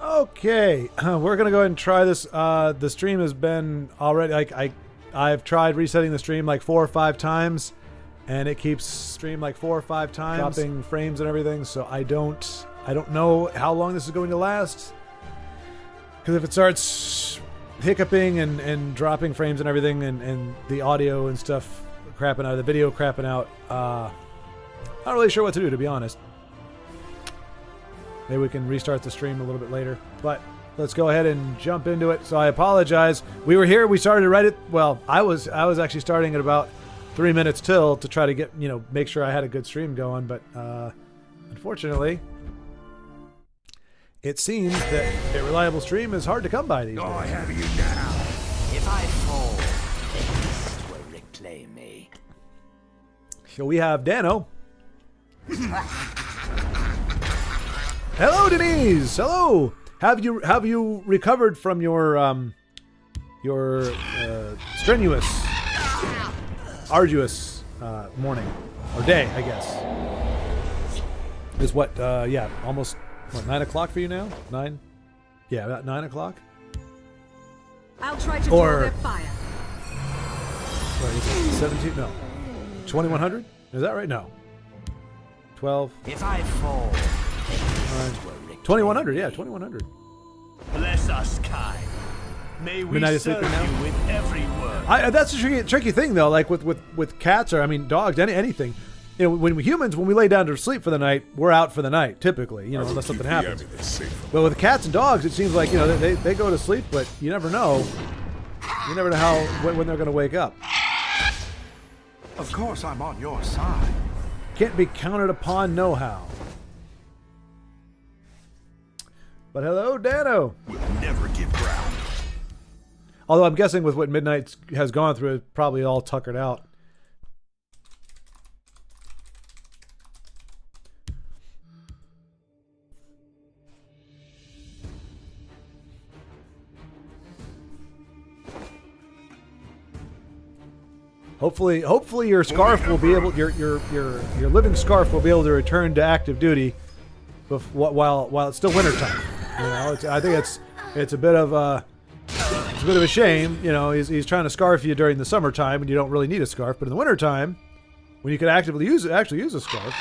Okay, we're gonna go ahead and try this. The stream has been already I've tried resetting the stream like 4 or 5 times, and it keeps stream like 4 or 5 times, dropping frames and everything. So I don't know how long this is going to last. Because if it starts hiccuping and dropping frames and everything, and the audio and stuff crapping out, the video crapping out, not really sure what to do, to be honest. Maybe we can restart the stream a little bit later, but let's go ahead and jump into it. So I apologize. We were here. We started right at, well, I was actually starting at about 3 minutes till to try to get, make sure I had a good stream going. But unfortunately, it seems that a reliable stream is hard to come by these days. I have you now. If I fall, the beast will reclaim me. So we have Dano. Hello, Denise. Hello. Have you recovered from your strenuous, arduous morning or day? I guess is what. Yeah, almost what, 9 o'clock for you now? 9? Yeah, about 9 o'clock. I'll try to draw their fire. What is it? 17? No. 2100? Is that right? No. 12. If I fall. 2100, yeah, 2100. Bless us, kind. May we serve you with every word. That's a tricky thing, though. Like with cats, or I mean dogs, anything. When we lay down to sleep for the night, we're out for the night typically. Unless something happens. But with cats and dogs, it seems like they go to sleep, but you never know. You never know when they're going to wake up. Of course, I'm on your side. Can't be counted upon, no how. But hello, Dano. We'll never give ground. Although I'm guessing with what Midnight has gone through, it's probably all tuckered out. Hopefully your scarf will be able, your living scarf will be able to return to active duty, while it's still wintertime. I think it's a bit of a shame. He's trying to scarf you during the summertime when you don't really need a scarf, but in the wintertime, when you could actually use a scarf.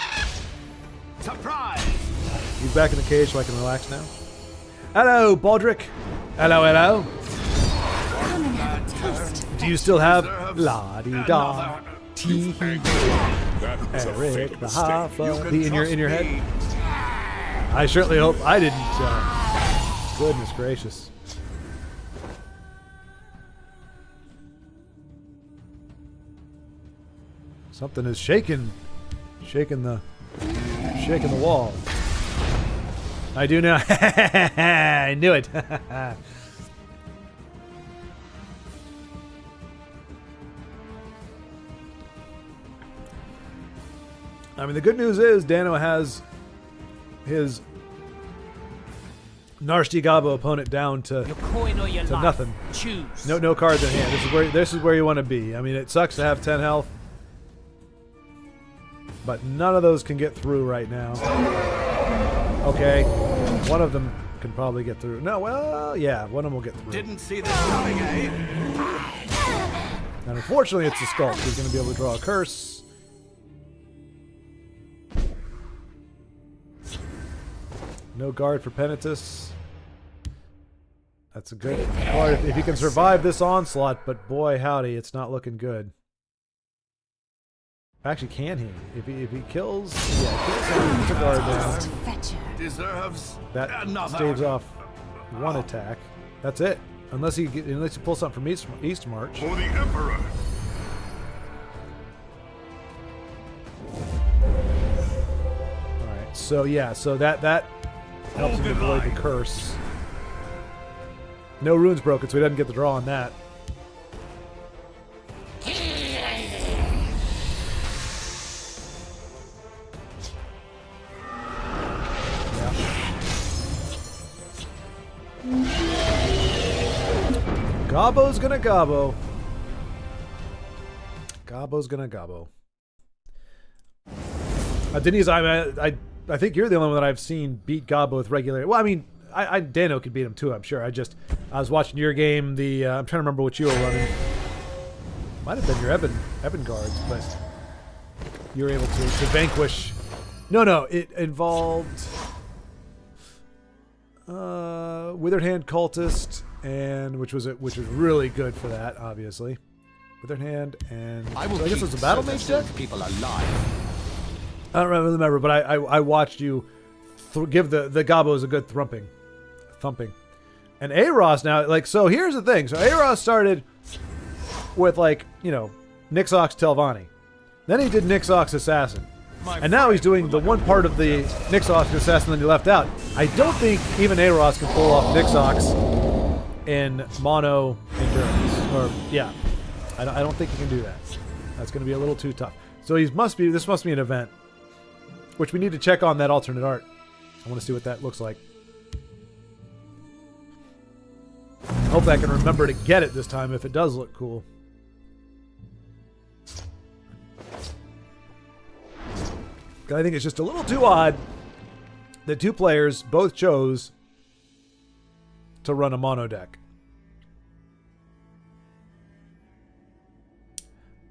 Surprise! He's back in the cage, so I can relax now. Hello, Baldric. Hello. Do you still have la-di-da, tee-hee, Eric the Hoffa in your head? I certainly hope I didn't. Goodness gracious. Something is shaking the wall. I do now. I knew it. I mean, the good news is Dano has his Narshti Gabo opponent down to nothing. Choose. No cards in hand. This is where you want to be. I mean, it sucks to have 10 health, but none of those can get through right now. Okay, one of them can probably get through. No, well, yeah, one of them will get through. Didn't see this coming, eh? And unfortunately, it's the Sculpt. He's going to be able to draw a curse. No guard for Penitus. That's a good card if he can survive this onslaught, but boy howdy, it's not looking good. Actually, can he? If he kills, yeah, kills him, puts a guard down. Deserves that another. staves off one attack. That's it. Unless you pull something from East March. For the Emperor. All right. So yeah. So that helps him avoid the curse. No runes broken, so he doesn't get the draw on that. Gobbo's gonna gobbo. Gobbo's gonna gobbo. Denise, I think you're the only one that I've seen beat Gobbo with regularity. Well, I mean, Dano could beat him too, I'm sure. I was watching your game. I'm trying to remember what you were running. Might have been your Eben guards, but you were able to vanquish. No, it involved Withered Hand Cultist, and which was really good for that, obviously. Withered Hand and I guess it was a battle mage deck. People alive. I don't really remember, but I watched you give the Gabos a good thumping. And Aros now, like, so here's the thing. So Aros started with, like, you know, Nixox Telvanni. Then he did Nixox Assassin. And now he's doing the one part of the Nixox Assassin that he left out. I don't think even Aros can pull off Nixox in mono endurance. Or, yeah. I don't think he can do that. That's going to be a little too tough. So this must be an event. Which we need to check on that alternate art. I want to see what that looks like. Hopefully I can remember to get it this time if it does look cool. I think it's just a little too odd that two players both chose to run a mono deck.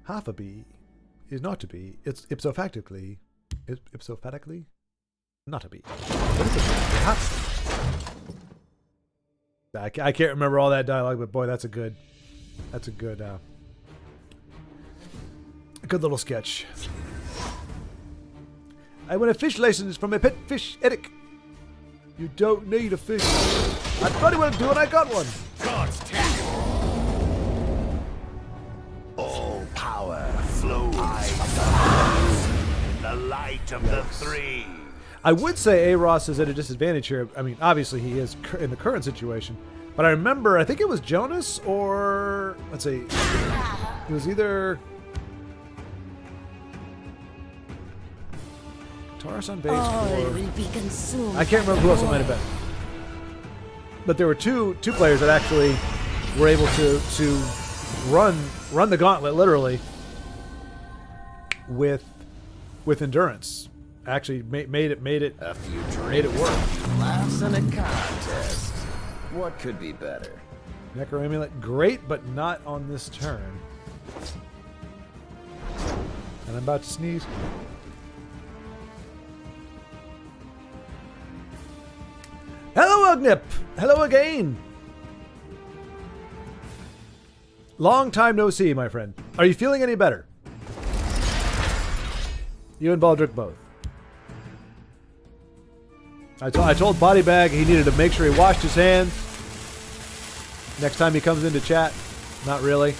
Half a B is not to be. It's ipso factically not a B. What is it? I can't remember all that dialogue, but boy, that's a good little sketch. I want a fish license from a pet fish, Eric. You don't need a fish. I thought he would do it. I got one. God's test. All power flows in the light of the three. I would say Aros is at a disadvantage here. I mean, obviously he is in the current situation. But I remember, I think it was Jonas or, let's see, it was either Taurus on base or I can't remember who else it might have been. But there were two players that actually were able to run the gauntlet literally with endurance. Actually made it a few work. Laughs in a contest. What could be better? Necro Amulet, great, but not on this turn. And I'm about to sneeze. Hello, Ugnip! Hello again! Long time no see, my friend. Are you feeling any better? You and Baldrick both. I told Bodybag he needed to make sure he washed his hands next time he comes into chat. Not really.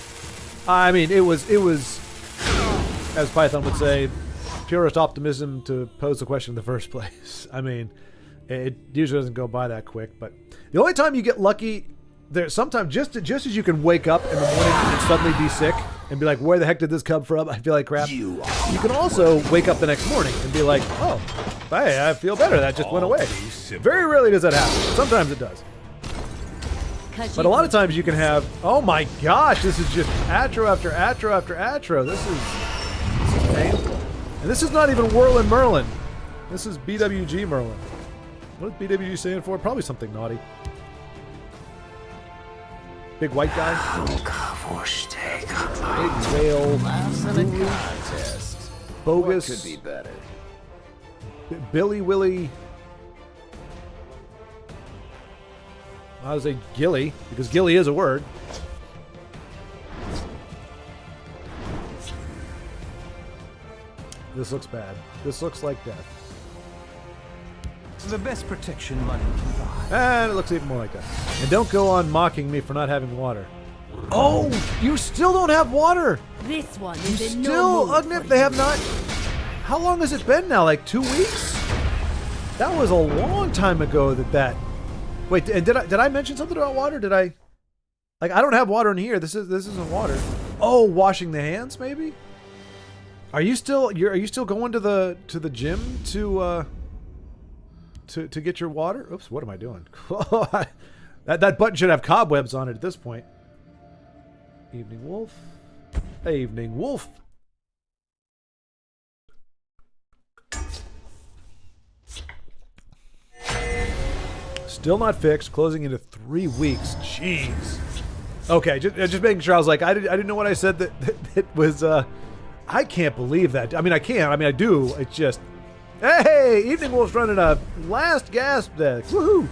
I mean, it was, as Python would say, purest optimism to pose the question in the first place. I mean, it usually doesn't go by that quick, but the only time you get lucky, there's sometimes just as you can wake up in the morning and suddenly be sick and be like, where the heck did this come from? I feel like crap. You can also wake up the next morning and be like, oh, hey, I feel better. That just went away. Very rarely does that happen. Sometimes it does. But a lot of times you can have, oh my gosh, this is just atro after atro after atro. This is painful. And this is not even Whirlin' Merlin. This is BWG Merlin. What is BWG stand for? Probably something naughty. Big white guy. Big whale. Bogus. What could be better? Billy Willy. I would say Gilly, because Gilly is a word. This looks bad. This looks like death. The best protection money can buy. And it looks even more like that. And don't go on mocking me for not having water. Oh, you still don't have water. This one You is in still, no mood Ugnip, for they you. have not. How long has it been now? Like 2 weeks? That was a long time ago that. Wait, and did I mention something about water? Did I? Like, I don't have water in here. This isn't water. Oh, washing the hands, maybe. Are you still going to the gym to get your water? Oops, what am I doing? that button should have cobwebs on it at this point. Evening Wolf. Evening Wolf. Still not fixed. Closing into 3 weeks. Jeez. Okay, just making sure. I was like, I didn't know what I said that was. I can't believe that. I mean, I can. I mean, I do. It's just. Hey, Evening Wolf's running a last gasp deck. Woohoo!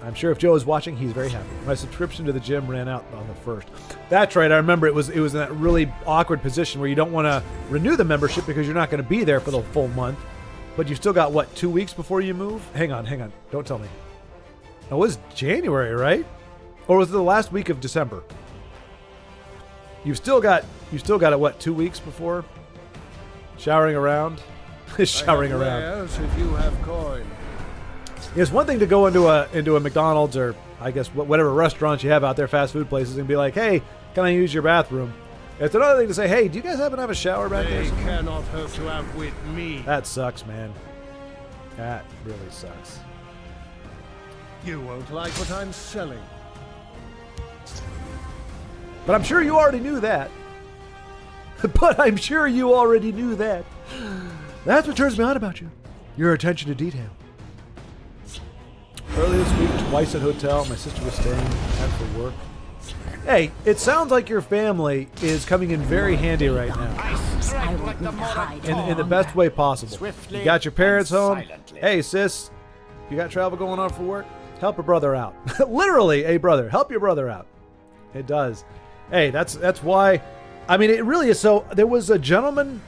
I'm sure if Joe is watching, he's very happy. My subscription to the gym ran out on the 1st. That's right. I remember it was in that really awkward position where you don't want to renew the membership because you're not going to be there for the full month. But you've still got, what, 2 weeks before you move? Hang on. Don't tell me. It was January, right? Or was it the last week of December? You've still got it, what, 2 weeks before? Showering around? Showering around. Else if you have coin. It's one thing to go into a McDonald's or I guess whatever restaurants you have out there, fast food places, and be like, hey, can I use your bathroom? It's another thing to say, hey, do you guys happen to have a shower back there? They cannot hope to outwit me. That sucks, man. That really sucks. You won't like what I'm selling. But I'm sure you already knew that. That's what turns me on about you. Your attention to detail. Early this week, twice at hotel. My sister was staying after work. Hey, it sounds like your family is coming in very handy right now. In the best way possible. You got your parents home. Hey, sis, you got travel going on for work? Help a brother out. Literally, a brother. Help your brother out. It does. Hey, that's why. I mean, it really is. So there was a gentleman.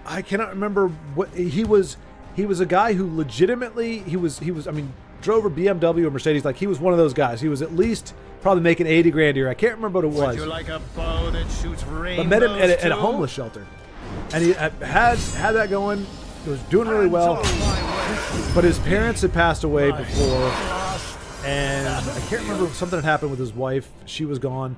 I cannot remember what he was. He was a guy who legitimately he was. I mean, drove a BMW or Mercedes. Like he was one of those guys. He was at least probably making 80 grand a year. I can't remember what it was. Would you like a bow that shoots rainbows? But met him at a homeless shelter, and he had that going. He was doing really well, but his parents had passed away before, and I can't remember if something had happened with his wife. She was gone,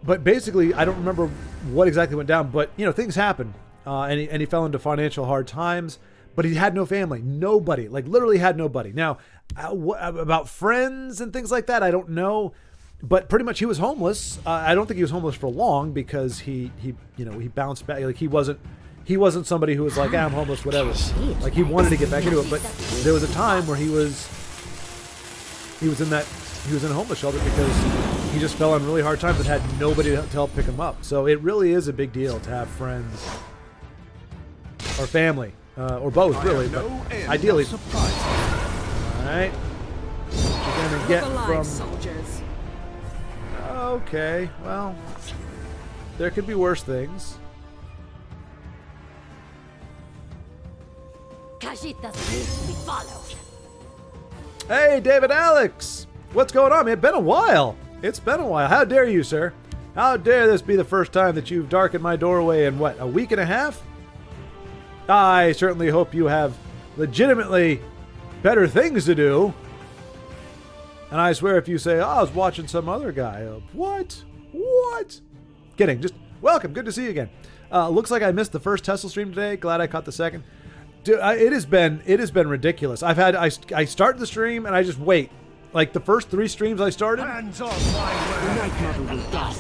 but basically, I don't remember what exactly went down. But you know, things happen, and he fell into financial hard times. But he had no family, nobody, like literally had nobody. Now, about friends and things like that, I don't know. But pretty much he was homeless. I don't think he was homeless for long because he bounced back. Like he wasn't somebody who was like, I'm homeless, whatever. Like he wanted to get back into it. But there was a time where he was in a homeless shelter because he just fell on really hard times and had nobody to help pick him up. So it really is a big deal to have friends or family. Or both, really, but ideally. Alright. What you're gonna get from... soldiers. Okay, well, there could be worse things. Cajitas need to be followed. Hey, David Alex! What's going on, man? It's been a while. How dare you, sir? How dare this be the first time that you've darkened my doorway in, what, a week and a half? I certainly hope you have legitimately better things to do. And I swear if you say, oh, I was watching some other guy. What? Kidding. Just welcome. Good to see you again. Looks like I missed the first Tesla stream today. Glad I caught the second. Dude, it has been ridiculous. I start the stream and I just wait. Like the first 3 streams I started,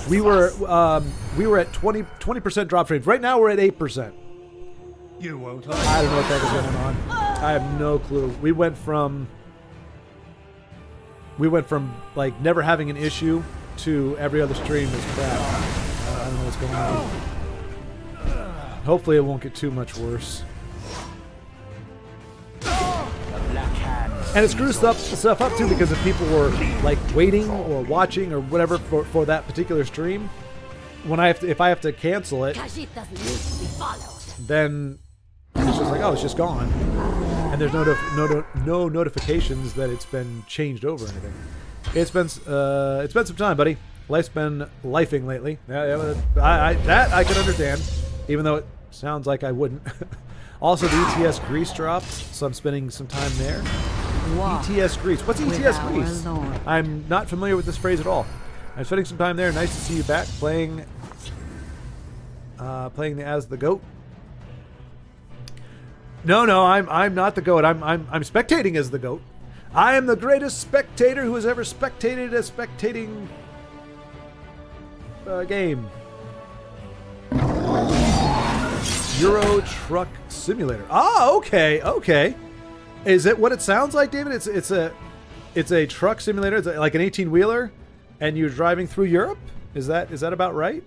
we were at 20% drop frames. Right now we're at 8%. You won't. I don't know what that was going on. I have no clue. We went from like never having an issue to every other stream is crap. I don't know what's going on. Hopefully it won't get too much worse. And it screws stuff up too because if people were like waiting or watching or whatever for that particular stream, if I have to cancel it, then it's just like, oh, it's just gone, and there's no notifications that it's been changed over or anything. It's been some time, buddy. Life's been lifing lately. That I can understand, even though it sounds like I wouldn't. Also, the ETS Greece dropped, so I'm spending some time there. ETS Greece. What's ETS Greece? I'm not familiar with this phrase at all. I'm spending some time there. Nice to see you back playing as the GOAT. No, I'm not the GOAT. I'm spectating as the GOAT. I am the greatest spectator who has ever spectated a spectating game. Euro Truck Simulator. Ah, okay. Is it what it sounds like, David? It's a truck simulator. It's like an 18-wheeler, and you're driving through Europe. Is that about right?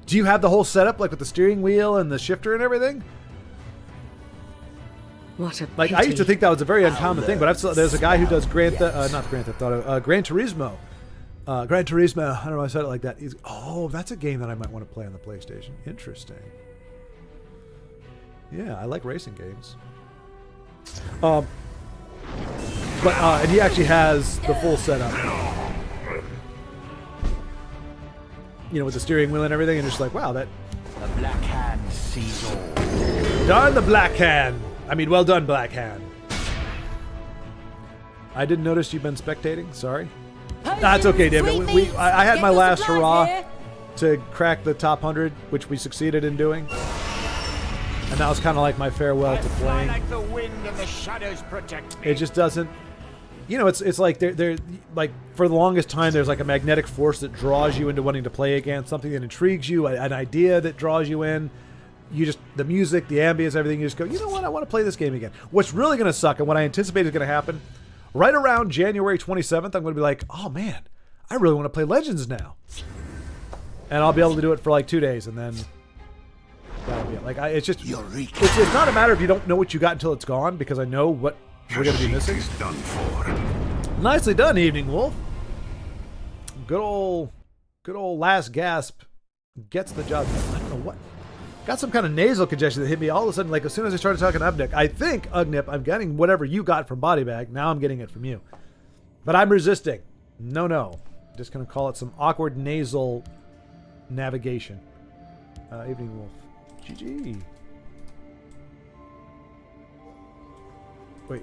Do you have the whole setup, like with the steering wheel and the shifter and everything? What a like pity. I used to think that was a very uncommon thing, but there's a guy who does Gran Turismo. Gran Turismo. I don't know why I said it like that. That's a game that I might want to play on the PlayStation. Interesting. Yeah, I like racing games. And he actually has the full setup. You know, with the steering wheel and everything, and just like, wow, that. The Black Hand sees all. Darn the Black Hand. I mean, well done, Black Hand. I didn't notice you've been spectating. Sorry. That's okay, David. I had my last hurrah to crack the top 100, which we succeeded in doing. And that was kind of like my farewell to playing. Like the wind and the shadows protect me. It just doesn't. You know, it's like they're like for the longest time there's like a magnetic force that draws you into wanting to play again, something that intrigues you, an idea that draws you in. You just the music, the ambience, everything. You just go, you know what? I want to play this game again. What's really going to suck, and what I anticipate is going to happen, right around January 27th, I'm going to be like, oh man, I really want to play Legends now, and I'll be able to do it for like 2 days, and then that'll be it. Like it's just it's not a matter if you don't know what you got until it's gone, because I know what we're going to be missing. Done for. Nicely done, Evening Wolf. Good old last gasp gets the job done. I don't know what. Got some kind of nasal congestion that hit me all of a sudden, like as soon as I started talking to Ugnip. I think, Ugnip, I'm getting whatever you got from Body Bag. Now I'm getting it from you. But I'm resisting. No. Just going to call it some awkward nasal navigation. Evening Wolf. GG. Wait.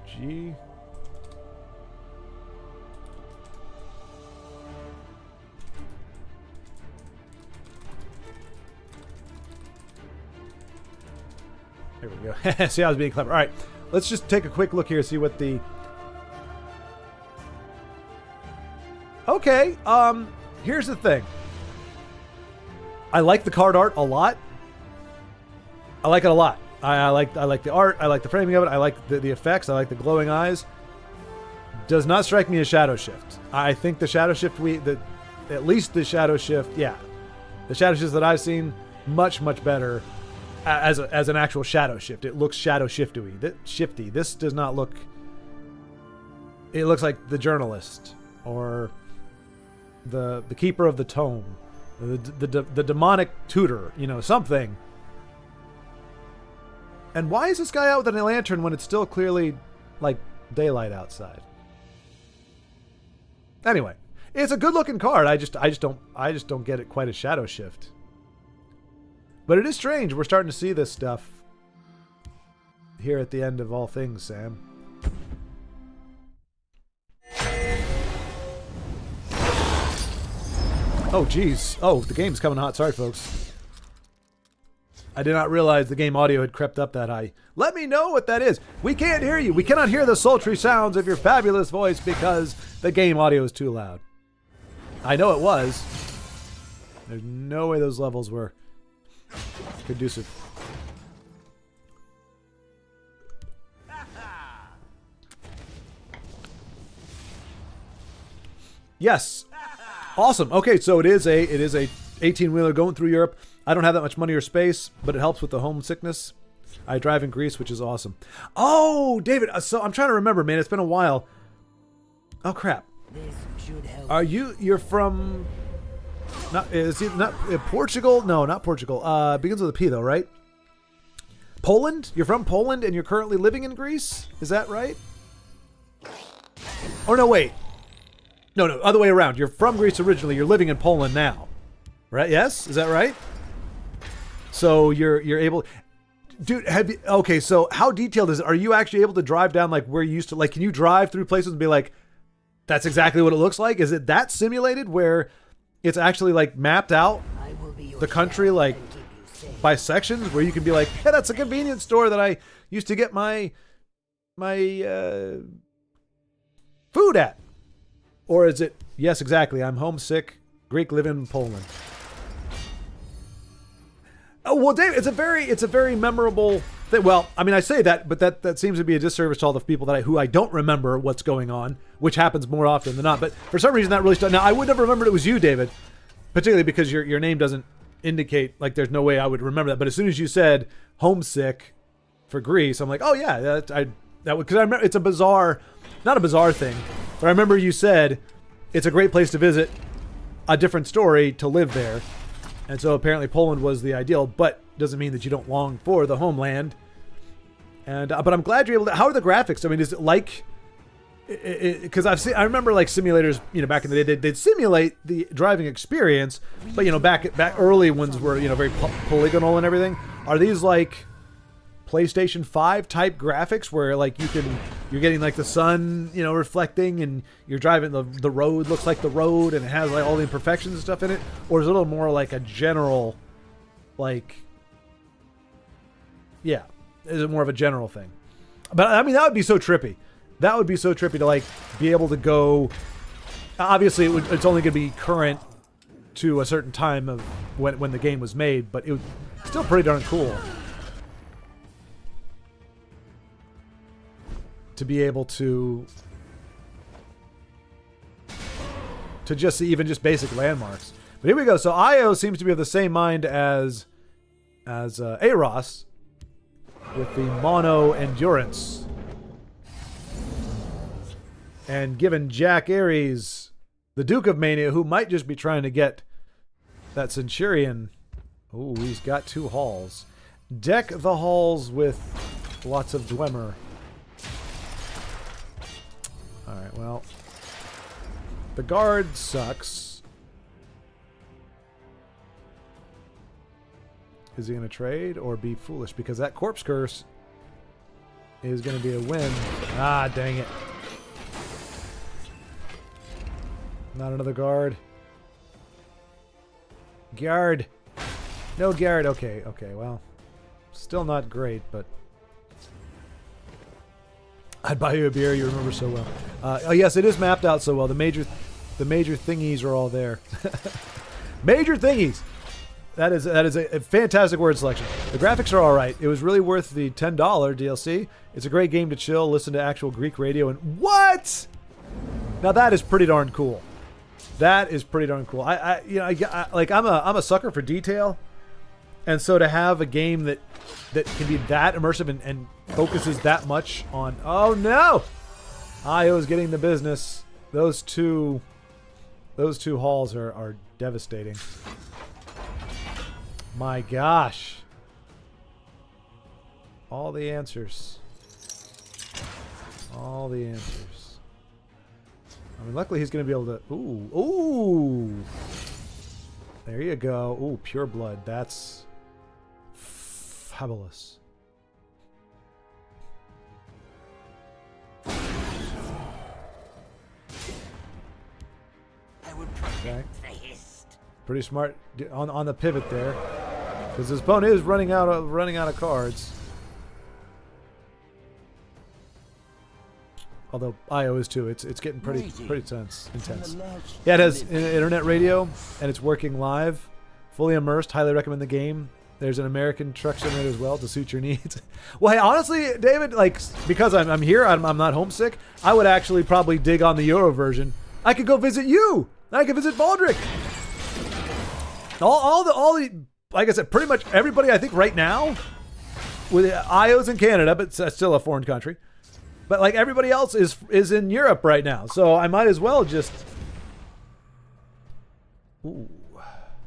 G. There we go. See, I was being clever. All right, let's just take a quick look here, see what the... Okay, here's the thing. I like the card art a lot. I like it a lot. I like the art. I like the framing of it. I like the effects. I like the glowing eyes. Does not strike me as Shadow Shift. I think the Shadow Shift at least the Shadow Shift, yeah, the Shadow Shifts that I've seen, much better as an actual Shadow Shift. It looks Shadow Shifty. This does not look. It looks like the Journalist or the Keeper of the Tome, the demonic tutor. You know, something. And why is this guy out with a lantern when it's still clearly like daylight outside? Anyway, it's a good-looking card. I just don't get it quite as Shadow Shift. But it is strange. We're starting to see this stuff here at the end of all things, Sam. Oh, geez. Oh, the game's coming hot. Sorry, folks. I did not realize the game audio had crept up that high. Let me know what that is. We can't hear you. We cannot hear the sultry sounds of your fabulous voice because the game audio is too loud. I know it was. There's no way those levels were conducive. Yes. Awesome. Okay, so it is a 18-wheeler going through Europe. I don't have that much money or space, but it helps with the homesickness. I drive in Greece, which is awesome. Oh, David, so I'm trying to remember, man. It's been a while. Oh, crap. Are you're from... Is it not Portugal? No, not Portugal. Begins with a P, though, right? Poland? You're from Poland, and you're currently living in Greece? Is that right? Oh, no, wait. No, other way around. You're from Greece originally. You're living in Poland now. Right? Yes? Is that right? So you're able... Dude, okay, so how detailed is it? Are you actually able to drive down like where you used to... Like, can you drive through places and be like, that's exactly what it looks like? Is it that simulated where it's actually like mapped out the country like by sections where you can be like, hey, that's a convenience store that I used to get my food at? Or is it, yes, exactly, I'm homesick, Greek, live in Poland. Oh, well, Dave, it's a very memorable Well, I mean, I say that, but that seems to be a disservice to all the people who I don't remember what's going on, which happens more often than not. But for some reason, that really stuck. Now, I would have remembered it was you, David, particularly because your name doesn't indicate, like, there's no way I would remember that. But as soon as you said homesick for Greece, I'm like, oh yeah, because I remember it's not a bizarre thing, but I remember you said it's a great place to visit, a different story to live there, and so apparently Poland was the ideal, but doesn't mean that you don't long for the homeland. And but I'm glad you're able to. How are the graphics? I mean, is it like? Because I remember like simulators, back in the day, they'd simulate the driving experience, but back early ones were very polygonal and everything. Are these like PlayStation 5 type graphics where like you're getting like the sun reflecting and you're driving the road looks like the road and it has like all the imperfections and stuff in it, or is it a little more like a general is it more of a general thing? But I mean, that would be so trippy. That would be so trippy to like be able to go. Obviously, it's only going to be current to a certain time of when the game was made, but it was still pretty darn cool to be able to just see even just basic landmarks. But here we go. So Io seems to be of the same mind as Eros with the mono endurance. And given Jack Ares, the Duke of Mania, who might just be trying to get that Centurion. Oh, he's got 2 halls. Deck the halls with lots of Dwemer. Alright, well. The guard sucks. Is he going to trade or be foolish? Because that corpse curse is going to be a win. Ah, dang it. Not another guard. Guard. No guard. Okay, well. Still not great, but I'd buy you a beer you remember so well. Oh yes, it is mapped out so well. The major thingies are all there. Major thingies. That is a fantastic word selection. The graphics are all right. It was really worth the $10 DLC. It's a great game to chill, listen to actual Greek radio, and what? Now that is pretty darn cool. That is pretty darn cool. I'm a sucker for detail, and so to have a game that can be that immersive and focuses that much on. Oh no, Io's getting the business. Those two halls are devastating. My gosh, all the answers. All the answers. I mean, luckily he's going to be able to... Ooh. There you go. Ooh, pure blood. That's fabulous. I would protect the hist. Pretty smart on the pivot there, because his opponent is running out of cards. Although Io is too. It's getting pretty intense. Yeah, it has internet radio and it's working live, fully immersed. Highly recommend the game. There's an American truck simulator as well to suit your needs. Well, hey, honestly, David, like because I'm here, I'm not homesick. I would actually probably dig on the Euro version. I could go visit you. I could visit Baldric. All the like I said, pretty much everybody I think right now with Io's in Canada, but it's still a foreign country. But like everybody else is in Europe right now, so I might as well just. Ooh.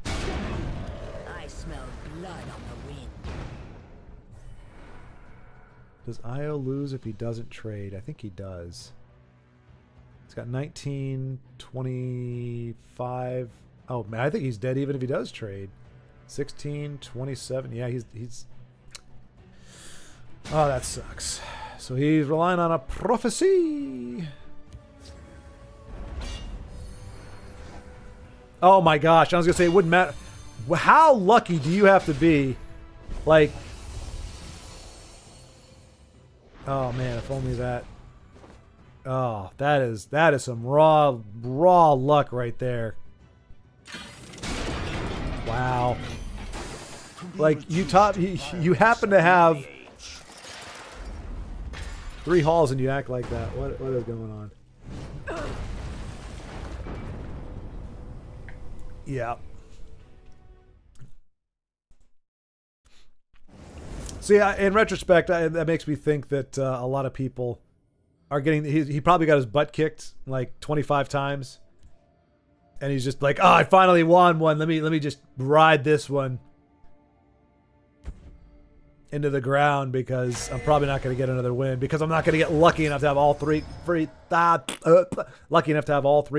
I smell blood on the wind. Does Io lose if he doesn't trade? I think he does. He's got 19, 25. Oh man, I think he's dead even if he does trade. 16, 27. Yeah, he's. Oh, that sucks. So he's relying on a prophecy. Oh my gosh, I was going to say it wouldn't matter. How lucky do you have to be? Like, oh man, if only that. Oh, that is some raw luck right there. Wow. Like you happen to have 3 halls and you act like that. What is going on? Yeah. See, in retrospect, that makes me think that a lot of people are getting... He probably got his butt kicked like 25 times. And he's just like, oh, I finally won one. Let me just ride this one into the ground because I'm probably not going to get another win because I'm not going to get lucky enough to have all three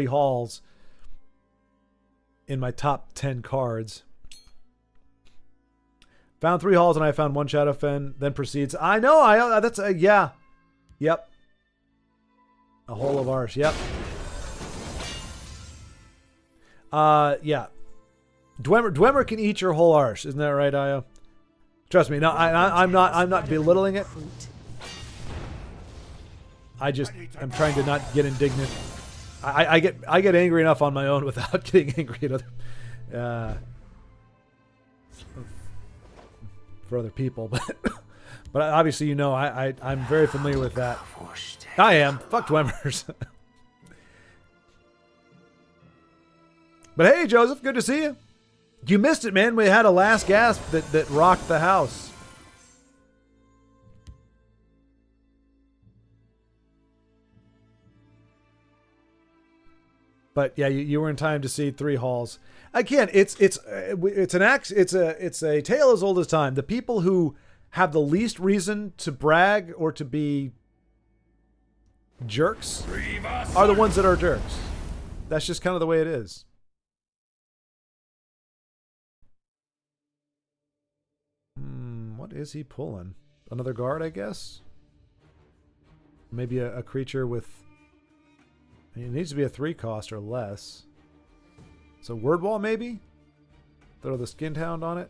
halls in my top 10 cards. Found 3 halls and I found 1 Shadowfen, then proceeds. I know, that's yeah. Yep. A hole of ours, yep. Yeah. Dwemer can eat your whole arse, isn't that right, Io? Trust me. No, I'm not belittling it. I'm trying to not get indignant. I get angry enough on my own without getting angry at other for other people, but obviously you know I'm very familiar with that. I am. Fuck Dwemmers. But hey, Joseph, good to see you. You missed it, man. We had a last gasp that rocked the house. But yeah, you were in time to see 3 halls. Again, it's a tale as old as time. The people who have the least reason to brag or to be jerks are the ones that are jerks. That's just kind of the way it is. What is he pulling? Another guard, I guess? Maybe a creature with... It needs to be a 3 cost or less. So Word Wall, maybe? Throw the Skinned Hound on it.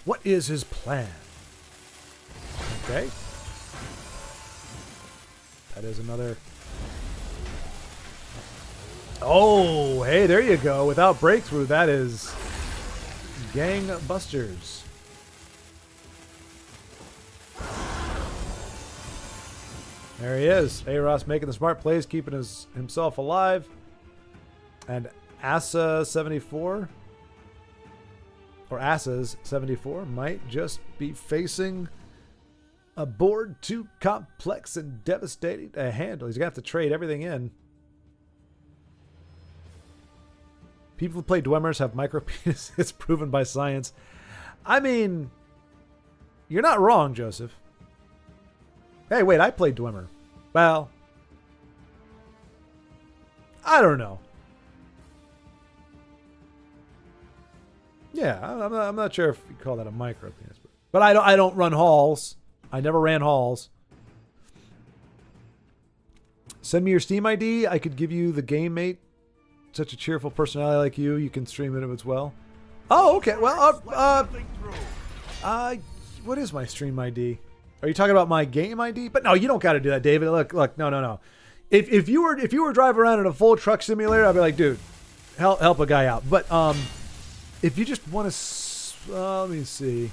What is his plan? Okay. That is another... Oh, hey, there you go. Without Breakthrough, that is... Gangbusters. There he is. A-Ross making the smart plays, keeping himself alive. And Asa 74, or Asa's 74, might just be facing a board too complex and devastating to handle. He's going to have to trade everything in. People who play Dwemmers have micro penis. It's proven by science. I mean, you're not wrong, Joseph. Hey, wait, I played Dwemer. Well, I don't know. Yeah, I'm not sure if you call that a micro penis, but I don't run halls. I never ran halls. Send me your Steam ID. I could give you the game mate. Such a cheerful personality like you. You can stream it as well. Oh, okay. Well, what is my stream ID? Are you talking about my game ID? But no, you don't got to do that, David. Look, no. If you were driving around in a full truck simulator, I'd be like, dude, help a guy out. But if you just want to, let me see.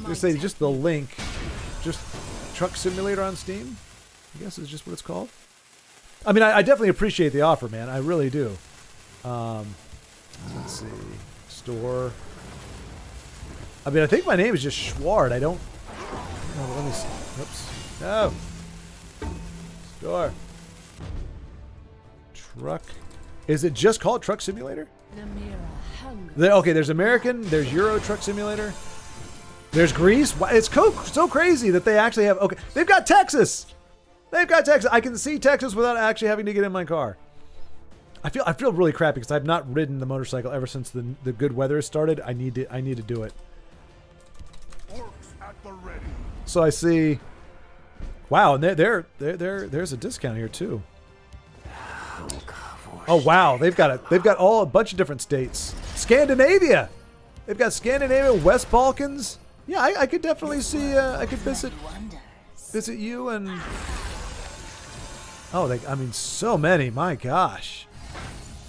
Just say just the link, just truck simulator on Steam. I guess is just what it's called. I mean, I definitely appreciate the offer, man. I really do. Let's see. Store. I mean, I think my name is just Schward. I don't... Oh, let me see. Oops. No. Store. Truck. Is it just called Truck Simulator? Okay, there's American. There's Euro Truck Simulator. There's Greece. It's so crazy that they actually have... Okay, they've got Texas. They've got Texas. I can see Texas without actually having to get in my car. I feel really crappy because I've not ridden the motorcycle ever since the good weather started. I need to do it. So I see. Wow, and there's a discount here too. Oh wow, they've got a bunch of different states. Scandinavia. They've got Scandinavia, West Balkans. Yeah, I could definitely see. I could visit you and. Oh, I mean, so many. My gosh.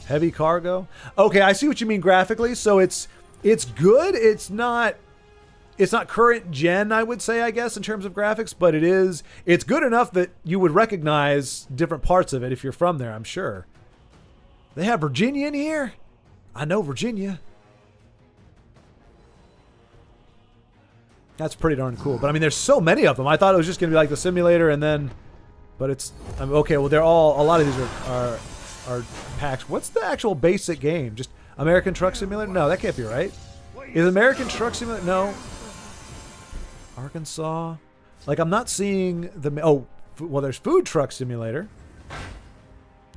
Heavy cargo. Okay, I see what you mean graphically. So it's good. It's not It's not current gen, I would say, I guess, in terms of graphics, but it's good enough that you would recognize different parts of it if you're from there, I'm sure. They have Virginia in here? I know Virginia. That's pretty darn cool. But I mean, there's so many of them. I thought it was just going to be like the simulator and then, but it's, okay, well, they're all, a lot of these are packs. What's the actual basic game? Just American Truck Simulator? No, that can't be right. Is American Truck Simulator? No. Arkansas. Like, I'm not seeing the, oh, well, there's Food Truck Simulator.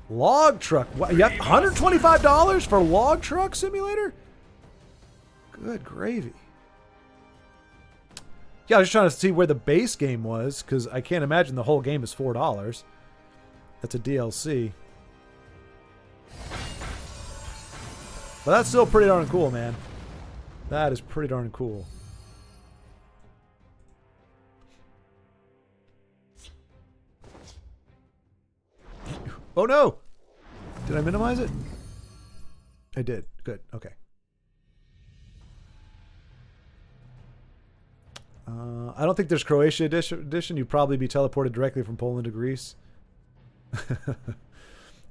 Log Truck. Yep, $125 for Log Truck Simulator? Good gravy. Yeah, I was just trying to see where the base game was, because I can't imagine the whole game is $4. That's a DLC. But that's still pretty darn cool, man. That is pretty darn cool. Oh no! Did I minimize it? I did. Good. Okay. I don't think there's Croatia edition. You'd probably be teleported directly from Poland to Greece.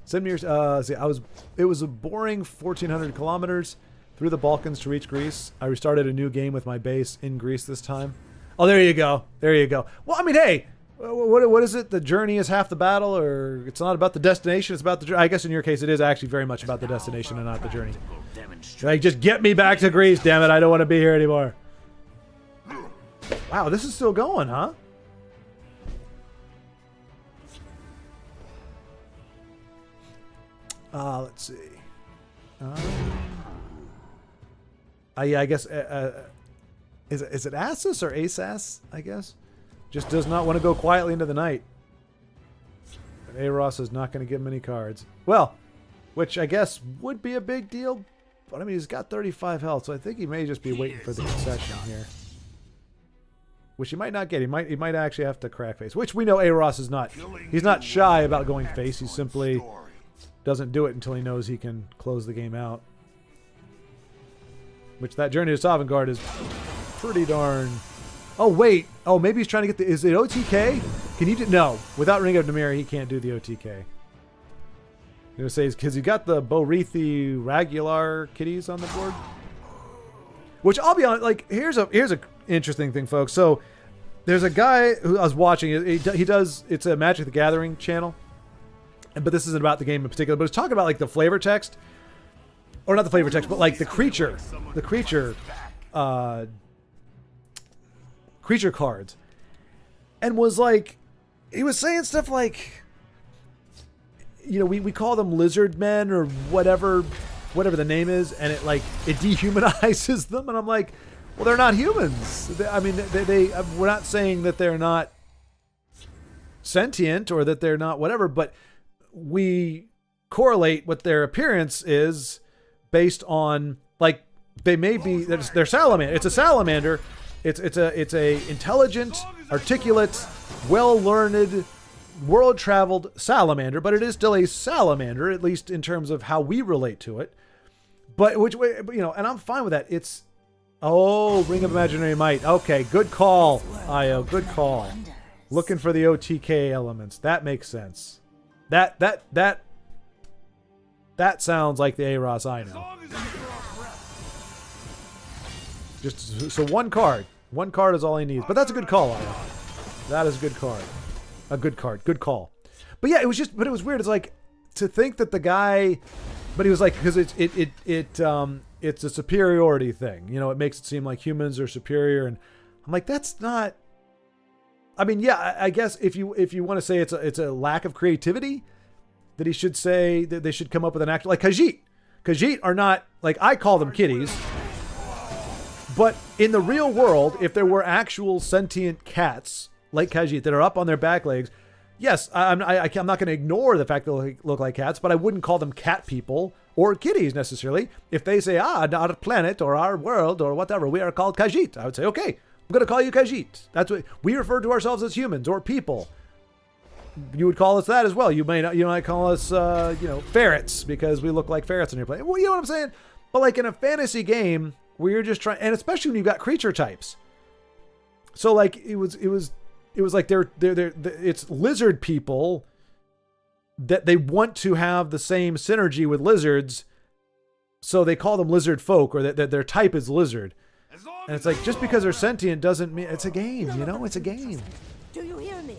Send me your. See, it was a boring 1,400 kilometers through the Balkans to reach Greece. I restarted a new game with my base in Greece this time. Oh, there you go. There you go. Well, I mean, hey, what is it? The journey is half the battle, or it's not about the destination. It's about the. I guess in your case, it is actually very much about the destination and not the journey. Like, just get me back to Greece, damn it! I don't want to be here anymore. Wow, this is still going, huh? Let's see. Yeah, I guess. Is it Asus or Asas? I guess. Just does not want to go quietly into the night. And Aros is not going to give him any cards. Well, which I guess would be a big deal. But I mean, he's got 35 health, so I think he may just be waiting for the concession here. Which he might not get. He might actually have to crack face. Which we know Aros is not. He's not shy about going face. He simply doesn't do it until he knows he can close the game out. Which that journey to Sovngarde is pretty darn. Oh wait. Oh, maybe he's trying to get the. Is it OTK? Can you do? No. Without Ring of Dimir, he can't do the OTK. I'm gonna say because he got the Borethi Ragular kitties on the board. Which I'll be honest, like here's a interesting thing, folks. So there's a guy who I was watching. He does. It's a Magic the Gathering channel, but this isn't about the game in particular. But it's talking about like the flavor text, or not the flavor text, but like the creature cards, and was like, he was saying stuff like, you know, we call them lizard men or whatever the name is, and it dehumanizes them, and I'm like, well, they're not humans. I mean, we're not saying that they're not sentient or that they're not whatever, but we correlate what their appearance is based on, like, they may be, they're salamander. It's a salamander. It's a intelligent, articulate, well-learned, world-traveled salamander, but it is still a salamander, at least in terms of how we relate to it. But which way, you know, and I'm fine with that. It's, oh, Ring of Imaginary Might. Okay, good call, Io. Good call. Looking for the OTK elements. That makes sense. That sounds like the Aros I know. Just so one card. One card is all he needs. But that's a good call, Io. That is a good card. A good card. Good call. But yeah, it was just, but it was weird. It's like to think that the guy, but he was like, because it's a superiority thing. You know, it makes it seem like humans are superior, and I'm like, that's not. I mean, yeah, I guess if you want to say it's a lack of creativity, that he should say that they should come up with an act like Khajiit. Khajiit are not, like, I call them kitties, but in the real world, if there were actual sentient cats like Khajiit that are up on their back legs, yes, I'm not going to ignore the fact that they look like cats, but I wouldn't call them cat people or kitties necessarily. If they say, our planet or our world or whatever, we are called Khajiit, I would say, okay, I'm going to call you Khajiit. That's what we refer to ourselves as, humans or people. You would call us that as well. You might call us, ferrets because we look like ferrets on your planet. Well, you know what I'm saying? But like in a fantasy game where you're just trying, and especially when you've got creature types, So like it was like it's lizard people that they want to have the same synergy with lizards, so they call them lizard folk, or that their type is lizard. And it's like, just because they're sentient doesn't mean it's a game, you know? It's a game. Do you hear me?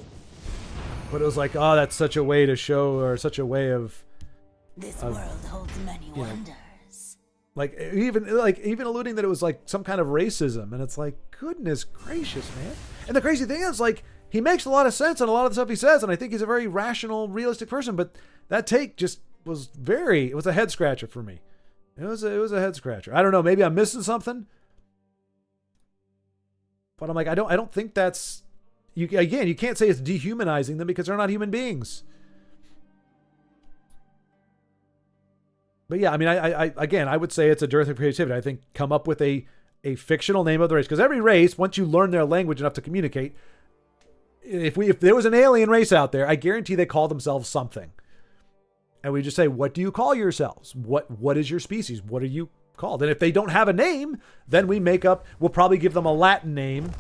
But it was like, oh, that's such a way to show, or such a way of This world holds many wonders. like even alluding that it was like some kind of racism, and it's like, goodness gracious, man. And the crazy thing is, like, he makes a lot of sense on a lot of the stuff he says, and I think he's a very rational, realistic person, but that take just was it was a head scratcher for me. It was a head scratcher. I don't know, maybe I'm missing something. But I'm like, I don't think that's, you can't say it's dehumanizing them because they're not human beings. But yeah, I mean, I would say it's a dearth of creativity. I think come up with a fictional name of the race, because every race, once you learn their language enough to communicate, if there was an alien race out there, I guarantee they call themselves something. And we just say, what do you call yourselves? What is your species? What are you called? And if they don't have a name, then we'll probably give them a Latin name.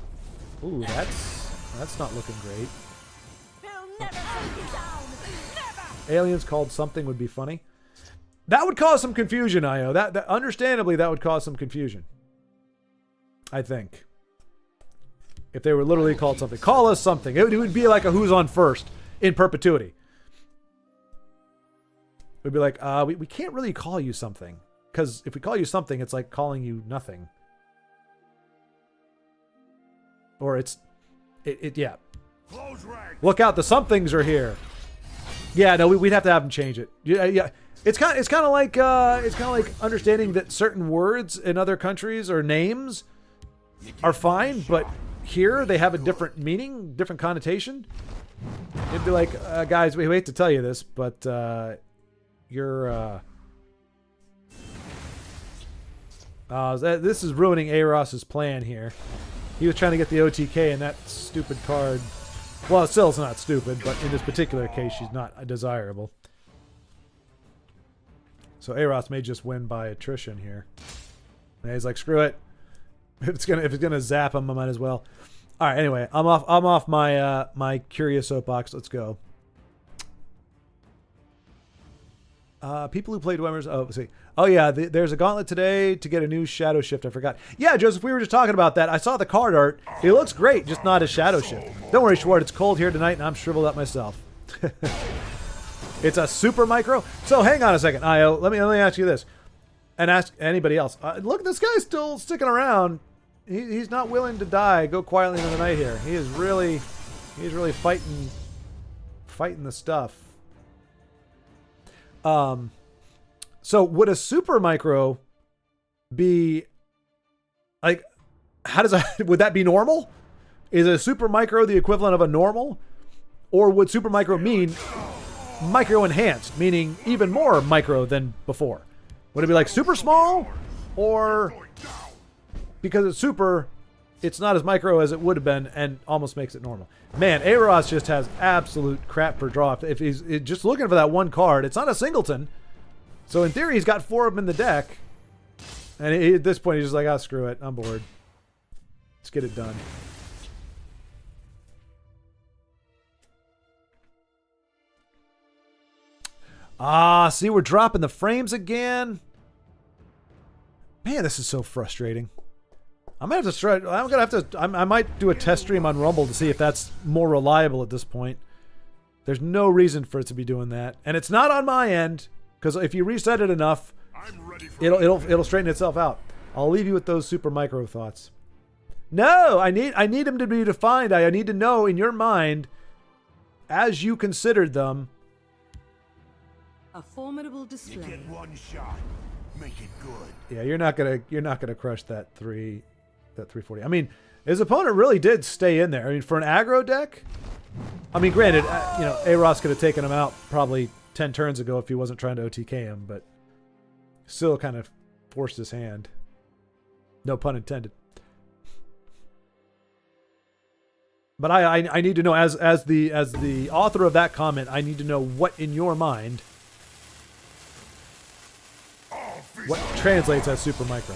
Ooh, that's not looking great. They'll never take you down. Never. Aliens called something would be funny. That would cause some confusion, Io. That understandably, that would cause some confusion. I think. If they were literally called something. Call us something. It would be like a who's on first in perpetuity. It would be like, we can't really call you something. Because if we call you something, it's like calling you nothing. Or yeah. Look out, the somethings are here. Yeah, no, we'd have to have them change it. Yeah. It's kind of like understanding that certain words in other countries or names are fine, but here they have a different meaning, different connotation. It'd be like, guys, we hate to tell you this, but this is ruining Aros's plan here. He was trying to get the OTK, and that stupid card. Well, Sill's not stupid, but in this particular case, she's not desirable. So Aros may just win by attrition here. And he's like, screw it. If it's gonna zap him, I might as well. All right. Anyway, I'm off my my curious soapbox. Let's go. People who played Dwemer's. Oh, let's see. Oh yeah, there's a gauntlet today to get a new Shadow Shift. I forgot. Yeah, Joseph, we were just talking about that. I saw the card art. It looks great, just not a Shadow Shift. Don't worry, Schwart. It's cold here tonight, and I'm shriveled up myself. It's a super micro. So hang on a second, Io. Let me ask you this, and ask anybody else. Look, this guy's still sticking around. He's not willing to die. Go quietly into the night here. He's really fighting the stuff. So would a super micro be like, would that be normal? Is a super micro the equivalent of a normal? Or would super micro mean micro enhanced, meaning even more micro than before? Would it be like super small? Or because it's super, it's not as micro as it would have been and almost makes it normal? Man, Aros just has absolute crap per draw. If he's just looking for that one card, it's not a singleton. So in theory, he's got 4 of them in the deck. And at this point, he's just like, oh, screw it. I'm bored. Let's get it done. See, we're dropping the frames again. Man, this is so frustrating. I might do a test stream on Rumble to see if that's more reliable at this point. There's no reason for it to be doing that. And it's not on my end, because if you reset it enough, it'll straighten itself out. I'll leave you with those super micro thoughts. No, I need them to be defined. I need to know in your mind, as you considered them. A formidable display. You get one shot. Make it good. Yeah, you're not gonna crush that 340. I mean, his opponent really did stay in there. I mean, for an aggro deck, I mean, granted, Aros could have taken him out probably 10 turns ago if he wasn't trying to OTK him, but still kind of forced his hand. No pun intended. But I need to know, as the author of that comment, I need to know what in your mind, what translates as super micro.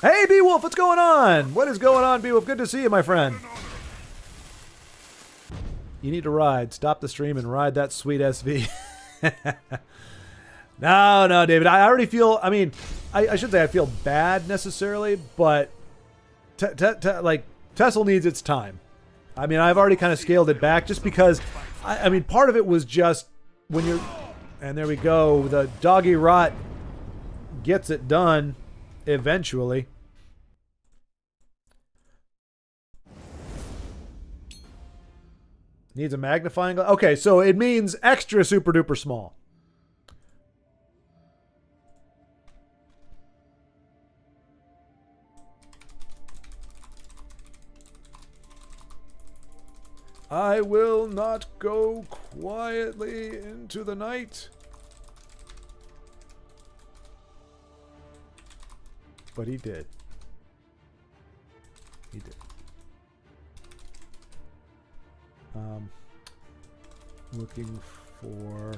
Hey, Beowulf, what's going on? What is going on, Beowulf? Good to see you, my friend. You need to ride. Stop the stream and ride that sweet SV. No, David. I already feel, I mean, I shouldn't say I feel bad necessarily, but like, Tessel needs its time. I mean, I've already kind of scaled it back just because, I mean, part of it was just when you're, and there we go, the doggy rot gets it done eventually. Needs a magnifying glass. Okay, so it means extra super duper small. I will not go quietly into the night. But he did. He did. Looking for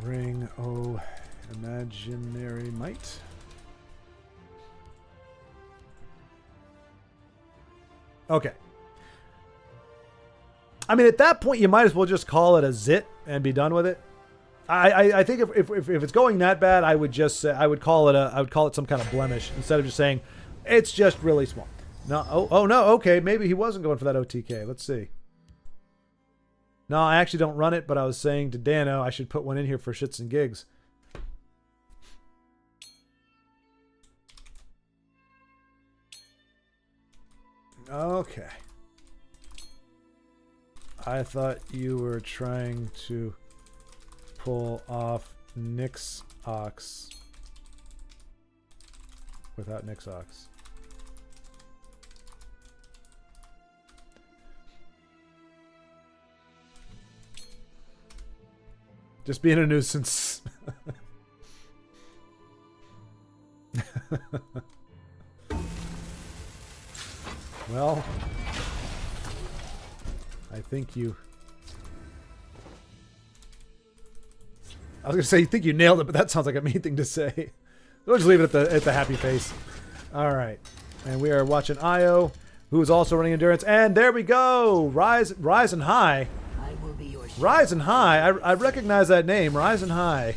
ring imaginary might. Okay. I mean, at that point, you might as well just call it a zit and be done with it. I think if it's going that bad, I would just say, I would call it some kind of blemish instead of just saying it's just really small. No, oh no, okay, maybe he wasn't going for that OTK. Let's see. No, I actually don't run it, but I was saying to Dano I should put one in here for shits and gigs. Okay. I thought you were trying to pull off Nyx Ox without Nyx Ox. Just being a nuisance. Well, I think you... I was going to say, you think you nailed it, but that sounds like a mean thing to say. We'll just leave it at the happy face. All right. And we are watching Io, who is also running endurance. And there we go! Rise and High. Rise and High. I recognize that name. Rise and High.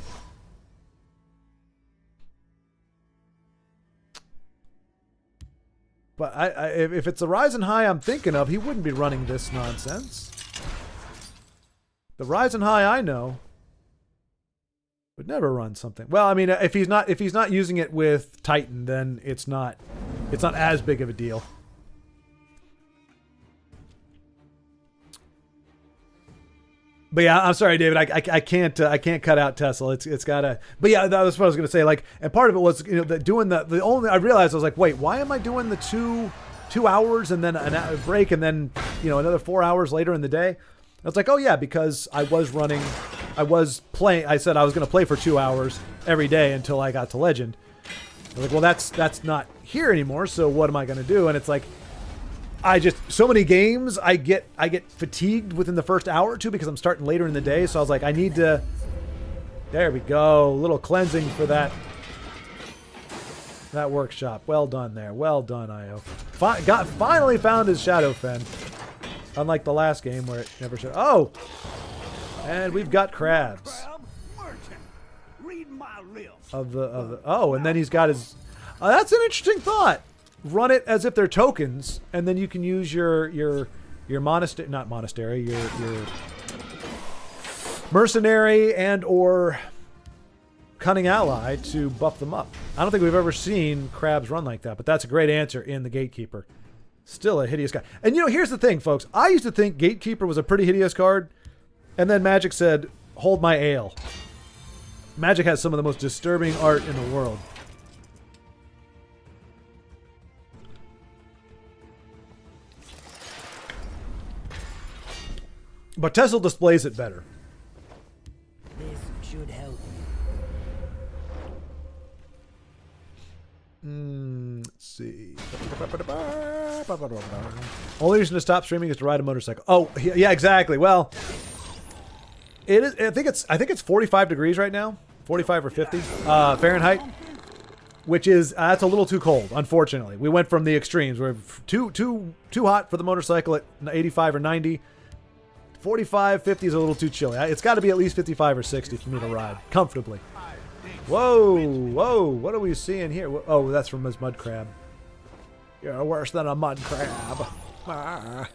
But if it's the Rise and High I'm thinking of, he wouldn't be running this nonsense. The Rise and High I know would never run something. Well, I mean, if he's not using it with Titan, then it's not as big of a deal. But yeah, I'm sorry, David. I can't cut out Tesla. It's gotta. But yeah, that was what I was gonna say. Like, and part of it was doing the only. I realized I was like, wait, why am I doing the two hours and then a break and then another 4 hours later in the day? I was like, oh yeah, because I was playing. I said I was gonna play for 2 hours every day until I got to Legend. I was like, well, that's not here anymore. So what am I gonna do? And it's like, so many games, I get fatigued within the first hour or two because I'm starting later in the day. So I was like, I need to, there we go. A little cleansing for that workshop. Well done there. Well done, Io. Finally found his Shadowfen. Unlike the last game where it never showed. Oh! And we've got crabs. Oh, and then he's got his, that's an interesting thought. Run it as if they're tokens, and then you can use your monastery, not monastery, your mercenary and or cunning ally to buff them up. I don't think we've ever seen crabs run like that, but that's a great answer in the Gatekeeper. Still a hideous guy. And here's the thing, folks. I used to think Gatekeeper was a pretty hideous card, and then Magic said, hold my ale. Magic has some of the most disturbing art in the world. But Tessel displays it better. This should help. Let's see. Only reason to stop streaming is to ride a motorcycle. Oh, yeah, exactly. Well, it is. I think it's 45 degrees right now. 45 or 50 Fahrenheit. which is that's a little too cold. Unfortunately, we went from the extremes. We're too hot for the motorcycle at 85 or 90. 45, 50 is a little too chilly. It's got to be at least 55 or 60 for me to ride comfortably. Whoa, whoa! What are we seeing here? Oh, that's from his mud crab. You're worse than a mud crab. Ah.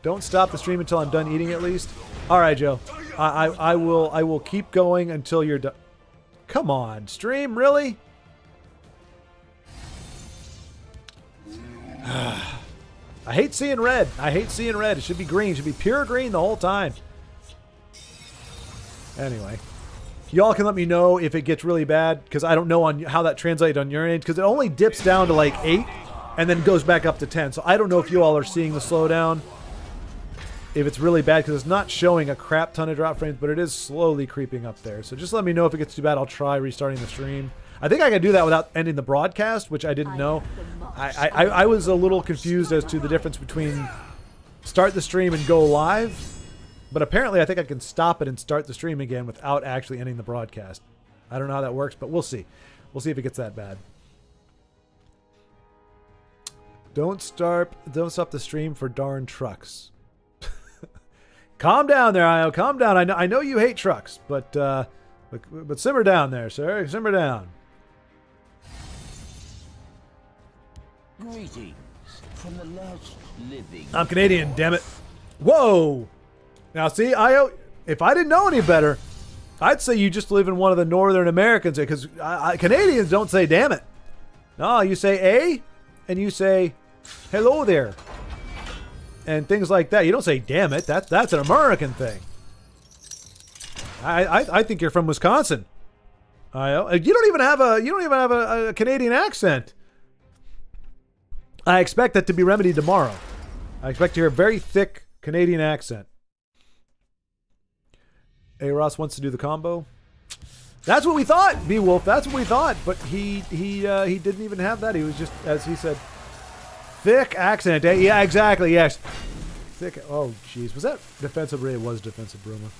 Don't stop the stream until I'm done eating at least. All right, Joe. I will keep going until you're done. Come on, stream, really? I hate seeing red. I hate seeing red. It should be green. It should be pure green the whole time. Anyway. Y'all can let me know if it gets really bad, because I don't know on how that translates on your end, because it only dips down to like 8 and then goes back up to 10. So I don't know if you all are seeing the slowdown. If it's really bad, because it's not showing a crap ton of drop frames, but it is slowly creeping up there. So just let me know if it gets too bad. I'll try restarting the stream. I think I can do that without ending the broadcast, which I didn't know. I was a little confused as to the difference between start the stream and go live. But apparently I think I can stop it and start the stream again without actually ending the broadcast. I don't know how that works, but we'll see. We'll see if it gets that bad. Don't stop the stream for darn trucks. Calm down there, Io. Calm down. I know you hate trucks, but simmer down there, sir. Simmer down. Greetings from the last living. I'm Canadian, damn it. Whoa! Now, see, Io, if I didn't know any better, I'd say you just live in one of the Northern Americans, because Canadians don't say damn it. No, you say A, and you say hello there. And things like that. You don't say damn it. That's an American thing. I think you're from Wisconsin. Io. You don't even have a Canadian accent. I expect that to be remedied tomorrow. I expect to hear a very thick Canadian accent. A. Ross wants to do the combo. That's what we thought, B Wolf. That's what we thought. But he didn't even have that. He was just, as he said, thick accent. Yeah, exactly. Yes, thick. Oh, jeez. Was that defensive? It was defensive, Bruma.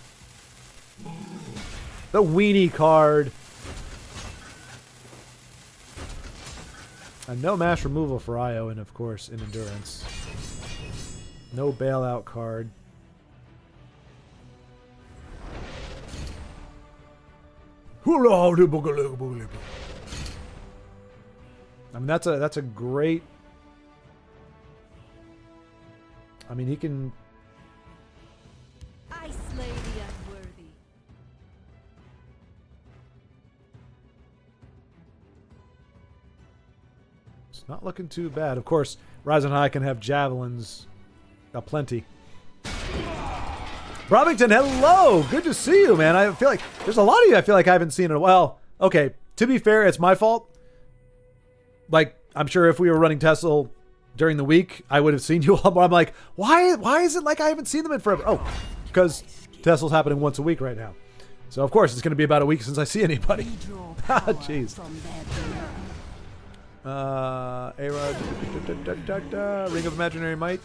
The weenie card. And no mash removal for Io, and of course in endurance. No bailout card. I mean, that's a great. I mean, he can. I slay the unworthy. It's not looking too bad. Of course, Ryzen High can have javelins aplenty. Brobington, hello! Good to see you, man. I feel like there's a lot of you I feel like I haven't seen in a while. Okay, to be fair, it's my fault. Like, I'm sure if we were running Tesla during the week, I would have seen you all. But I'm like, why is it like I haven't seen them in forever? Oh, because Tesla's happening once a week right now. So, of course, it's going to be about a week since I see anybody. Jeez. A-Rod, Ring of Imaginary Might.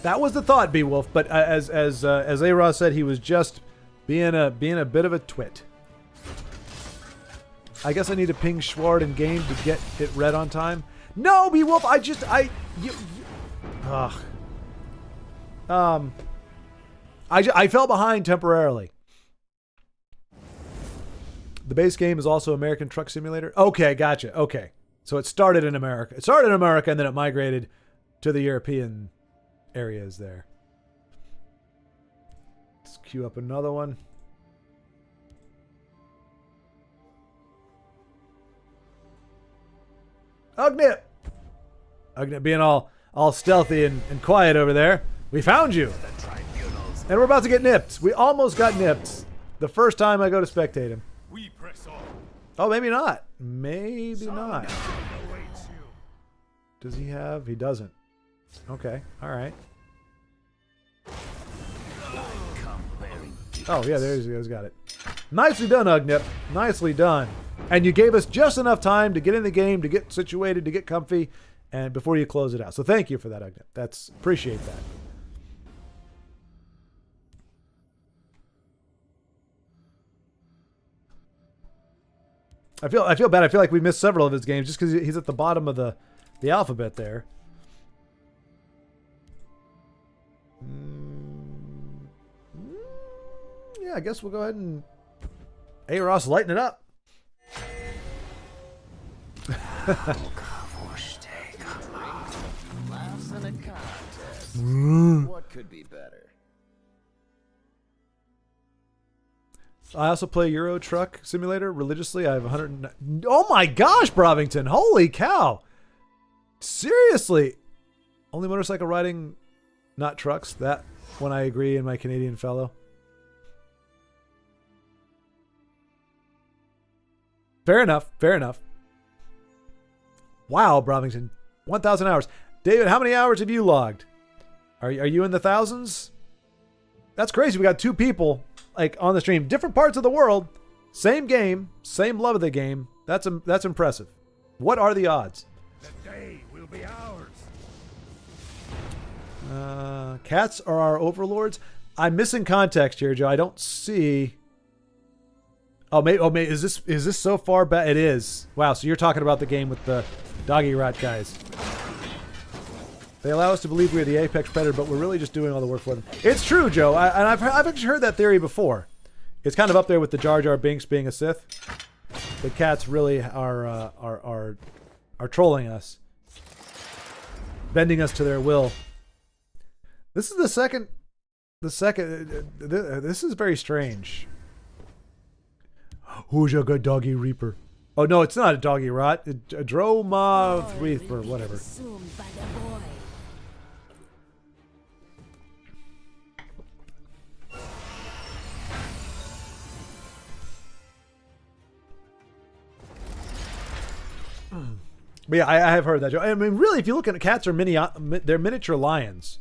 That was the thought, B-Wolf, but as A-Rod said, he was just being a bit of a twit. I guess I need to ping Schward in game to get it read on time. No, B-Wolf, I fell behind temporarily. The base game is also American Truck Simulator. Okay, gotcha. Okay. So it started in America. It started in America, and then it migrated to the European areas there. Let's queue up another one. Ugnip! Ugnip being all stealthy and quiet over there. We found you! And we're about to get nipped. We almost got nipped. The first time I go to spectate him. We press on. Oh, maybe not. Maybe not. Does he have? He doesn't. Okay. All right. Oh, yeah, there he goes. Got it. Nicely done, Ugnip. Nicely done. And you gave us just enough time to get in the game, to get situated, to get comfy, and before you close it out. So thank you for that, Ugnip. Appreciate that. I feel bad. I feel like we missed several of his games just because he's at the bottom of the alphabet there. Yeah, I guess we'll go ahead and... Hey, Ross, lighten it up. Laughs in a contest. What could be better? I also play Euro Truck Simulator religiously. I have 100. Oh my gosh, Brovington! Holy cow! Seriously, only motorcycle riding, not trucks. That one I agree. And my Canadian fellow. Fair enough. Fair enough. Wow, Brovington, 1,000 hours. David, how many hours have you logged? Are you in the thousands? That's crazy. We got 2 people like on the stream, different parts of the world, same game, same love of the game. That's impressive. What are the odds? The day will be ours. Cats are our overlords. I'm missing context here, Joe. I don't see. Oh, mate, is this so far back? It is. Wow. So you're talking about the game with the doggy rat guys. They allow us to believe we're the apex predator, but we're really just doing all the work for them. It's true, Joe. I've actually heard that theory before. It's kind of up there with the Jar Jar Binks being a Sith. The cats really are trolling us, bending us to their will. This is the second. This is very strange. Who's your good doggy reaper? Oh no, it's not a doggy rot. A Droma Reaper, whatever. Consumed by the void. But yeah, I have heard that, Joe. I mean, really, if you look at cats, are they're miniature lions,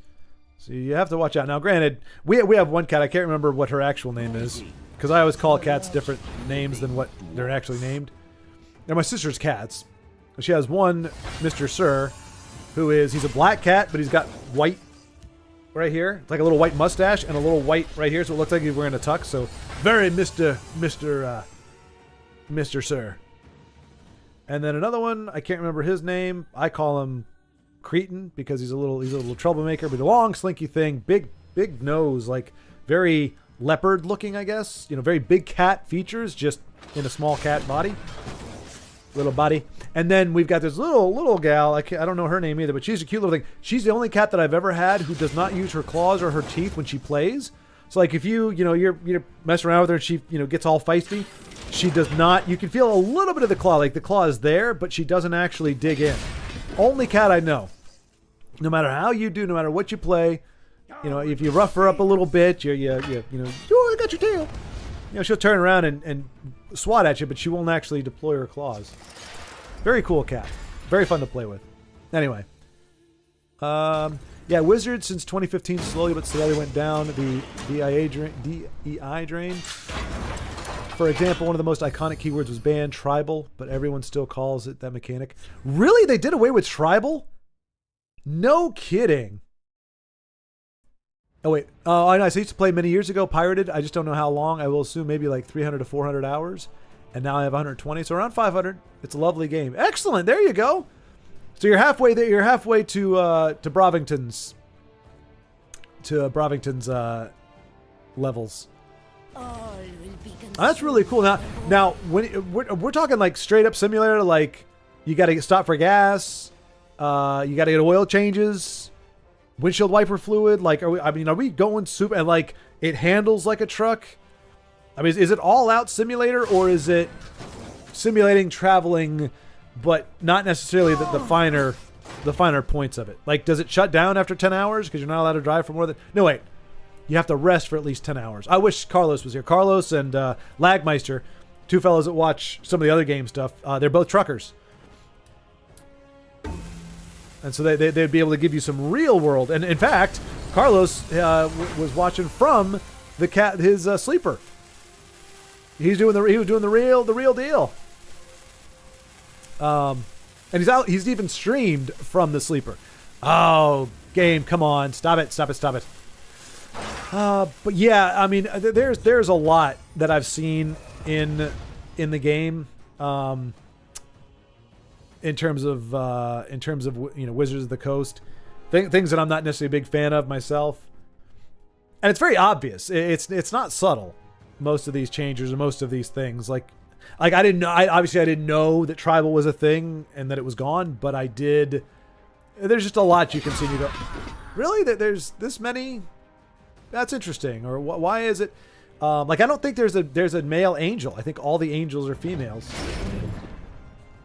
so you have to watch out. Now, granted, we have one cat. I can't remember what her actual name is because I always call cats different names than what they're actually named. They're my sister's cats. She has one, Mr. Sir, he's a black cat, but he's got white right here. It's like a little white mustache and a little white right here, so it looks like he's wearing a tux. So very Mr. Sir. And then another one, I can't remember his name. I call him Cretin because he's a little troublemaker, but a long slinky thing, big nose, like very leopard looking, I guess. Very big cat features, just in a small cat body. Little body. And then we've got this little gal. I don't know her name either, but she's a cute little thing. She's the only cat that I've ever had who does not use her claws or her teeth when she plays. So like if you're messing around with her and she gets all feisty, she does not. You can feel a little bit of the claw, like the claw is there, but she doesn't actually dig in. Only cat I know. No matter how you do, no matter what you play, if you rough her up a little bit, oh, I got your tail. She'll turn around and swat at you, but she won't actually deploy her claws. Very cool cat. Very fun to play with. Anyway. Yeah, Wizards since 2015 slowly but steadily went down the DEI drain. For example, one of the most iconic keywords was banned, tribal, but everyone still calls it that mechanic. Really? They did away with tribal? No kidding. Oh, wait. Oh, I know. I used to play many years ago, pirated. I just don't know how long. I will assume maybe like 300 to 400 hours. And now I have 120, so around 500. It's a lovely game. Excellent. There you go. So you're halfway there. You're halfway to Brovington's levels. All will be consumed. That's really cool. Now when we're talking like straight up simulator, like you got to stop for gas, you got to get oil changes, windshield wiper fluid. Like, are we going super? And like it handles like a truck. I mean, is it all out simulator or is it simulating traveling, but not necessarily the finer points of it? Like, does it shut down after 10 hours because you're not allowed to drive for more than? No, wait. You have to rest for at least 10 hours. I wish Carlos was here. Carlos and Lagmeister, two fellows that watch some of the other game stuff, they're both truckers. And so they'd be able to give you some real world. And in fact, Carlos was watching from his sleeper. He was doing the real deal. And he's even streamed from the sleeper. Oh, game, come on. Stop it. But yeah, I mean, there's a lot that I've seen in the game. In terms of Wizards of the Coast, things that I'm not necessarily a big fan of myself, and it's very obvious. It's not subtle. Most of these changes or most of these things, like I didn't know. I didn't know that tribal was a thing and that it was gone, but I did. There's just a lot you continue to. Really, there's this many. That's interesting. Or why is it? Like I don't think there's a male angel. I think all the angels are females.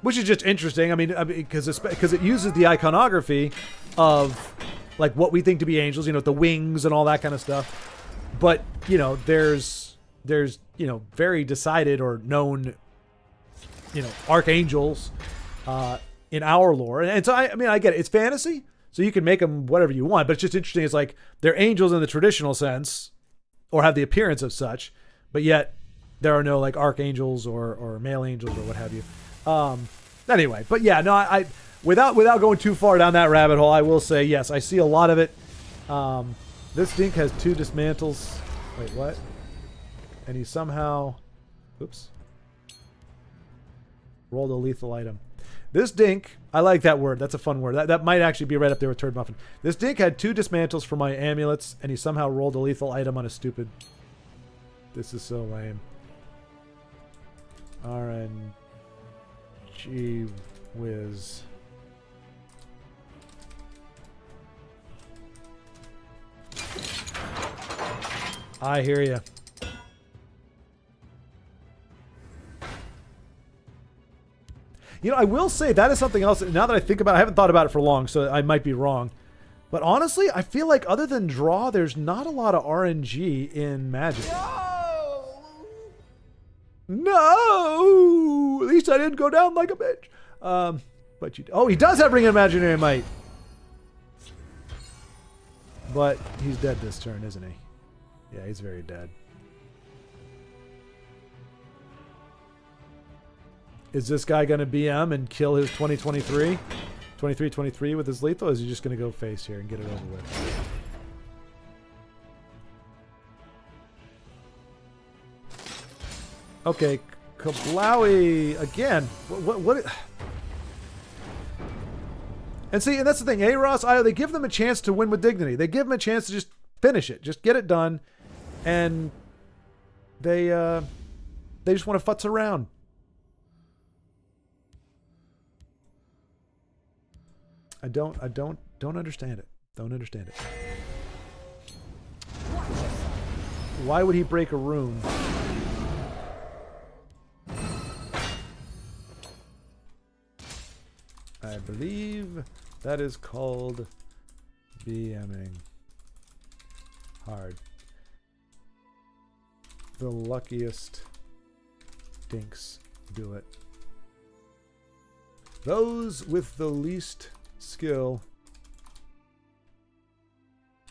Which is just interesting. I mean, because it uses the iconography of like what we think to be angels, the wings and all that kind of stuff. But there's very decided or known, archangels in our lore, and so I get it. It's fantasy, so you can make them whatever you want. But it's just interesting. It's like they're angels in the traditional sense, or have the appearance of such, but yet there are no like archangels or male angels or what have you. Anyway, but yeah, no, I without going too far down that rabbit hole, I will say yes, I see a lot of it. This dink has 2 dismantles. Wait, what? And he somehow, oops, rolled a lethal item. This dink, I like that word. That's a fun word. That might actually be right up there with turd muffin. This dink had 2 dismantles for my amulets, and he somehow rolled a lethal item on a stupid. This is so lame. RNG whiz. I hear you. I will say that is something else. Now that I think about it, I haven't thought about it for long, so I might be wrong. But honestly, I feel like other than draw, there's not a lot of RNG in Magic. No! At least I didn't go down like a bitch. But he does have Ring of Imaginary Might. But he's dead this turn, isn't he? Yeah, he's very dead. Is this guy going to BM and kill his 23 with his lethal? Or is he just going to go face here and get it over with? Okay, Kablawi again. What? And see, and that's the thing. Ross, they give them a chance to win with dignity. They give them a chance to just finish it, just get it done, and they just want to futz around. I don't understand it. Don't understand it. Why would he break a rune? I believe that is called BMing hard. The luckiest dinks do it. Those with the least skill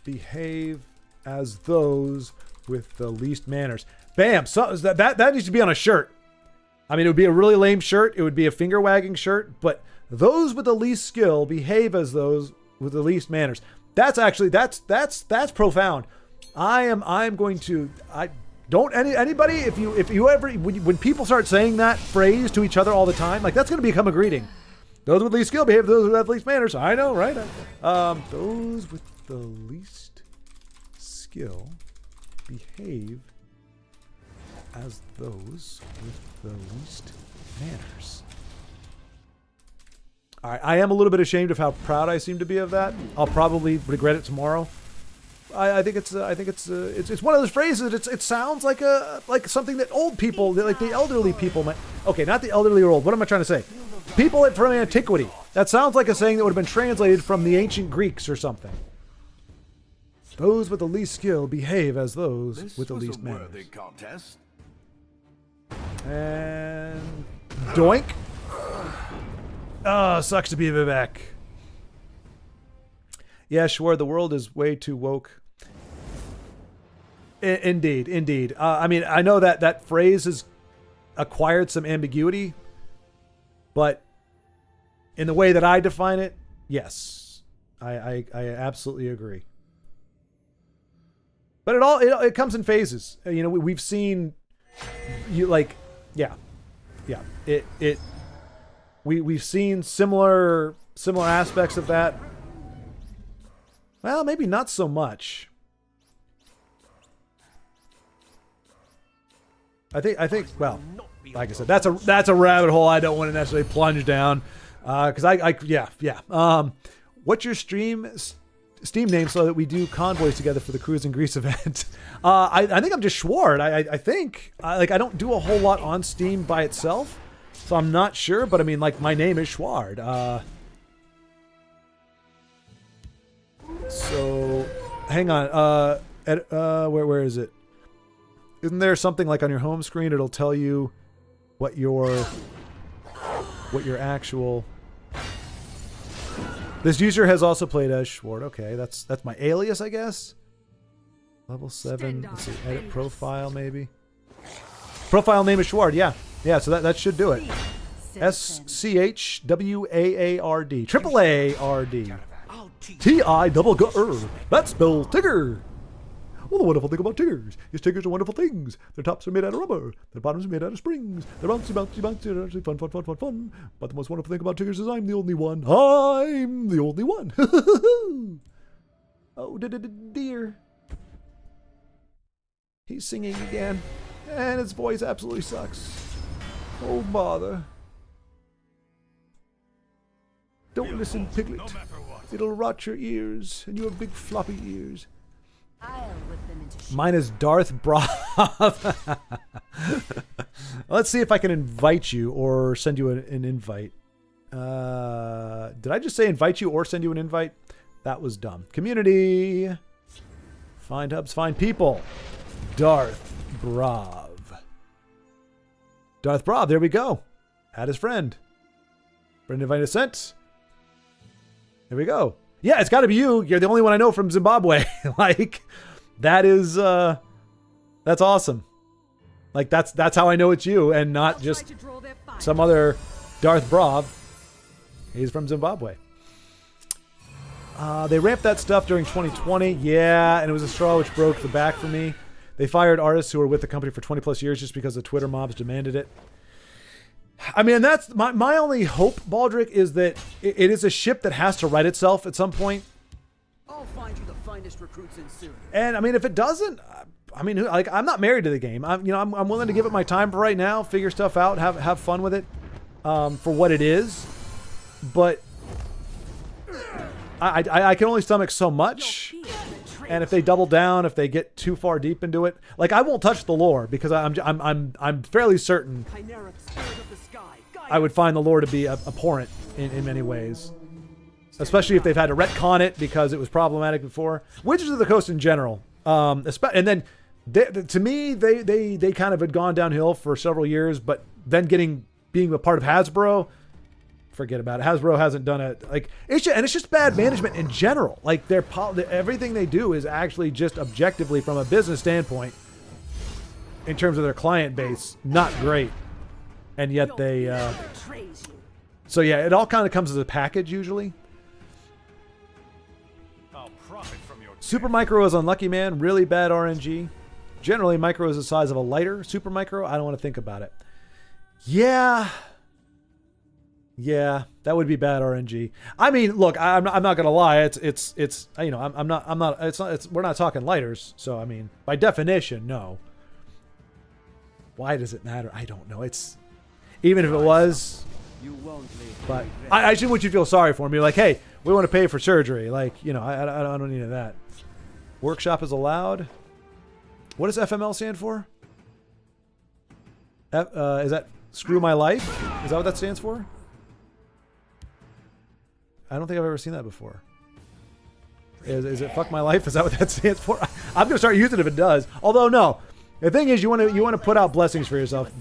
behave as those with the least manners. Bam! So that needs to be on a shirt. I mean, it would be a really lame shirt. It would be a finger wagging shirt. But those with the least skill behave as those with the least manners. That's actually that's profound. I'm going to anybody if you ever when people start saying that phrase to each other all the time, like that's going to become a greeting. Those with least skill behave those with least manners. I know, right? Those with the least skill behave as those with the least manners. All right, I am a little bit ashamed of how proud I seem to be of that. I'll probably regret it tomorrow. I think it's one of those phrases. It sounds like something that old people, like the elderly people might. Okay, not the elderly or old. What am I trying to say? People from antiquity. That sounds like a saying that would have been translated from the ancient Greeks or something. Those with the least skill behave as those with the least manners. This was a worthy contest. And doink. Oh, sucks to be Vivek. Yeah, sure. The world is way too woke. Indeed. I mean, I know that phrase has acquired some ambiguity, but in the way that I define it, yes, I absolutely agree. But it comes in phases. We've seen you like, yeah. yeah, we've seen similar aspects of that. Well, maybe not so much. I think. Well, like I said, that's a rabbit hole I don't want to necessarily plunge down, because yeah. What's your Steam name so that we do convoys together for the Cruise in Greece event? I think I'm just Schward. I think I don't do a whole lot on Steam by itself, so I'm not sure. But I mean, like, my name is Schward. So hang on. Where is it? Isn't there something like on your home screen? It'll tell you what your actual. This user has also played as Schward. Okay, that's my alias, I guess. Level 7. Let's see. Edit profile, maybe. Profile name is Schward. Yeah. So that should do it. SCHWAARD. Triple ARD. TI-double-G-R. That spells Tigger. Well, the wonderful thing about Tiggers is Tiggers are wonderful things. Their tops are made out of rubber. Their bottoms are made out of springs. They're bouncy, bouncy, bouncy. They're actually fun, fun, fun, fun, fun. But the most wonderful thing about Tiggers is I'm the only one. I'm the only one. Oh, dear. He's singing again. And his voice absolutely sucks. Oh, bother. Don't listen, Piglet. It'll rot your ears, and you have big floppy ears. I'll whip them into Mine is Darth Brav. Let's see if I can invite you or send you an invite. Did I just say invite you or send you an invite? That was dumb. Community. Find hubs, find people. Darth Brav. Darth Brav, there we go. Add his friend. Friend invite is sent. There we go. Yeah, it's got to be you. You're the only one I know from Zimbabwe. Like, that is, that's awesome. Like, that's how I know it's you and not just some other Darth Brav. He's from Zimbabwe. They ramped that stuff during 2020. Yeah, and it was a straw which broke the back for me. They fired artists who were with the company for 20 plus years just because the Twitter mobs demanded it. I mean, that's my only hope, Baldric, is that it is a ship that has to right itself at some point. I'll find you the finest recruits in soon. And I mean, if it doesn't, I mean, like, I'm not married to the game. I'm willing to give it my time for right now, figure stuff out, have fun with it, for what it is. But I can only stomach so much. And if they double down, if they get too far deep into it, like, I won't touch the lore because I'm fairly certain I would find the lore to be abhorrent in many ways, especially if they've had to retcon it because it was problematic before. Wizards of the Coast in general, and then to me they kind of had gone downhill for several years, but then being a part of Hasbro. Forget about it. Hasbro hasn't done it. Like, it's just bad management in general. Like, everything they do is actually just objectively, from a business standpoint, in terms of their client base, not great. And yet they. So yeah, it all kind of comes as a package usually. Super Micro is unlucky, man. Really bad RNG. Generally, Micro is the size of a lighter. Super Micro, I don't want to think about it. Yeah, that would be bad RNG. I mean, look, I'm not gonna lie. It's you know, I'm not. We're not talking lighters. So I mean, by definition, no. Why does it matter? I don't know. It's even if it was. But I just want you to feel sorry for me. Like, hey, we want to pay for surgery. Like, you know, I don't need that. Workshop is allowed. What does FML stand for? Is that Screw My Life? Is that what that stands for? I don't think I've ever seen that before. Is it Fuck My Life? Is that what that stands for? I'm gonna start using it if it does. Although no, the thing is, you want to put out blessings for yourself.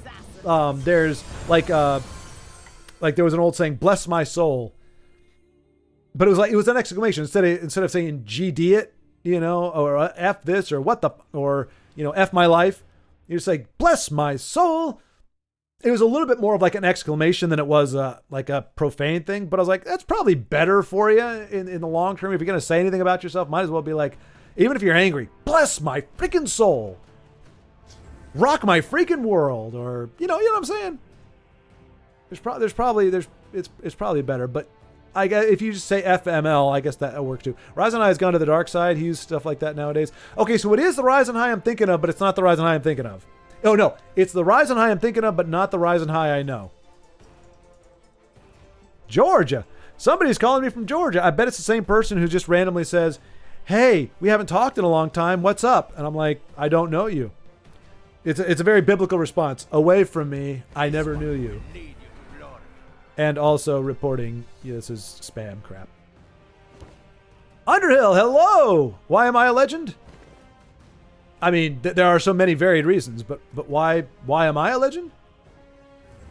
There's like there was an old saying, "Bless my soul," but it was an exclamation instead of saying "GD it," you know, or "F this" or "what the," or, you know, "F my life." You just say "Bless my soul." It was a little bit more of like an exclamation than it was like a profane thing. But I was like, that's probably better for you in the long term. If you're going to say anything about yourself, might as well be like, even if you're angry, bless my freaking soul. Rock my freaking world. Or, you know what I'm saying? It's probably better, but I guess if you just say FML, I guess that'll work too. Ryzen High has gone to the dark side. He uses stuff like that nowadays. Okay, so it is the Ryzen High I'm thinking of, but it's not the Ryzen High I'm thinking of. Oh no, it's the Ryzen High I'm thinking of, but not the Ryzen High I know. Georgia. Somebody's calling me from Georgia. I bet it's the same person who just randomly says, "Hey, we haven't talked in a long time. What's up?" And I'm like, "I don't know you." It's a very biblical response. Away from me. I never knew you. And also reporting, this is spam crap. Underhill, hello! Why am I a legend? I mean, there are so many varied reasons, but why am I a legend?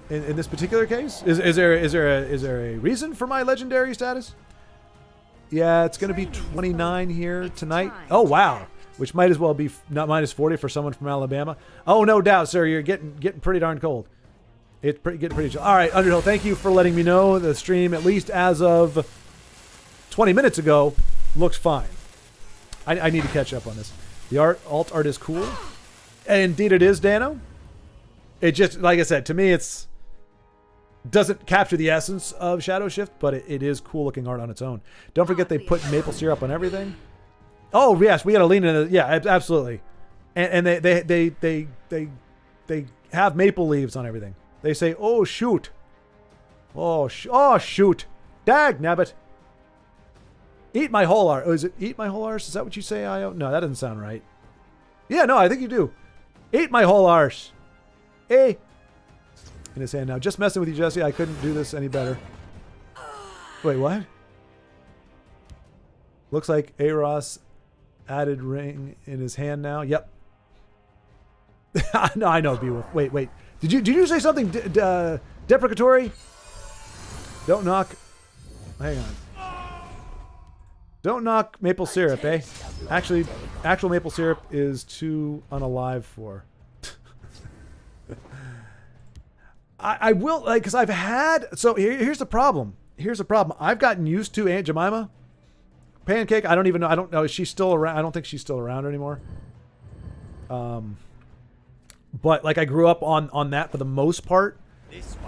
In this particular case, is there a reason for my legendary status? Yeah, it's going to be 29 here tonight. Oh wow, which might as well be not minus 40 for someone from Alabama. Oh no doubt, sir, you're getting pretty darn cold. It's getting pretty chill. All right, Underhill, thank you for letting me know. The stream, at least as of 20 minutes ago, looks fine. I need to catch up on this. The alt art is cool. And indeed it is, Dano. It just, like I said, to me it's doesn't capture the essence of Shadow Shift, but it is cool looking art on its own. Don't forget they put maple syrup on everything. Oh yes, we got to lean into yeah, absolutely. And they have maple leaves on everything. They say, "Oh shoot, oh shoot, dag nabbit, eat my whole arse." Oh, is it eat my whole arse? Is that what you say, Io? No, that doesn't sound right. Yeah, no, I think you do. Eat my whole arse. Eh. In his hand now. Just messing with you, Jesse. I couldn't do this any better. Wait, what? Looks like Aros added ring in his hand now. Yep. No, I know, Beowulf. Wait. Did you say something deprecatory? Don't knock. Hang on. Don't knock maple syrup, eh? Actually, actual maple syrup is too unalive for. I will, like, because I've had. So here's the problem. I've gotten used to Aunt Jemima. Pancake, I don't even know. I don't know. Is she still around? I don't think she's still around anymore. But like I grew up on that for the most part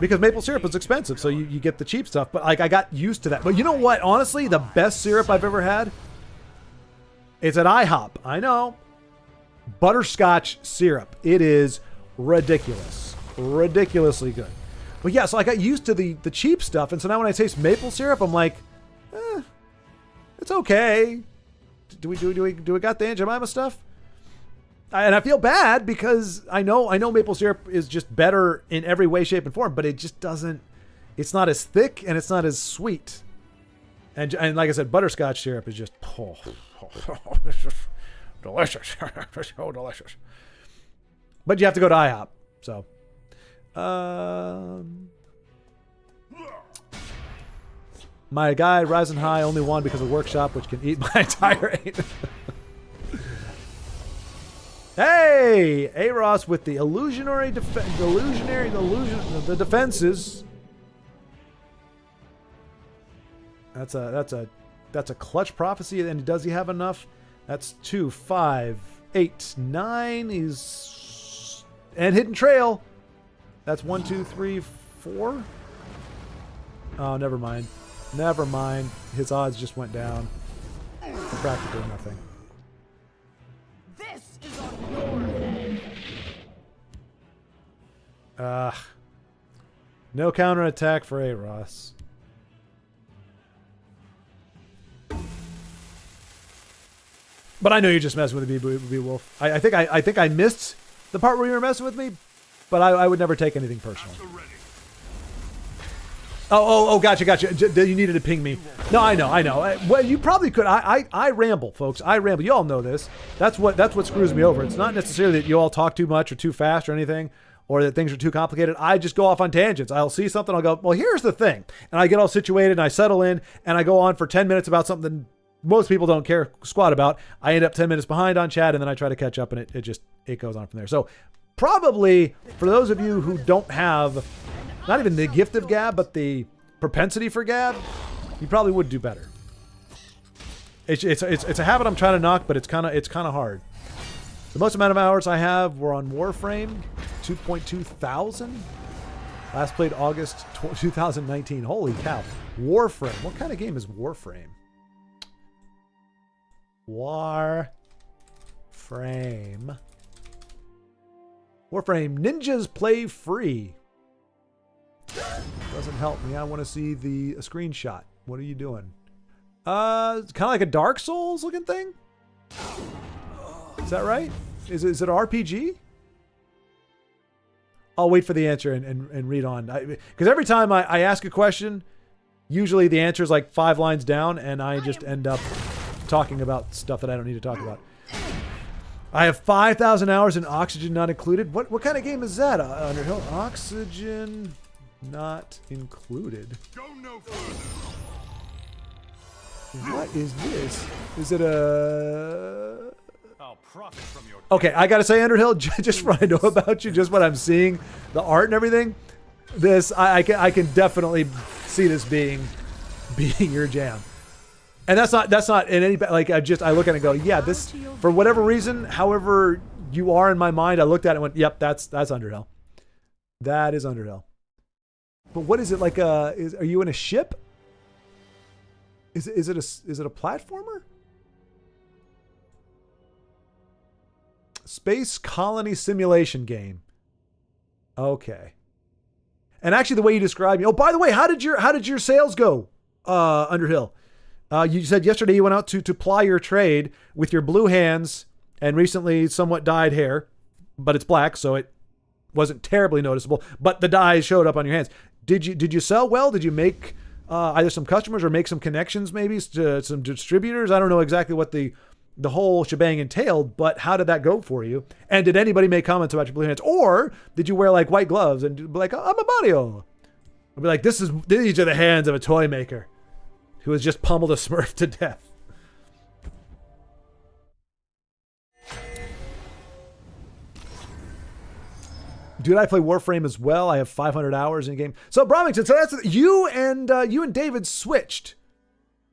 because maple syrup is expensive, so you get the cheap stuff. But like I got used to that. But you know what? Honestly, the best syrup I've ever had is at IHOP. I know. Butterscotch syrup. It is ridiculous. Ridiculously good. But yeah, so I got used to the cheap stuff, and so now when I taste maple syrup, I'm like, it's okay. Do we got the Aunt Jemima stuff? And I feel bad because I know maple syrup is just better in every way, shape, and form, but it just doesn't. It's not as thick and it's not as sweet. And like I said, butterscotch syrup is just delicious, so delicious. But you have to go to IHOP, so. My guy Ryzen High only won because of Workshop, which can eat my entire 8. Hey, Aros with the illusionary the defenses. That's a clutch prophecy. And does he have enough? That's 2, 5, 8, 9. He's and hidden trail. That's 1, 2, 3, 4. Oh, never mind. Never mind. His odds just went down. Practically nothing. This is on your head. No counterattack for Aros. But I know you're just messing with the Beowulf. I think I missed the part where you were messing with me, but I would never take anything personal. Oh, gotcha. You needed to ping me. No, I know. Well, you probably could. I ramble, folks. I ramble. You all know this. That's what screws me over. It's not necessarily that you all talk too much or too fast or anything, or that things are too complicated. I just go off on tangents. I'll see something. I'll go, well, here's the thing. And I get all situated and I settle in and I go on for 10 minutes about something most people don't care squat about. I end up 10 minutes behind on chat and then I try to catch up and it goes on from there. So probably for those of you who don't have not even the gift of gab, but the propensity for gab, you probably would do better. It's a habit I'm trying to knock, but it's kind of hard. The most amount of hours I have were on Warframe, 2.2 thousand. Last played August 2019. Holy cow. Warframe. What kind of game is Warframe? Warframe. Warframe. Ninjas play free. Doesn't help me. I want to see a screenshot. What are you doing? It's kind of like a Dark Souls looking thing. Is that right? Is it an RPG? I'll wait for the answer and read on. Because every time I ask a question, usually the answer is like 5 lines down, and I just end up talking about stuff that I don't need to talk about. I have 5,000 hours in Oxygen Not Included. What kind of game is that, Underhill? Oxygen Not Included. Go no further. What is this? Is it a... I'll profit from your Okay, I gotta say, Underhill, just what I know about you, just what I'm seeing, the art and everything, this, I can definitely see this being your jam. And that's not in any, like, I look at it and go, yeah, this, for whatever reason, however you are in my mind, I looked at it and went, yep, that's Underhill. That is Underhill. But what is it, like are you in a ship? Is it a platformer? Space colony simulation game. Okay. And actually, the way you described me. Oh, by the way, how did your sales go, Underhill? You said yesterday you went out to ply your trade with your blue hands and recently somewhat dyed hair, but it's black, so it wasn't terribly noticeable. But the dye showed up on your hands. Did you sell well? Did you make either some customers or make some connections, maybe to some distributors? I don't know exactly what the whole shebang entailed, but how did that go for you? And did anybody make comments about your blue hands? Or did you wear like white gloves and be like, I'm a Mario? I'll be like, these are the hands of a toy maker who has just pummeled a Smurf to death. Dude, I play Warframe as well. I have 500 hours in game. So Bromington, so that's you and David switched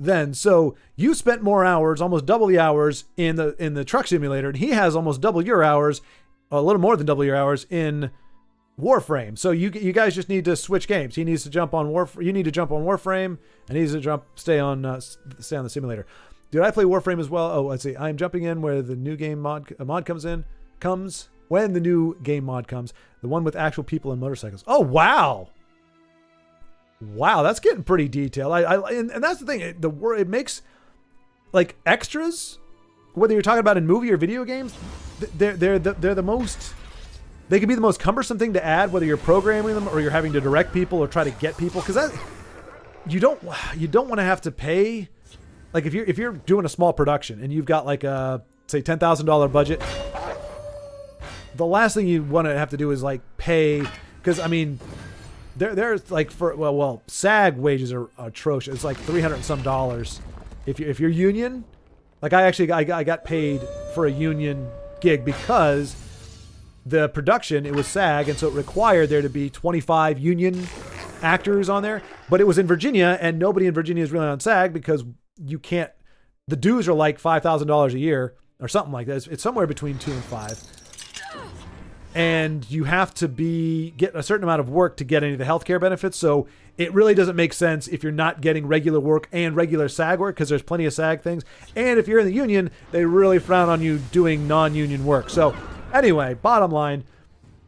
then. So you spent more hours, almost double the hours in the truck simulator, and he has almost double your hours, a little more than double your hours in Warframe. So you guys just need to switch games. He needs to jump on you need to jump on Warframe, and he needs to stay on the simulator. Dude, I play Warframe as well. Oh, let's see. I'm jumping in where the new game mod comes when the new game mod comes. The one with actual people and motorcycles. Oh, wow. Wow, that's getting pretty detailed. And that's the thing. It makes like extras, whether you're talking about in movie or video games, they're the most. They can be the most cumbersome thing to add, whether you're programming them or you're having to direct people or try to get people, because that you don't want to have to pay. Like if you're doing a small production and you've got like a say $10,000 budget, the last thing you want to have to do is like pay, because I mean, there's like well SAG wages are atrocious. It's like $300 and some dollars if you're union. Like I got paid for a union gig because the production, it was SAG, and so it required there to be 25 union actors on there. But it was in Virginia, and nobody in Virginia is really on SAG because you can't. The dues are like $5,000 a year or something like that. It's somewhere between 2 and 5. And you have to get a certain amount of work to get any of the healthcare benefits. So it really doesn't make sense if you're not getting regular work and regular SAG work, because there's plenty of SAG things. And if you're in the union, they really frown on you doing non-union work. So anyway, bottom line,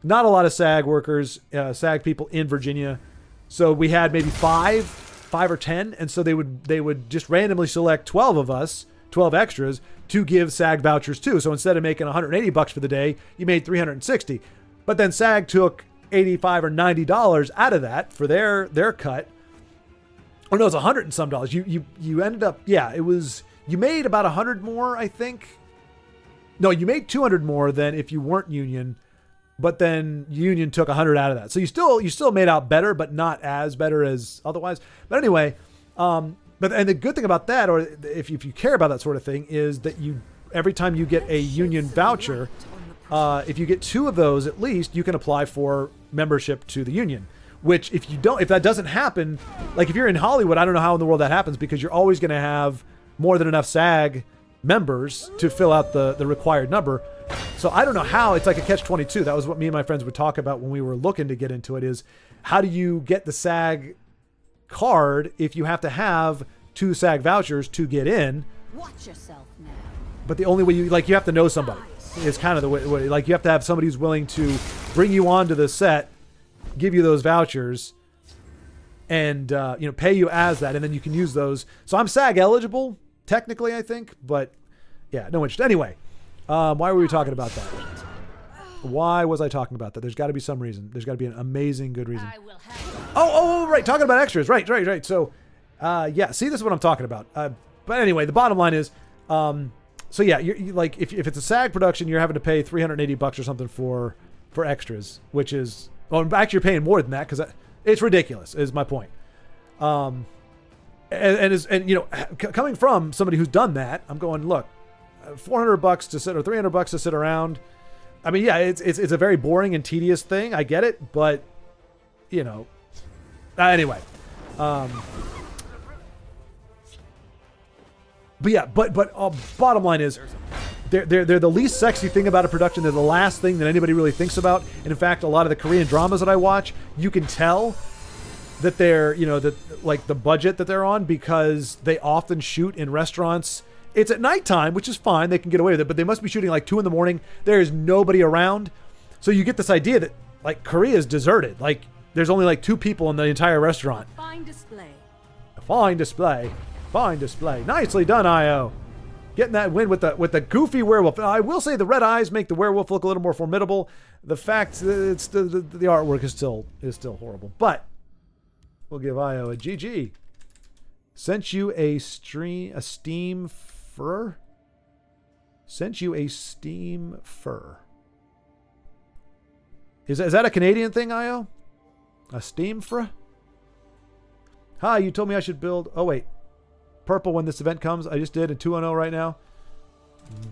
not a lot of SAG workers, SAG people in Virginia. So we had maybe 5 or 10. And so they would just randomly select 12 of us, 12 extras, to give SAG vouchers too. So instead of making $180 for the day, you made $360. But then SAG took $85 or $90 out of that for their cut. Oh no, it's $100 and some dollars. You ended up, yeah, it was, you made about 100 more, I think. No, you made 200 more than if you weren't union, but then union took 100 out of that. So you still made out better, but not as better as otherwise. But anyway, and the good thing about that, or if you care about that sort of thing, is that every time you get a union voucher, if you get 2 of those at least, you can apply for membership to the union. Which if that doesn't happen, like if you're in Hollywood, I don't know how in the world that happens, because you're always going to have more than enough SAG members to fill out the required number. So I don't know how. It's like a catch-22. That was what me and my friends would talk about when we were looking to get into it, is how do you get the SAG card if you have to have 2 SAG vouchers to get in? Watch yourself now. But the only way you have to know somebody. It's kind of the way, like you have to have somebody who's willing to bring you onto the set, give you those vouchers, and pay you as that, and then you can use those. So I'm SAG eligible technically, I think, but yeah, no interest. Anyway, why were we talking about that? Why was I talking about that? There's got to be some reason. There's got to be an amazing good reason. Right, talking about extras. Right. So, yeah, see, this is what I'm talking about. But anyway, the bottom line is, so yeah, you like if it's a SAG production, you're having to pay $380 or something for extras, which is, well, actually you're paying more than that because it's ridiculous. Is my point. Coming from somebody who's done that, I'm going, look, $400 to sit or $300 to sit around. I mean, yeah, it's a very boring and tedious thing. I get it, but anyway. But yeah, but bottom line is, they're the least sexy thing about a production. They're the last thing that anybody really thinks about. And in fact, a lot of the Korean dramas that I watch, you can tell that they're, the budget that they're on, because they often shoot in restaurants. It's at nighttime, which is fine. They can get away with it, but they must be shooting like 2 a.m. There is nobody around. So you get this idea that like Korea is deserted. Like there's only like 2 people in the entire restaurant. Fine display. Fine display. Fine display. Nicely done, IO. Getting that win with the goofy werewolf. I will say the red eyes make the werewolf look a little more formidable. The fact that it's the artwork is still horrible. But we'll give IO a GG. Sent you a steam fur. Sent you a steam fur. Is that a Canadian thing, IO? A steam fur? Hi, you told me I should build. Oh wait. Purple when this event comes. I just did a 2-0 right now.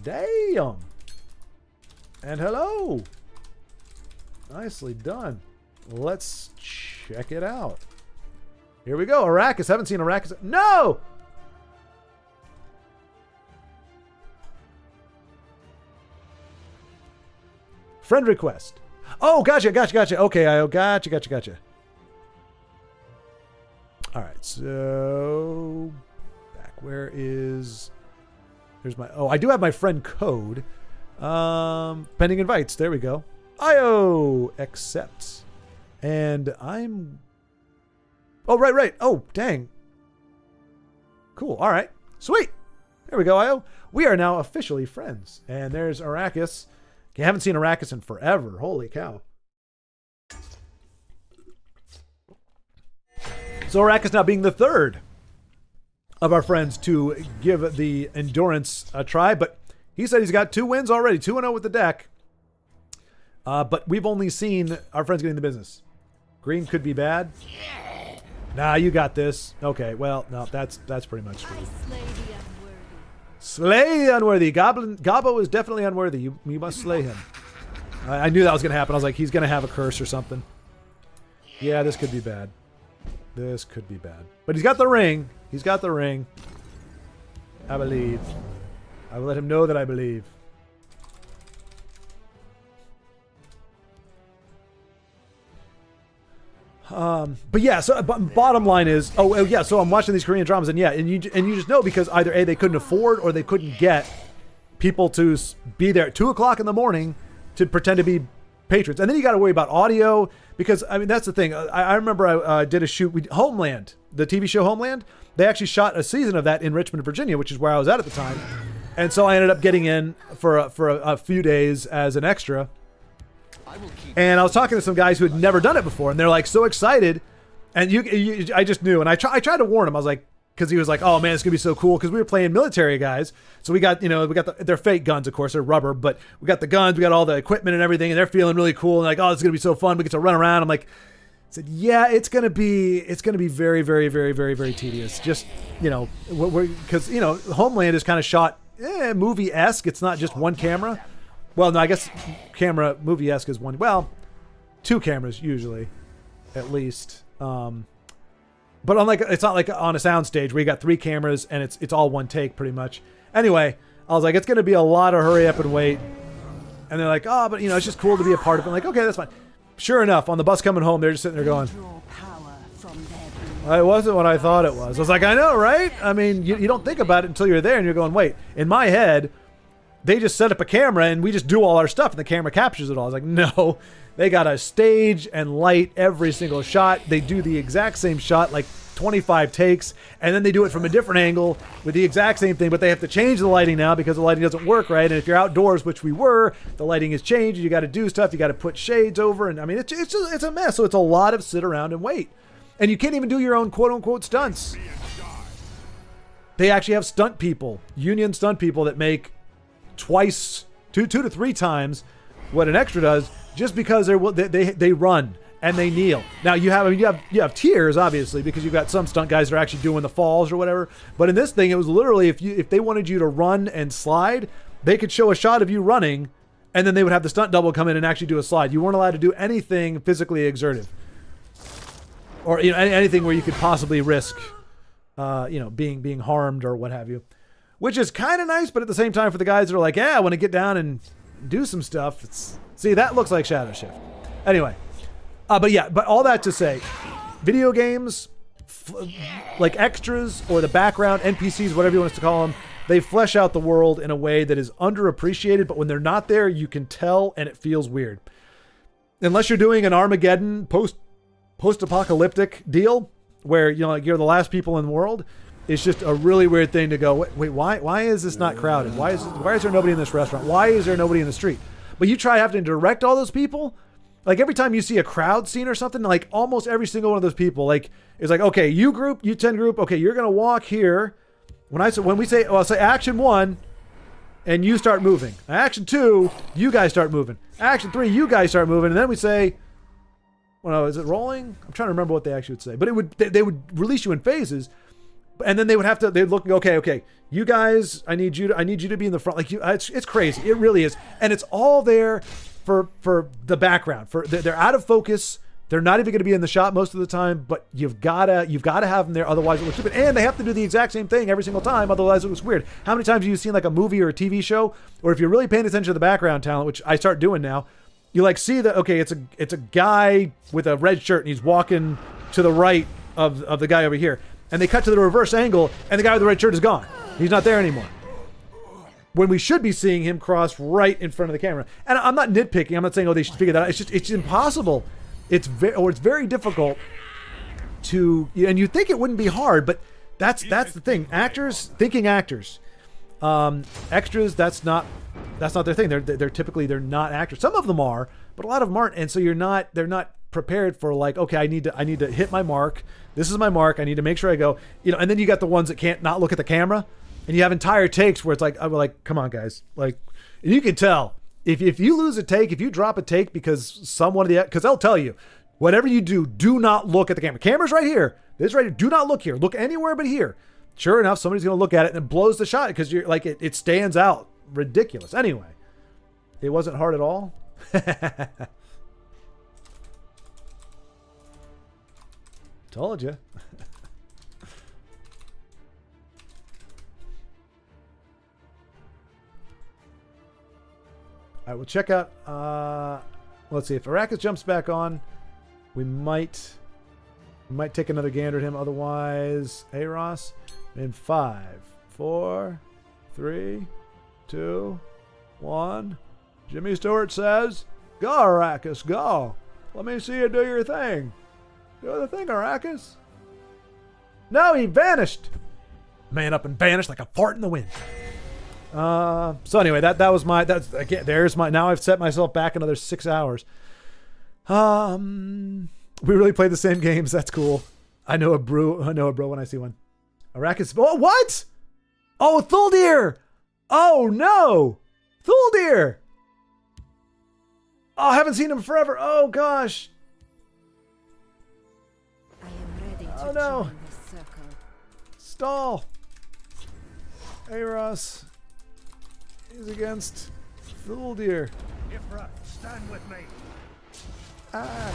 Damn. And hello. Nicely done. Let's check it out. Here we go. Arrakis. Haven't seen Arrakis. No! Friend request. Oh, gotcha. Okay, I gotcha. All right, so where is, there's my, I do have my friend code. Pending invites. There we go. IO accepts. And I'm, right. Oh, dang. Cool. All right. Sweet. There we go, IO. We are now officially friends. And there's Arrakis. You haven't seen Arrakis in forever. Holy cow. So Arrakis now being the third of our friends to give the endurance a try, but he said he's got 2 wins already, 2-0 with the deck. But we've only seen our friends getting the business. Green could be bad. Nah, you got this. Okay, well, no, that's pretty much screwed. Slay the unworthy. Gobbo is definitely unworthy. You must slay him. I knew that was going to happen. I was like, he's going to have a curse or something. Yeah, this could be bad. This could be bad. But he's got the ring. He's got the ring. I believe. I will let him know that I believe. But yeah, so bottom line is, yeah, so I'm watching these Korean dramas, and yeah, and you just know, because either A, they couldn't afford, or they couldn't get people to be there at 2 o'clock in the morning to pretend to be patrons. And then you got to worry about audio, because I mean, that's the thing. I remember I did a shoot, Homeland, the TV show Homeland. They actually shot a season of that in Richmond, Virginia, which is where I was at the time. And so I ended up getting in for a few days as an extra. And I was talking to some guys who had never done it before, and they're like so excited. And I just knew. And I tried to warn him. I was like, because he was like, "Oh man, it's gonna be so cool." Because we were playing military guys, so we got they're fake guns, of course, they're rubber, but we got the guns, we got all the equipment and everything, and they're feeling really cool. And like, "Oh, it's gonna be so fun. We get to run around." I'm like, I said, "Yeah, it's gonna be very, very, very, very, very tedious." Just because Homeland is kind of shot movie-esque. It's not just one camera. Well, no, I guess movie-esque is one. Well, 2 cameras usually, at least. But it's not like on a soundstage where you got 3 cameras and it's all one take pretty much. Anyway, I was like, it's going to be a lot of hurry up and wait. And they're like, oh, but it's just cool to be a part of it. I'm like, okay, that's fine. sure enough, on the bus coming home, they're just sitting there going, Draw power from their it wasn't what I thought it was. I was like, I know, right? I mean, you don't think about it until you're there and you're going, wait, in my head, they just set up a camera and we just do all our stuff and the camera captures it all. I was like, no, they got a stage and light every single shot. They do the exact same shot, like 25 takes, and then they do it from a different angle with the exact same thing, but they have to change the lighting now because the lighting doesn't work right. And if you're outdoors, which we were, the lighting has changed. You got to do stuff. You got to put shades over, and I mean, it's a mess. So it's a lot of sit around and wait, and you can't even do your own quote unquote stunts. They actually have stunt people, union stunt people that make twice, two to three times what an extra does, just because they run. And they kneel. Now you have tiers, obviously, because you've got some stunt guys that are actually doing the falls or whatever. But in this thing, it was literally if they wanted you to run and slide, they could show a shot of you running, and then they would have the stunt double come in and actually do a slide. You weren't allowed to do anything physically exertive, or anything where you could possibly risk, being harmed or what have you. Which is kind of nice, but at the same time, for the guys that are like, yeah, I want to get down and do some stuff. See, that looks like Shadow Shift. Anyway. But all that to say, video games, like extras or the background, NPCs, whatever you want us to call them, they flesh out the world in a way that is underappreciated, but when they're not there, you can tell and it feels weird. Unless you're doing an Armageddon post-apocalyptic deal, where you're the last people in the world, it's just a really weird thing to go, wait, why is this not crowded? Why is there nobody in this restaurant? Why is there nobody in the street? But you try having to direct all those people. Like every time you see a crowd scene or something, like almost every single one of those people, like is like, okay, you 10 group, okay, you're gonna walk here. When we say, I'll say action 1, and you start moving. Action 2, you guys start moving. Action 3, you guys start moving, and then we say, well, no, is it rolling? I'm trying to remember what they actually would say, but they would release you in phases, and then they'd look, okay, you guys, I need you to be in the front, like it's crazy, it really is, and it's all there. For the background, they're out of focus. They're not even going to be in the shot most of the time. But you've got to have them there, otherwise it looks stupid. And they have to do the exact same thing every single time, otherwise it looks weird. How many times have you seen like a movie or a TV show, or if you're really paying attention to the background talent, which I start doing now, you like see that okay, it's a guy with a red shirt and he's walking to the right of the guy over here, and they cut to the reverse angle, and the guy with the red shirt is gone. He's not there anymore. When we should be seeing him cross right in front of the camera. And I'm not nitpicking. I'm not saying, they should figure that out. It's impossible. It's very difficult to, and you think it wouldn't be hard, but that's the thing. Extras, that's not their thing. They're typically not actors. Some of them are, but a lot of them aren't. And so they're not prepared for like, okay, I need to hit my mark. This is my mark. I need to make sure I go, and then you got the ones that can't not look at the camera. And you have entire takes where it's like, I'm like, come on, guys. Like, and you can tell if you lose a take, if you drop a take because because they'll tell you, whatever you do not look at the camera. Camera's right here. This right here. Do not look here. Look anywhere but here. Sure enough, somebody's going to look at it and it blows the shot because you're like, it stands out. Ridiculous. Anyway, it wasn't hard at all. Told you. All right, we'll check out, let's see, if Arrakis jumps back on, we might take another gander at him. Otherwise, Aros in 5, 4, 3, 2, 1. Jimmy Stewart says, go, Arrakis, go. Let me see you do your thing. Do the thing, Arrakis. No, he vanished. Man up and vanished like a fart in the wind. So anyway, now I've set myself back another 6 hours. We really played the same games. That's cool. I know a bro when I see one. Arrakis. Oh, what? Oh, Thuldir. Oh no. Thuldir. Oh, I haven't seen him forever. Oh gosh. I am ready to Oh no. join the circle. Stall. Aros is against Thuldir. Ifra, stand with me. Ah.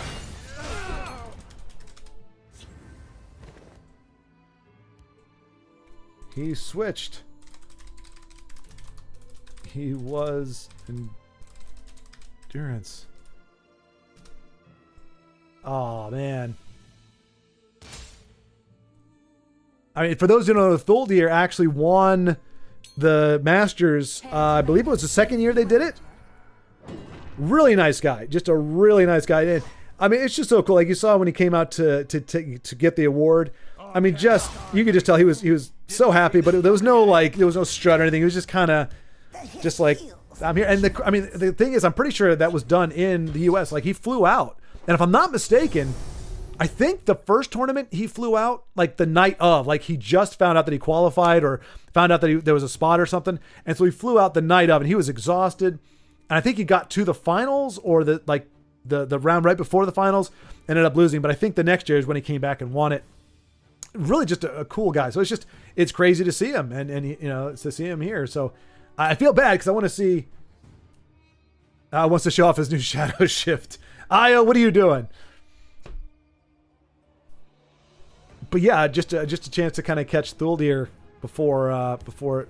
He switched. He was endurance. Oh, man. I mean, for those who don't know, Thuldir actually won the Masters. I believe it was the second year they did it. Really nice guy. Just a really nice guy. And, I mean, it's just so cool. Like you saw when he came out to get the award. I mean, just you could just tell he was so happy. But there was no strut or anything. He was just kind of just like, I'm here. And the thing is, I'm pretty sure that was done in the U.S. Like he flew out. And if I'm not mistaken, I think the first tournament he flew out like the night of, like he just found out that he qualified or found out that there was a spot or something. And so he flew out the night of and he was exhausted. And I think he got to the finals or the round right before the finals, ended up losing. But I think the next year is when he came back and won it. Really just a cool guy. So it's crazy to see him and to see him here. So I feel bad because I want to see, wants to show off his new Shadow Shift. Io, what are you doing? But yeah, just a chance to kind of catch Thuldir before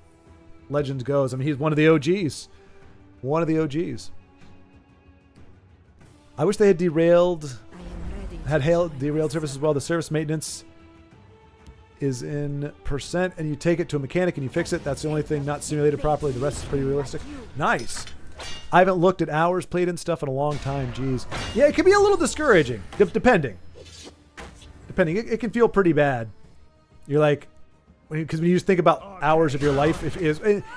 Legends goes. I mean, he's one of the OGs. One of the OGs. I wish they had derailed service as well. The service maintenance is in % and you take it to a mechanic and you fix it. That's the only thing not simulated properly. The rest is pretty realistic. Nice. I haven't looked at hours played and stuff in a long time. Jeez. Yeah, it can be a little discouraging, depending. It can feel pretty bad. You're like, because when you just think about hours of your life,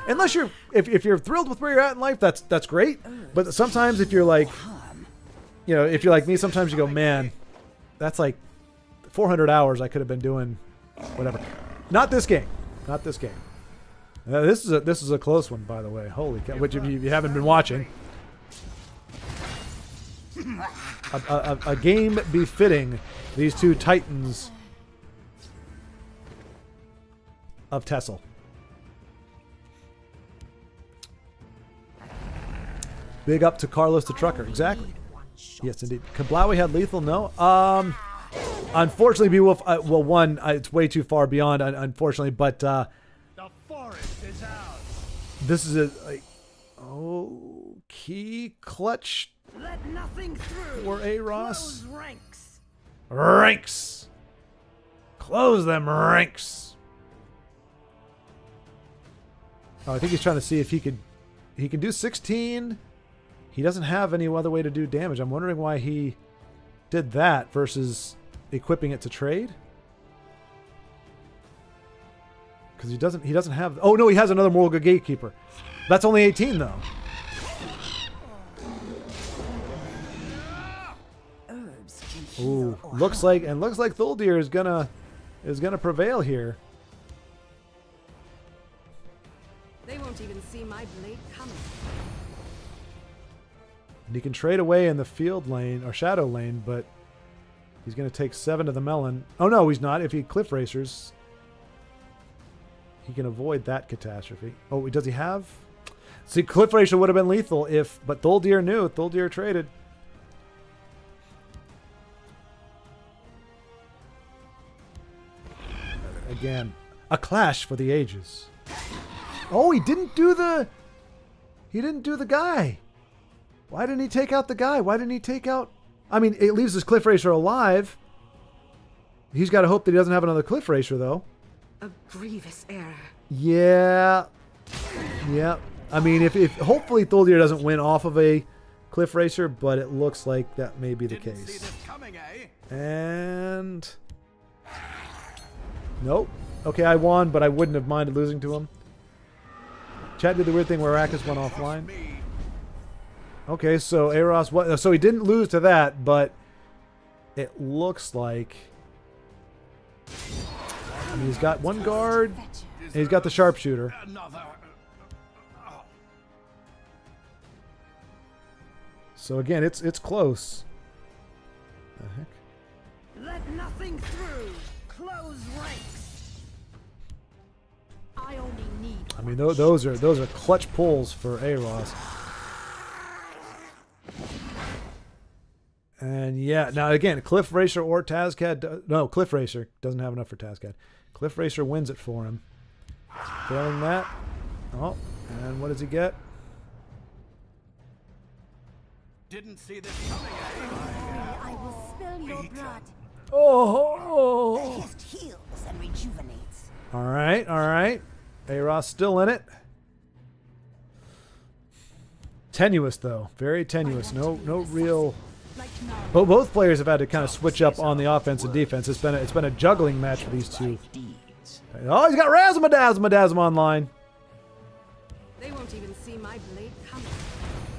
unless you're thrilled with where you're at in life, that's great. But sometimes if you're like, if you're like me, sometimes you go, man, that's like 400 hours I could have been doing whatever. Not this game. Not this game. This is a close one, by the way. Holy cow! Which if you haven't been watching, a game befitting these two titans of Tessel. Big up to Carlos the Trucker. Exactly. Yes, indeed. Kablawi had lethal? No. Unfortunately, Beowulf. Well, one, it's way too far beyond. Unfortunately, but the forest is ours. This is key clutch. Let nothing through. For a Ross. Close ranks. Ranks. Close them ranks. Oh, I think he's trying to see if he can do 16. He doesn't have any other way to do damage. I'm wondering why he did that versus equipping it to trade. Because he doesn't have. Oh no, he has another Morgul Gatekeeper. That's only 18 though. Ooh, looks like Thuldir is gonna prevail here. They won't even see my blade coming. And he can trade away in the field lane or shadow lane, but he's gonna take 7 to the melon. Oh no, he's not. If he cliff racers, he can avoid that catastrophe. Oh, does he have? See, cliff racer would have been lethal but Thuldir knew. Thuldir traded. Again, a clash for the ages. Oh, he didn't do the guy. Why didn't he take out the guy? Why didn't he take out? I mean, it leaves his cliff racer alive. He's got to hope that he doesn't have another cliff racer, though. A grievous error. Yeah. Yeah. I mean, if hopefully Thuldir doesn't win off of a cliff racer, but it looks like that may be the Didn't see case. this coming, eh? And nope. Okay, I won, but I wouldn't have minded losing to him. Chat did the weird thing where Arrakis went offline. Okay, so Eros, so he didn't lose to that, but it looks like he's got one guard, and he's got the sharpshooter. So again, it's close. The heck? Let nothing through. Close ranks. I only need. I mean, those are clutch pulls for Eros. And yeah, now again, Cliff Racer or Tazcad. No, Cliff Racer doesn't have enough for Tazcad. Cliff Racer wins it for him. Failing that. Oh, and what does he get? Didn't see this coming, eh? I will spell your blood. Oh. Just heals and rejuvenates. All right, all right. A-Ross still in it. Tenuous though, very tenuous. No real. Like now. Both players have had to kind of switch up on the offense and defense. It's been a juggling match for these two. Oh, he's got Razzma-Dazzma online. They won't even see my blade coming.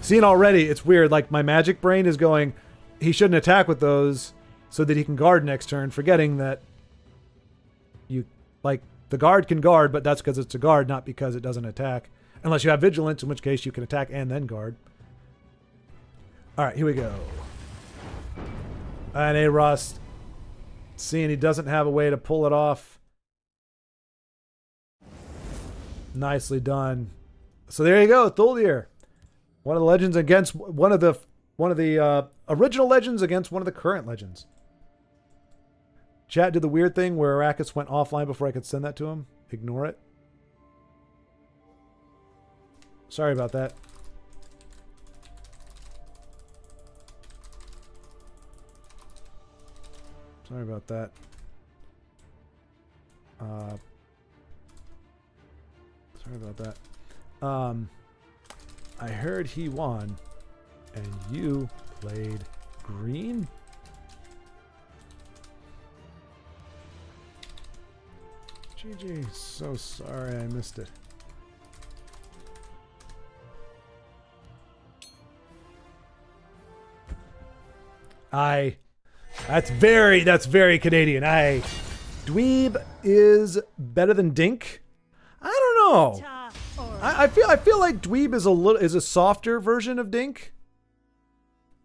Seeing already, it's weird. Like my magic brain is going, he shouldn't attack with those so that he can guard next turn, forgetting that the guard can guard, but that's because it's a guard, not because it doesn't attack. Unless you have vigilance, in which case you can attack and then guard. All right, here we go. And A-Ross, seeing he doesn't have a way to pull it off. Nicely done. So there you go, Thuldir. One of the legends against one of the original legends against one of the current legends. Chat did the weird thing where Arrakis went offline before I could send that to him. Ignore it. Sorry about that. Sorry about that. Sorry about that. I heard he won, and you played green? GG, so sorry I missed it. That's very Canadian. Dweeb is better than Dink? I don't know. I feel like Dweeb is a softer version of Dink.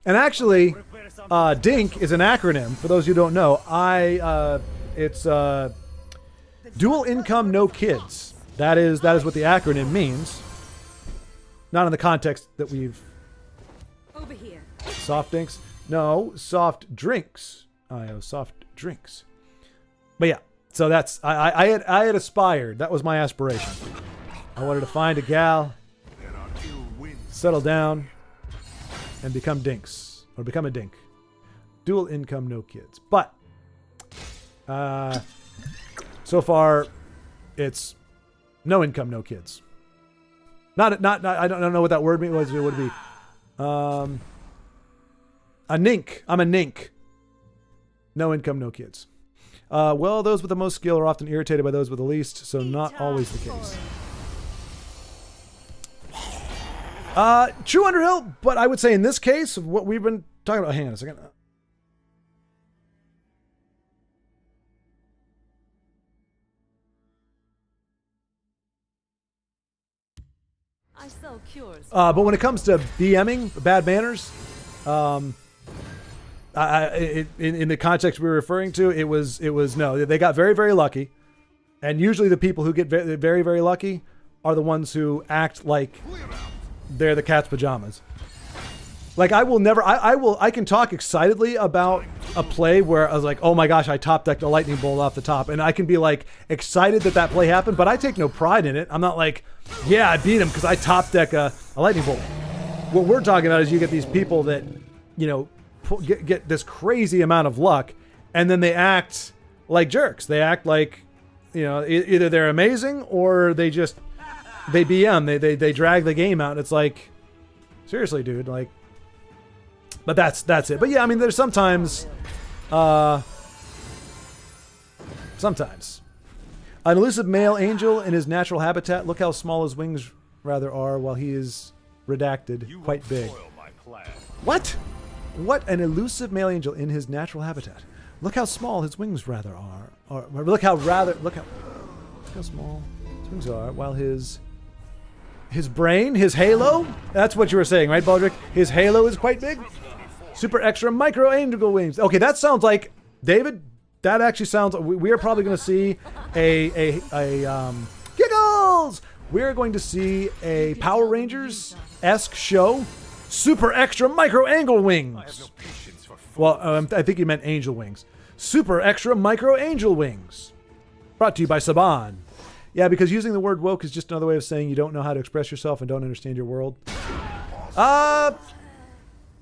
And actually, Dink is an acronym for those who don't know. It's dual income, no kids. That is what the acronym means. Not in the context that we've Over here. soft dinks. No, soft drinks. Soft drinks. But yeah, so that's I had aspired. That was my aspiration. I wanted to find a gal, settle down, and become dinks. Or become a dink. Dual income, no kids. But so far it's no income, no kids. Not I don't know what that word means. What would it be? A nink. I'm a nink. No income, no kids. Well, those with the most skill are often irritated by those with the least, so not always the case. True Underhill, but I would say in this case, what we've been talking about. Hang on a second. I sell cures. But when it comes to BMing, bad manners, in the context we were referring to, it was no. They got very, very lucky, and usually the people who get very, very, very lucky are the ones who act like they're the cat's pajamas. Like I can talk excitedly about a play where I was like, oh my gosh, I top decked a lightning bolt off the top, and I can be like excited that play happened, but I take no pride in it. I'm not like, yeah, I beat him because I top deck a lightning bolt. What we're talking about is you get these people that, get this crazy amount of luck, and then they act like jerks. They act like, either they're amazing or they BM. They drag the game out. And it's like, seriously, dude, like. But that's it. But yeah, I mean, there's sometimes an elusive male angel in his natural habitat. Look how small his wings rather are, while he is redacted quite big. What? What? An elusive male angel in his natural habitat. Look how small his wings rather are. Or look how small his wings are, while his brain, his halo. That's what you were saying, right, Baldric? His halo is quite big. Super extra micro angel wings. Okay, that sounds like, David, that actually sounds, we are probably going to see a giggles. We're going to see a Power Rangers-esque show. Super extra micro angle wings. Well, I think you meant angel wings. Super extra micro angel wings. Brought to you by Saban. Yeah, because using the word woke is just another way of saying you don't know how to express yourself and don't understand your world. No,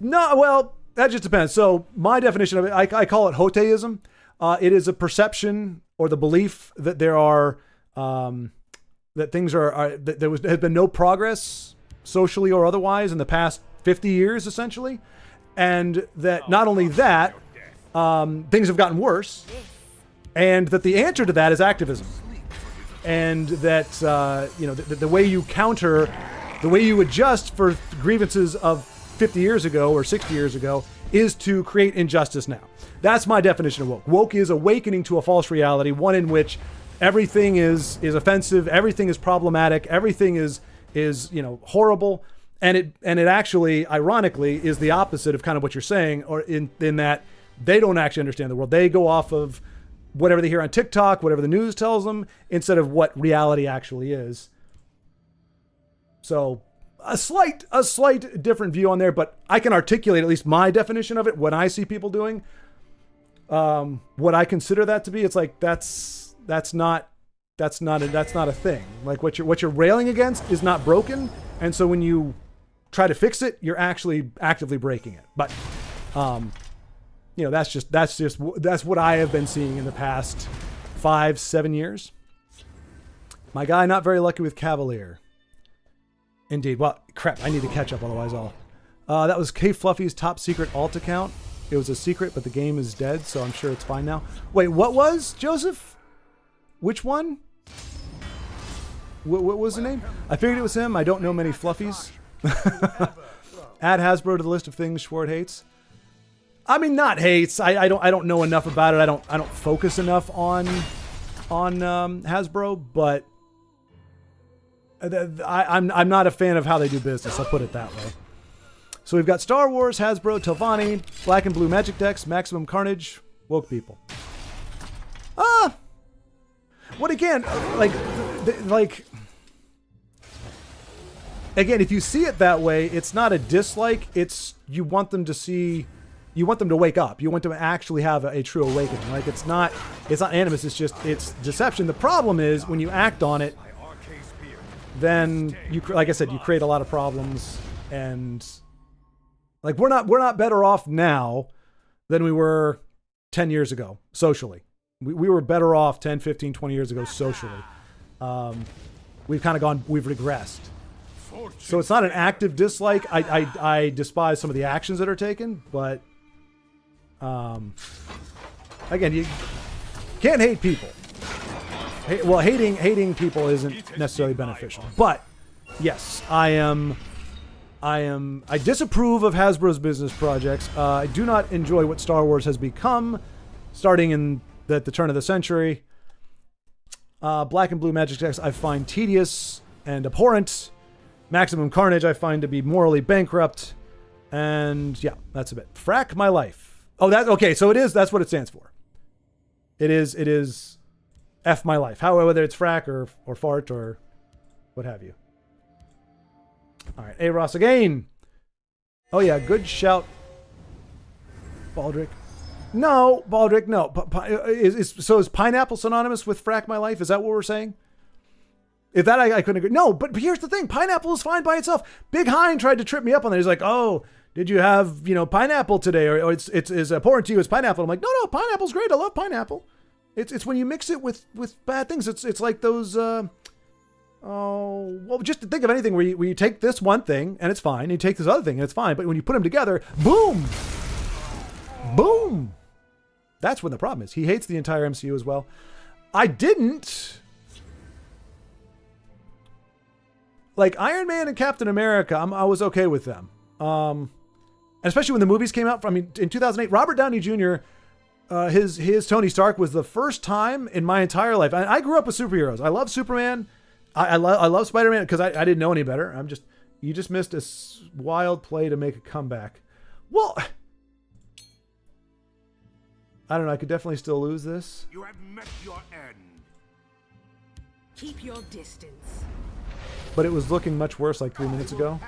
well, That just depends. So my definition of it, I call it Hoteism. It is a perception or the belief that there are that things that there has been no progress socially or otherwise in the past 50 years, essentially, and that not only that, things have gotten worse, and that the answer to that is activism, and that the way you counter, the way you adjust for grievances of 50 years ago or 60 years ago is to create injustice now. That's my definition of woke. Woke is awakening to a false reality, one in which everything is offensive, everything is problematic, everything is horrible, and it actually, ironically, is the opposite of kind of what you're saying, or in that they don't actually understand the world. They go off of whatever they hear on TikTok, whatever the news tells them, instead of what reality actually is. So a slight different view on there, but I can articulate at least my definition of it when I see people doing what I consider that to be. It's like that's not a thing. Like what you're railing against is not broken, and so when you try to fix it, you're actually actively breaking it. But that's what I have been seeing in the past 5-7 years. My guy not very lucky with Cavalier. Indeed. Well, crap, I need to catch up, otherwise that was K Fluffy's top secret alt account. It was a secret, but the game is dead, so I'm sure it's fine now. Wait, what was, Joseph? Which one? What was the name? I figured it was him. I don't know many Fluffies. Add Hasbro to the list of things Schwartz hates. I mean, not hates. I don't know enough about it. I don't focus enough on Hasbro, but I'm not a fan of how they do business. I'll put it that way. So we've got Star Wars, Hasbro, Telvanni, Black and Blue Magic Decks, Maximum Carnage, woke people. What again? Like again, if you see it that way, it's not a dislike. It's you want them to wake up. You want them to actually have a true awakening. Like it's not animus. It's deception. The problem is when you act on it, then like I said, you create a lot of problems. And like we're not better off now than we were 10 years ago socially. We were better off 10, 15, 20 years ago socially. We've regressed. So it's not an active dislike. I despise some of the actions that are taken, but again, you can't hate people. Hating people isn't necessarily beneficial. But yes, I disapprove of Hasbro's business projects. I do not enjoy what Star Wars has become, starting in the turn of the century. Black and Blue Magic Decks I find tedious and abhorrent. Maximum Carnage I find to be morally bankrupt. And yeah, that's a bit. Frack my life. Oh, that's okay. So it is. That's what it stands for. It is F my life. However, whether it's frack or fart or what have you. All right, A Ross again. Oh yeah, good shout, Baldrick. No, Baldrick, no. So is pineapple synonymous with frack my life? Is that what we're saying? If that I couldn't agree. No, but here's the thing. Pineapple is fine by itself. Big Hein tried to trip me up on that. He's like, oh, did you have, pineapple today? Or it's abhorrent to you as pineapple. I'm like, no, pineapple's great. I love pineapple. It's when you mix it with bad things. It's like those, just to think of anything where you take this one thing and it's fine. And you take this other thing and it's fine. But when you put them together, boom, boom. That's when the problem is. He hates the entire MCU as well. I didn't. Like Iron Man and Captain America, I was okay with them. Especially when the movies came out. In 2008, Robert Downey Jr., his Tony Stark was the first time in my entire life. I grew up with superheroes. I love Superman. I love Spider-Man because I didn't know any better. You just missed a wild play to make a comeback. Well, I don't know. I could definitely still lose this. You have met your end. Keep your distance. But it was looking much worse like 3 minutes ago.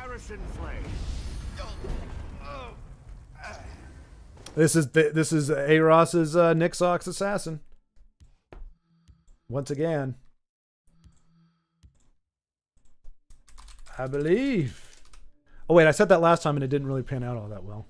This is A Ross's Nick Sox assassin. Once again. I believe. Oh wait, I said that last time and it didn't really pan out all that well.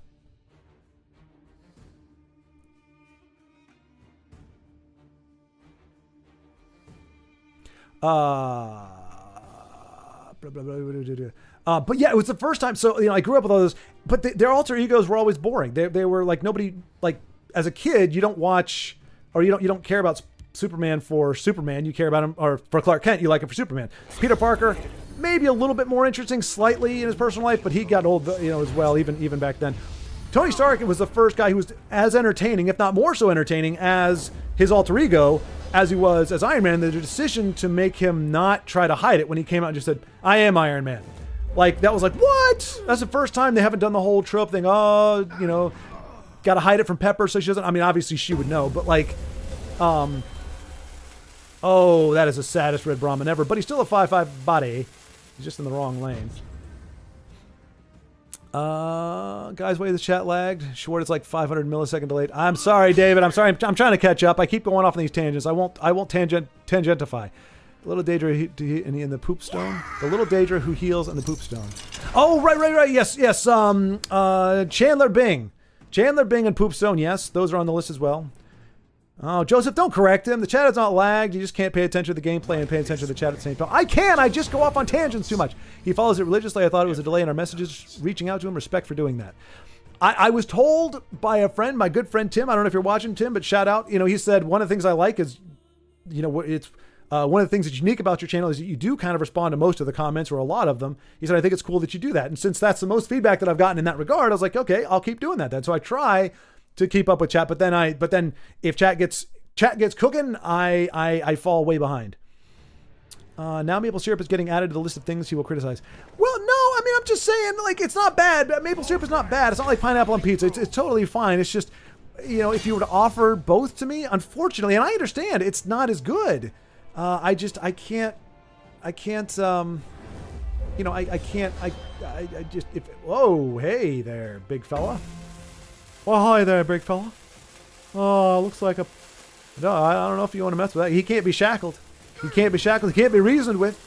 But yeah, it was the first time. So, you know, I grew up with all those, but their alter egos were always boring. They were like, nobody, like, as a kid, you don't watch, or you don't care about Superman for Superman. You care about him, or for Clark Kent, you like him for Superman. Peter Parker, maybe a little bit more interesting slightly in his personal life, but he got old, you know, as well, even back then. Tony Stark was the first guy who was as entertaining, if not more so entertaining, as his alter ego, as he was as Iron Man. The decision to make him not try to hide it when he came out and just said, I am Iron Man. Like, that was like, what? That's the first time they haven't done the whole trope thing. Oh, you know, got to hide it from Pepper so she doesn't. I mean, obviously she would know, but like, oh, that is the saddest Red Brahmin ever. But he's still a 5'5" body. He's just in the wrong lane. Guys, wait, the chat lagged. Short, it's like 500 millisecond delayed. I'm sorry, David. I'm sorry. I'm trying to catch up. I keep going off on these tangents. I won't tangentify. The little Daedra in the poop stone. The little Daedra who heals in the poop stone. Oh, right. Yes. Chandler Bing. Chandler Bing and poop stone. Yes, those are on the list as well. Oh, Joseph, don't correct him. The chat is not lagged. You just can't pay attention to the gameplay and pay attention to the chat at the same time. I can. I just go off on tangents too much. He follows it religiously. I thought it was a delay in our messages. Reaching out to him. Respect for doing that. I was told by a friend, my good friend Tim. I don't know if you're watching, Tim, but shout out. You know, he said one of the things I like is, you know, it's one of the things that's unique about your channel is that you do kind of respond to most of the comments or a lot of them. He said, I think it's cool that you do that. And since that's the most feedback that I've gotten in that regard, I was like, okay, I'll keep doing that then. So I try to keep up with chat, but then if chat gets cooking, I fall way behind. Now maple syrup is getting added to the list of things he will criticize. Well, no, I mean, I'm just saying, like, it's not bad. Maple syrup is not bad. It's not like pineapple on pizza. It's totally fine. It's just, you know, if you were to offer both to me, unfortunately, and I understand, it's not as good. I can't, you know, I can't, whoa, hey there, big fella. Well, hi there, big fella. Oh, looks like a, no, I don't know if you want to mess with that. He can't be shackled. He can't be shackled. He can't be reasoned with.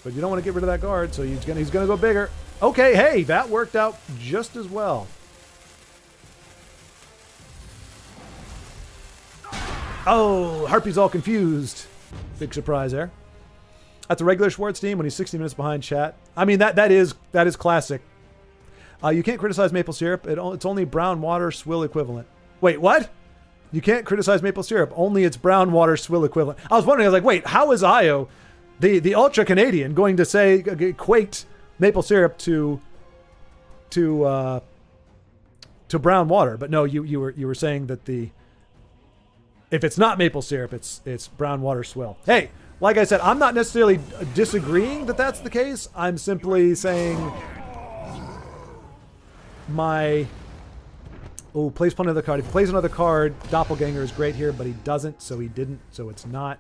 But you don't want to get rid of that guard, so he's gonna go bigger. Okay, hey, that worked out just as well. Oh, Harpy's all confused. Big surprise there. That's a regular Schwartz team when he's 60 minutes behind chat. I mean, that is classic. You can't criticize maple syrup. It's only brown water swill equivalent. Wait, what? You can't criticize maple syrup. Only it's brown water swill equivalent. I was wondering, I was like, wait, how is Io, the ultra Canadian, going to say equate maple syrup to brown water? But no, you were saying that if it's not maple syrup, it's brown water swill. Hey, like I said, I'm not necessarily disagreeing that that's the case. I'm simply saying plays another card. If he plays another card, Doppelganger is great here, but he doesn't, so he didn't, so it's not.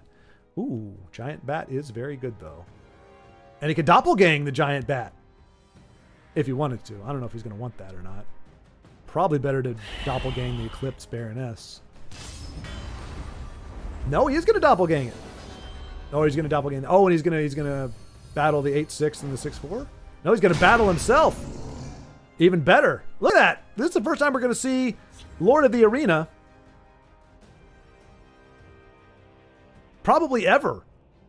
Ooh, Giant Bat is very good, though. And he could Doppelgang the Giant Bat if he wanted to. I don't know if he's going to want that or not. Probably better to Doppelgang the Eclipse Baroness. No, he is going to Doppelgang it. Oh, he's going to Doppelgang. Oh, and he's going to battle the 8/6 and the 6/4? No, he's going to battle himself. Even better. Look at that. This is the first time we're going to see Lord of the Arena. Probably ever.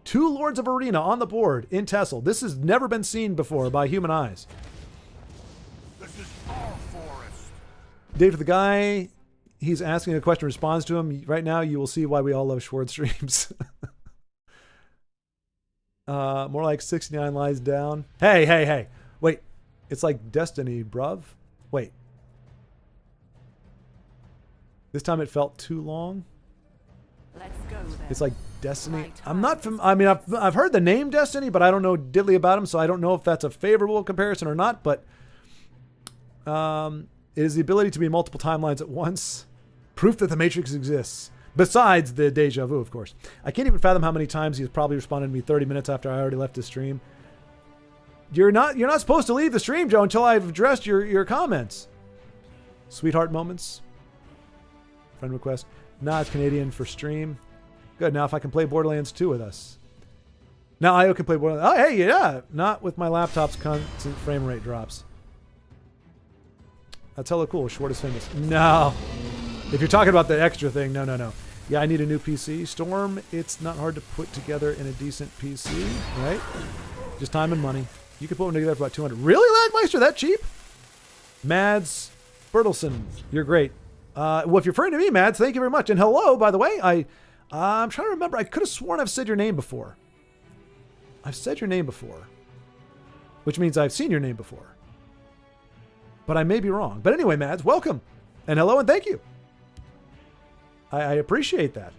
2 Lords of Arena on the board in Tessel. This has never been seen before by human eyes. This is our forest. Dave, the guy, he's asking a question, responds to him. Right now, you will see why we all love Schwartz streams. More like 69 lies down. Hey. Wait. It's like Destiny, bruv. Wait. This time it felt too long. Let's go then. It's like Destiny. I'm not from. I mean, I've heard the name Destiny, but I don't know diddly about him, so I don't know if that's a favorable comparison or not. But it is the ability to be in multiple timelines at once. Proof that the Matrix exists. Besides the deja vu, of course. I can't even fathom how many times he's probably responded to me 30 minutes after I already left the stream. You're not supposed to leave the stream, Joe, until I've addressed your comments. Sweetheart moments. Friend request. Nah, it's Canadian for stream. Good. Now if I can play Borderlands 2 with us. Now Io can play Borderlands. Oh, hey, yeah. Not with my laptop's constant frame rate drops. That's hella cool. Short is famous. No. If you're talking about the extra thing, no. Yeah, I need a new PC. Storm, it's not hard to put together in a decent PC, right? Just time and money. You could put one together for about 200. Really, Lagmeister? That cheap? Mads Bertelson, you're great. Well, if you're referring to me, Mads, thank you very much. And hello, by the way. I'm trying to remember. I could have sworn I've said your name before. I've said your name before, which means I've seen your name before. But I may be wrong. But anyway, Mads, welcome. And hello and thank you. I appreciate that.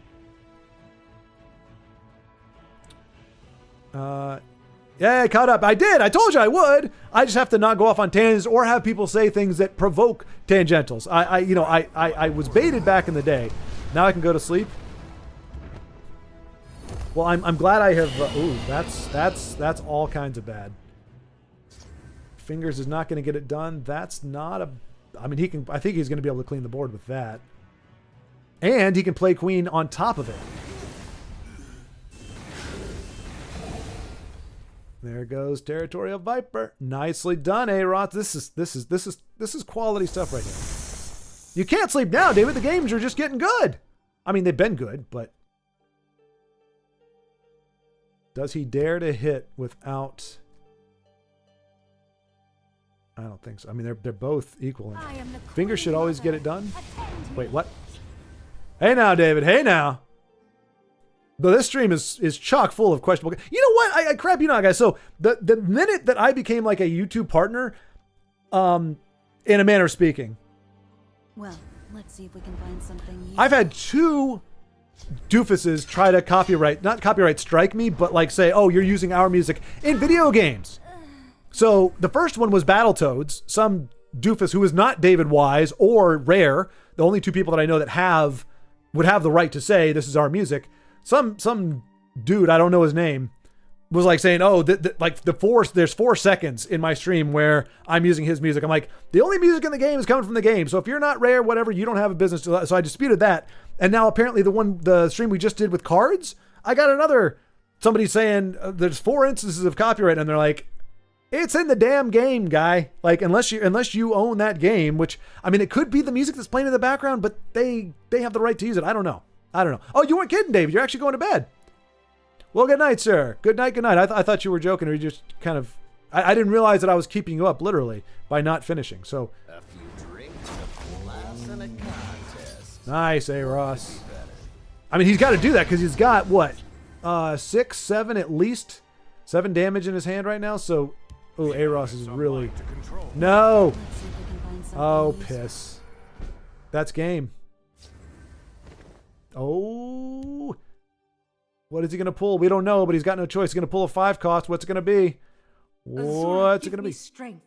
Yeah, I caught up. I did. I told you I would. I just have to not go off on tangents or have people say things that provoke tangentials. I was baited back in the day. Now I can go to sleep. Well, I'm glad I have. Ooh, that's all kinds of bad. Fingers is not going to get it done. That's not a. I mean, he can. I think he's going to be able to clean the board with that. And he can play queen on top of it. There goes Territorial Viper. Nicely done, A-Rot. This is quality stuff right here. You can't sleep now, David. The games are just getting good. I mean, they've been good, but does he dare to hit without? I don't think so. I mean, they're both equal. Fingers should always get it done. Wait, what? Hey now, David. Hey now. But this stream is chock full of questionable. You know what? I crap you not, guys. So the minute that I became like a YouTube partner, in a manner of speaking. Well, let's see if we can find something. I've had two doofuses try to not copyright strike me, but like say, oh, you're using our music in video games. So the first one was Battletoads. Some doofus who is not David Wise or Rare, the only two people that I know that would have the right to say this is our music. Some dude, I don't know his name, was like saying, oh, there's 4 seconds in my stream where I'm using his music. I'm like, the only music in the game is coming from the game. So if you're not Rare, whatever, you don't have a business to. So I disputed that. And now apparently the stream we just did with cards, I got somebody saying there's 4 instances of copyright, and they're like, it's in the damn game, guy. Like, unless you own that game, which, I mean, it could be the music that's playing in the background, but they have the right to use it. I don't know. Oh, you weren't kidding, David. You're actually going to bed. Well, good night, sir. Good night. I thought you were joking, or you just kind of. I didn't realize that I was keeping you up literally by not finishing. So. A few drinks, a glass, and a contest. Nice, A. Ross. I mean, he's got to do that because he's got what, 6, 7 at least, 7 damage in his hand right now. So, oh, A. Ross is really. No. Oh, piss. That's game. Oh, what is he going to pull? We don't know, but he's got no choice. He's going to pull a 5 cost. What's it going to be? What's it going to be? Strength.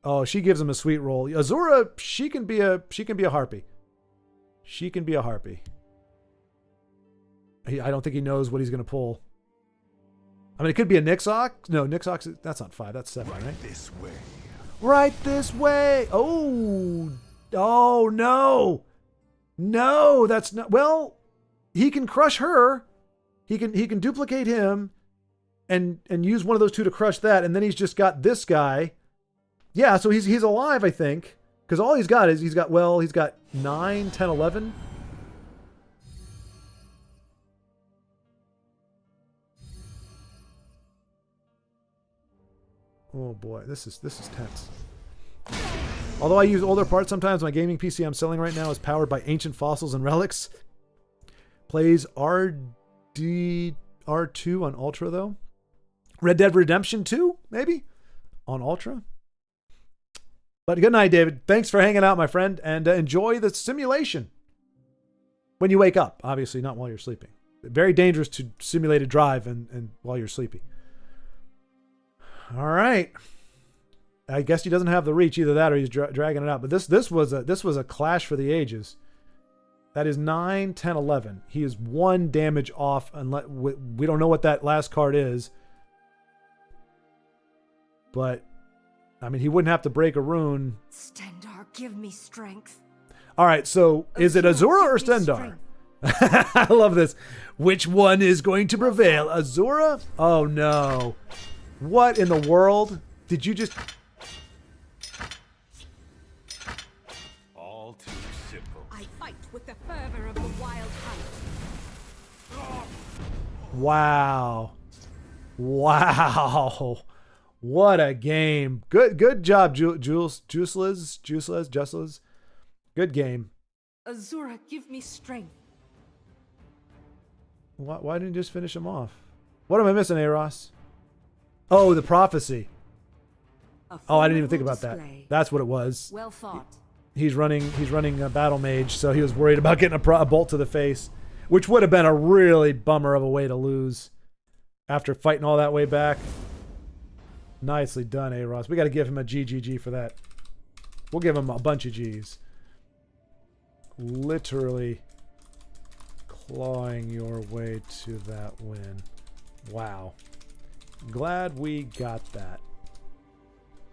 Oh, she gives him a sweet roll. Azura, she can be a harpy. She can be a harpy. I don't think he knows what he's going to pull. I mean, it could be a Nixox. No, Nixox, that's not 5. That's 7, right? This way. Right this way. Oh, no. No, that's not. Well, he can crush her. He can duplicate him and use one of those two to crush that, and then he's just got this guy. Yeah, so he's alive, I think. Because all he's got 9, 10, 11. Oh boy, this is tense. Although I use older parts sometimes, my gaming PC I'm selling right now is powered by ancient fossils and relics. Plays RDR2 on Ultra, though. Red Dead Redemption 2, maybe? On Ultra? But good night, David. Thanks for hanging out, my friend, and enjoy the simulation. When you wake up, obviously, not while you're sleeping. Very dangerous to simulate a drive and while you're sleepy. All right. I guess he doesn't have the reach, either that or he's dragging it out. But this was a clash for the ages. That is 9, 10, 11. He is 1 damage off. We don't know what that last card is. But, I mean, he wouldn't have to break a rune. Stendar, give me strength. All right, so is it Azura or Stendar? I love this. Which one is going to prevail? Azura? Oh, no. What in the world? Did you just... All too simple. I fight with the fervor of the Wow. Wow. What a game. Good job, Juiceless. Good game. Azura, give me strength. Why didn't you just finish him off? What am I missing, Eros? Oh, the prophecy. Oh, I didn't even think about that. That's what it was. Well fought. He's running a battle mage, so he was worried about getting a bolt to the face, which would have been a really bummer of a way to lose after fighting all that way back. Nicely done, Eros. We got to give him a GGG for that. We'll give him a bunch of G's. Literally clawing your way to that win. Wow. Glad we got that.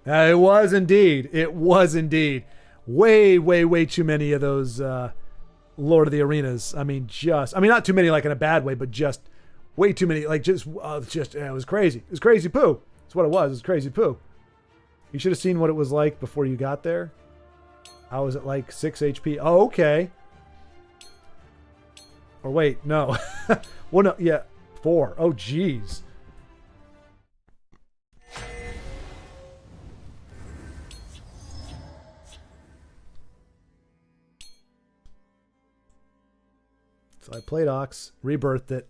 It was indeed. It was indeed. Way too many of those Lord of the Arenas. I mean, not too many like in a bad way, but just way too many. Like, it was crazy. It was crazy poo. That's what it was. It was crazy poo. You should have seen what it was like before you got there. I was at like 6 HP. Oh, okay. Or wait, no. Well, no, yeah, 4. Oh, jeez. So I played Ox, rebirthed it.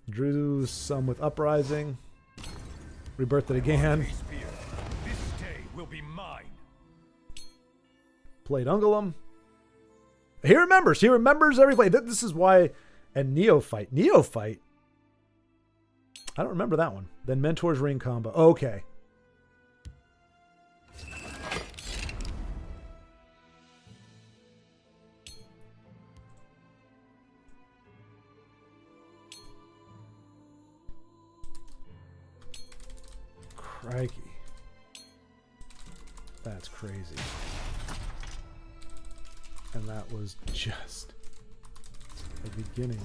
Drew some with Uprising. Rebirthed it again. This day will be mine. Played Ungolum. He remembers every play. This is why. And Neophyte. I don't remember that one. Then Mentor's Ring combo. Okay. Crikey. That's crazy. And that was just the beginning.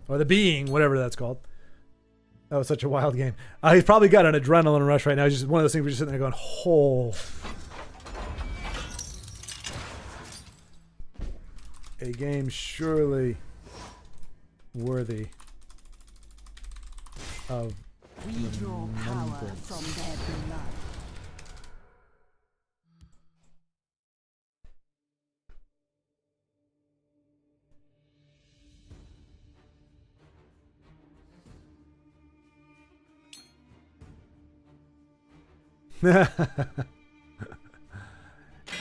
Or the being, whatever that's called. That was such a wild game. He's probably got an adrenaline rush right now. It's just one of those things where you're just sitting there going, oh. A game surely worthy of We draw power from their blood.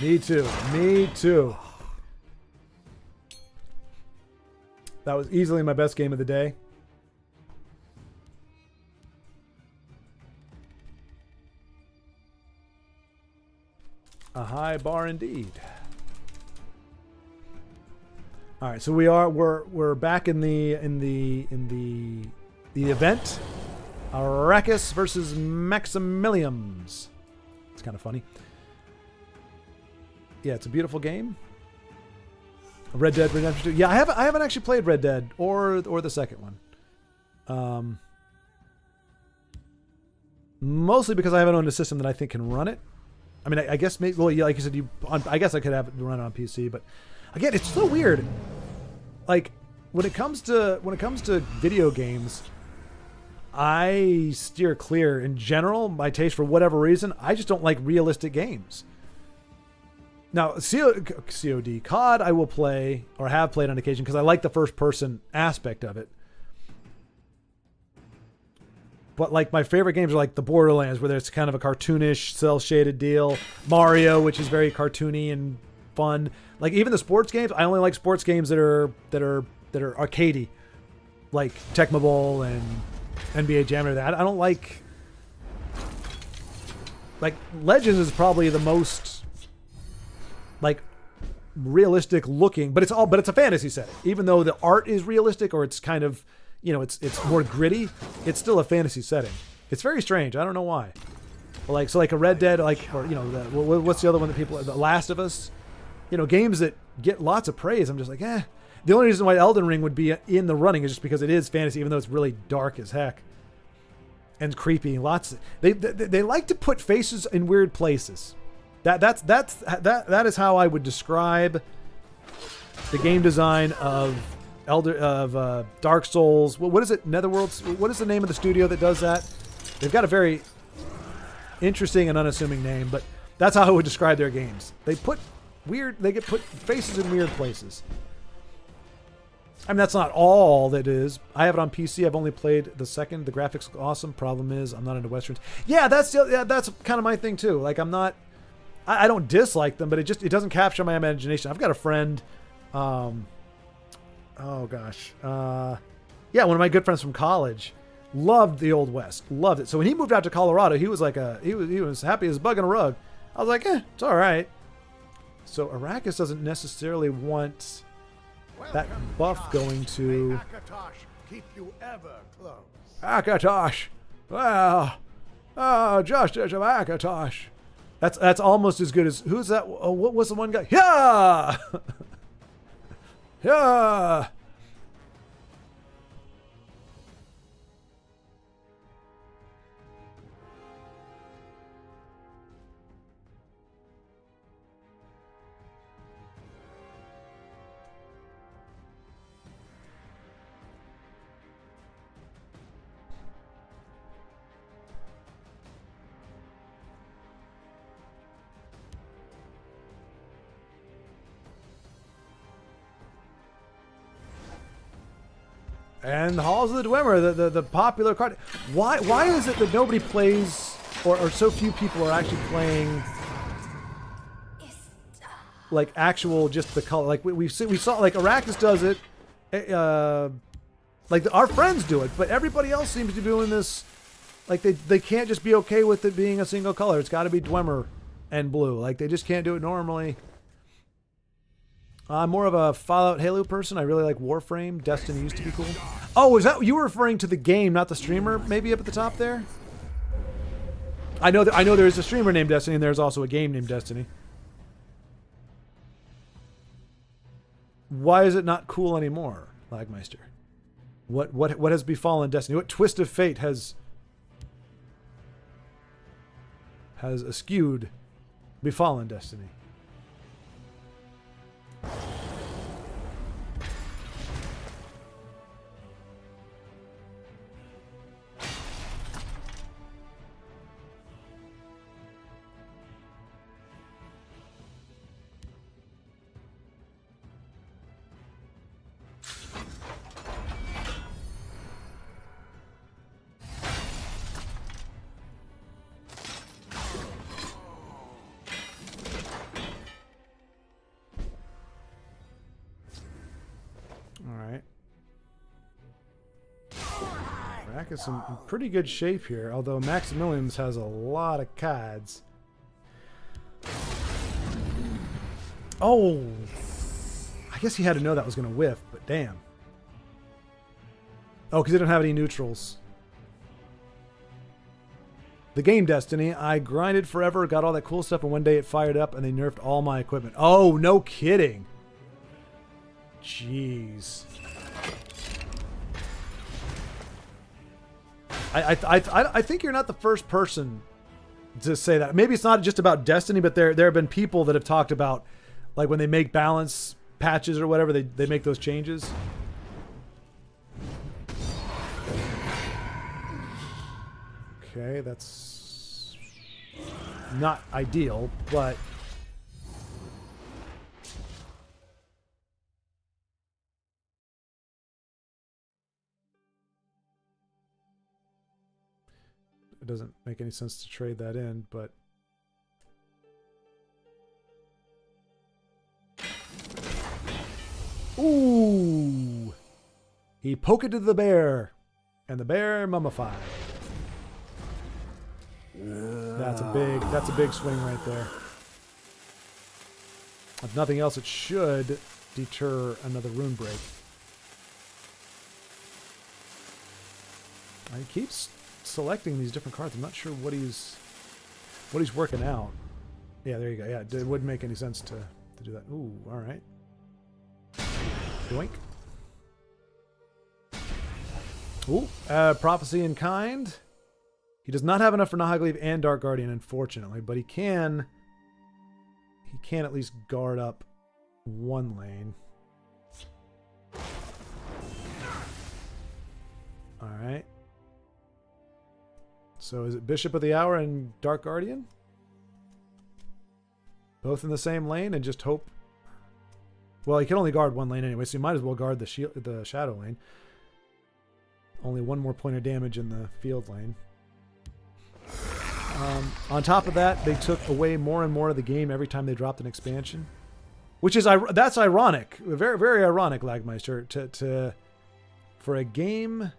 Me too. That was easily my best game of the day. A high bar indeed. All right, so we're back in the event. Arrakis versus Maximilians. It's kind of funny. Yeah, it's a beautiful game. Red Dead Redemption 2. Yeah, I haven't actually played Red Dead or the second one. Mostly because I haven't owned a system that I think can run it. I mean, I guess maybe. Well, yeah, like you said, I guess I could have it run on PC, but again, it's so weird. Like when it comes to video games, I steer clear. In general, my taste, for whatever reason, I just don't like realistic games. Now, COD, COD, I will play or have played on occasion because I like the first-person aspect of it. But like my favorite games are like the Borderlands, where there's kind of a cartoonish, cel-shaded deal. Mario, which is very cartoony and fun. Like even the sports games, I only like sports games that are arcadey, like Tecmo Bowl and NBA Jam and that. I don't like Legends is probably the most like realistic looking, but it's a fantasy setting. Even though the art is realistic, or it's kind of, you know, it's more gritty, it's still a fantasy setting. It's very strange. I don't know why. But like a Red Dead, like, or, you know, what's the other one that people, The Last of Us, you know, games that get lots of praise. I'm just like, eh. The only reason why Elden Ring would be in the running is just because it is fantasy, even though it's really dark as heck and creepy. They like to put faces in weird places. That is how I would describe the game design of Dark Souls. What is it? Netherworlds. What is the name of the studio that does that? They've got a very interesting and unassuming name, but that's how I would describe their games. They put faces in weird places. I mean, that's not all that is. I have it on PC. I've only played the second. The graphics look awesome. Problem is, I'm not into westerns. Yeah, that's kind of my thing too. Like, I don't dislike them, but it doesn't capture my imagination. I've got a friend. Oh gosh. Yeah, one of my good friends from college loved the Old West. Loved it. So when he moved out to Colorado, he was like he was happy as a bug in a rug. I was like, it's all right. So Arrakis doesn't necessarily want that buff going to Akatosh keep you ever close. Akatosh. Well, Justice of Akatosh. That's almost as good as who's that? Oh, what was the one guy? Yeah, yeah. And the Halls of the Dwemer, the popular card. Why is it that nobody plays, or so few people are actually playing, like actual just the color? Like we saw like Arrakis does it, like our friends do it, but everybody else seems to be doing this. Like they can't just be okay with it being a single color. It's got to be Dwemer and blue. Like they just can't do it normally. I'm more of a Fallout Halo person. I really like Warframe. Destiny used to be cool. Oh, is that you were referring to the game, not the streamer? Maybe up at the top there. I know there is a streamer named Destiny, and there's also a game named Destiny. Why is it not cool anymore, Lagmeister? What has befallen Destiny? What twist of fate has askewed befallen Destiny? Is in pretty good shape here, although Maximilian's has a lot of cards. Oh, I guess he had to know that was going to whiff, but damn. Oh, because they don't have any neutrals. The game Destiny, I grinded forever, got all that cool stuff, and one day it fired up and they nerfed all my equipment. Oh, no kidding. Jeez. I think you're not the first person to say that. Maybe it's not just about Destiny, but there have been people that have talked about, like when they make balance patches or whatever, they make those changes. Okay, that's not ideal, but it doesn't make any sense to trade that in, but ooh, he pocketed the bear, and the bear mummified. That's a big swing right there. If nothing else, it should deter another rune break. He keeps selecting these different cards. I'm not sure what he's working out. Yeah, there you go. Yeah, it wouldn't make any sense to do that. Ooh, all right. Doink. Ooh, Prophecy in Kind. He does not have enough for Nahagleave and Dark Guardian, unfortunately, but he can he can at least guard up one lane. All right. So is it Bishop of the Hour and Dark Guardian? Both in the same lane and just hope. Well, he can only guard one lane anyway, so you might as well guard the shadow lane. Only one more point of damage in the field lane. On top of that, they took away more and more of the game every time they dropped an expansion, which is that's ironic, very very ironic, Lagmeister, to for a game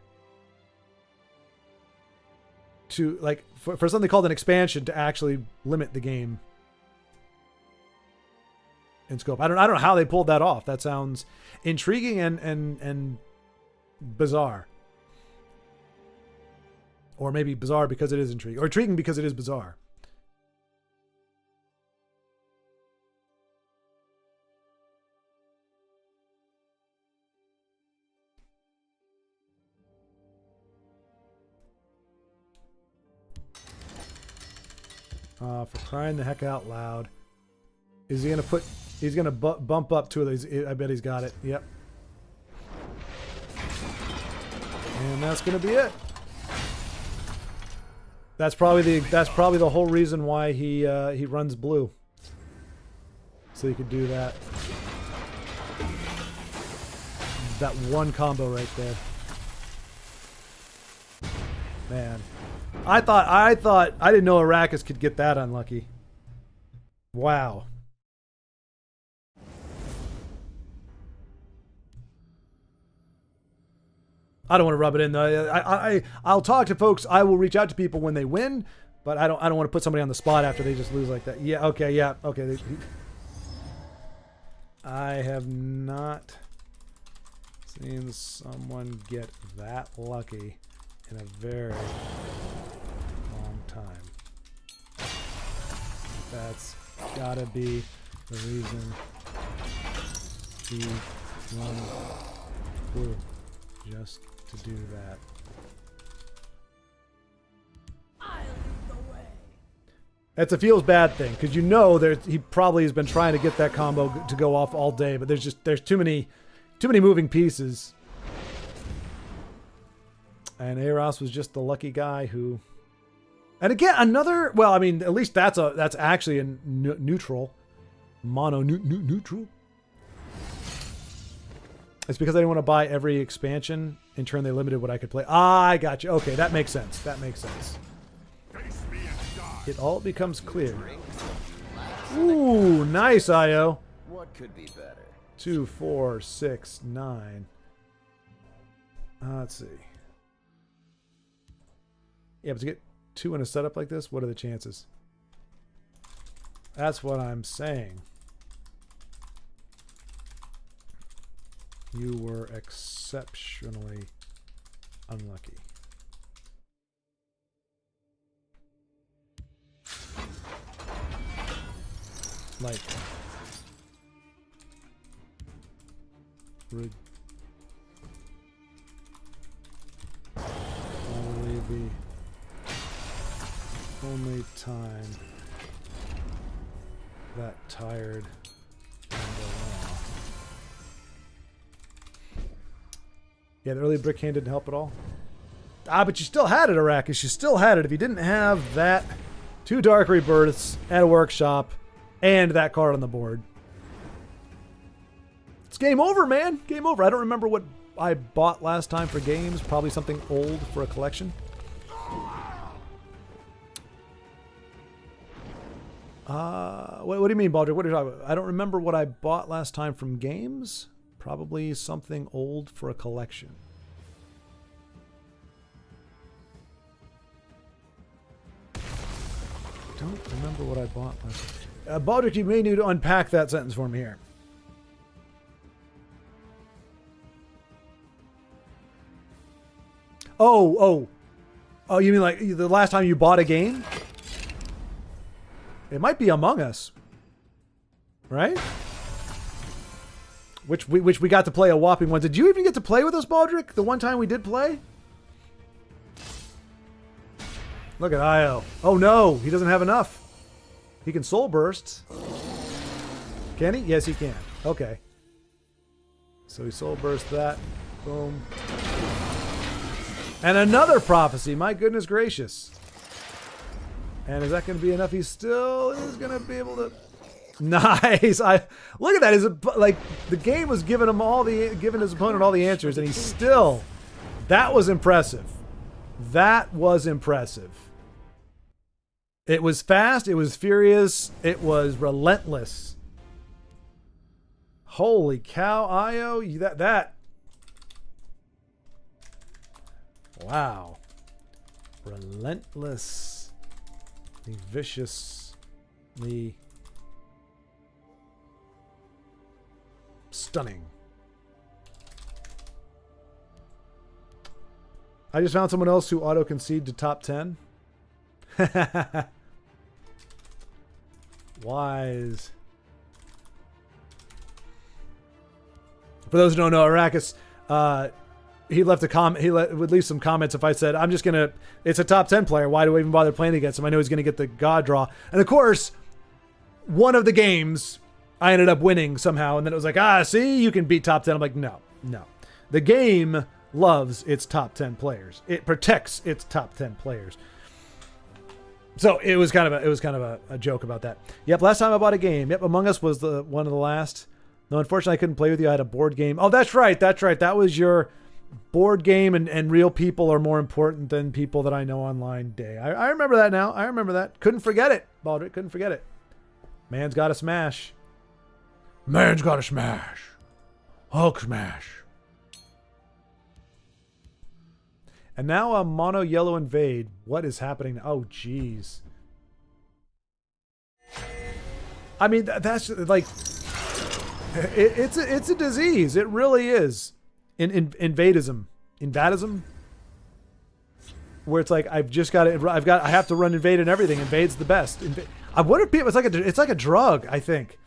to like for something called an expansion to actually limit the game in scope. I don't know how they pulled that off. That sounds intriguing and bizarre. Or maybe bizarre because it is intriguing. Or intriguing because it is bizarre. For crying the heck out loud. Is he going to put... He's going to bump up two of these. I bet he's got it. Yep. And that's going to be it. That's probably the whole reason why he runs blue. So he could do that. That one combo right there. Man. I thought I didn't know Arrakis could get that unlucky. Wow. I don't want to rub it in though. I'll talk to folks. I will reach out to people when they win, but I don't want to put somebody on the spot after they just lose like that. Yeah, okay, yeah, okay. I have not seen someone get that lucky in a very long time. That's gotta be the reason he won blue. Just to do that. I'll lead the way. That's a feels bad thing because you know he probably has been trying to get that combo to go off all day, but there's too many moving pieces. And Eros was just the lucky guy who. And again, another. Well, I mean, at least that's actually a neutral, neutral. It's because I didn't want to buy every expansion. In turn, they limited what I could play. Ah, I got you. Okay, that makes sense. That makes sense. It all becomes clear. Ooh, nice, IO. What could be better? 2, 4, 6, 9. Let's see. Yeah, but to get 2 in a setup like this, what are the chances? That's what I'm saying. You were exceptionally unlucky. Like, probably the only time that tired and alone. Yeah, the early brick hand didn't help at all. Ah, but you still had it, Arrakis. You still had it. If you didn't have that 2 Dark Rebirths and a workshop and that card on the board. It's game over, man. Game over. I don't remember what I bought last time for games. Probably something old for a collection. What do you mean, Baldrick? What are you talking about? I don't remember what I bought last time from games. Probably something old for a collection. Don't remember what I bought last time. Baldrick, you may need to unpack that sentence for me here. Oh, you mean like the last time you bought a game? It might be Among Us. Right? Which we got to play a whopping one. Did you even get to play with us, Baldrick? The one time we did play? Look at Io. Oh no, he doesn't have enough. He can soul burst. Can he? Yes, he can. Okay. So he soul burst that. Boom. And another prophecy. My goodness gracious. And is that going to be enough? He still is going to be able to... Nice. Look at that. Like the game was giving his opponent all the answers, and he still... That was impressive. That was impressive. It was fast. It was furious. It was relentless. Holy cow, Io. That. Wow. Relentless. Viciously stunning. I just found someone else who auto-conceded to top 10. Wise. For those who don't know, Arrakis, he left a comment. He would leave some comments if I said, I'm just going to... It's a top 10 player. Why do I even bother playing against him? I know he's going to get the God draw. And of course, one of the games, I ended up winning somehow. And then it was like, see, you can beat top 10. I'm like, no. The game loves its top 10 players. It protects its top 10 players. So it was kind of a joke about that. Yep, last time I bought a game. Yep, Among Us was one of the last. No, unfortunately I couldn't play with you. I had a board game. Oh, that's right. That was your board game, and real people are more important than people that I know online day. I remember that now. I remember that. Couldn't forget it, Baldrick. Couldn't forget it. Man's got to smash. Man's got to smash. Hulk smash. And now a mono yellow invade. What is happening? Oh, jeez. I mean, that's like... It's a disease. It really is. Invadism. Invadism? Where it's like, I have to run invade and everything. Invade's the best. I wonder if people, it's like a drug, I think.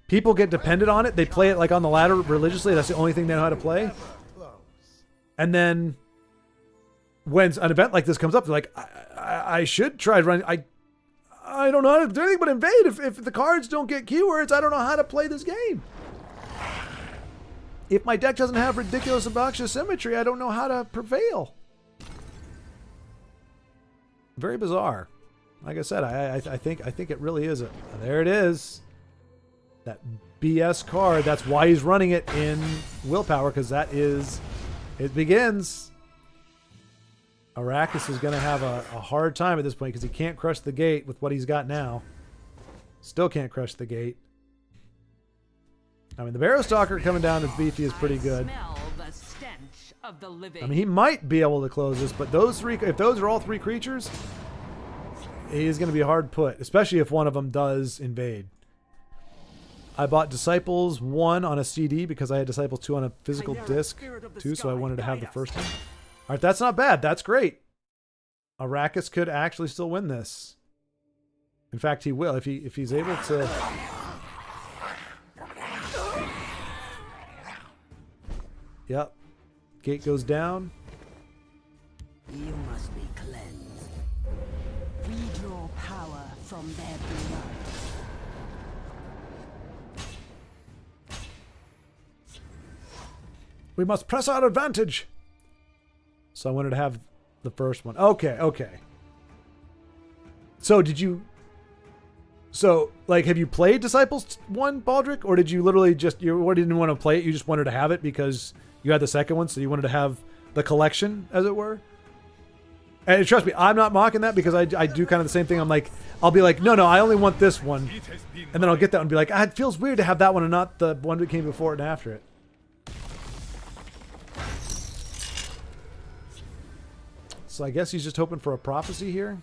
People get dependent on it. They play it like on the ladder religiously. That's the only thing they know how to play. And then when an event like this comes up, they're like, I should try running. I don't know how to do anything but invade. If the cards don't get keywords, I don't know how to play this game. If my deck doesn't have ridiculous, obnoxious symmetry, I don't know how to prevail. Very bizarre. Like I said, I think it really is there it is. That BS card. That's why he's running it in willpower, because it begins. Arrakis is going to have a hard time at this point because he can't crush the gate with what he's got now. Still can't crush the gate. I mean, the Barrow Stalker coming down as beefy is pretty good. I mean, he might be able to close this, but if those are all three creatures, he's going to be hard put, especially if one of them does invade. I bought Disciples 1 on a CD because I had Disciples 2 on a physical disc too, so I wanted to have the first one. All right, that's not bad. That's great. Arrakis could actually still win this. In fact, he will if he's able to. Yep. Gate goes down. You must be cleansed. We draw power from their blood. We must press our advantage. So I wanted to have the first one. Okay. So have you played Disciples 1, Baldrick? Or did you literally you didn't want to play it, you just wanted to have it because you had the second one, so you wanted to have the collection, as it were? And trust me, I'm not mocking that because I do kind of the same thing. I'll be like, no, I only want this one. And then I'll get that one and be like, it feels weird to have that one and not the one that came before it and after it. So I guess he's just hoping for a prophecy here.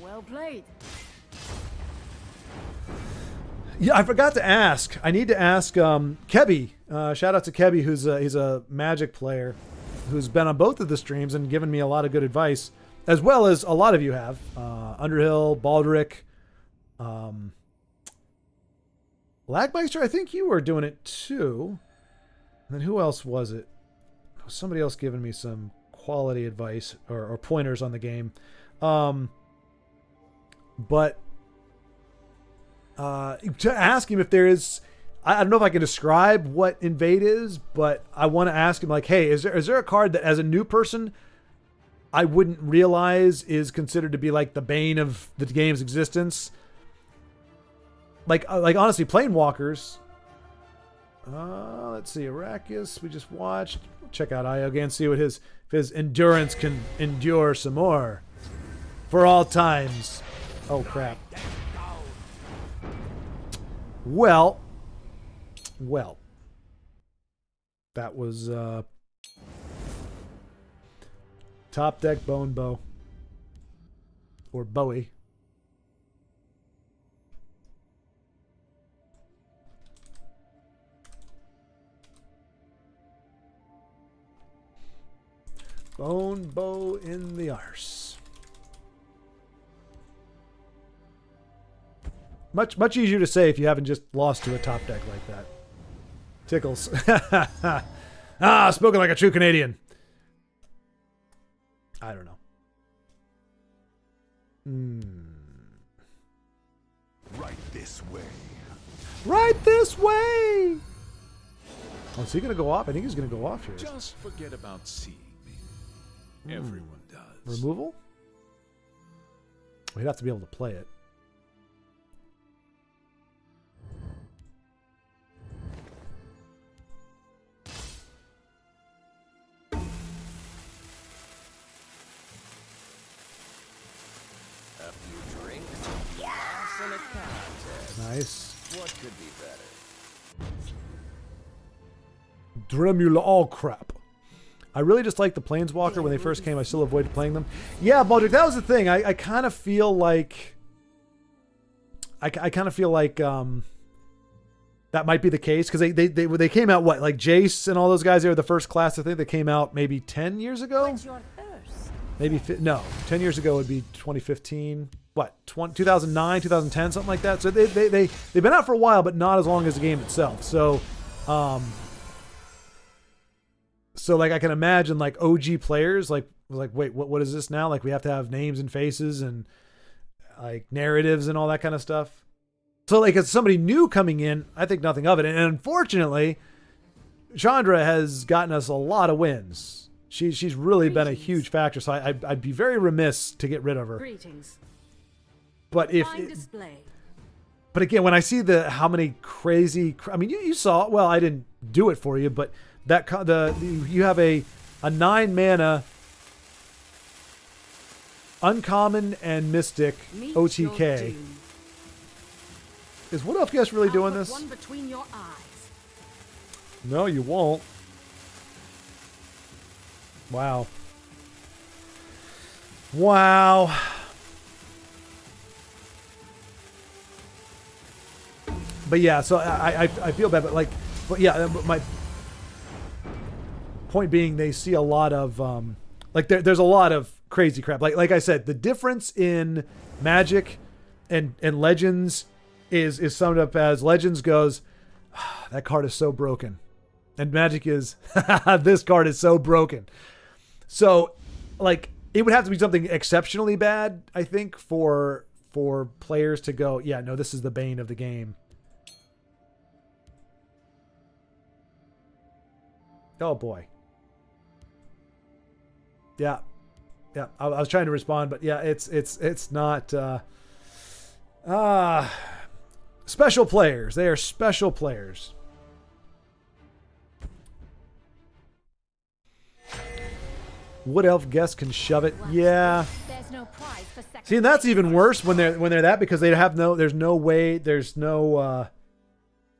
Well played. Yeah, I forgot to ask. I need to ask Kebby. Shout out to Kebby, he's a Magic player who's been on both of the streams and given me a lot of good advice, as well as a lot of you have. Underhill, Baldrick, Lagmeister, I think you were doing it too. And then who else was it? Somebody else giving me some quality advice or pointers on the game. But to ask him if there is I don't know if I can describe what invade is, but I want to ask him, like, hey, is there a card that as a new person I wouldn't realize is considered to be like the bane of the game's existence? Like honestly, Planewalkers. Let's see, Arrakis, we just watched. Check out Io again, see what if his endurance can endure some more. For all times. Oh, crap. Well. That was, top deck Bone Bow. Or Bowie. Bone Bow in the arse. Much easier to say if you haven't just lost to a top deck like that. Tickles. Spoken like a true Canadian. I don't know. Right this way. Right this way! Oh, is he going to go off? I think he's going to go off here. Just forget about seeing me. Everyone does. Removal? We'd have to be able to play it. A few drinks, laughs, and a contest. Nice. What could be better? Dremula, all crap. I really just liked the Planeswalker when they first came. I still avoided playing them. Yeah, Baldric, that was the thing. I kind of feel like... I kind of feel like that might be the case. Because they came out, what? Like Jace and all those guys, they were the first class, I think. They came out maybe 10 years ago? What's your thirst? Maybe... No. 10 years ago would be 2015. What? 2009, 2010, something like that. So they've been out for a while, but not as long as the game itself. So... So like I can imagine like OG players like wait, what is this now? Like we have to have names and faces and like narratives and all that kind of stuff. So like as somebody new coming in, I think nothing of it. And unfortunately, Chandra has gotten us a lot of wins. She's really been a huge factor. So I'd be very remiss to get rid of her. Greetings. But Fine display. But again, when I see how many crazy, I mean, you saw, well, I didn't do it for you, but that you have a 9 mana uncommon and mystic Meet OTK. your doom. Is Wood Elf Guest really I'll doing put this? one between your eyes. No, you won't. Wow. Wow. But yeah, so I feel bad, but yeah, my point being, they see a lot of like there's a lot of crazy crap. Like I said, the difference in Magic and Legends is summed up as Legends goes, that card is so broken, and Magic is this card is so broken. So like it would have to be something exceptionally bad, I think, for players to go, yeah, no, this is the bane of the game. Oh boy. Yeah. I was trying to respond, but yeah, it's not special players. They are special players. Wood Elf Guest can shove it. Yeah. There's no prize for second. See, and that's even worse when they're that, because they have there's no way, there's no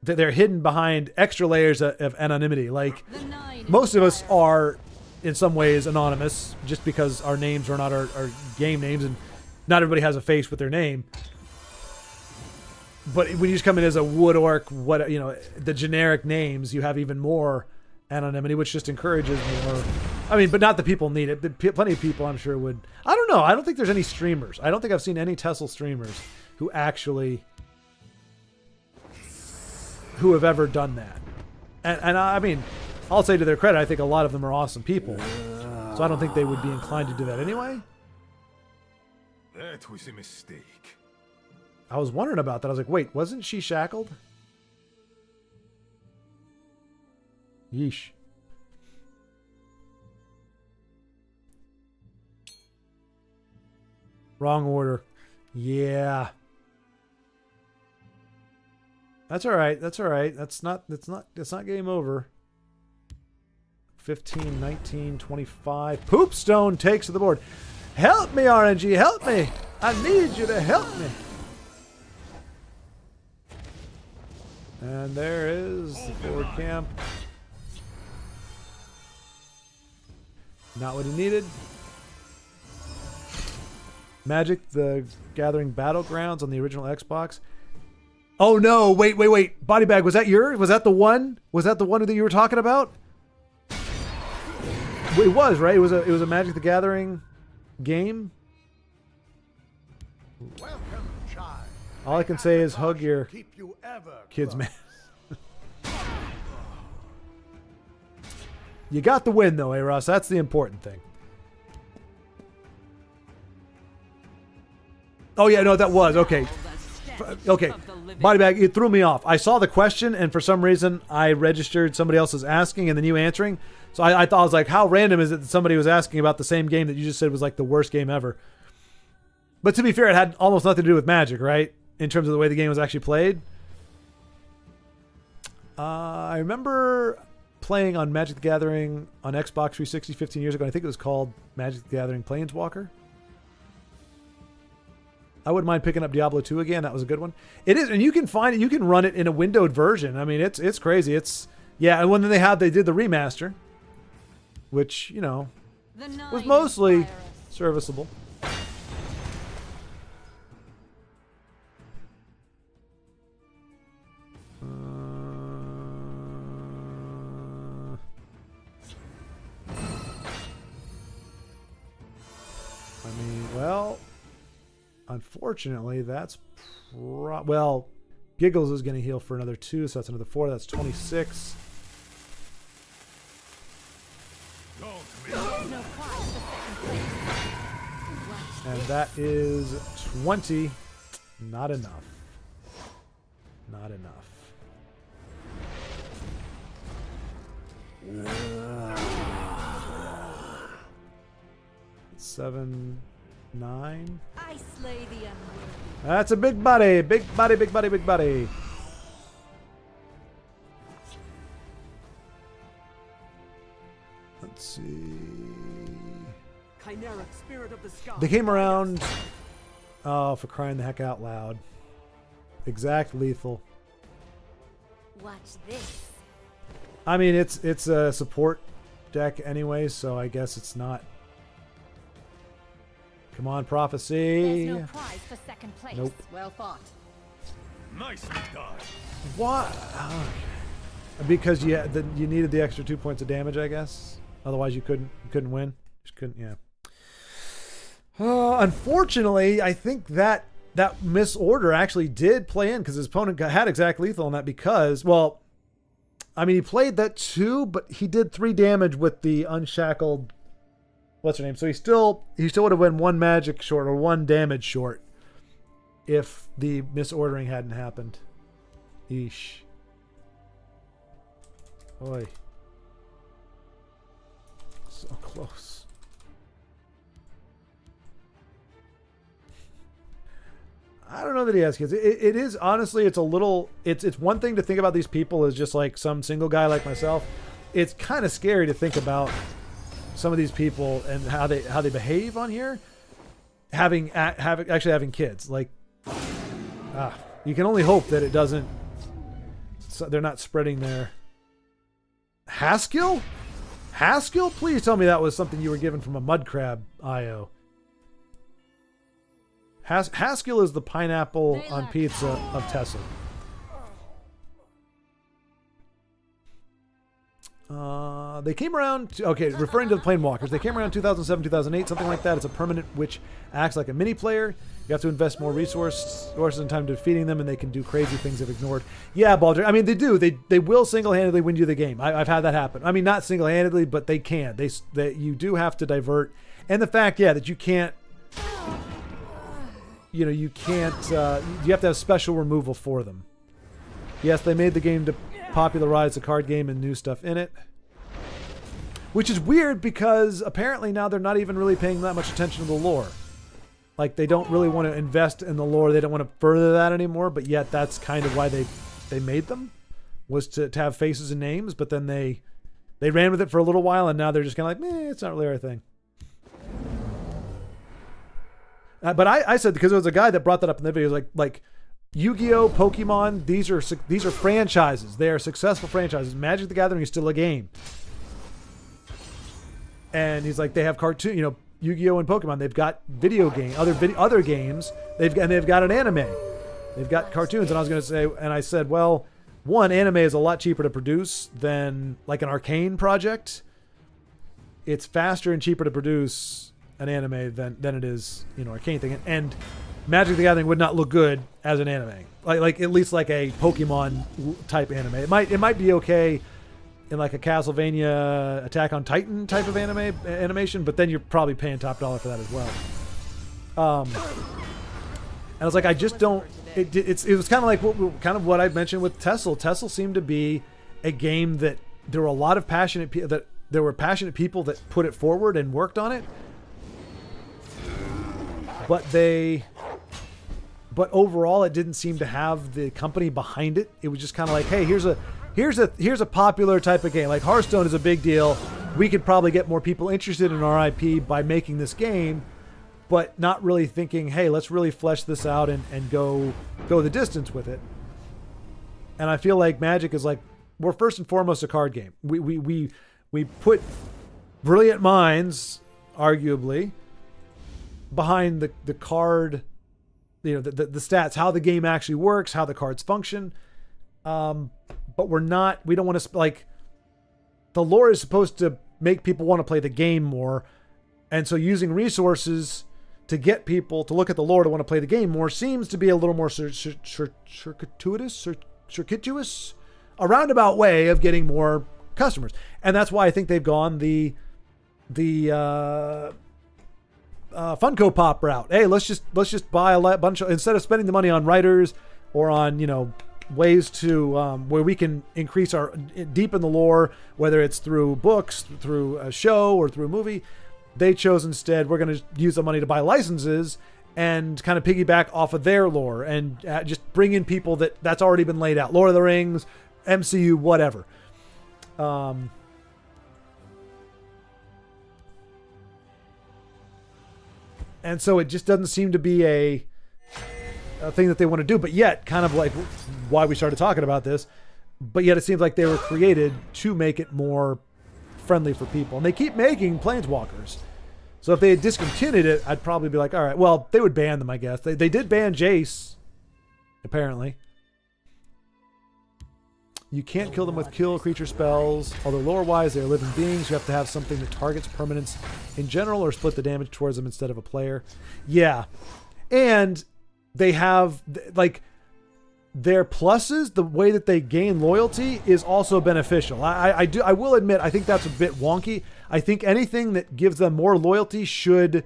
they're hidden behind extra layers of anonymity. Like most of us are in some ways anonymous just because our names are not our game names, and not everybody has a face with their name. But when you just come in as a wood orc, the generic names, you have even more anonymity, which just encourages more. I mean, but not that people need it. Plenty of people, I'm sure, would. I don't know. I don't think there's any streamers. I don't think I've seen any Tessel streamers who have ever done that. And I mean, I'll say to their credit, I think a lot of them are awesome people. So I don't think they would be inclined to do that anyway. That was a mistake. I was wondering about that. I was like, wait, wasn't she shackled? Yeesh. Wrong order. Yeah. That's all right. That's all right. That's not game over. 15, 19, 25. Poopstone takes to the board. Help me, RNG. Help me. I need you to help me. And there is the forward camp. Not what he needed. Magic the Gathering Battlegrounds on the original Xbox. Oh no, wait. Body bag, was that yours? Was that the one? Was that the one that you were talking about? It was, right? It was a Magic the Gathering game. Welcome, child. All I can say is hug your Keep you ever kids, close. man. You got the win though, Ross. That's the important thing. Oh yeah, no, that was okay. Okay, body bag. It threw me off. I saw the question, and for some reason, I registered somebody else's asking and then you answering. So I thought, I was like, how random is it that somebody was asking about the same game that you just said was like the worst game ever? But to be fair, it had almost nothing to do with Magic, right? In terms of the way the game was actually played. I remember playing on Magic the Gathering on Xbox 360 15 years ago. I think it was called Magic the Gathering Planeswalker. I wouldn't mind picking up Diablo 2 again. That was a good one. It is, and you can find it. You can run it in a windowed version. I mean, it's crazy. It's yeah. And when they did the remaster, which you know was mostly serviceable. I mean, well. Unfortunately, that's well, Giggles is going to heal for another 2, so that's another 4. That's 26. And that is 20. Not enough. Not enough. 7, 9. I slay the unworthy. That's a big body. Big body, big body, big body. Let's see. Chimera, spirit of the sky. They came around. Oh, for crying the heck out loud. Exact lethal. Watch this. I mean, it's a support deck anyway, so I guess it's not. Come on, Prophecy. There's no prize for second place. Nope. Well fought. Nicely done. What? Because you needed the extra 2 points of damage, I guess. Otherwise, you couldn't win. Just couldn't. Yeah. Unfortunately, I think that misorder actually did play in because his opponent had exact lethal on that because, well, I mean, he played that 2, but he did 3 damage with the unshackled. What's her name? So he still would have been 1 magic short or 1 damage short if the misordering hadn't happened. Eesh. Oi. So close. I don't know that he has kids. It is honestly, it's a little. It's one thing to think about these people as just like some single guy like myself. It's kind of scary to think about some of these people and how they behave on here, actually having kids. Like, you can only hope that it doesn't. So they're not spreading their. Haskill? Haskill? Please tell me that was something you were given from a mud crab IO. Haskill is the pineapple on pizza of Tessa. They came around, referring to the Planewalkers, they came around 2007, 2008, something like that. It's a permanent which acts like a mini player. You have to invest more resources and time defeating them, and they can do crazy things if ignored. Yeah, Baldur. I mean, they do. They will single-handedly win you the game. I've had that happen. I mean, not single-handedly, but they can. You do have to divert. And the fact, that you can't, you have to have special removal for them. Yes, they made the game to popularized the card game and new stuff in it. Which is weird because apparently now they're not even really paying that much attention to the lore. Like, they don't really want to invest in the lore. They don't want to further that anymore, but yet that's kind of why they made them, was to have faces and names, but then they ran with it for a little while, and now they're just kind of like, meh, it's not really our thing. But I said, because there was a guy that brought that up in the video, like Yu-Gi-Oh!, Pokemon, these are franchises. They are successful franchises. Magic the Gathering is still a game. And he's like, they have cartoon, you know, Yu-Gi-Oh! And Pokemon, they've got video game, other games, they've got an anime, they've got cartoons. And I was going to say, and I said, well, one, anime is a lot cheaper to produce than like an Arcane project. It's faster and cheaper to produce an anime than it is, you know, Arcane thing. And Magic the Gathering would not look good as an anime, like at least like a Pokemon type anime. It might be okay in like a Castlevania Attack on Titan type of animation, but then you're probably paying top dollar for that as well. And I was like, I just don't. It was kind of like what I mentioned with Tessel. Tessel seemed to be a game that there were a lot of passionate people that put it forward and worked on it, but overall it didn't seem to have the company behind it. It was just kind of like, hey, here's a popular type of game. Like Hearthstone is a big deal. We could probably get more people interested in our IP by making this game, but not really thinking, hey, let's really flesh this out and go the distance with it. And I feel like Magic is like, we're first and foremost a card game. We put brilliant minds, arguably, behind the card, you know, the stats, how the game actually works, how the cards function. But we don't want to, like, the lore is supposed to make people want to play the game more. And so using resources to get people to look at the lore to want to play the game more seems to be a little more circuitous, a roundabout way of getting more customers. And that's why I think they've gone the Funko Pop route. Hey, let's just buy a bunch of, instead of spending the money on writers or on, you know, ways to where we can increase our deepen the lore, whether it's through books, through a show, or through a movie. They chose instead, we're going to use the money to buy licenses and kind of piggyback off of their lore and just bring in people that's already been laid out. Lord of the Rings, MCU, whatever. And so it just doesn't seem to be a thing that they want to do, but yet kind of like why we started talking about this, but yet it seems like they were created to make it more friendly for people. And they keep making Planeswalkers. So if they had discontinued it, I'd probably be like, all right, well, they would ban them, I guess. They did ban Jace, apparently. You can't kill them with kill creature spells. Although lore-wise, they're living beings. You have to have something that targets permanents in general or split the damage towards them instead of a player. Yeah. And they have, like, their pluses, the way that they gain loyalty is also beneficial. I will admit, I think that's a bit wonky. I think anything that gives them more loyalty should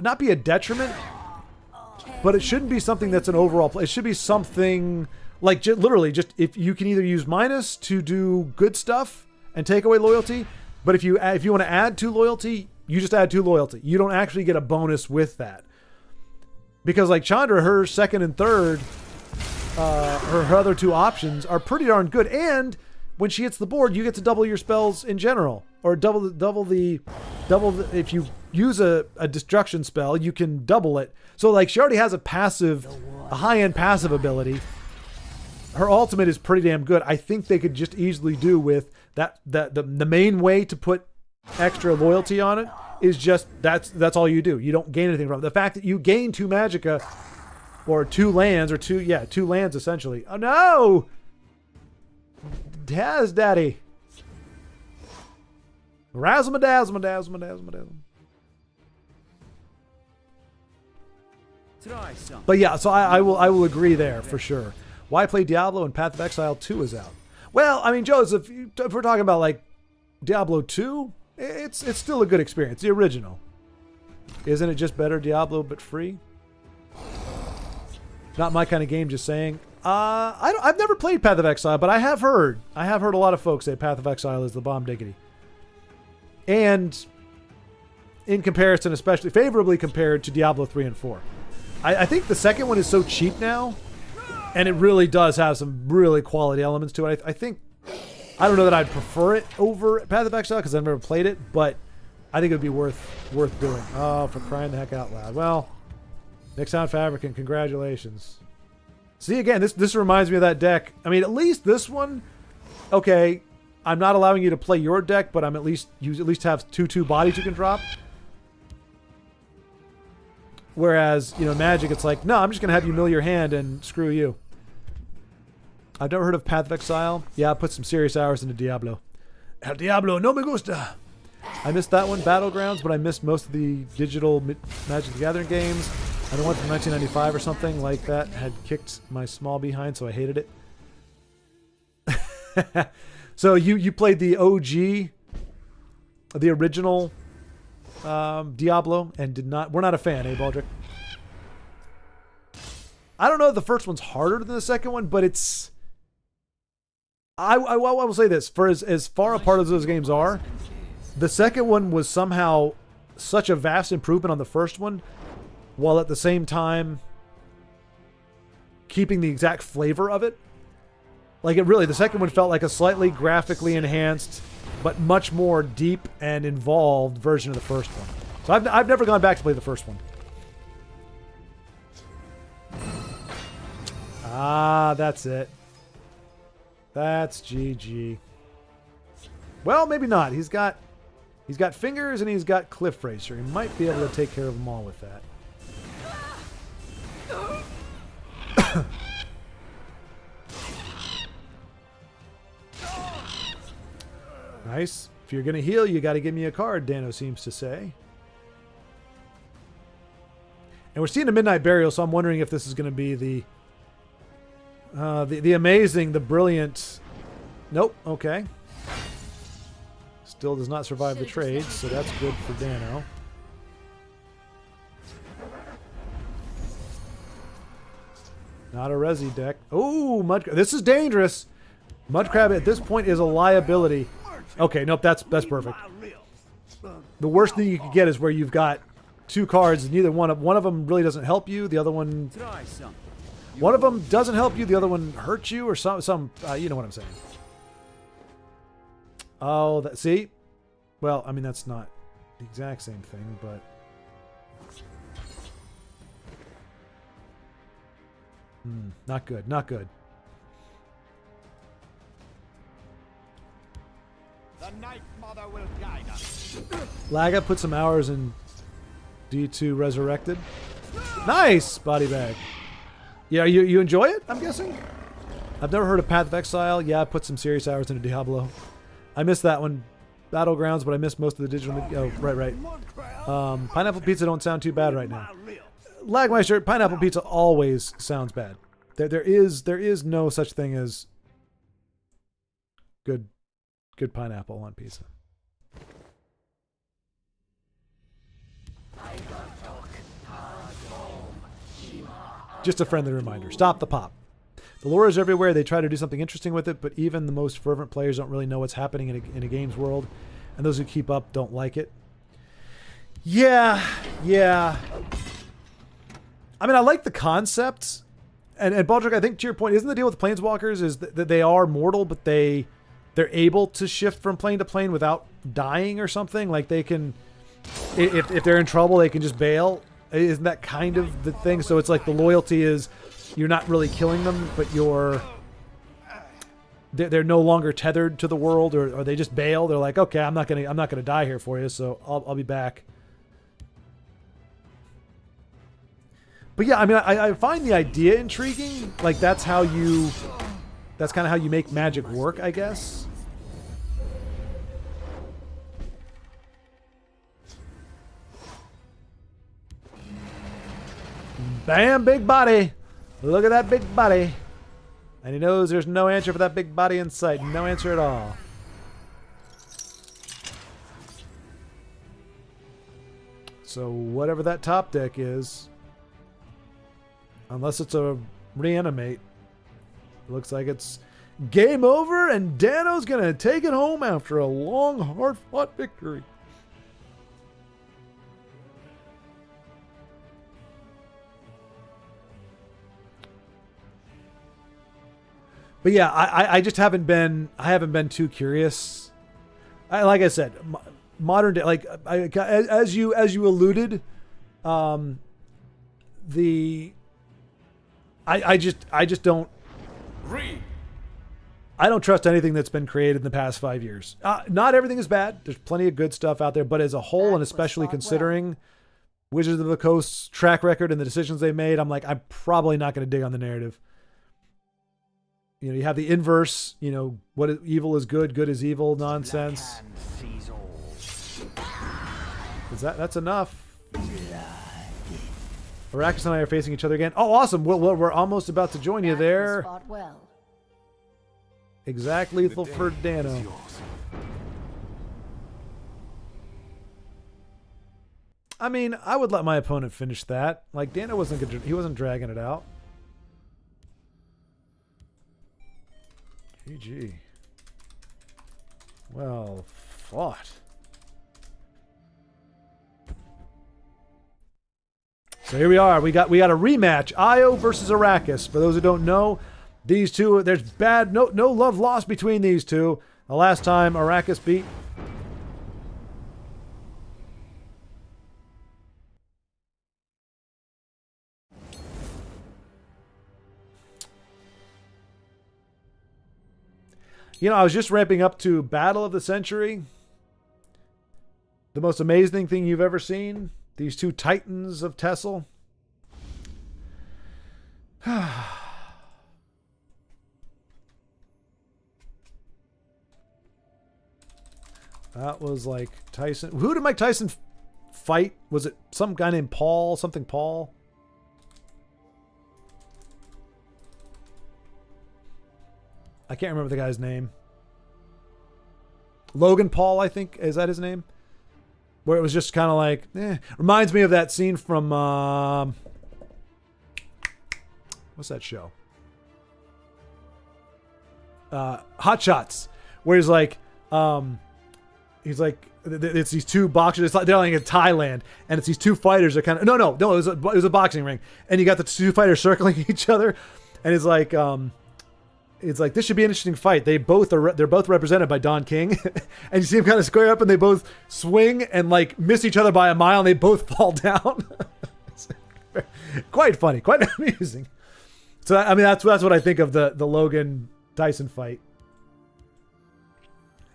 not be a detriment, but it shouldn't be something that's an overall play. It should be something like literally just if you can either use minus to do good stuff and take away loyalty, but if you want to add 2 loyalty, you just add 2 loyalty. You don't actually get a bonus with that. Because like Chandra, her second and third, her other 2 options are pretty darn good. And when she hits the board, you get to double your spells in general, or double the if you use a destruction spell, you can double it. So like she already has a high-end passive ability. Her ultimate is pretty damn good. I think they could just easily do with that. The main way to put extra loyalty on it is just that's all you do. You don't gain anything from it. The fact that you gain 2 magicka or 2 lands or 2 lands essentially. Oh no! Daz daddy. Razzle dazzle dazzle dazzle dazzle. But yeah, so I will agree there for sure. Why play Diablo and Path of Exile 2 is out? Well, I mean, Joseph, if we're talking about like Diablo 2, it's still a good experience. The original. Isn't it just better Diablo but free? Not my kind of game, just saying. I've never played Path of Exile, but I have heard a lot of folks say Path of Exile is the bomb diggity. And in comparison, especially favorably compared to Diablo 3 and 4. I think the second one is so cheap now, and it really does have some really quality elements to it. I don't know that I'd prefer it over Path of Exile because I've never played it, but I think it would be worth doing. Oh, for crying the heck out loud. Well, Nixon Fabricant, congratulations. See, again, this reminds me of that deck. I mean, at least this one, okay, I'm not allowing you to play your deck, but you at least have 2/2 bodies you can drop. Whereas, Magic, it's like, no, I'm just going to have you mill your hand and screw you. I've never heard of Path of Exile. Yeah, I put some serious hours into Diablo. El Diablo no me gusta. I missed that one, Battlegrounds, but I missed most of the digital Magic the Gathering games. And the one from 1995 or something like that had kicked my small behind, so I hated it. So you played the OG, the original Diablo, and we're not a fan, eh, Baldric? I don't know if the first one's harder than the second one, but it's... I will say this, for as far apart as those games are, the second one was somehow such a vast improvement on the first one, while at the same time keeping the exact flavor of it. Like, the second one felt like a slightly graphically enhanced, but much more deep and involved version of the first one. So I've never gone back to play the first one. Ah, that's it. That's GG. Well, maybe not. He's got fingers and he's got Cliff Racer. He might be able to take care of them all with that. Nice. If you're going to heal, you got to give me a card, Dano seems to say. And we're seeing a Midnight Burial, so I'm wondering if this is going to be the amazing, the brilliant... Nope, okay. Still does not survive the trade, so that's good for Dano. Not a Resi deck. Oh, Mudcrab. This is dangerous. Mudcrab at this point is a liability. Okay, nope, that's perfect. The worst thing you could get is where you've got two cards, and neither one of them really doesn't help you. The other one... One of them doesn't help you, the other one hurts you, or some you know what I'm saying. Oh, see? Well, I mean, that's not the exact same thing, but... not good, not good. The Night Mother will guide us. Laga put some hours in D2 Resurrected. Nice! Body bag. Yeah, you enjoy it, I'm guessing? I've never heard of Path of Exile. Yeah, I put some serious hours into Diablo. I missed that one. Battlegrounds, but I missed most of the digital... Oh, right. Pineapple Pizza don't sound too bad right now. Lagmeister, Pineapple Pizza always sounds bad. There is no such thing as good pineapple on pizza. Just a friendly reminder. Stop the pop. The lore is everywhere. They try to do something interesting with it, but even the most fervent players don't really know what's happening in a game's world, and those who keep up don't like it. Yeah. I mean, I like the concept, and Baldric, I think to your point, isn't the deal with Planeswalkers is that they are mortal, but they're able to shift from plane to plane without dying or something? Like they can, if they're in trouble, they can just bail. Isn't that kind of the thing? So it's like the loyalty is you're not really killing them, but they're no longer tethered to the world, or they just bail. They're like, okay, I'm not gonna die here for you, so I'll be back. But yeah, I mean, I find the idea intriguing. Like that's kind of how you make Magic work, I guess. Bam, big body. Look at that big body. And he knows there's no answer for that big body in sight. No answer at all. So whatever that top deck is, unless it's a reanimate, looks like it's game over, and Dano's going to take it home after a long, hard-fought victory. But yeah, I just haven't been too curious. Like I said, modern day, like as you alluded, I just don't. I don't trust anything that's been created in the past 5 years. Not everything is bad. There's plenty of good stuff out there, but as a whole, and especially considering Wizards of the Coast's track record and the decisions they made, I'm like, I'm probably not going to dig on the narrative. You know, you have the inverse, you know, what is, evil is good, good is evil nonsense. That's enough. Arrakis and I are facing each other again. Oh, awesome. We're almost about to join you there. Exact lethal for Dano. I mean, I would let my opponent finish that. Like, Dano wasn't good. He wasn't dragging it out. GG. Well fought. So here we are. We got a rematch. Io versus Arrakis. For those who don't know, these two, there's no love lost between these two. The last time Arrakis beat You know, I was just ramping up to Battle of the Century. The most amazing thing you've ever seen. These two titans of Tessel. That was like Tyson. Who did Mike Tyson fight? Was it some guy named Paul? Something Paul? I can't remember the guy's name. Logan Paul, I think. Is that his name? Where it was just kind of like, reminds me of that scene from, what's that show? Hot Shots. Where he's like, it's these two boxers. It's like they're like in Thailand, and it's these two fighters. Are kind of no. It was a boxing ring, and you got the two fighters circling each other, and it's like this should be an interesting fight. They're both represented by Don King, and you see them kind of square up, and they both swing and like miss each other by a mile, and they both fall down. Quite funny, quite amusing. So I mean, that's what I think of the Logan Tyson fight.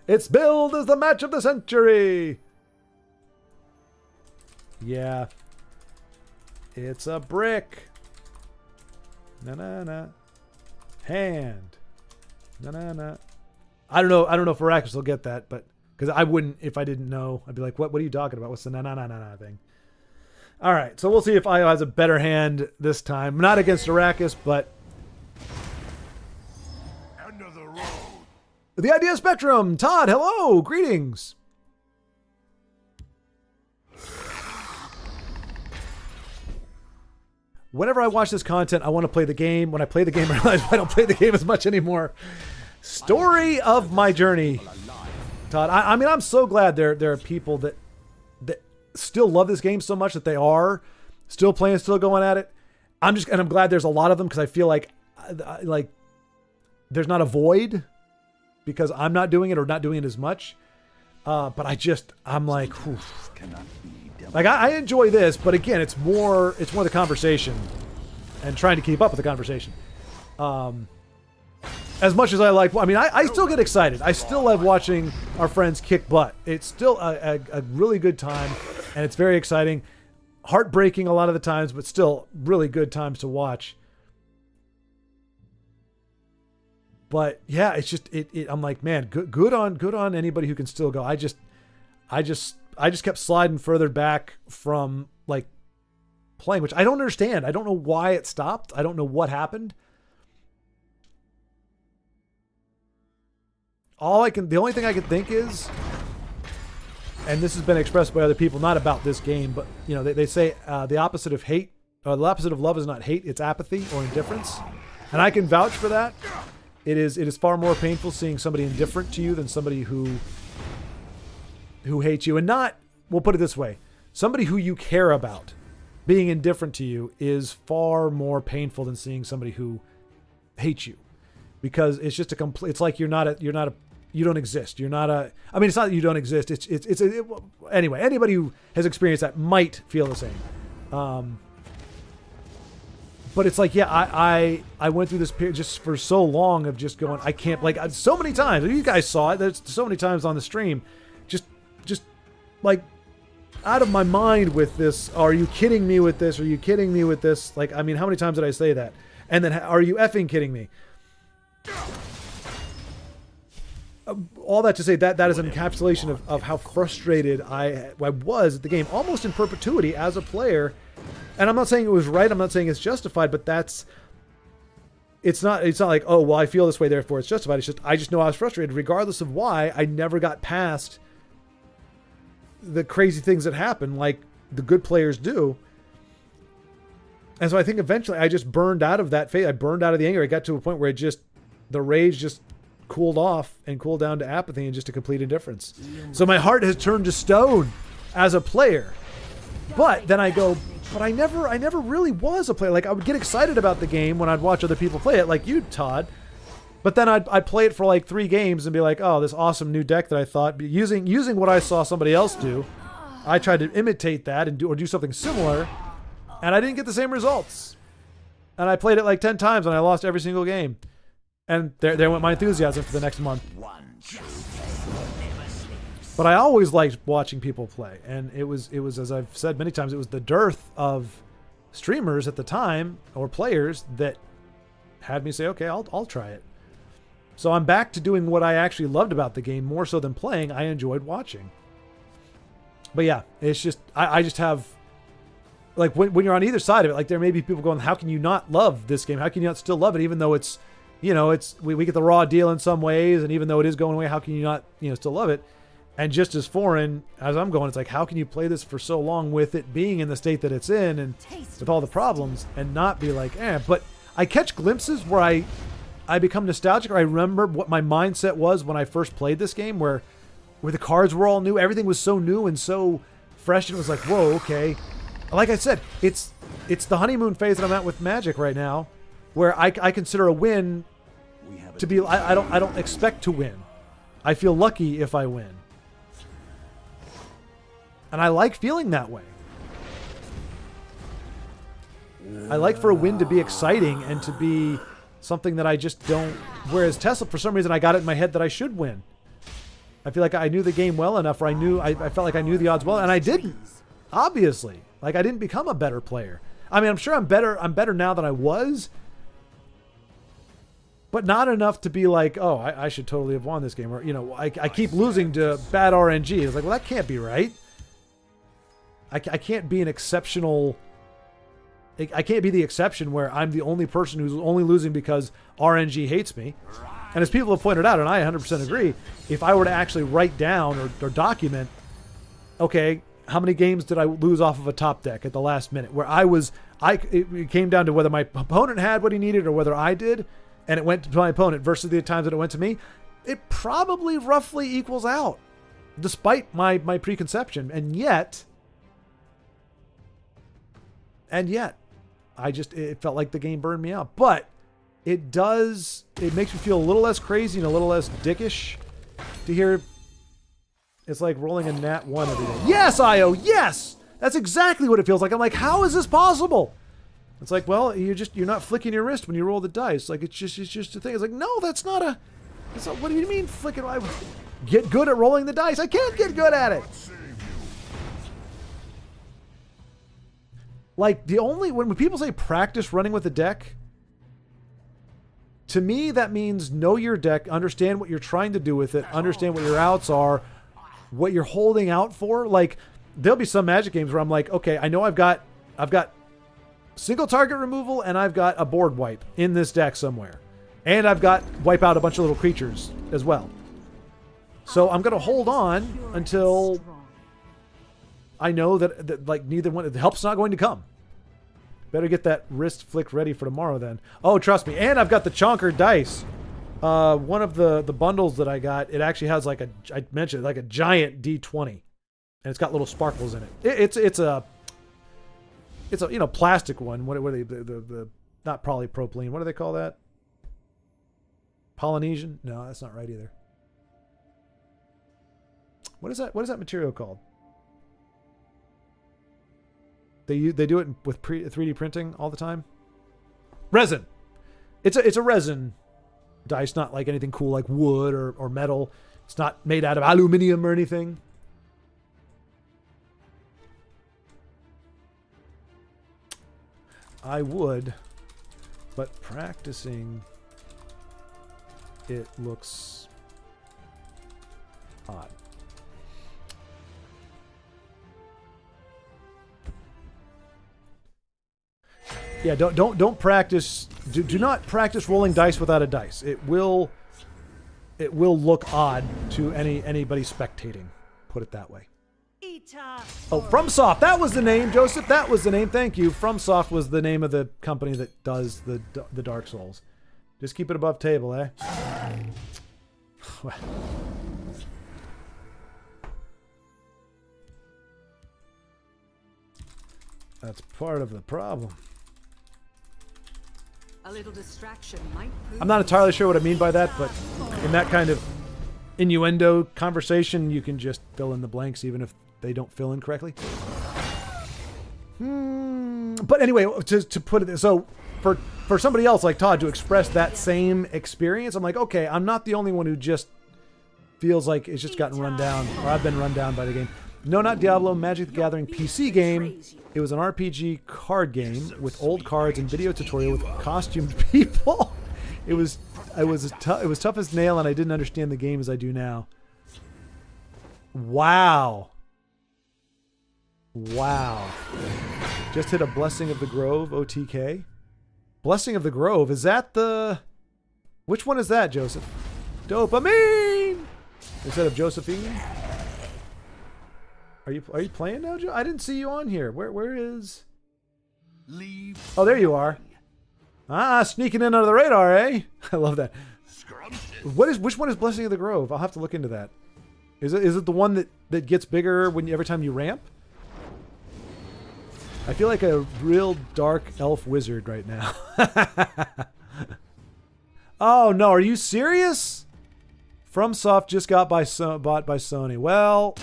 It's billed as the match of the century. Yeah, it's a brick. Na. Hand. Na. I don't know if Arrakis will get that, but because I wouldn't if I didn't know. I'd be like, what are you talking about? What's the na thing? All right, so we'll see if Io has a better hand this time. Not against Arrakis, but End of the road. the Idea Spectrum. Todd, hello, greetings. Whenever I watch this content, I want to play the game. When I play the game, I realize I don't play the game as much anymore. Story of my journey, Todd. I mean, I'm so glad there are people that still love this game so much that they are still playing, still going at it. I'm glad there's a lot of them because I feel like there's not a void because I'm not doing it or not doing it as much. But I'm like, whew. Like I enjoy this, but again, it's more the conversation and trying to keep up with the conversation. As much as I still get excited. I still love watching our friends kick butt. It's still a really good time, and it's very exciting. Heartbreaking a lot of the times, but still really good times to watch. But yeah, it's just I'm like, man, good on anybody who can still go. I just kept sliding further back from like playing, which I don't understand. I don't know why it stopped. I don't know what happened. The only thing I can think is, and this has been expressed by other people, not about this game, but you know, they say the opposite of hate, or the opposite of love is not hate, it's apathy or indifference. And I can vouch for that. It is far more painful seeing somebody indifferent to you than somebody who hates you. And not, we'll put it this way, somebody who you care about being indifferent to you is far more painful than seeing somebody who hates you. Because it's just a complete, it's like you don't exist. You're not a, I mean, it's not that you don't exist. Anyway, anybody who has experienced that might feel the same. But it's like, yeah, I went through this period just for so long of just going, I can't, like, so many times, you guys saw it, there's so many times on the stream, just like, out of my mind with this, are you kidding me with this? Are you kidding me with this? Like, I mean, how many times did I say that? And then, are you effing kidding me? All that to say that is an encapsulation of how frustrated I was at the game, almost in perpetuity as a player. And I'm not saying it was right. I'm not saying it's justified, but it's not like, oh, well, I feel this way, therefore it's justified. It's just, I just know I was frustrated regardless of why. I never got past the crazy things that happen like the good players do. And so I think eventually I just burned out of that phase. I burned out of the anger. I got to a point where the rage just cooled off and cooled down to apathy and just a complete indifference. So my heart has turned to stone as a player. But then I go, but I never really was a player. Like, I would get excited about the game when I'd watch other people play it, like you, Todd. But then I'd play it for like 3 games and be like, oh, this awesome new deck that I thought, using what I saw somebody else do, I tried to imitate that and do something similar, and I didn't get the same results. And I played it like 10 times and I lost every single game. And there went my enthusiasm for the next month. But I always liked watching people play, and it was as I've said many times, it was the dearth of streamers at the time or players that had me say, okay, I'll try it. So I'm back to doing what I actually loved about the game more so than playing. I enjoyed watching. But yeah, it's just I just have, like, when you're on either side of it, like, there may be people going, how can you not love this game? How can you not still love it, even though it's, you know, we get the raw deal in some ways, and even though it is going away, how can you not, still love it? And just as foreign as I'm going, it's like, how can you play this for so long with it being in the state that it's in and with all the problems and not be like, But I catch glimpses where I become nostalgic, or I remember what my mindset was when I first played this game, where the cards were all new. Everything was so new and so fresh, and it was like, whoa, okay. Like I said, it's the honeymoon phase that I'm at with Magic right now, where I consider a win to be, I don't expect to win. I feel lucky if I win. And I like feeling that way. I like for a win to be exciting and to be something that I just don't. Whereas Tesla, for some reason, I got it in my head that I should win. I feel like I knew the game well enough, or I felt like I knew the odds well, and I didn't. Obviously, like, I didn't become a better player. I mean, I'm sure I'm better now than I was, but not enough to be like, oh, I should totally have won this game. Or, I keep losing to bad RNG. It's like, well, that can't be right. I can't be an exceptional. I can't be the exception where I'm the only person who's only losing because RNG hates me. And as people have pointed out, and I 100% agree, if I were to actually write down or document, okay, how many games did I lose off of a top deck at the last minute, where it came down to whether my opponent had what he needed or whether I did, and it went to my opponent versus the times that it went to me, it probably roughly equals out, despite my preconception. And yet, it felt like the game burned me out. But it makes me feel a little less crazy and a little less dickish to hear it's like rolling a nat 1 every day. Yes, Io, yes! That's exactly what it feels like. I'm like, how is this possible? It's like, well, you're not flicking your wrist when you roll the dice. Like, it's just a thing. It's like, no, that's not, what do you mean flicking? I get good at rolling the dice. I can't get good at it. Like, when people say practice running with a deck, to me, that means know your deck, understand what you're trying to do with it, understand what your outs are, what you're holding out for. Like, there'll be some Magic games where I'm like, okay, I know I've got single target removal and I've got a board wipe in this deck somewhere. And I've got wipe out a bunch of little creatures as well. So I'm going to hold on until I know that like neither one, the help's not going to come. Better get that wrist flick ready for tomorrow then. Oh, trust me. And I've got the chonker dice. One of the bundles that I got, it actually has like I mentioned, like a giant D20. And it's got little sparkles in it. It's a plastic one. What are they, the not polypropylene. What do they call that? Polynesian? No, that's not right either. What is that material called? They do it with 3D printing all the time. Resin. It's a resin dice, not like anything cool like wood or metal. It's not made out of aluminum or anything. I would, but practicing it looks odd. Yeah, don't practice. Do not practice rolling dice without a dice. It will look odd to anybody spectating. Put it that way. Oh, FromSoft. That was the name, Joseph. That was the name. Thank you. FromSoft was the name of the company that does the Dark Souls. Just keep it above table, eh? That's part of the problem. A little distraction might prove. I'm not entirely sure what I mean by that, but in that kind of innuendo conversation, you can just fill in the blanks even if they don't fill in correctly. But anyway, to put it so for somebody else like Todd to express that same experience, I'm like, okay, I'm not the only one who just feels like it's just gotten run down, or I've been run down by the game. No, not Diablo, Magic the Gathering PC game. It was an RPG card game with old cards and video tutorial with costumed people. It was tough as nail, and I didn't understand the game as I do now. Wow. Just hit a Blessing of the Grove OTK. Blessing of the Grove, is that the... Which one is that, Joseph? Dopamine! Instead of Josephine? Are you playing now, Joe? I didn't see you on here. Where is... Oh, there you are. Ah, sneaking in under the radar, eh? I love that. Which one is Blessing of the Grove? I'll have to look into that. Is it the one that gets bigger every time you ramp? I feel like a real dark elf wizard right now. Oh no, are you serious? FromSoft just got bought by Sony. Well,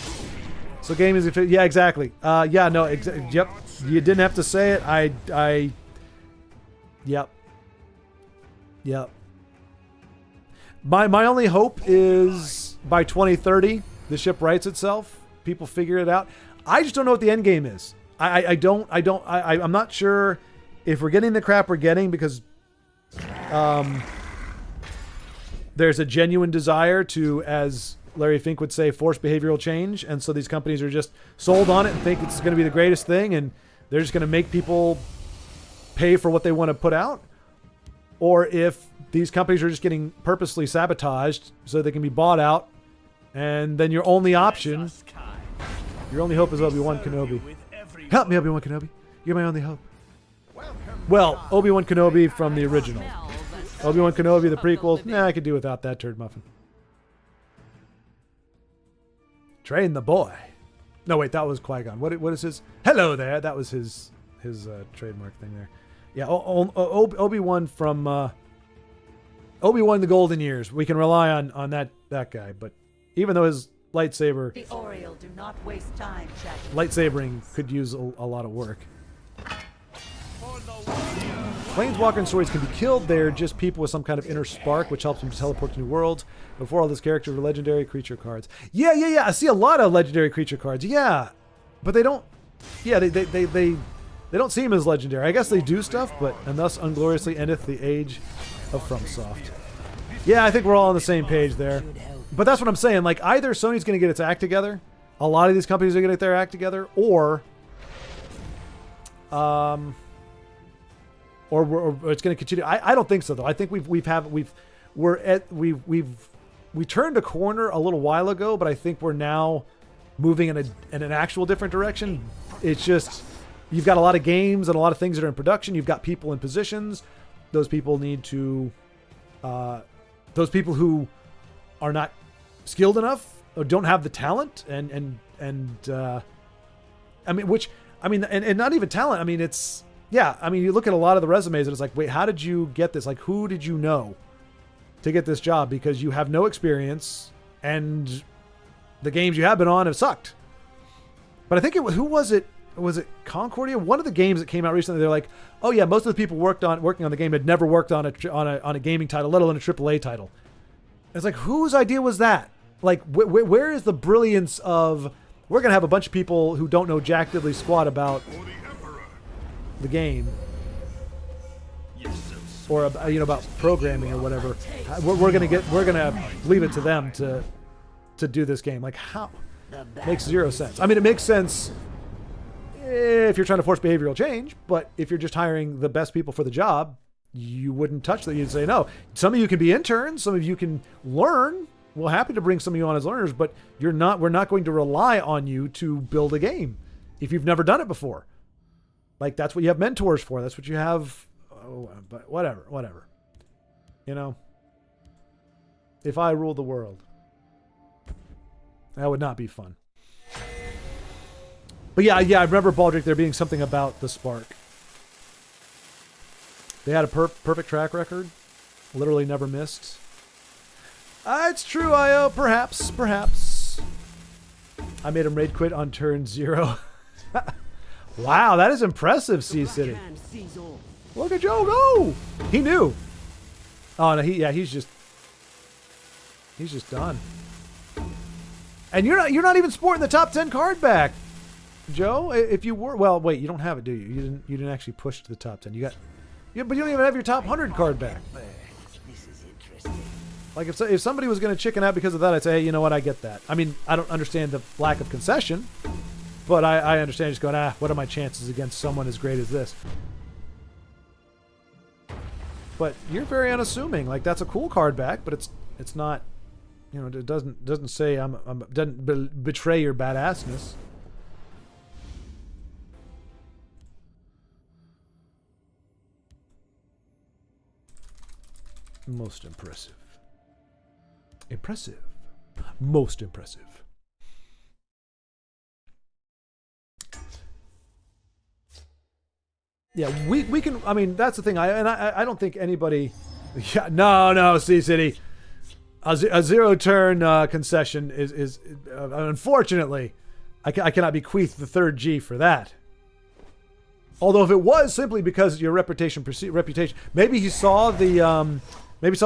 so gaming is yeah, exactly. Yeah, no, yep. You didn't have to say it. Yep. My only hope is by 2030 the ship rights itself. People figure it out. I just don't know what the end game is. I'm not sure if we're getting the crap we're getting because there's a genuine desire to, as Larry Fink would say, force behavioral change. And so these companies are just sold on it and think it's going to be the greatest thing. And they're just going to make people pay for what they want to put out. Or if these companies are just getting purposely sabotaged so they can be bought out. And then your only option, your only hope is Obi-Wan Kenobi. Help me, Obi-Wan Kenobi. You're my only hope. Well, Obi-Wan Kenobi from the original. Obi-Wan Kenobi, the prequels. Nah, I could do without that turd muffin. Train the boy. No, wait, that was Qui-Gon. What is his? Hello there. That was his trademark thing there. Yeah, Obi-Wan from Obi-Wan the Golden Years. We can rely on that guy, but even though his lightsaber, The Oriole do not waste time, Shadow. lightsabering could use a lot of work. Planeswalker and stories can be killed. They're just people with some kind of inner spark, which helps them to teleport to new worlds. Before all, this characters were legendary creature cards. Yeah. I see a lot of legendary creature cards. Yeah, but they don't. Yeah, they don't seem as legendary. I guess they do stuff, but and thus ungloriously endeth the age of FromSoft. Yeah, I think we're all on the same page there. But that's what I'm saying. Like, either Sony's going to get its act together, a lot of these companies are going to get their act together, or it's going to continue. I don't think so, though. I think we turned a corner a little while ago, but I think we're now moving in an actual different direction. It's just you've got a lot of games and a lot of things that are in production. You've got people in positions. Those people need to, those people who are not skilled enough or don't have the talent and I mean, and not even talent. I mean, it's, yeah. I mean, you look at a lot of the resumes and it's like, wait, how did you get this? Like, who did you know to get this job? Because you have no experience and the games you have been on have sucked. But I think who was it? Was it Concordia? One of the games that came out recently, they're like, oh yeah, most of the people working on the game had never worked on a gaming title, let alone a AAA title. It's like, whose idea was that? Like, where is the brilliance of, we're going to have a bunch of people who don't know jack diddly squat about the game. Or about programming or whatever. We're gonna leave it to them to do this game. Like, how? Makes zero sense. I mean, it makes sense if you're trying to force behavioral change, but if you're just hiring the best people for the job, you wouldn't touch that. You'd say no. Some of you can be interns. Some of you can learn. We're happy to bring some of you on as learners, but we're not going to rely on you to build a game if you've never done it before. Like, that's what you have mentors for. That's what you have. Oh, but whatever. You know, if I ruled the world, that would not be fun. But yeah, I remember Baldric there being something about the Spark. They had a perfect track record, literally never missed. It's true, IO. Perhaps. I made him raid quit on turn 0. Wow, that is impressive, Sea City. Look at Joe go! He knew. Oh no, he's just done. And you're not even sporting the top 10 card back, Joe. If you were, well, wait, you don't have it, do you? You didn't actually push to the top 10. But you don't even have your top 100 card back. Like, if somebody was going to chicken out because of that, I'd say, hey, you know what, I get that. I mean, I don't understand the lack of concession, but I understand just going, what are my chances against someone as great as this? But you're very unassuming. Like, that's a cool card back, but it's not, it doesn't say doesn't betray your badassness. Most impressive. Impressive. Most impressive. Yeah, we can. I mean, that's the thing. I don't think anybody. Yeah, no, Sea City. A zero turn concession is unfortunately, I cannot bequeath the third G for that. Although if it was simply because your reputation, maybe he saw the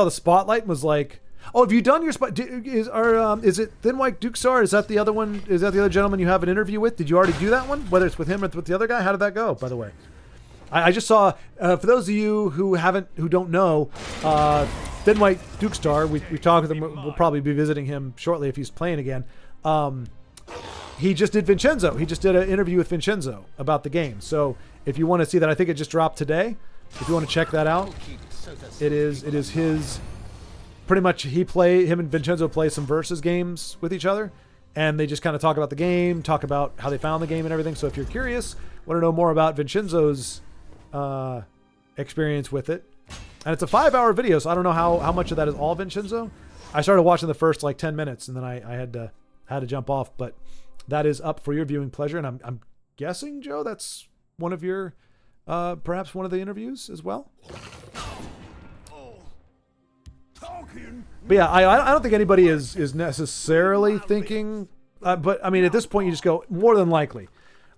spotlight and was like, oh, have you done your spot? Is it Thin White Duke Star? Is that the other one? Is that the other gentleman you have an interview with? Did you already do that one? Whether it's with him or with the other guy? How did that go, by the way? I just saw, for those of you who don't know, Thin White Duke Star, we talked with him, we'll probably be visiting him shortly if he's playing again. He just did Vincenzo. He just did an interview with Vincenzo about the game. So if you want to see that, I think it just dropped today. If you want to check that out, it is his, pretty much him and Vincenzo play some versus games with each other. And they just kind of talk about the game, talk about how they found the game and everything. So if you're curious, want to know more about Vincenzo's experience with it, and it's a 5-hour video, so I don't know how much of that is all Vincenzo. I started watching the first like 10 minutes and then I had to jump off, but that is up for your viewing pleasure. And I'm guessing, Joe, that's one of your perhaps one of the interviews as well. But yeah, I don't think anybody is necessarily thinking, but I mean, at this point you just go more than likely.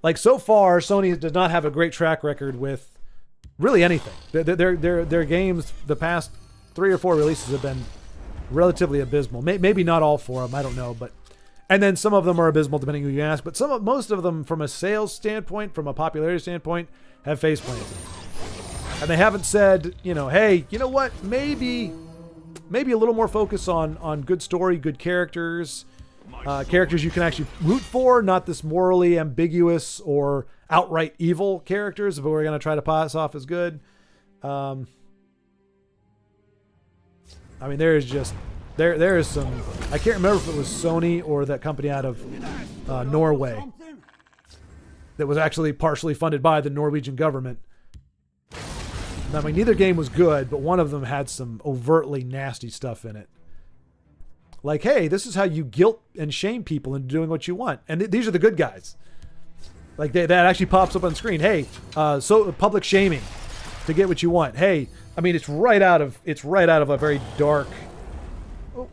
Like, so far Sony does not have a great track record with really anything. Their games, the past 3 or 4 releases have been relatively abysmal. Maybe not all 4 of them, I don't know, but and then some of them are abysmal depending who you ask. But most of them, from a sales standpoint, from a popularity standpoint, have face planted, and they haven't said, hey, you know what? Maybe a little more focus on good story, good characters, characters you can actually root for, not this morally ambiguous or outright evil characters, but we're going to try to pass off as good. I mean, there is some, I can't remember if it was Sony or that company out of Norway. that was actually partially funded by the Norwegian government. I mean, neither game was good, but one of them had some overtly nasty stuff in it. Like, hey, this is how you guilt and shame people into doing what you want. And these are the good guys. Like, that actually pops up on screen. Hey, so public shaming to get what you want. Hey, I mean, it's right out of a very dark... Oh.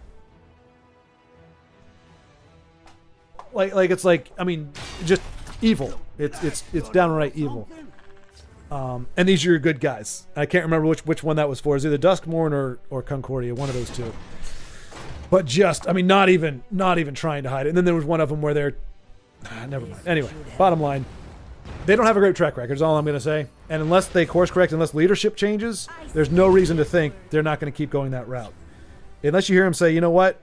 Like it's like, I mean, just evil. It's downright evil. And these are your good guys. I can't remember which one that was for. It's either Duskmorn or Concordia, one of those two. But just, I mean, not even trying to hide it. And then there was one of them where they're... never mind. Anyway, bottom line. They don't have a great track record, is all I'm going to say. And unless they course correct, unless leadership changes, there's no reason to think they're not going to keep going that route. Unless you hear them say, you know what?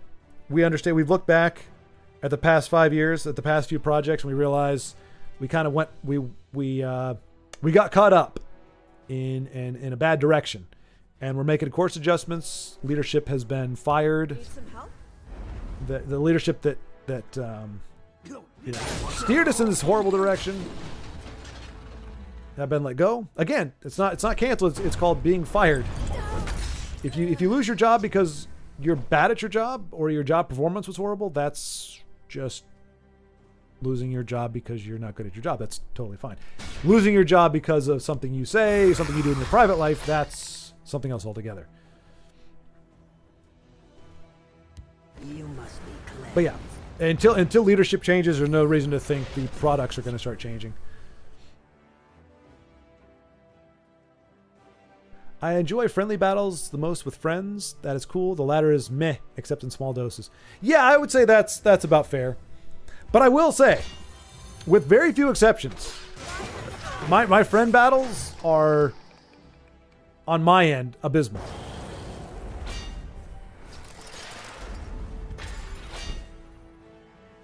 We understand. We've looked back at the past 5 years, at the past few projects, and we realize we kind of went... We got caught up in a bad direction. And we're making course adjustments. Leadership has been fired. Need some help? The leadership that steered us in this horrible direction have been let go. Again, it's not canceled. It's called being fired. If you lose your job because you're bad at your job or your job performance was horrible, that's just losing your job because you're not good at your job. That's totally fine. Losing your job because of something you say, something you do in your private life, that's something else altogether. You must be clever. But yeah, until leadership changes, there's no reason to think the products are going to start changing. I enjoy friendly battles the most with friends. That is cool. The latter is meh, except in small doses. Yeah, I would say that's about fair. But I will say, with very few exceptions, my friend battles are, on my end, abysmal.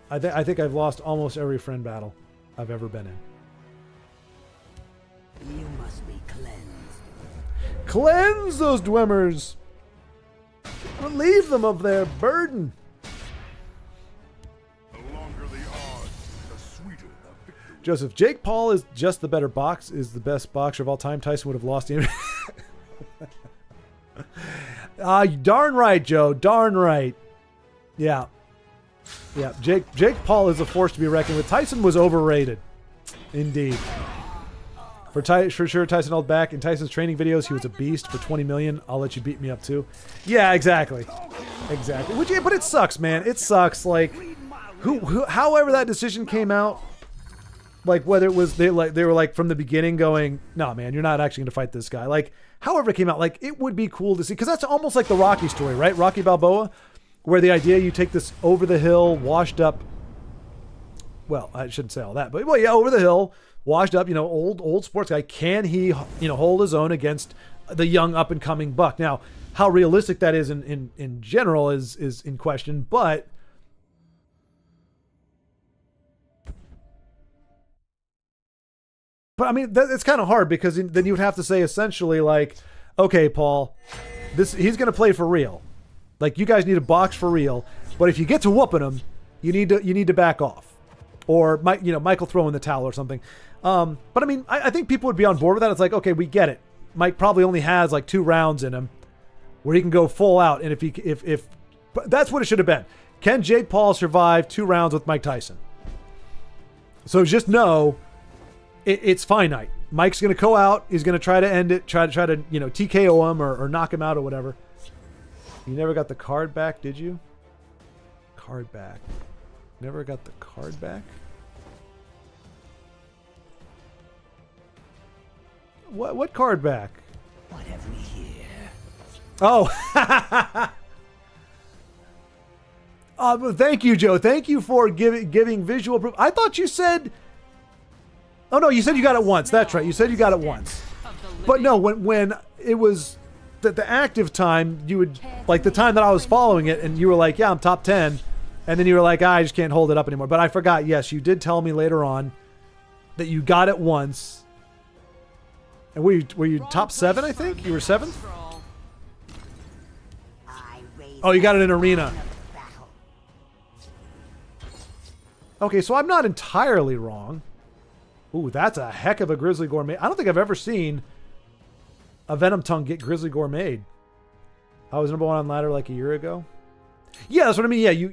I think I've lost almost every friend battle I've ever been in. You must be cleansed. Cleanse those Dwemmers! Relieve them of their burden! Joseph, Jake Paul is just the better is the best boxer of all time. Tyson would have lost him. Darn right, Joe. Darn right. Yeah. Yeah. Jake Paul is a force to be reckoned with. Tyson was overrated. Indeed. For sure, Tyson held back. In Tyson's training videos, he was a beast. For $20 million, I'll let you beat me up too. Yeah, exactly. Exactly. But it sucks, man. It sucks. Like, however that decision came out, like whether it was they were like from the beginning going, nah, man, you're not actually going to fight this guy. Like, however it came out, like it would be cool to see, because that's almost like the Rocky story, right? Rocky Balboa, where the idea you take this over the hill, washed up. Well, I shouldn't say all that, but well, yeah, over the hill, washed up, old sports guy. Can he, hold his own against the young up and coming buck? Now, how realistic that is in general is in question, but. But I mean, it's kind of hard, because then you would have to say essentially like, okay, Paul, he's going to play for real. Like, you guys need to box for real. But if you get to whooping him, you need to back off, or Michael throw in the towel or something. But I mean, I think people would be on board with that. It's like, okay, we get it. Mike probably only has like 2 rounds in him where he can go full out, and if that's what it should have been. Can Jake Paul survive 2 rounds with Mike Tyson? So just know. It's finite. Mike's going to go out. He's going to try to end it, try to TKO him or knock him out or whatever. You never got the card back, did you? Card back. Never got the card back? What card back? What have we here? Oh. Thank you, Joe. Thank you for giving visual proof. I thought you said... Oh, no, you said you got it once. That's right. You said you got it once. But no, when it was the active time, you would, like the time that I was following it, and you were like, yeah, I'm top 10. And then you were like, I just can't hold it up anymore. But I forgot, yes, you did tell me later on that you got it once. And were you top 7, I think? You were 7th? Oh, you got it in arena. Okay, so I'm not entirely wrong. Ooh, that's a heck of a Grizzly Gourmet. I don't think I've ever seen a Venom Tongue get Grizzly Gourmet. I was number 1 on ladder like a year ago. Yeah, that's what I mean. Yeah,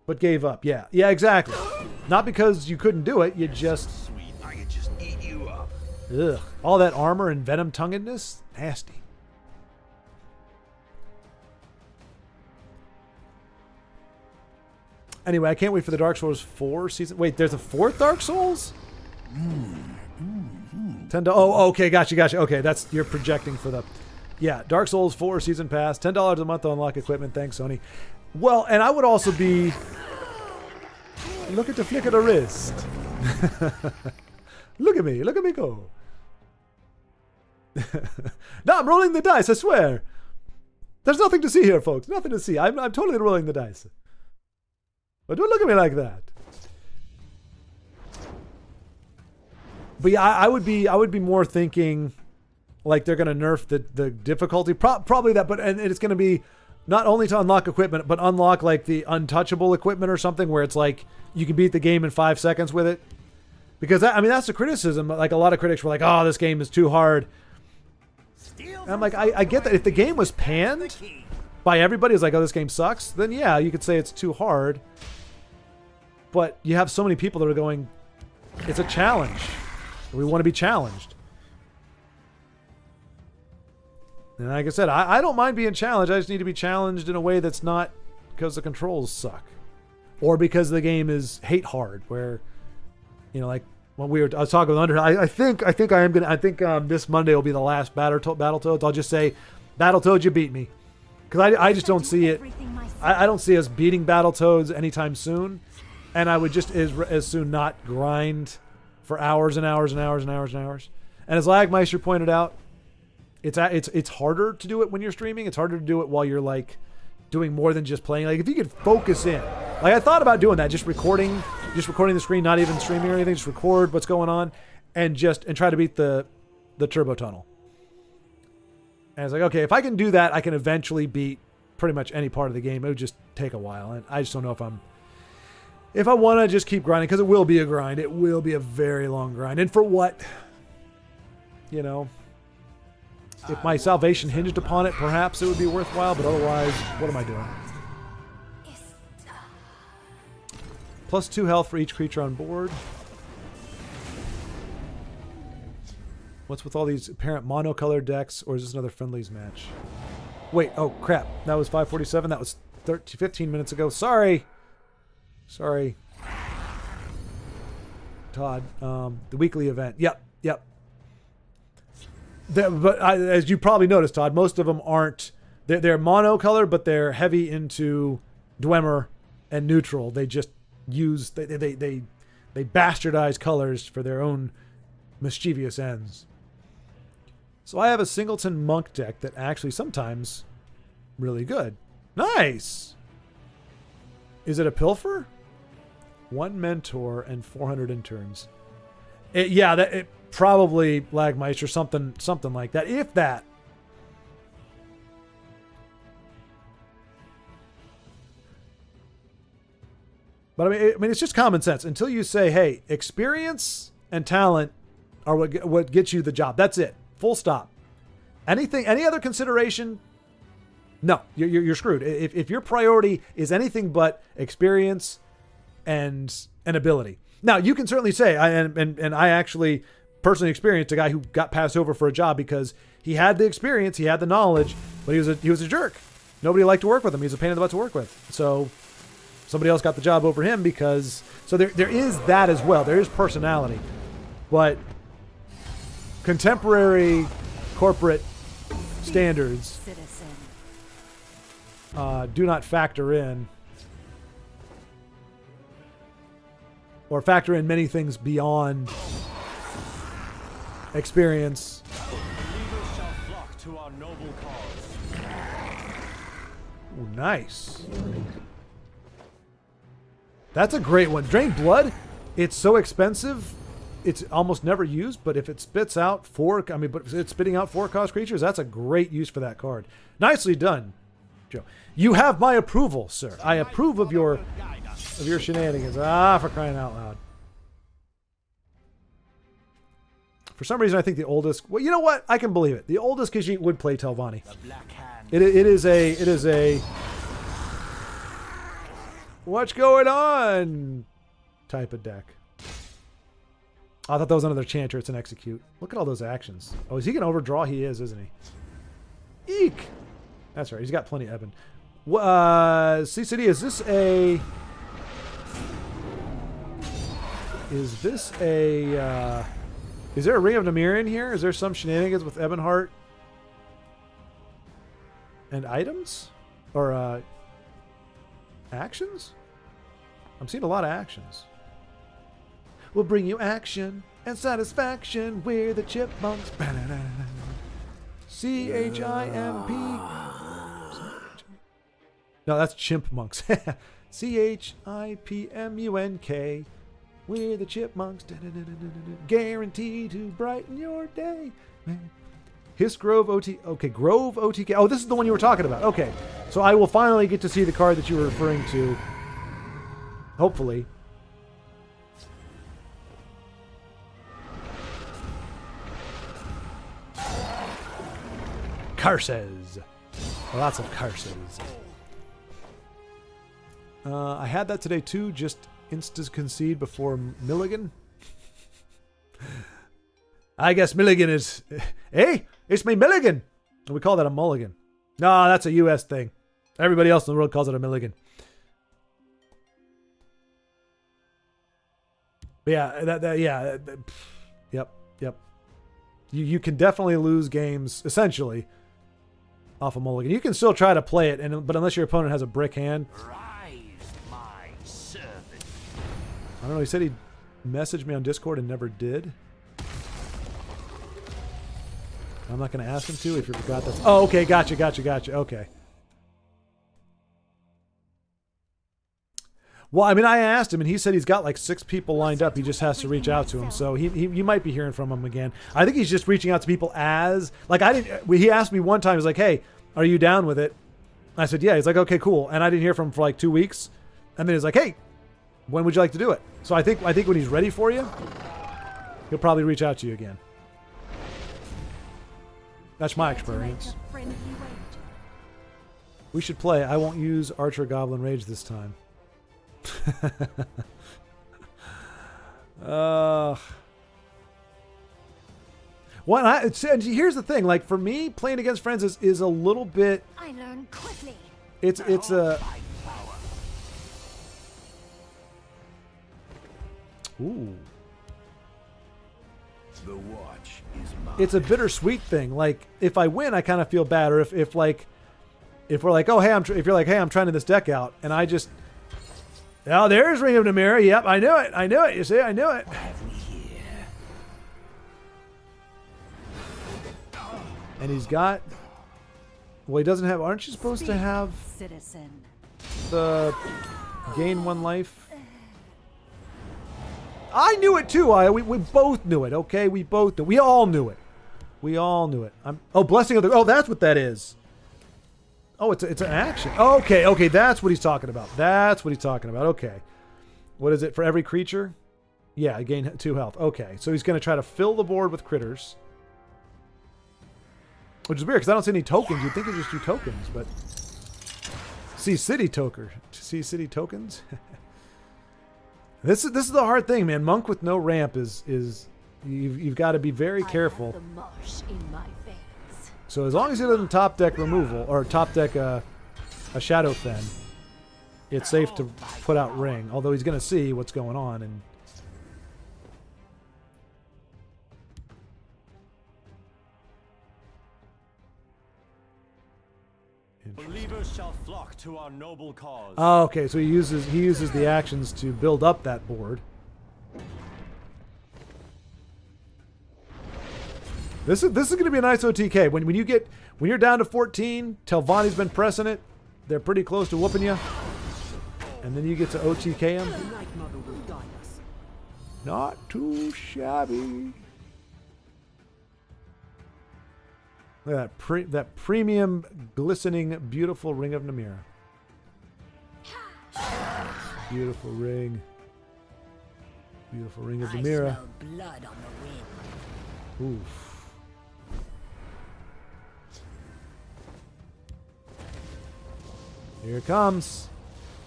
but gave up. Yeah, exactly. Not because you couldn't do it. You just... Sweet, I could just eat you up. Ugh. All that armor and Venom Tonguedness? Nasty. Anyway, I can't wait for the Dark Souls 4 season. Wait, there's a 4th Dark Souls? $10. Oh, okay, gotcha. Okay, that's you're projecting for the... Yeah, Dark Souls 4 season pass, $10 a month to unlock equipment. Thanks, Sony. Well, and I would also be... Look at the flick of the wrist. Look at me go. No, I'm rolling the dice, I swear. There's nothing to see here, folks. Nothing to see. I'm totally rolling the dice. But don't look at me like that. But yeah, I would be more thinking like they're going to nerf the difficulty. Probably that, but and it's going to be not only to unlock equipment, but unlock like the untouchable equipment or something where it's like you can beat the game in 5 seconds with it. Because that's the criticism. Like a lot of critics were like, "Oh, this game is too hard." And I'm like, I get that. If the game was panned by everybody, it's like, "Oh, this game sucks," then yeah, you could say it's too hard. But you have so many people that are going, "It's a challenge. We want to be challenged." And like I said, I don't mind being challenged. I just need to be challenged in a way that's not because the controls suck. Or because the game is hate hard, where, you know, like when I was talking with Under, I think this Monday will be the last Battletoads. I'll just say, Battletoads, you beat me. Because I just don't see it. I don't see us beating Battletoads anytime soon. And I would just as soon not grind for hours and hours and hours and hours and hours. And as Lagmeister pointed out, it's harder to do it when you're streaming. It's harder to do it while you're like doing more than just playing. Like if you could focus in. Like I thought about doing that, just recording the screen, not even streaming or anything, just record what's going on and try to beat the turbo tunnel. And it's like, okay, if I can do that, I can eventually beat pretty much any part of the game. It would just take a while. And I just don't know if I want to just keep grinding, because it will be a grind. It will be a very long grind. And for what? You know, if my salvation hinged upon it, perhaps it would be worthwhile. But otherwise, what am I doing? Plus 2 health for each creature on board. What's with all these apparent monocolored decks? Or is this another friendlies match? Wait, oh crap. That was 5:47. That was 15 minutes ago. Sorry, Todd. The weekly event. Yep. As you probably noticed, Todd, most of them aren't. They're monocolored, but they're heavy into Dwemer and neutral. They just use they bastardize colors for their own mischievous ends. So I have a Singleton Monk deck that actually sometimes really good. Nice. Is it a pilfer? 1 mentor and 400 interns. It probably Lagmeister, something like that. If that. But I mean, it's just common sense. Until you say, "Hey, experience and talent are what gets you the job." That's it. Full stop. Any other consideration? No, you're screwed. If your priority is anything but experience and ability. Now, you can certainly say, and I actually personally experienced a guy who got passed over for a job because he had the experience, he had the knowledge, but he was a jerk. Nobody liked to work with him. He was a pain in the butt to work with. So somebody else got the job over him because... So there is that as well. There is personality. But contemporary corporate standards do not factor in, or factor in many things beyond experience. Believers shall flock to our noble cause. Ooh, nice. That's a great one. Drain Blood, it's so expensive, it's almost never used, but if it spits out but it's spitting out 4 cost creatures, that's a great use for that card. Nicely done, Joe. You have my approval, sir. I approve of your shenanigans. For crying out loud. For some reason, I think the oldest. Well, you know what? I can believe it. The oldest Khajiit would play Telvanni. The Black Hand. It is a. What's going on? Type of deck. I thought that was another Chanter. It's an execute. Look at all those actions. Oh, is he gonna overdraw? He is, isn't he? Eek. That's right. He's got plenty of Eben. C-City, is this a... Is this a... is there a Ring of Namir in here? Is there some shenanigans with Ebonheart? And items? Or, actions? I'm seeing a lot of actions. We'll bring you action and satisfaction. We're the Chipmunks. C-H-I-M-P... No, that's Chimpmunks. C-H-I-P-M-U-N-K. We're the Chipmunks. Guaranteed to brighten your day. Hiss Grove OT. Okay, Grove OTK. Oh, this is the one you were talking about. Okay. So I will finally get to see the card that you were referring to. Hopefully. Curses. Lots of curses. I had that today too, just insta-concede before Milligan. I guess Milligan is... Hey, it's me Milligan! We call that a mulligan. No, that's a U.S. thing. Everybody else in the world calls it a Milligan. But yeah, yep. You can definitely lose games, essentially, off a mulligan. You can still try to play it, but unless your opponent has a brick hand... I don't know, he said he'd message me on Discord and never did. I'm not going to ask him to if you forgot that. Oh, okay, gotcha. Okay. Well, I mean, I asked him, and he said he's got like 6 people lined up. He just has to reach out to him. So you might be hearing from him again. I think he's just reaching out to people as... Like, he asked me one time, he was like, hey, are you down with it? I said, yeah. He's like, okay, cool. And I didn't hear from him for like 2 weeks. And then he's like, hey, when would you like to do it? So I think when he's ready for you, he'll probably reach out to you again. That's my experience. We should play. I won't use Archer Goblin Rage this time. Here's the thing. Like, for me, playing against friends is a little bit... I learn quickly. It's a... Ooh. The watch is mine. It's a bittersweet thing. Like, if I win, I kind of feel bad. Or if we're like, oh hey, if you're like, hey, I'm trying this deck out, and I just, oh, there's Ring of Namir. Yep, I knew it. You see, I knew it. And he's got. Well, he doesn't have. Aren't you supposed to have citizen the gain 1 life? I knew it too. We both knew it. Okay, we both knew. We all knew it. Blessing of the... Oh, that's what that is. Oh, it's an action. Okay, that's what he's talking about. Okay. What is it for every creature? Yeah, gain 2 health. Okay, so he's going to try to fill the board with critters. Which is weird, because I don't see any tokens. You'd think it'd just do tokens, but... C-City tokens? This is the hard thing, man. Monk with no ramp is you've got to be very careful. The marsh in my veins. So as long as he doesn't top deck removal or top deck a Shadow Fen, it's safe to put out Ring. Although he's going to see what's going on and. Believers shall flock to our noble cause. Oh, okay, so he uses the actions to build up that board. This is going to be a nice OTK. When you're down to 14, Telvanni's been pressing it. They're pretty close to whooping you. And then you get to OTK him. Not too shabby. Look at that premium, glistening, beautiful Ring of Namir. Beautiful ring. Beautiful Ring of Namira. Blood on the wind. Oof. Here it comes.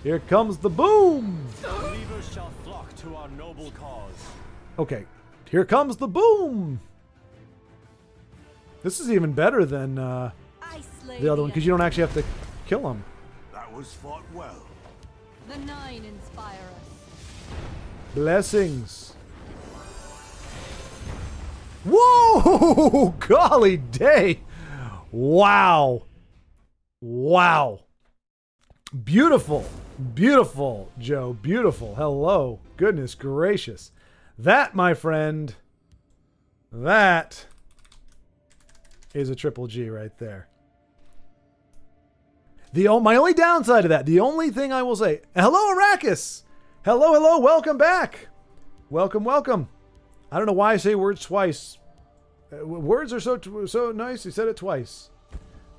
Here comes the boom. Believers shall flock to our noble cause. Okay. Here comes the boom. This is even better than I slay the other one because you don't actually have to kill them. That was fought well. The nine inspire us. Blessings. Whoa! Golly day. Wow. Wow. Beautiful. Beautiful, Joe. Beautiful. Hello. Goodness gracious. That, my friend, that is a triple G right there. My only downside of that, the only thing I will say, hello, Arrakis. Hello, hello. Welcome back. Welcome, welcome. I don't know why I say words twice. Words are so nice. He said it twice.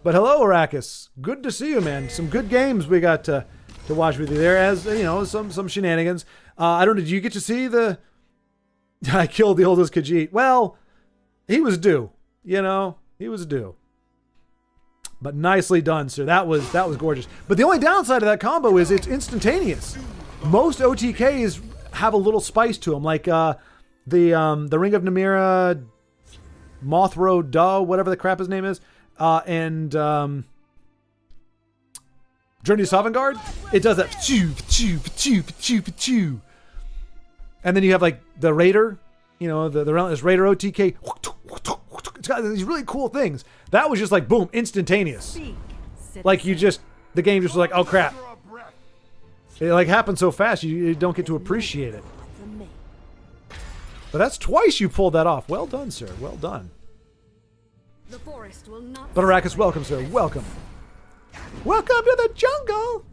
But hello, Arrakis. Good to see you, man. Some good games we got to watch with you there. As you know, some shenanigans. I don't know. Did you get to see the? I killed the oldest Khajiit. Well, he was due. You know, he was due. But nicely done, sir. That was gorgeous. But the only downside of that combo is it's instantaneous. Most OTKs have a little spice to them, like the Ring of Namira, Mothro Daw, whatever the crap his name is, and Journey to Sovngarde. It does that choo choo choo choo choo. And then you have like the Raider, you know, the Relentless Raider OTK. It's got these really cool things. That was just like boom, instantaneous. Like you just, the game just was like, oh crap. It like happened so fast, you don't get to appreciate it. But that's twice you pulled that off. Well done, sir. Well done. The forest will not. But Arrakis, welcome, sir. Welcome. Welcome to the jungle.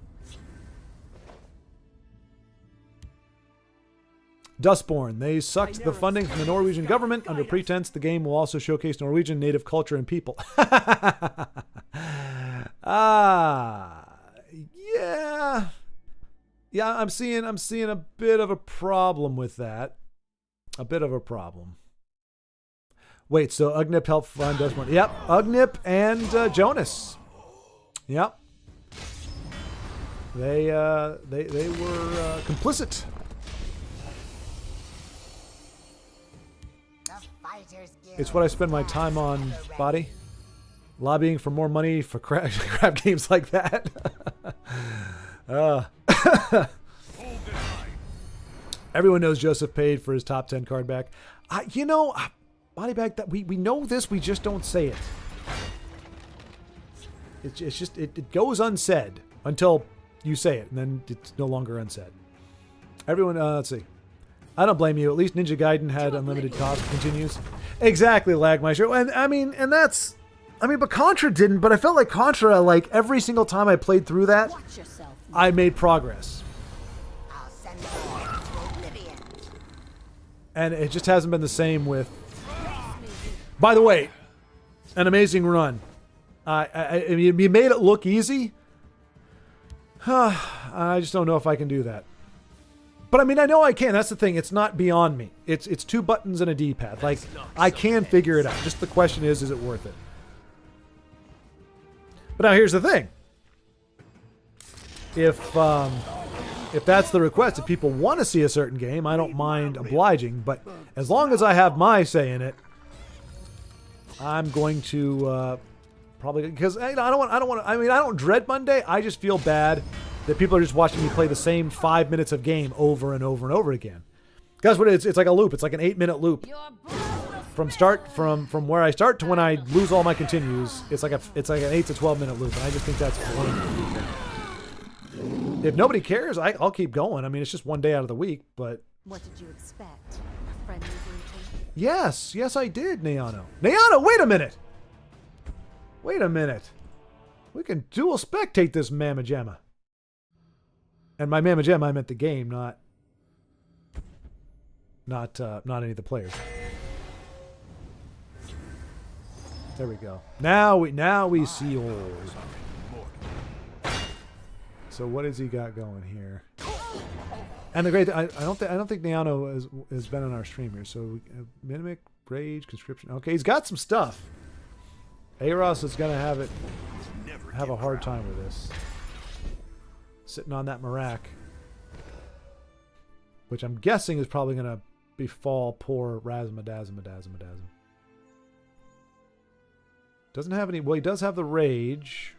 Dustborn. They sucked the funding from the Norwegian government under pretense the game will also showcase Norwegian native culture and people. Yeah. Yeah, I'm seeing a bit of a problem with that. A bit of a problem. Wait, so Ugnip helped fund Dustborn. Yep, Ugnip and Jonas. Yep. They were complicit. It's what I spend my time on, body. Lobbying for more money for crap games like that. Everyone knows Joseph paid for his top 10 card back. You know, body bag, that we know this, we just don't say it. It's just, it goes unsaid until you say it, and then it's no longer unsaid. Everyone, let's see. I don't blame you. At least Ninja Gaiden had unlimited cost. Continues. Exactly, Lagmeister. And I mean, but Contra didn't. But I felt like Contra, like every single time I played through that, I made progress. I'll send them to oblivion. And it just hasn't been the same with. By the way, an amazing run. You made it look easy. I just don't know if I can do that. But I mean, I know I can. That's the thing. It's not beyond me. It's 2 buttons and a D-pad. Like, I can figure it out. Just the question is it worth it? But now here's the thing. If that's the request, if people want to see a certain game, I don't mind obliging. But as long as I have my say in it, I'm going to probably, because I don't dread Monday. I just feel bad that people are just watching me play the same 5 minutes of game over and over and over again. Guys, what it is, it's like a loop. It's like an 8-minute loop. From where I start to when I lose all my continues. It's like an 8 to 12 minute loop, and I just think that's boring. If nobody cares, I'll keep going. I mean, it's just one day out of the week, but. What did you expect? A friendly greeting? Yes, I did, Neano. Neano, wait a minute. Wait a minute. We can dual spectate this Mamma Jamma. And by Mamma Jamma, I meant the game, not any of the players. There we go. Now we see old. So what has he got going here? And the great, I don't think Neano has been on our stream here. So Mimic Rage, conscription. Okay, he's got some stuff. Aros is gonna have a hard time with this. Sitting on that Marak, which I'm guessing is probably gonna befall poor Razmadazm. Doesn't have any. Well, he does have the rage.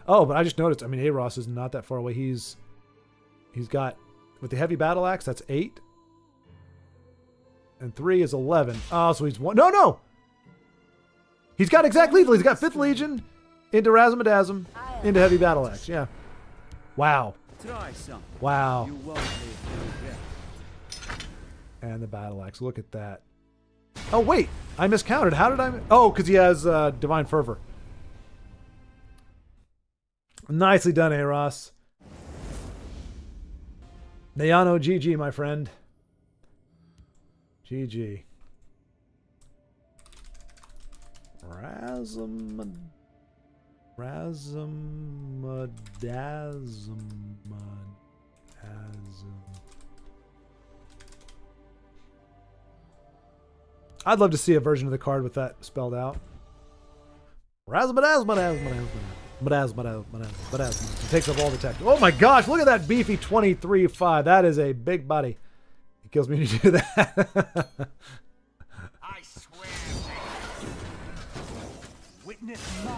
Oh, but I just noticed. I mean, Aros is not that far away. He's got with the heavy battle axe. That's 8, and 3 is 11. Oh, so he's 1. No. He's got exact lethal. He's got 5th Legion into Razmadazm into heavy battle axe. Yeah. Wow. Try some. Wow. You won't live. And the battle axe. Look at that. Oh, wait. I miscounted. How did I... Oh, because he has Divine Fervor. Nicely done, Aros. Neano, GG, my friend. GG. Razmadazm. I'd love to see a version of the card with that spelled out. Razmadazm. It takes up all the text. Oh my gosh, look at that beefy 23-5. That is a big body. It kills me to do that. I swear to you. Witness my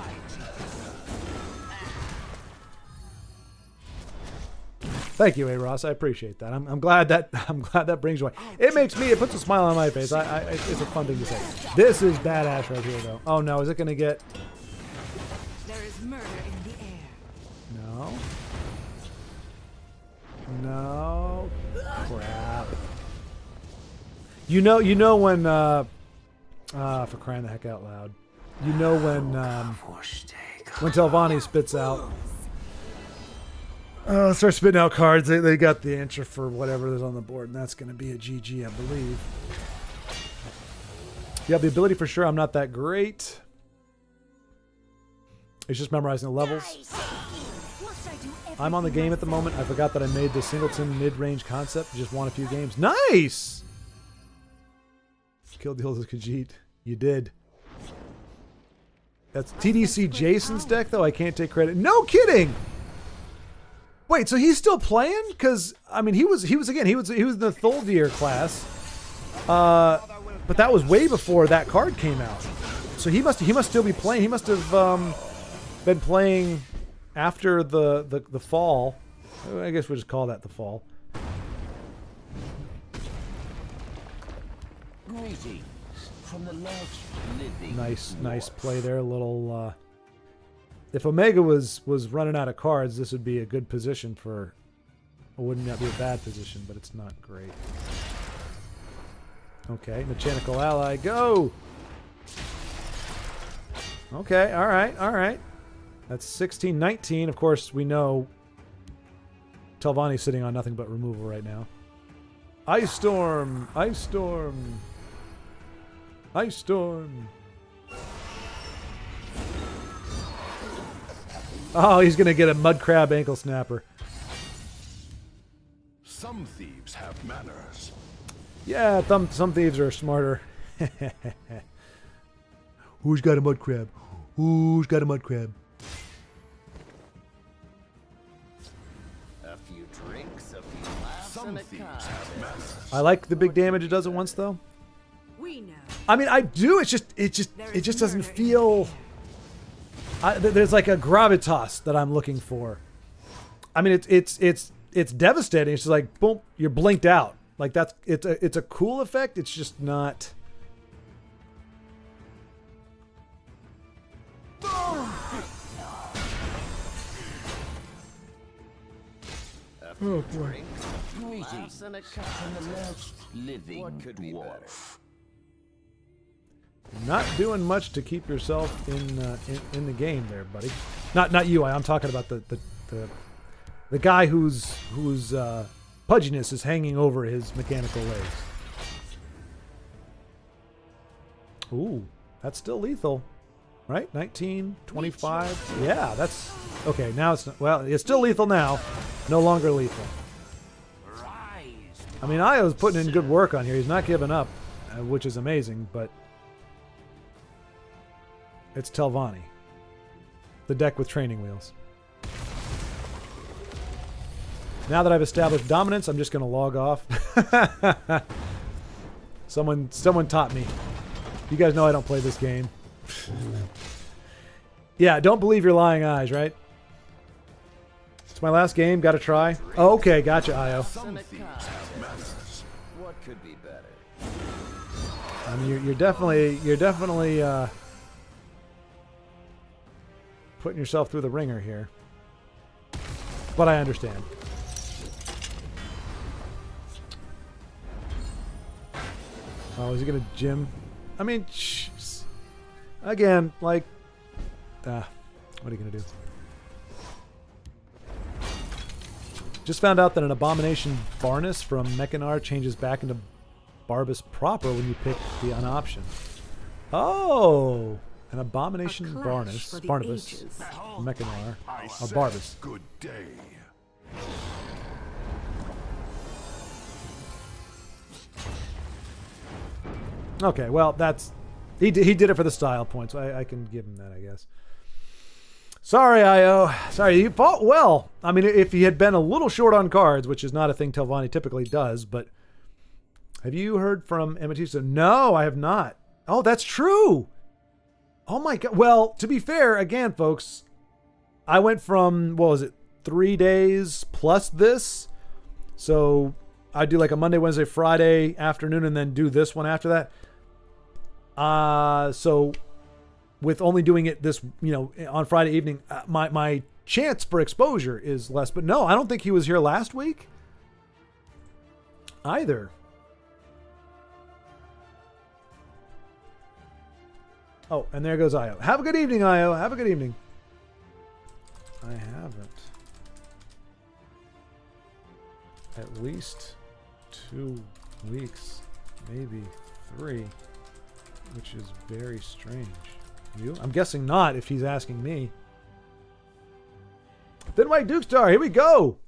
Thank you, Aros. I appreciate that. I'm glad that brings joy. It makes me. It puts a smile on my face. It's a fun thing to say. This is badass right here, though. Oh no, is it gonna get? There is murder in the air. No. No. Crap. You know when for crying the heck out loud. You know when Telvanni spits out. Start spitting out cards. They got the answer for whatever is on the board, and that's going to be a GG, I believe. You have the ability for sure. I'm not that great. It's just memorizing the levels. I'm on the game at the moment. I forgot that I made the singleton mid-range concept. Just won a few games. Nice! Killed deals with Khajiit. You did. That's TDC Jason's deck, though. I can't take credit. No kidding! Wait, so he's still playing? Because I mean, he was in the Tholdir class, but that was way before that card came out. So he must still be playing. He must have been playing after the fall. I guess we'll just call that the fall. Greetings from the last living. Nice play there. A little. If Omega was running out of cards, this would be a good position for... Or wouldn't that be a bad position, but it's not great. Okay, Mechanical Ally, go! Okay, alright. That's 16, 19. Of course, we know Telvanni's sitting on nothing but removal right now. Ice Storm! Oh, he's going to get a Mud Crab Ankle Snapper. Some thieves have manners. Yeah, some thieves are smarter. Who's got a Mud Crab? Who's got a Mud Crab? A few drinks, a few laughs, Some and a thieves contest. have manners. I like the big damage it does at once, though. We know. I mean, I do. It just doesn't feel... there's like a gravitas that I'm looking for. I mean, it's devastating. It's just like boom, you're blinked out. Like it's a cool effect. It's just not. Oh boy. Greetings from the last living dwarf. Not doing much to keep yourself in the game there, buddy. Not you. I'm talking about the guy whose pudginess is hanging over his mechanical legs. Ooh, that's still lethal, right? 19, 25. Yeah, that's okay. Now it's not, well, it's still lethal now. No longer lethal. rise to I mean, Io's putting in good work on here. He's not giving up, which is amazing, but it's Telvanni. The deck with training wheels. Now that I've established dominance, I'm just going to log off. Someone taught me. You guys know I don't play this game. Yeah, don't believe your lying eyes, right? It's my last game. Got to try. Oh, okay, gotcha, Io. What could be better? I mean, you're definitely putting yourself through the ringer here. But I understand. Oh, is he gonna gym? I mean, again, like, what are you gonna do? Just found out that an Abomination Barnus from Mechanar changes back into Barbus proper when you pick the unoption. Oh, an Abomination Barnus, Barnabas, Mechanar, or Barbus. Good day. Okay, well, that's he did it for the style points. I can give him that, I guess. Sorry, Io. Sorry, you fought well. I mean, if he had been a little short on cards, which is not a thing Telvanni typically does, but have you heard from Amatista? No, I have not. Oh, that's true. Oh my God. Well, to be fair, again, folks, I went from, what was it, 3 days plus this. So I do like a Monday, Wednesday, Friday afternoon, and then do this one after that. So with only doing it this, on Friday evening, my chance for exposure is less. But no, I don't think he was here last week either. Oh, and there goes Io. Have a good evening, Io. Have a good evening. I haven't. At least 2 weeks, maybe 3, which is very strange. You? I'm guessing not if he's asking me. Thin White Duke Star, here we go.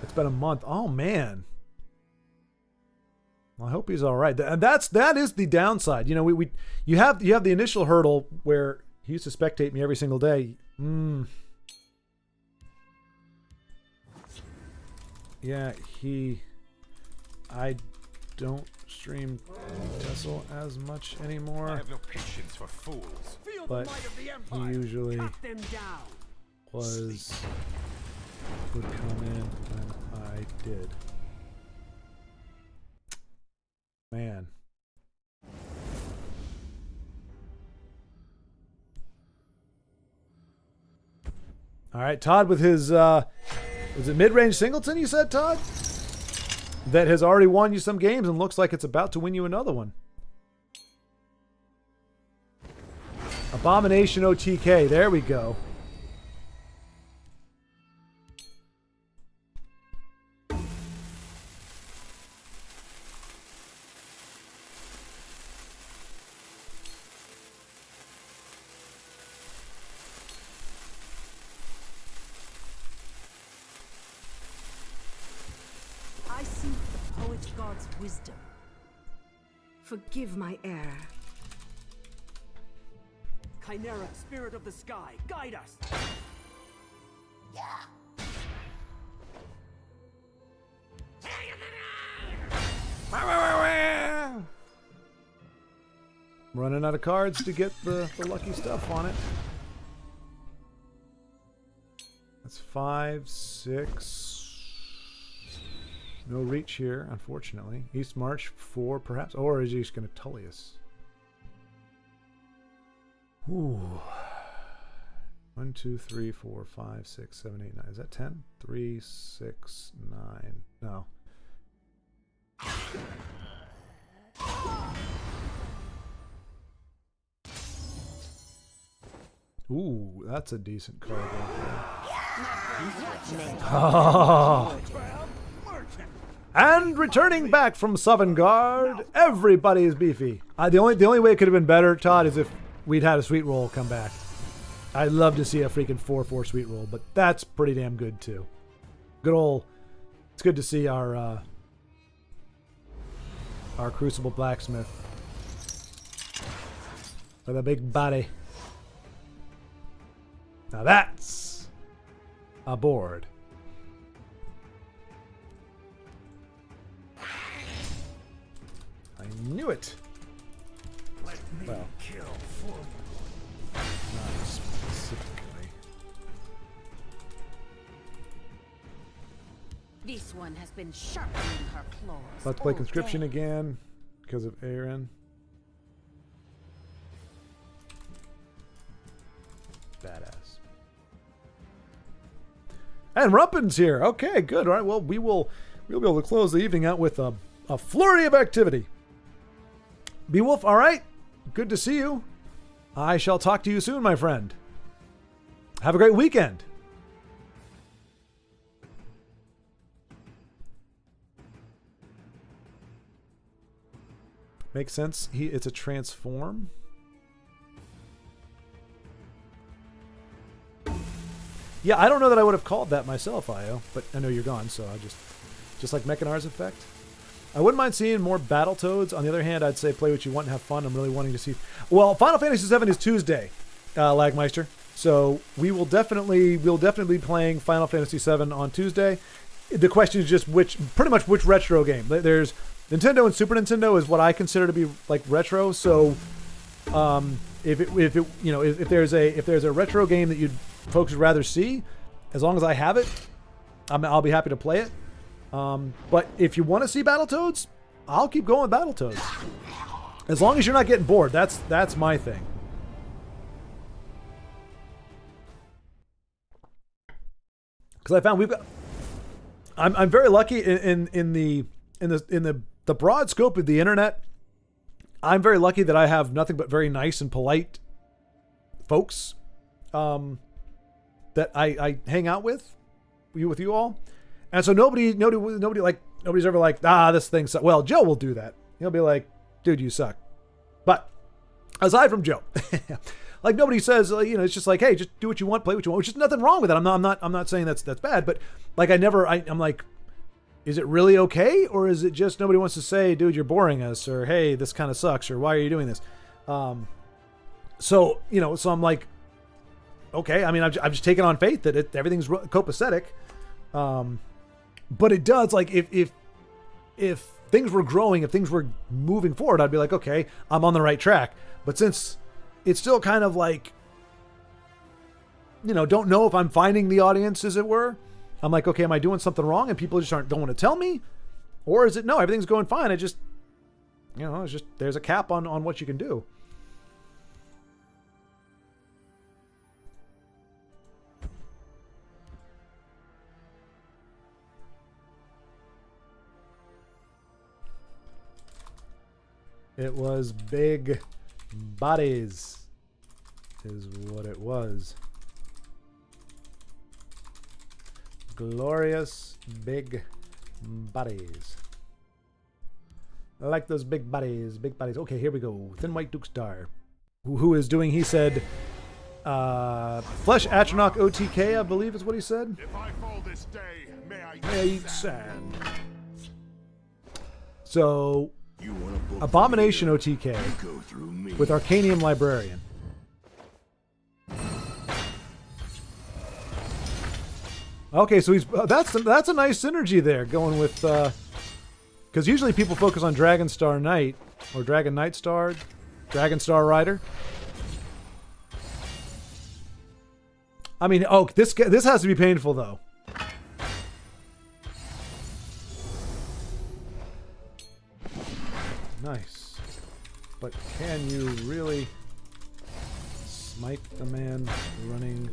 It's been a month. Oh man. Well, I hope he's all right. And that is the downside. You have the initial hurdle where he used to spectate me every single day. Yeah, I don't stream Tessel as much anymore. I have no patience for fools. But he usually would come in when I did. Man. All right, Todd with his, was it mid-range singleton you said, Todd? That has already won you some games and looks like it's about to win you another one. Abomination OTK, there we go. Wisdom. Forgive my error. Chimera, spirit of the sky, guide us! Running out of cards to get the lucky stuff on it. That's 5, 6. No reach here, unfortunately. East March 4, perhaps. Or is he just going to Tullius? Ooh. 1, 2, 3, 4, 5, 6, 7, 8, 9. Is that 10? 3, 6, 9. No. Ooh, that's a decent card right there. Oh. And returning back from Sovngarde, everybody's beefy. The only way it could have been better, Todd, is if we'd had a sweet roll come back. I'd love to see a freaking 4/4 sweet roll, but that's pretty damn good too. Good old. It's good to see our Crucible Blacksmith with a big body. Now that's a board. I knew it. Well, Kill for not specifically. This one has been sharpening her claws. Let's play all conscription day. again because of Aaron. Badass. And Rumpin's here. Okay, good. All right. Well, we'll be able to close the evening out with a flurry of activity. Beowulf, all right. Good to see you. I shall talk to you soon, my friend. Have a great weekend. Makes sense. It's a transform. Yeah, I don't know that I would have called that myself, Io, but I know you're gone, so I just like Mechanar's effect. I wouldn't mind seeing more Battletoads. On the other hand, I'd say play what you want and have fun. I'm really wanting to see. Well, Final Fantasy VII is Tuesday, Lagmeister. So we'll definitely be playing Final Fantasy VII on Tuesday. The question is just pretty much which retro game. There's Nintendo and Super Nintendo is what I consider to be like retro. So if there's a retro game that folks would rather see, as long as I have it, I'll be happy to play it. But if you want to see Battletoads, I'll keep going with Battletoads. As long as you're not getting bored, that's my thing. Because I found I'm very lucky in the broad scope of the internet. I'm very lucky that I have nothing but very nice and polite folks that I hang out with you all. And so nobody's ever like, this thing sucks. Well, Joe will do that. He'll be like, dude, you suck. But aside from Joe, like nobody says, it's just like, hey, just do what you want, play what you want, which is nothing wrong with it. I'm not saying that's bad, but like I'm like, is it really okay? Or is it just nobody wants to say, dude, you're boring us, or hey, this kind of sucks, or why are you doing this? So I'm like, okay, I mean, I've just taken on faith that everything's copacetic. But it does, like, if things were growing, if things were moving forward, I'd be like, okay, I'm on the right track. But since it's still kind of like, don't know if I'm finding the audience, as it were, I'm like, okay, am I doing something wrong and people just don't want to tell me? Or is it, no, everything's going fine. I just, it's just, there's a cap on what you can do. It was big bodies, is what it was. Glorious big bodies. I like those big bodies, big bodies. Okay, here we go. Thin White Duke Star. Who is doing, he said, Flesh Atronach OTK, I believe is what he said. If I fall this day, may I eat sand. So, Abomination OTK with Arcanium Librarian. Okay, so that's a nice synergy there, going with because usually people focus on Dragonstar Knight or Dragon Knight Star, Dragonstar Rider. I mean, this has to be painful though. Nice. But can you really smite the man running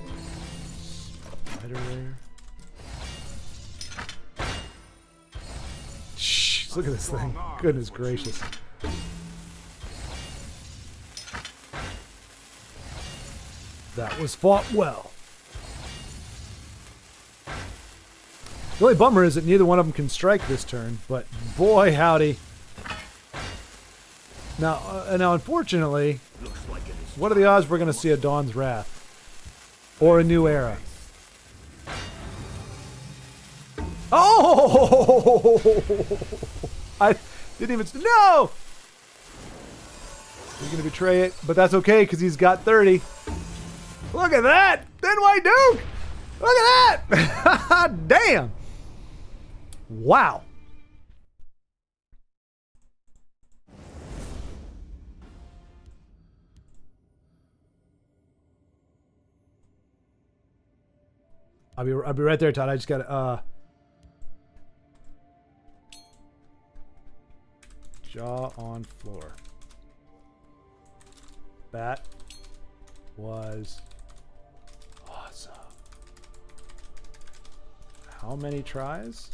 spider there? Shh, look at this thing. Goodness gracious. That was fought well. The only bummer is that neither one of them can strike this turn, but boy howdy. Now, unfortunately, what are the odds we're going to see a Dawn's Wrath? or a new era. Oh! I didn't even... No! He's going to betray it, but that's okay because he's got 30. Look at that! NY Duke! Look at that! Damn! Wow. I'll be right there, Todd. I just gotta jaw on floor. That was awesome. How many tries?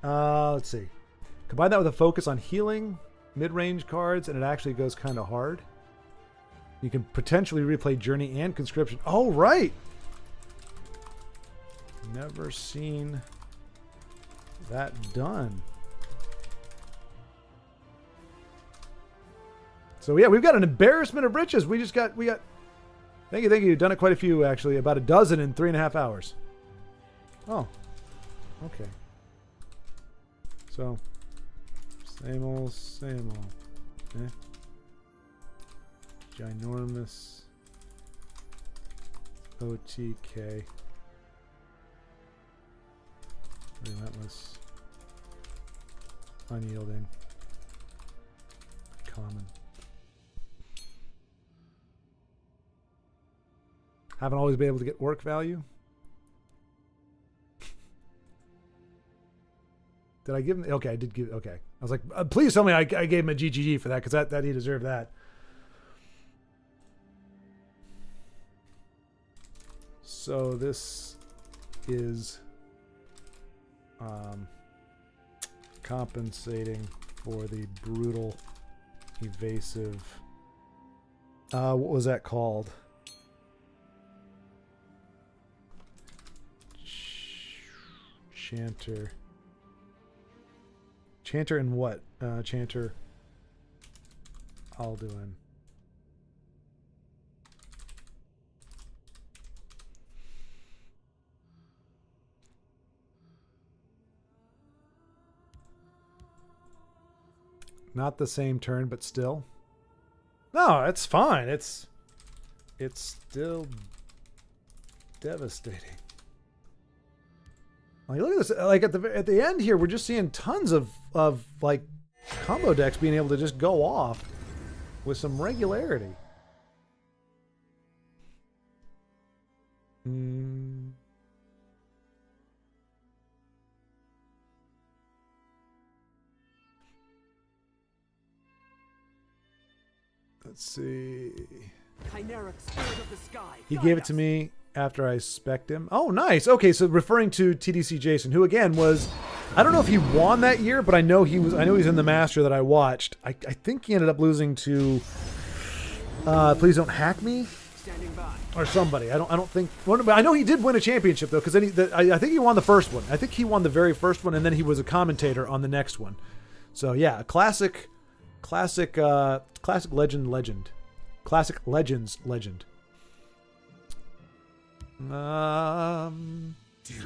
Let's see. Combine that with a focus on healing mid-range cards, and it actually goes kind of hard. You can potentially replay Journey and Conscription. Oh, right! Never seen that done. So yeah, we've got an embarrassment of riches. We got. Thank you. You've done it quite a few, actually. About a dozen in 3.5 hours. Oh, okay. So, same old. Eh? Ginormous OTK. Relentless. Unyielding. Common. Haven't always been able to get work value. Did I give him? Okay, I did give. Okay, I was like, please tell me I gave him a GGG for that because that he deserved that. So this is compensating for the brutal, evasive. What was that called? Chanter and what? Chanter Alduin. Not the same turn, but still. No, it's fine. It's still devastating. Like, look at this. Like at the end here, we're just seeing tons of like combo decks being able to just go off with some regularity. Let's see. Chimeric spirit of the sky. He gave it to me after I spec'd him. Oh, nice. Okay, so referring to TDC Jason, who again was, I don't know if he won that year, but I know he's in the Master that I watched. I think he ended up losing to Please Don't Hack Me or somebody. I don't think. Well, I know he did win a championship though, because I think he won the first one. I think he won the very first one, and then he was a commentator on the next one. So yeah, classic legend. Classic Legends legend. Do you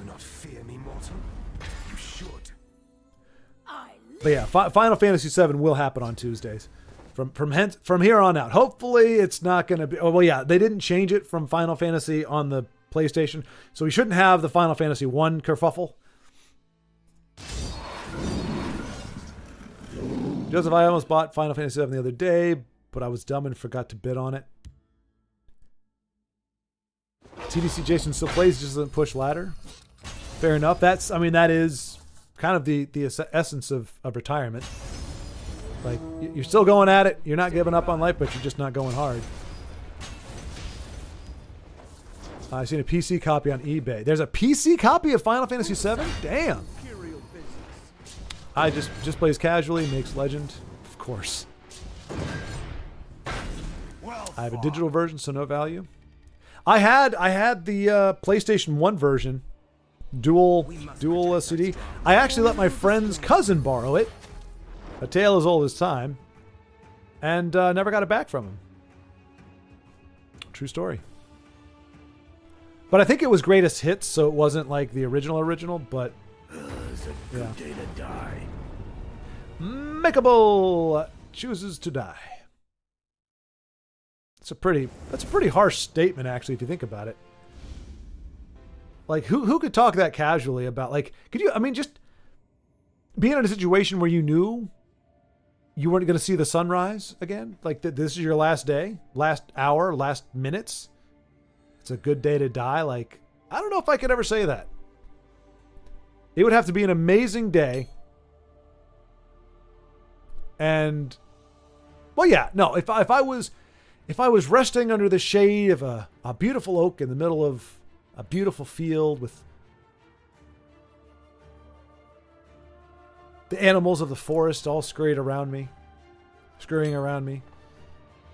not fear me, mortal? You should. But yeah, Final Fantasy VII will happen on Tuesdays. From here on out. Hopefully it's not going to be... Oh, well, yeah, they didn't change it from Final Fantasy on the PlayStation, so we shouldn't have the Final Fantasy 1 kerfuffle. Joseph, I almost bought Final Fantasy VII the other day, but I was dumb and forgot to bid on it. TDC Jason still plays, just doesn't push ladder. Fair enough. That is kind of the essence of retirement. Like, you're still going at it. You're not giving up on life, but you're just not going hard. I've seen a PC copy on eBay. There's a PC copy of Final Fantasy VII? Damn. I just plays casually, makes legend. Of course. I have a digital version, so no value. I had the PlayStation 1 version, dual CD. I actually let my friend's cousin borrow it. A tale as old as time. and never got it back from him. True story. But I think it was greatest hits, so it wasn't like the original, but It's a good day to die. Makeable chooses to die. That's a pretty harsh statement, actually, if you think about it. Like, who could talk that casually about, like, could you, I mean, just being in a situation where you knew you weren't going to see the sunrise again? Like, this is your last day, last hour, last minutes. It's a good day to die. Like, I don't know if I could ever say that. It would have to be an amazing day. And, well, yeah, no, if I was resting under the shade of a beautiful oak in the middle of a beautiful field with the animals of the forest all scurrying around me,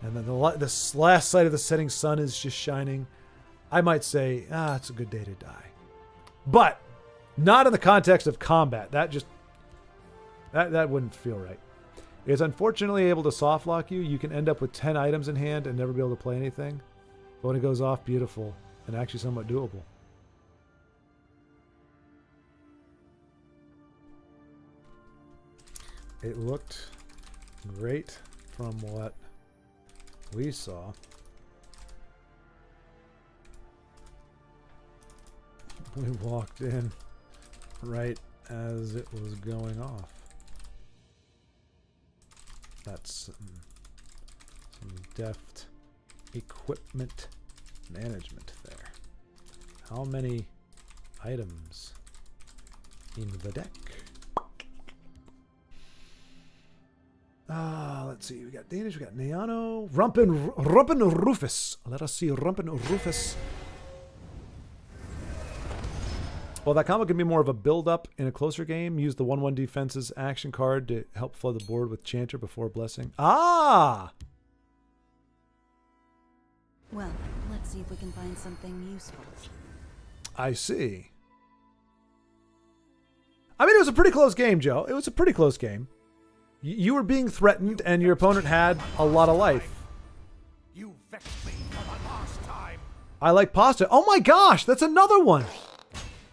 and then the last sight of the setting sun is just shining, I might say, it's a good day to die. But not in the context of combat. That wouldn't feel right. It's unfortunately able to soft lock you. You can end up with 10 items in hand and never be able to play anything. But when it goes off, beautiful and actually somewhat doable. It looked great from what we saw. We walked in right as it was going off. That's some deft equipment management there. How many items in the deck? Let's see. We got Danish, we got Neano, Rumpen Rufus. Let us see Rumpen Rufus. Well, that combo can be more of a build-up in a closer game. Use the 1/1 defense's action card to help flood the board with Chanter before Blessing. Ah! Well, let's see if we can find something useful. I see. I mean, it was a pretty close game, Joe. It was a pretty close game. You were being threatened, and your opponent had a lot of life. You vexed me for the last time. I like pasta. Oh my gosh, that's another one.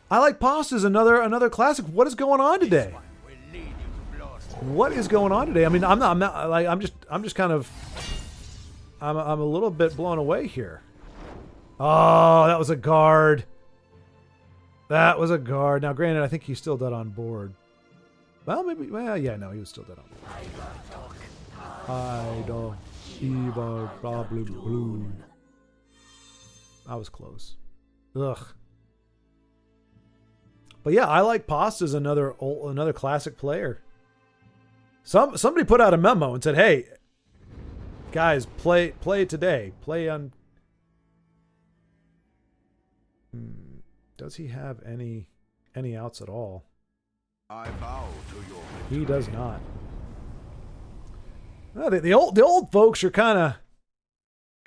I like pasta is another classic. What is going on today? What is going on today? I mean, I'm just kind of, I'm a little bit blown away here. Oh, that was a guard. That was a guard. Now, granted, I think he's still dead on board. Well, maybe. Well, yeah, no, he was still dead on board. I don't even probably blue. I was close. Ugh. But yeah, I like Pasta as another classic player. Somebody put out a memo and said, "Hey, guys, play today. Play on." Does he have any outs at all? I bow to your He does not. No, the old folks are kind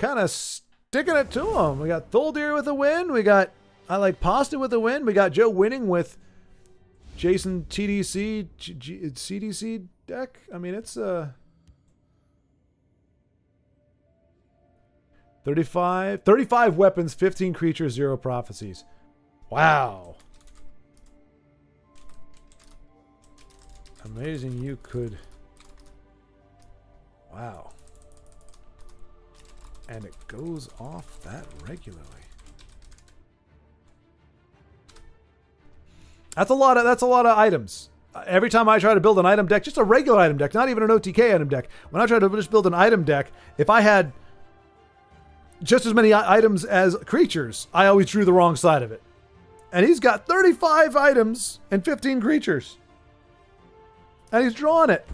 of sticking it to him. We got Thuldir with a win. We got I like Pasta with a win. We got Joe winning with Jason TDC CDC deck. I mean, it's 35 weapons, 15 creatures, 0 prophecies. Wow. Amazing you could. Wow. And it goes off that regularly. That's a lot of items. Every time I try to build an item deck, just a regular item deck, not even an OTK item deck. When I try to just build an item deck, if I had just as many items as creatures, I always drew the wrong side of it. And he's got 35 items and 15 creatures. And he's drawing it.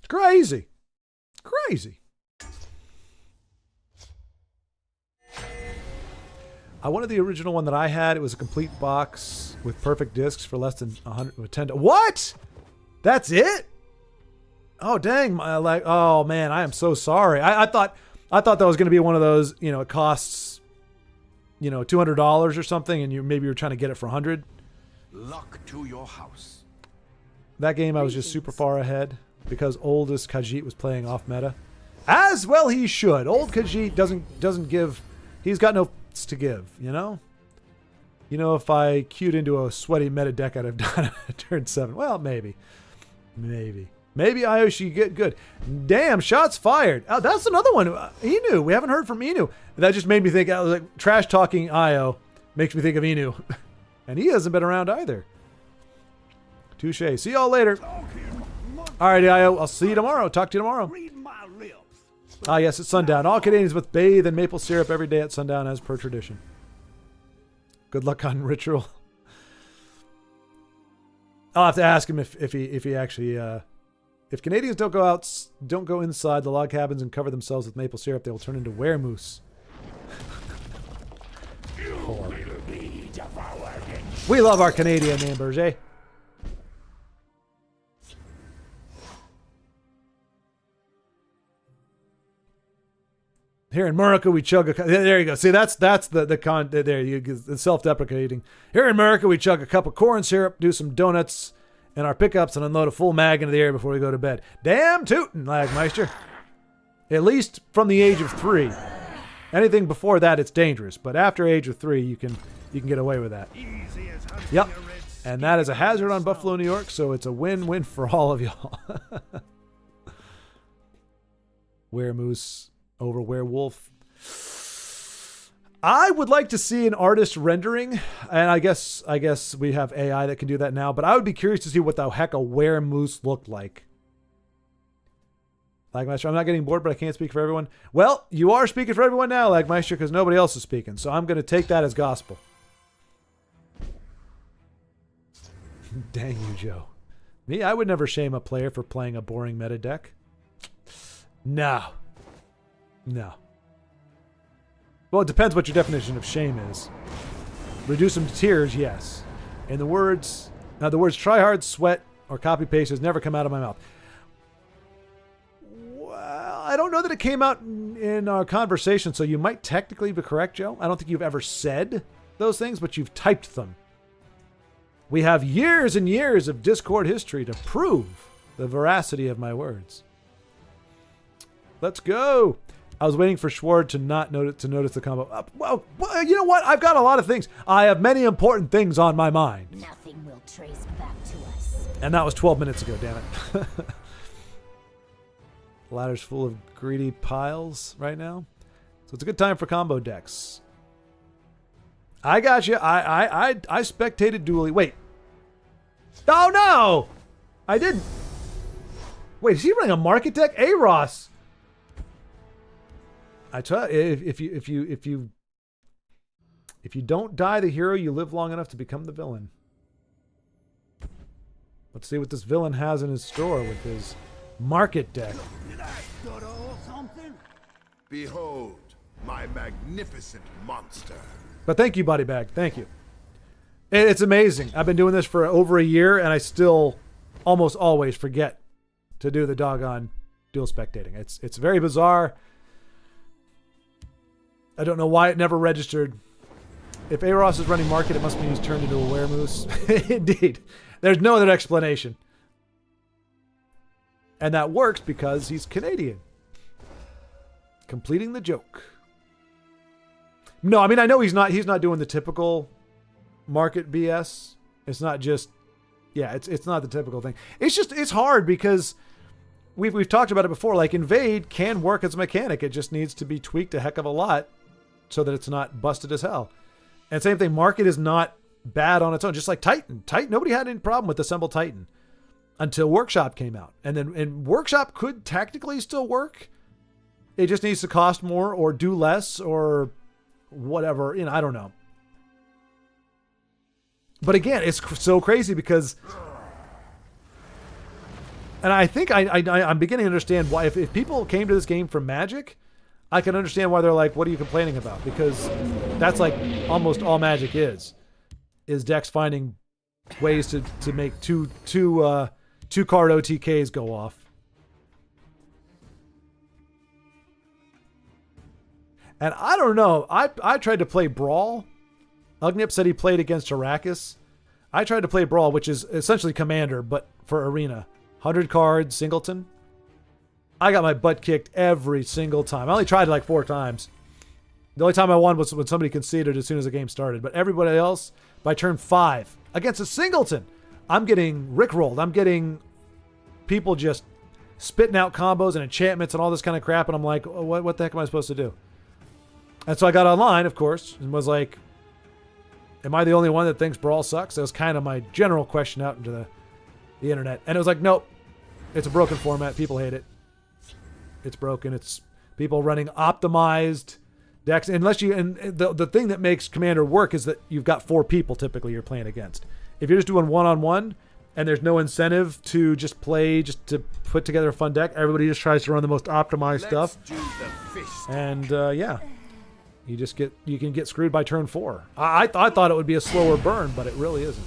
It's crazy. Crazy. I wanted the original one that I had. It was a complete box with perfect discs for less than 110. What? That's it? Oh dang! Oh man, I am so sorry. I thought that was going to be one of those. You know, it costs, you know, $200 or something, and maybe you're trying to get it for 100. luck to your house. That game, I was just super far ahead. because oldest Khajiit was playing off meta. As well he should. Old Khajiit doesn't give. He's got no to give, you know? You know, if I queued into a sweaty meta deck, I'd have done a turn 7. Well, maybe. Maybe Ioshi get good. Damn, shots fired. Oh, that's another one. Inu. We haven't heard from Inu. That just made me think, like, trash talking Io makes me think of Inu. And he hasn't been around either. Touche. See y'all later. Alright, Io. I'll see you tomorrow. Talk to you tomorrow. Ah, yes, it's sundown. All Canadians must bathe in maple syrup every day at sundown as per tradition. Good luck on ritual. I'll have to ask him if he actually if Canadians don't go inside the log cabins and cover themselves with maple syrup, they will turn into weremoose. We love our Canadian neighbors, eh? Here in America, we chug a... There you go. See, that's the self-deprecating. Here in America, we chug a cup of corn syrup, do some donuts in our pickups, and unload a full mag into the air before we go to bed. Damn tootin', Lagmeister. At least from the age of 3. Anything before that, it's dangerous. But after age of 3, you can get away with that. Yep. And that is a hazard on Buffalo, New York, so it's a win-win for all of y'all. Weremoose over werewolf. I would like to see an artist rendering, and I guess we have AI that can do that now, but I would be curious to see what the heck a weremoose looked like. Lagmeister, I'm not getting bored, but I can't speak for everyone. Well, you are speaking for everyone now, Lagmeister, because nobody else is speaking, so I'm going to take that as gospel. Dang you, Joe. Me, I would never shame a player for playing a boring meta deck. No. Well, it depends what your definition of shame is. Reduce them to tears, yes. And the words try hard, sweat, or copy paste has never come out of my mouth. Well, I don't know that it came out in our conversation, so you might technically be correct, Joe. I don't think you've ever said those things, but you've typed them. We have years and years of Discord history to prove the veracity of my words. Let's go. I was waiting for Schward to notice the combo. Well, you know what? I've got a lot of things. I have many important things on my mind. Nothing will trace back to us. And that was 12 minutes ago, damn it. Ladder's full of greedy piles right now. So it's a good time for combo decks. I got you. I spectated dually. Wait. Oh, no! I didn't. Wait, is he running a market deck? A-Ross. I tell you, if you don't die the hero, you live long enough to become the villain. Let's see what this villain has in his store with his market deck. Behold, my magnificent monster. But thank you, Body Bag. Thank you. It's amazing. I've been doing this for over a year, and I still almost always forget to do the doggone dual spectating. It's very bizarre. I don't know why it never registered. If A-Ross is running market, it must mean he's turned into a weremoose. Indeed. There's no other explanation. And that works because he's Canadian. Completing the joke. No, I mean, I know he's not doing the typical market BS. It's not just, yeah, it's not the typical thing. It's hard because we've talked about it before. Like, Invade can work as a mechanic. It just needs to be tweaked a heck of a lot so that it's not busted as hell. And same thing, Market is not bad on its own. Just like Titan. Nobody had any problem with Assemble Titan until Workshop came out. And Workshop could technically still work. It just needs to cost more or do less or whatever. You know, I don't know. But again, it's so crazy because... And I think I'm beginning to understand why. If people came to this game for Magic, I can understand why they're like, what are you complaining about? Because that's like almost all Magic is decks finding ways to make two card OTKs go off. And I don't know. I tried to play Brawl. Ugnip said he played against Arrakis. I tried to play Brawl, which is essentially Commander, but for Arena. 100 cards, singleton. I got my butt kicked every single time. I only tried it like 4 times. The only time I won was when somebody conceded as soon as the game started. But everybody else, by turn 5, against a singleton, I'm getting rickrolled. I'm getting people just spitting out combos and enchantments and all this kind of crap. And I'm like, what the heck am I supposed to do? And so I got online, of course, and was like, am I the only one that thinks Brawl sucks? That was kind of my general question out into the internet. And it was like, nope, it's a broken format. People hate it. It's broken. It's people running optimized decks. Unless you, and the thing that makes Commander work is that you've got 4 people typically you're playing against. If you're just doing one-on-one and there's no incentive to just play, just to put together a fun deck, everybody just tries to run the most optimized stuff. And yeah. You can get screwed by turn 4. I thought it would be a slower burn, but it really isn't.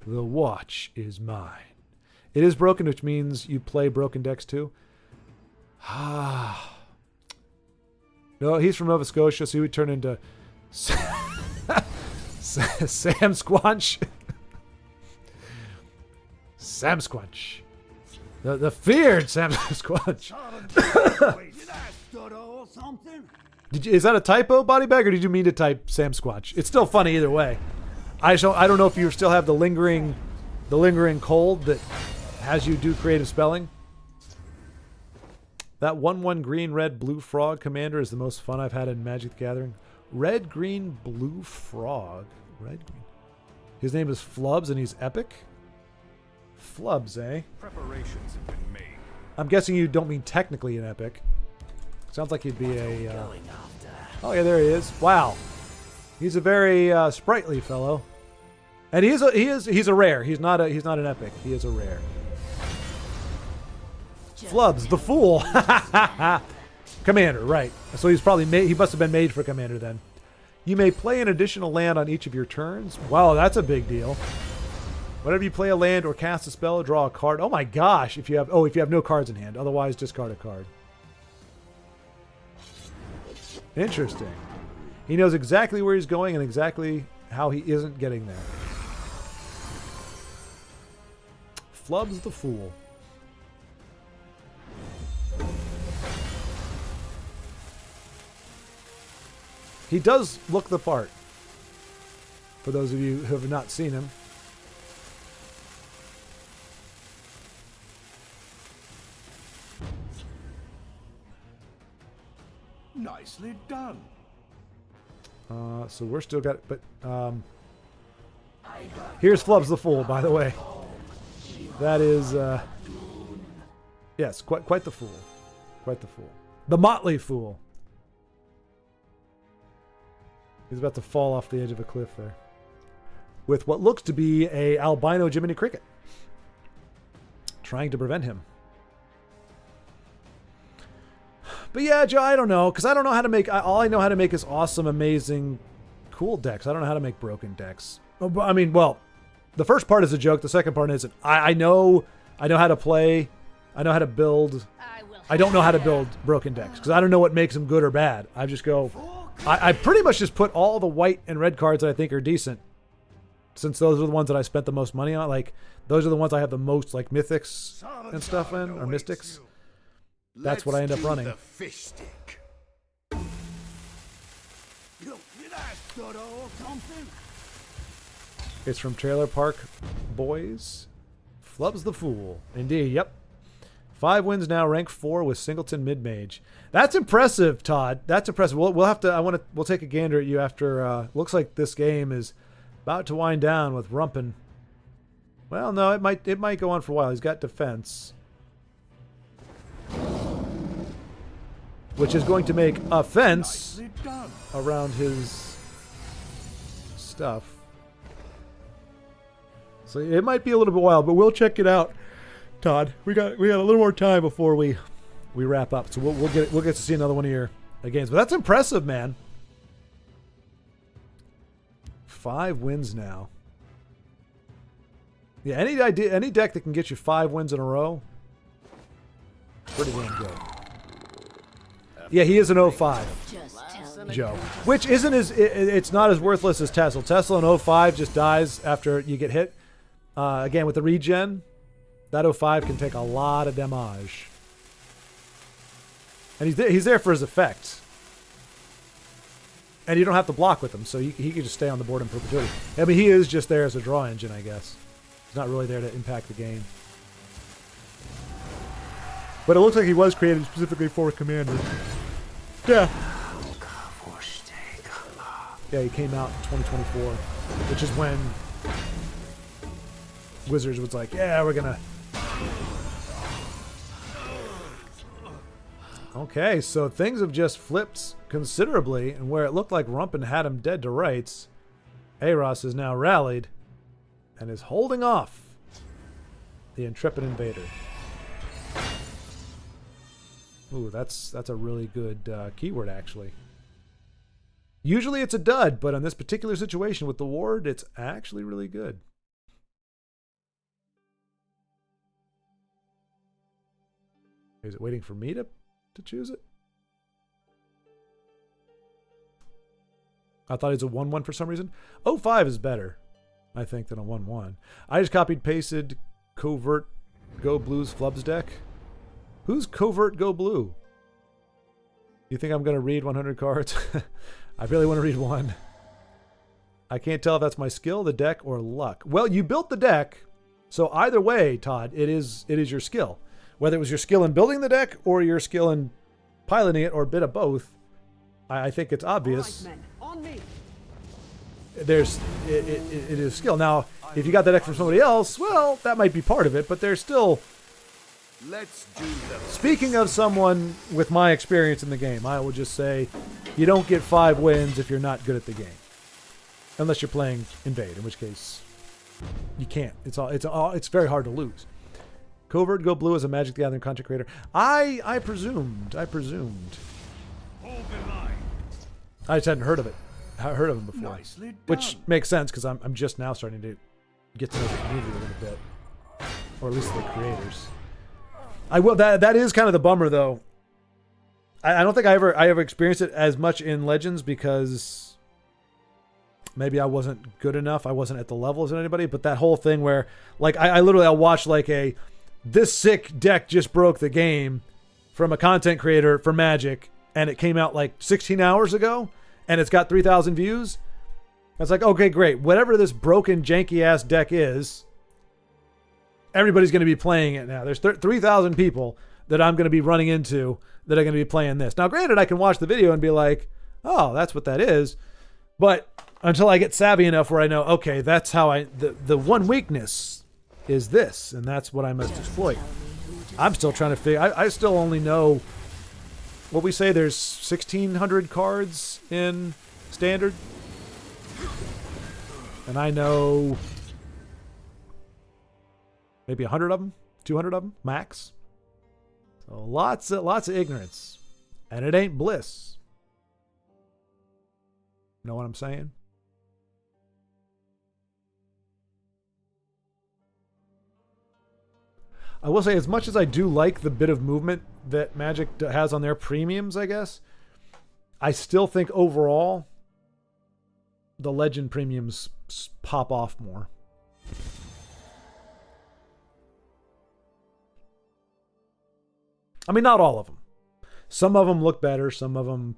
The watch is mine. It is broken, which means you play broken decks too. Ah. No, he's from Nova Scotia, so he would turn into Sam Squanch. Sam Squanch. The feared Sam Squanch. Is that a typo, Body Bag, or did you mean to type Sam Squanch? It's still funny either way. I don't know if you still have the lingering cold that has you do creative spelling. That 1/1 green red blue frog commander is the most fun I've had in Magic the Gathering. Red green blue frog. Red green. His name is Flubs and he's epic. Flubs, eh? Preparations have been made. I'm guessing you don't mean technically an epic. Sounds like he'd be a. Oh yeah, there he is. Wow, he's a very sprightly fellow, and he's a rare. He's not an epic. He is a rare. Flubs, the fool. Commander, right? So he's probably he must have been made for Commander then. You may play an additional land on each of your turns. Wow, that's a big deal. Whenever you play a land or cast a spell, draw a card. Oh my gosh! If you have no cards in hand, otherwise discard a card. Interesting. He knows exactly where he's going and exactly how he isn't getting there. Flubs the fool. He does look the part. For those of you who have not seen him. Nicely done. So we're still got it, but here's Flubs the Fool, by the way. That is yes, quite the fool. Quite the fool. The motley fool. He's about to fall off the edge of a cliff there. With what looks to be a albino Jiminy Cricket. Trying to prevent him. But yeah, Joe, I don't know, because I don't know how to make. All I know how to make is awesome, amazing, cool decks. I don't know how to make broken decks. I mean, well, the first part is a joke. The second part isn't. I know how to play. I know how to build. I don't know how to build broken decks because I don't know what makes them good or bad. I just go. I pretty much just put all the white and red cards that I think are decent, since those are the ones that I spent the most money on. Like those are the ones I have the most like mythics and stuff in, or mystics. That's what I end up running. The fish stick. It's from Trailer Park Boys. Flubs the Fool. Indeed, yep. 5 wins now, rank 4 with Singleton Mid-Mage. That's impressive, Todd. That's impressive. We'll have to. We'll take a gander at you after. Looks like this game is about to wind down with Rumpin. Well, no, it might go on for a while. He's got defense, which is going to make a fence around his stuff. So it might be a little bit wild, but we'll check it out, Todd. We got a little more time before we wrap up, so we'll get to see another one of your games. But that's impressive, man. 5 wins now. Yeah, any deck that can get you 5 wins in a row, pretty damn good. Yeah, he is an 05, Just tell me. Joe. Which isn't as it's not as worthless as Tesla. Tesla in 05 just dies after you get hit. Again, with the regen, that 05 can take a lot of damage. And he's there for his effect. And you don't have to block with him, so he can just stay on the board in perpetuity. I mean, he is just there as a draw engine, I guess. He's not really there to impact the game. But it looks like he was created specifically for Commander. Yeah. Yeah, he came out in 2024, which is when Wizards was like, yeah, we're gonna... Okay, so things have just flipped considerably, and where it looked like Rumpin had him dead to rights, Aros has now rallied and is holding off the intrepid invader. Ooh, that's a really good keyword, actually. Usually it's a dud, but in this particular situation with the ward, it's actually really good. Is it waiting for me to choose it? I thought it was a 1-1 for some reason. 05 is better, I think, than a 1-1. I just copied, pasted Covert Go Blue's Flubs deck. Who's Covert Go Blue? You think I'm going to read 100 cards? I really want to read one. I can't tell if that's my skill, the deck, or luck. Well, you built the deck, so either way, Todd, it is your skill. Whether it was your skill in building the deck or your skill in piloting it or a bit of both, I think it's obvious. All right, men, on me. It is skill. Now, if you got that deck from somebody else, well, that might be part of it, but there's still... Let's do the... Speaking of someone with my experience in the game, I will just say you don't get 5 wins if you're not good at the game. Unless you're playing Invade, in which case you can't. It's very hard to lose. Covert Go Blue is a Magic the Gathering content creator. I presumed. Hold the line. I just hadn't heard of it. I heard of him before. Nicely done. Which makes sense because I'm just now starting to get to know the community a little bit. Or at least the creators. I will that is kind of the bummer though. I don't think I ever experienced it as much in Legends because maybe I wasn't good enough. I wasn't at the level as anybody, but that whole thing where like I'll watch like this sick deck just broke the game from a content creator for Magic and it came out like 16 hours ago and it's got 3,000 views. It's like, okay, great. Whatever this broken janky ass deck is, everybody's going to be playing it now. There's 3,000 people that I'm going to be running into that are going to be playing this. Now, granted, I can watch the video and be like, oh, that's what that is. But until I get savvy enough where I know, okay, that's how the one weakness is this, and that's what I must exploit. I'm still trying to figure, I still only know, what we say, there's 1,600 cards in Standard. And I know maybe 100 of them, 200 of them, max. So lots of ignorance. And it ain't bliss. Know what I'm saying? I will say, as much as I do like the bit of movement that Magic has on their premiums, I guess, I still think overall the Legend premiums pop off more. I mean, not all of them. Some of them look better. Some of them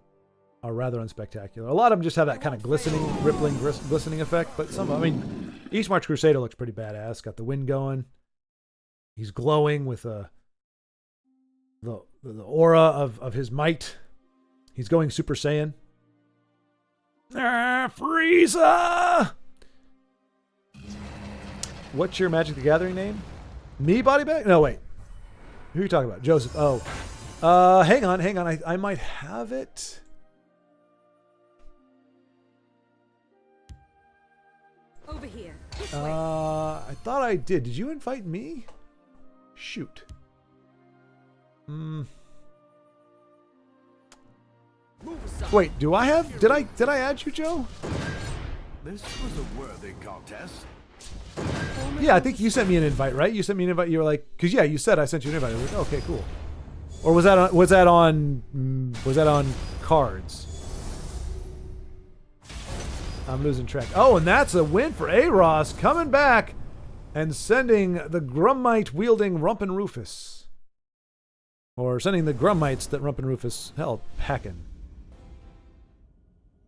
are rather unspectacular. A lot of them just have that kind of glistening, rippling, glistening effect. But some, I mean, Eastmarch Crusader looks pretty badass. Got the wind going. He's glowing with the aura of his might. He's going Super Saiyan. Frieza! What's your Magic the Gathering name? Me, Body Bag? No, wait. Who are you talking about? Joseph. Oh. Hang on. I might have it. Over here. This way. I thought I did. Did you invite me? Shoot. Wait, do I have? Did I add you, Joe? This was a worthy contest. Yeah, I think you sent me an invite, right? You sent me an invite. You were like, because yeah, you said I sent you an invite. I was like, okay, cool. Or was that on cards? I'm losing track. Oh, and that's a win for Aros, coming back and sending the Grummite wielding Rump and Rufus. Or sending the Grummites that Rump and Rufus held packing.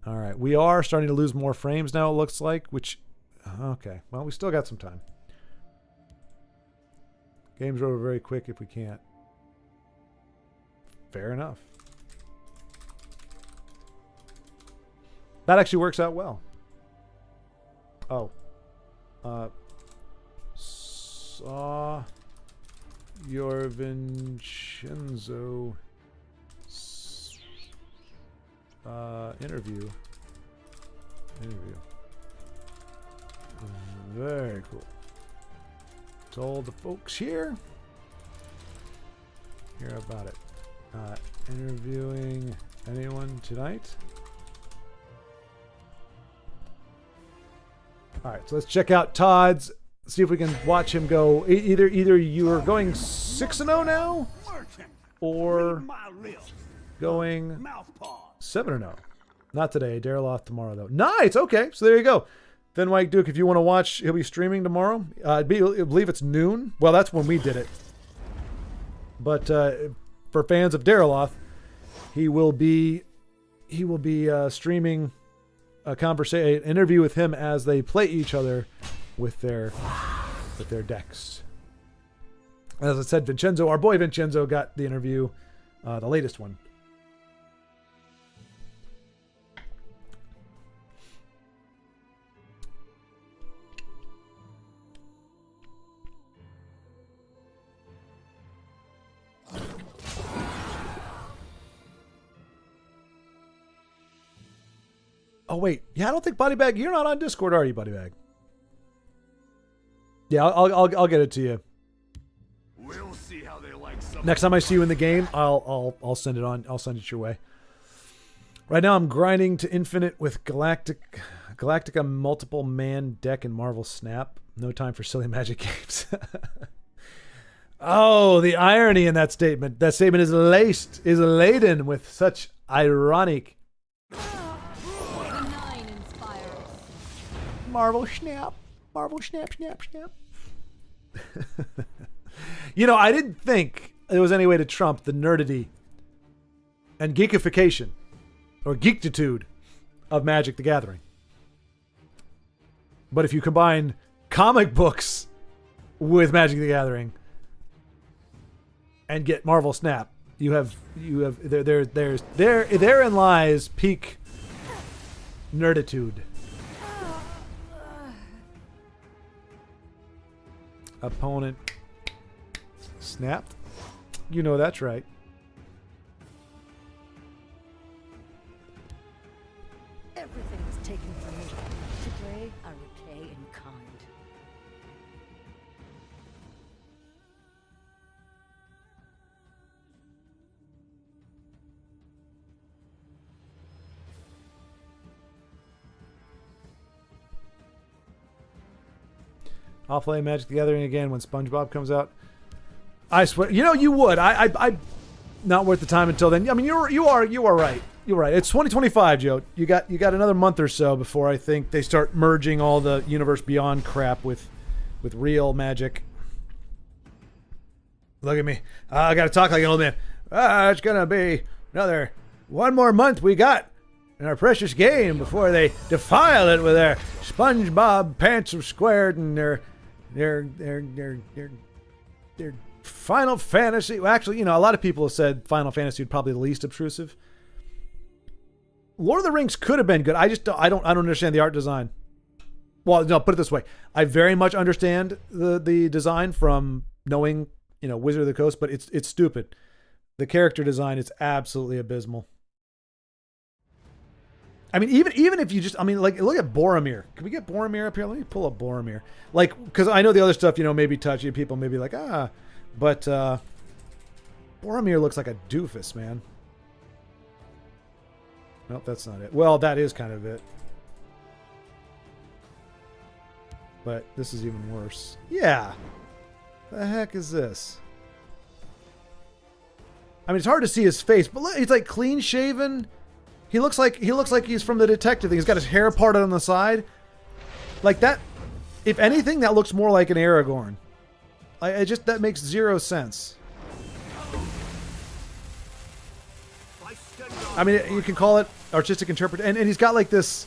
All right, we are starting to lose more frames now, it looks like, which, okay, well, we still got some time. Game's over very quick if we can't. Fair enough. That actually works out well. Oh. Saw your Vincenzo interview. Very cool. Told the folks here about it. Interviewing anyone tonight? All right, so let's check out Todd's. See if we can watch him go. Either you are going 6-0 now, or going 7-0. Not today. Daryl tomorrow though. Nice. Okay, so there you go. Then Mike Duke, if you want to watch, he'll be streaming tomorrow. I believe it's noon. Well, that's when we did it. But for fans of Daryloth, he will be streaming an interview with him as they play each other with their decks. As I said, Vincenzo, our boy Vincenzo, got the interview, the latest one. Oh wait, yeah, I don't think Bodybag. You're not on Discord, are you, Bodybag? Yeah, I'll get it to you. We'll see how they like some. Next time I see you in the game, I'll send it on. I'll send it your way. Right now, I'm grinding to infinite with Galactica multiple man deck and Marvel Snap. No time for silly Magic games. Oh, the irony in that statement. That statement is laden with such ironic. Marvel Snap. Marvel Snap, Snap, Snap. You know, I didn't think there was any way to trump the nerdity and geekification or geektitude of Magic the Gathering. But if you combine comic books with Magic the Gathering and get Marvel Snap, therein lies peak nerditude. Opponent snapped. You know that's right. Everything was taken from me. Today, I repay in kind. I'll play Magic the Gathering again when SpongeBob comes out. I swear, you know you would. I not worth the time until then. I mean, you are right. You're right. It's 2025, Joe. You got another month or so before I think they start merging all the Universe Beyond crap with real Magic. Look at me. I got to talk like an old man. It's gonna be another one more month we got in our precious game before they defile it with their SpongeBob pants are squared and their Final Fantasy. Well, actually, you know, a lot of people have said Final Fantasy would probably the least obtrusive. Lord of the Rings could have been good. I don't understand the art design. Well, no, put it this way. I very much understand the design from knowing, you know, Wizard of the Coast, but it's stupid. The character design is absolutely abysmal. I mean, even if you just, I mean, like, look at Boromir. Can we get Boromir up here? Let me pull up Boromir. Like, because I know the other stuff, you know, maybe touchy. People may be like, but Boromir looks like a doofus, man. Nope, that's not it. Well, that is kind of it. But this is even worse. Yeah. The heck is this? I mean, it's hard to see his face, but look, he's like clean shaven. He looks like he's from the detective thing. He's got his hair parted on the side. Like that, if anything, that looks more like an Aragorn. That makes zero sense. I mean, you can call it artistic interpretation, and he's got like this.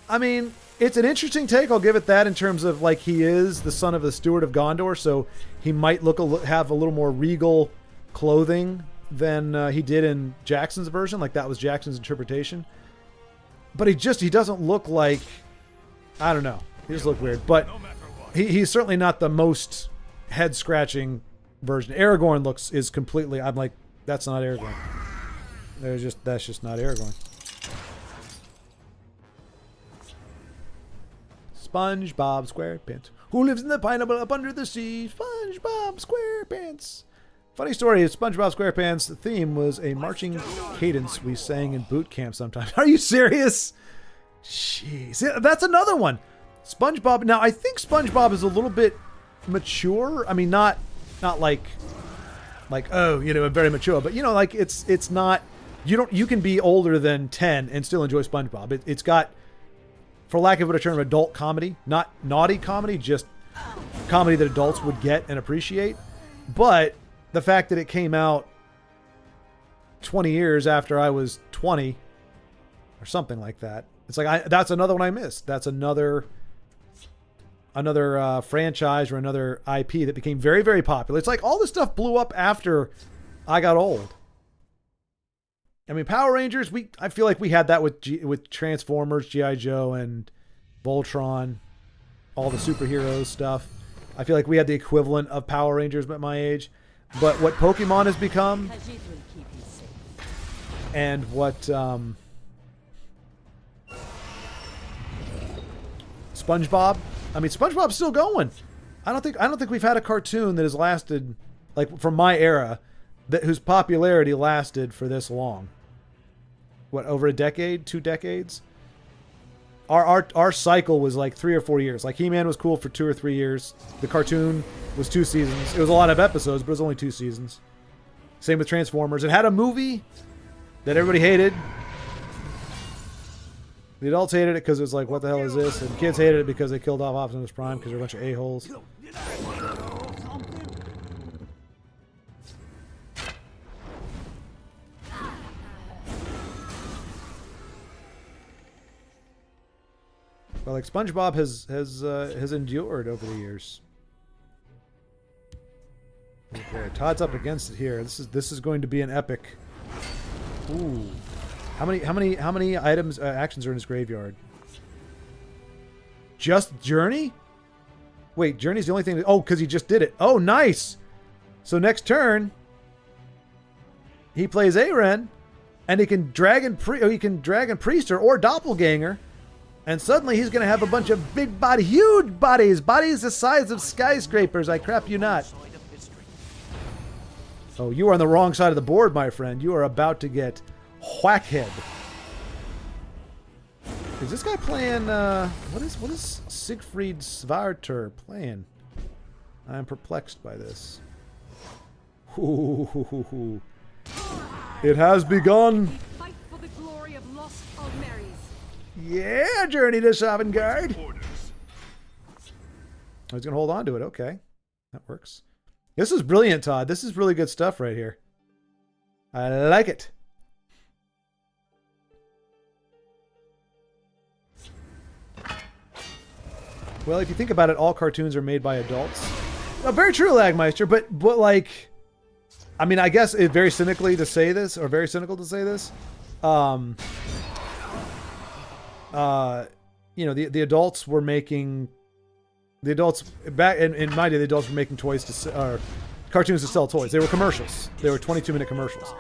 I mean, it's an interesting take. I'll give it that in terms of like he is the son of the Steward of Gondor, so he might have a little more regal clothing than he did in Jackson's version. Like that was Jackson's interpretation. But he doesn't look like, I don't know. He just looked weird. But he's certainly not the most head scratching version. Aragorn is completely. I'm like, that's not Aragorn. That's just not Aragorn. SpongeBob SquarePants. Who lives in the pineapple up under the sea? SpongeBob SquarePants. Funny story is SpongeBob SquarePants' theme was a marching cadence we sang in boot camp sometimes. Are you serious? Jeez. That's another one. SpongeBob. Now, I think SpongeBob is a little bit mature. I mean, not like, oh, very mature. But, like, it's not... You can be older than 10 and still enjoy SpongeBob. It's got, for lack of a better term, adult comedy. Not naughty comedy, just comedy that adults would get and appreciate. But the fact that it came out 20 years after I was 20 or something like that. It's like, that's another one I missed. That's another franchise or another IP that became very, very popular. It's like all this stuff blew up after I got old. I mean, Power Rangers, I feel like we had that with Transformers, G.I. Joe, and Voltron, all the superheroes stuff. I feel like we had the equivalent of Power Rangers at my age. But what Pokemon has become, and what SpongeBob. I mean, SpongeBob's still going. I don't think we've had a cartoon that has lasted, like from my era, whose popularity lasted for this long. What, over a decade, 2 decades? Our cycle was like 3 or 4 years. Like He-Man was cool for 2 or 3 years. The cartoon was 2 seasons. It was a lot of episodes, but it was only 2 seasons. Same with Transformers. It had a movie that everybody hated. The adults hated it because it was like, what the hell is this? And kids hated it because they killed off Optimus Prime because they're a bunch of a-holes. But like SpongeBob has endured over the years. Okay, Todd's up against it here. This is going to be an epic. Ooh, how many items actions are in his graveyard? Just Journey? Wait, Journey's the only thing. Oh, because he just did it. Oh, nice. So next turn, he plays Aren, and he can Dragon Priest her or Doppelganger. And suddenly he's going to have a bunch of big body, huge bodies the size of skyscrapers. I crap you not. Oh, you are on the wrong side of the board, my friend. You are about to get whackhead. Is this guy playing, what is Siegfried Svarter playing? I'm perplexed by this. Ooh. It has begun. Fight for the glory of lost Aldmeris. Yeah, Journey to Sovngarde. Oh, he's going to hold on to it. Okay. That works. This is brilliant, Todd. This is really good stuff right here. I like it. Well, if you think about it, all cartoons are made by adults. Oh, very true, Lagmeister, but like, I mean, I guess it's very cynical to say this, you know, the adults were making, back in my day, the adults were making cartoons to sell toys. They were commercials. They were 22-minute commercials.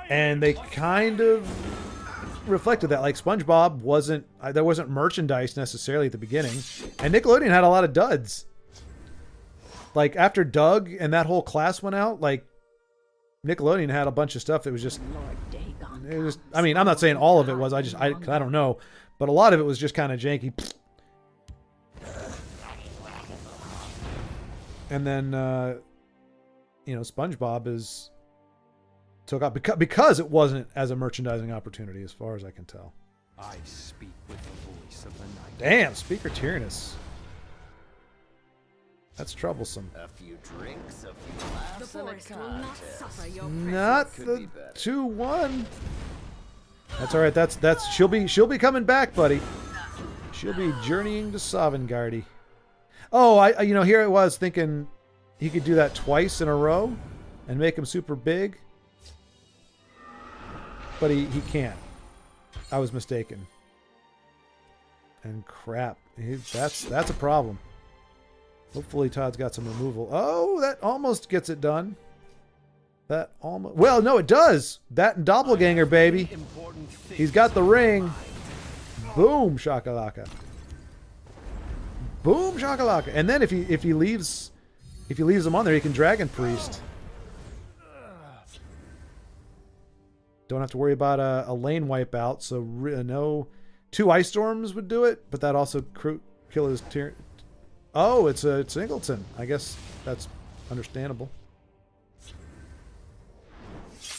And they kind of reflected that. Like SpongeBob there wasn't merchandise necessarily at the beginning. And Nickelodeon had a lot of duds. Like after Doug and that whole class went out, like Nickelodeon had a bunch of stuff that was just, I mean, I'm not saying all of it was, I don't know. But a lot of it was just kind of janky. And then, you know, SpongeBob is took off because it wasn't as a merchandising opportunity, as far as I can tell. I speak with the voice of the night. Damn, Speaker Tyrannus. That's troublesome. A few drinks, a few laughs, The and a forest will not contest. suffer your Not Could the be better. 2-1. That's all right. That's she'll be coming back, buddy. She'll be journeying to Sovngarde. Oh, I you know, here I was thinking he could do that twice in a row and make him super big. But he can't. I was mistaken. And crap. That's a problem. Hopefully Todd's got some removal. Oh, that almost gets it done. That almost... Well, no, it does. That and Doppelganger, baby. He's got the ring. Boom, shakalaka. Boom, shakalaka. And then if he leaves him on there, he can Dragon Priest. Don't have to worry about a lane wipeout. So no, 2 Ice Storms would do it, but that also kill his tier. Oh, it's a Singleton. I guess that's understandable.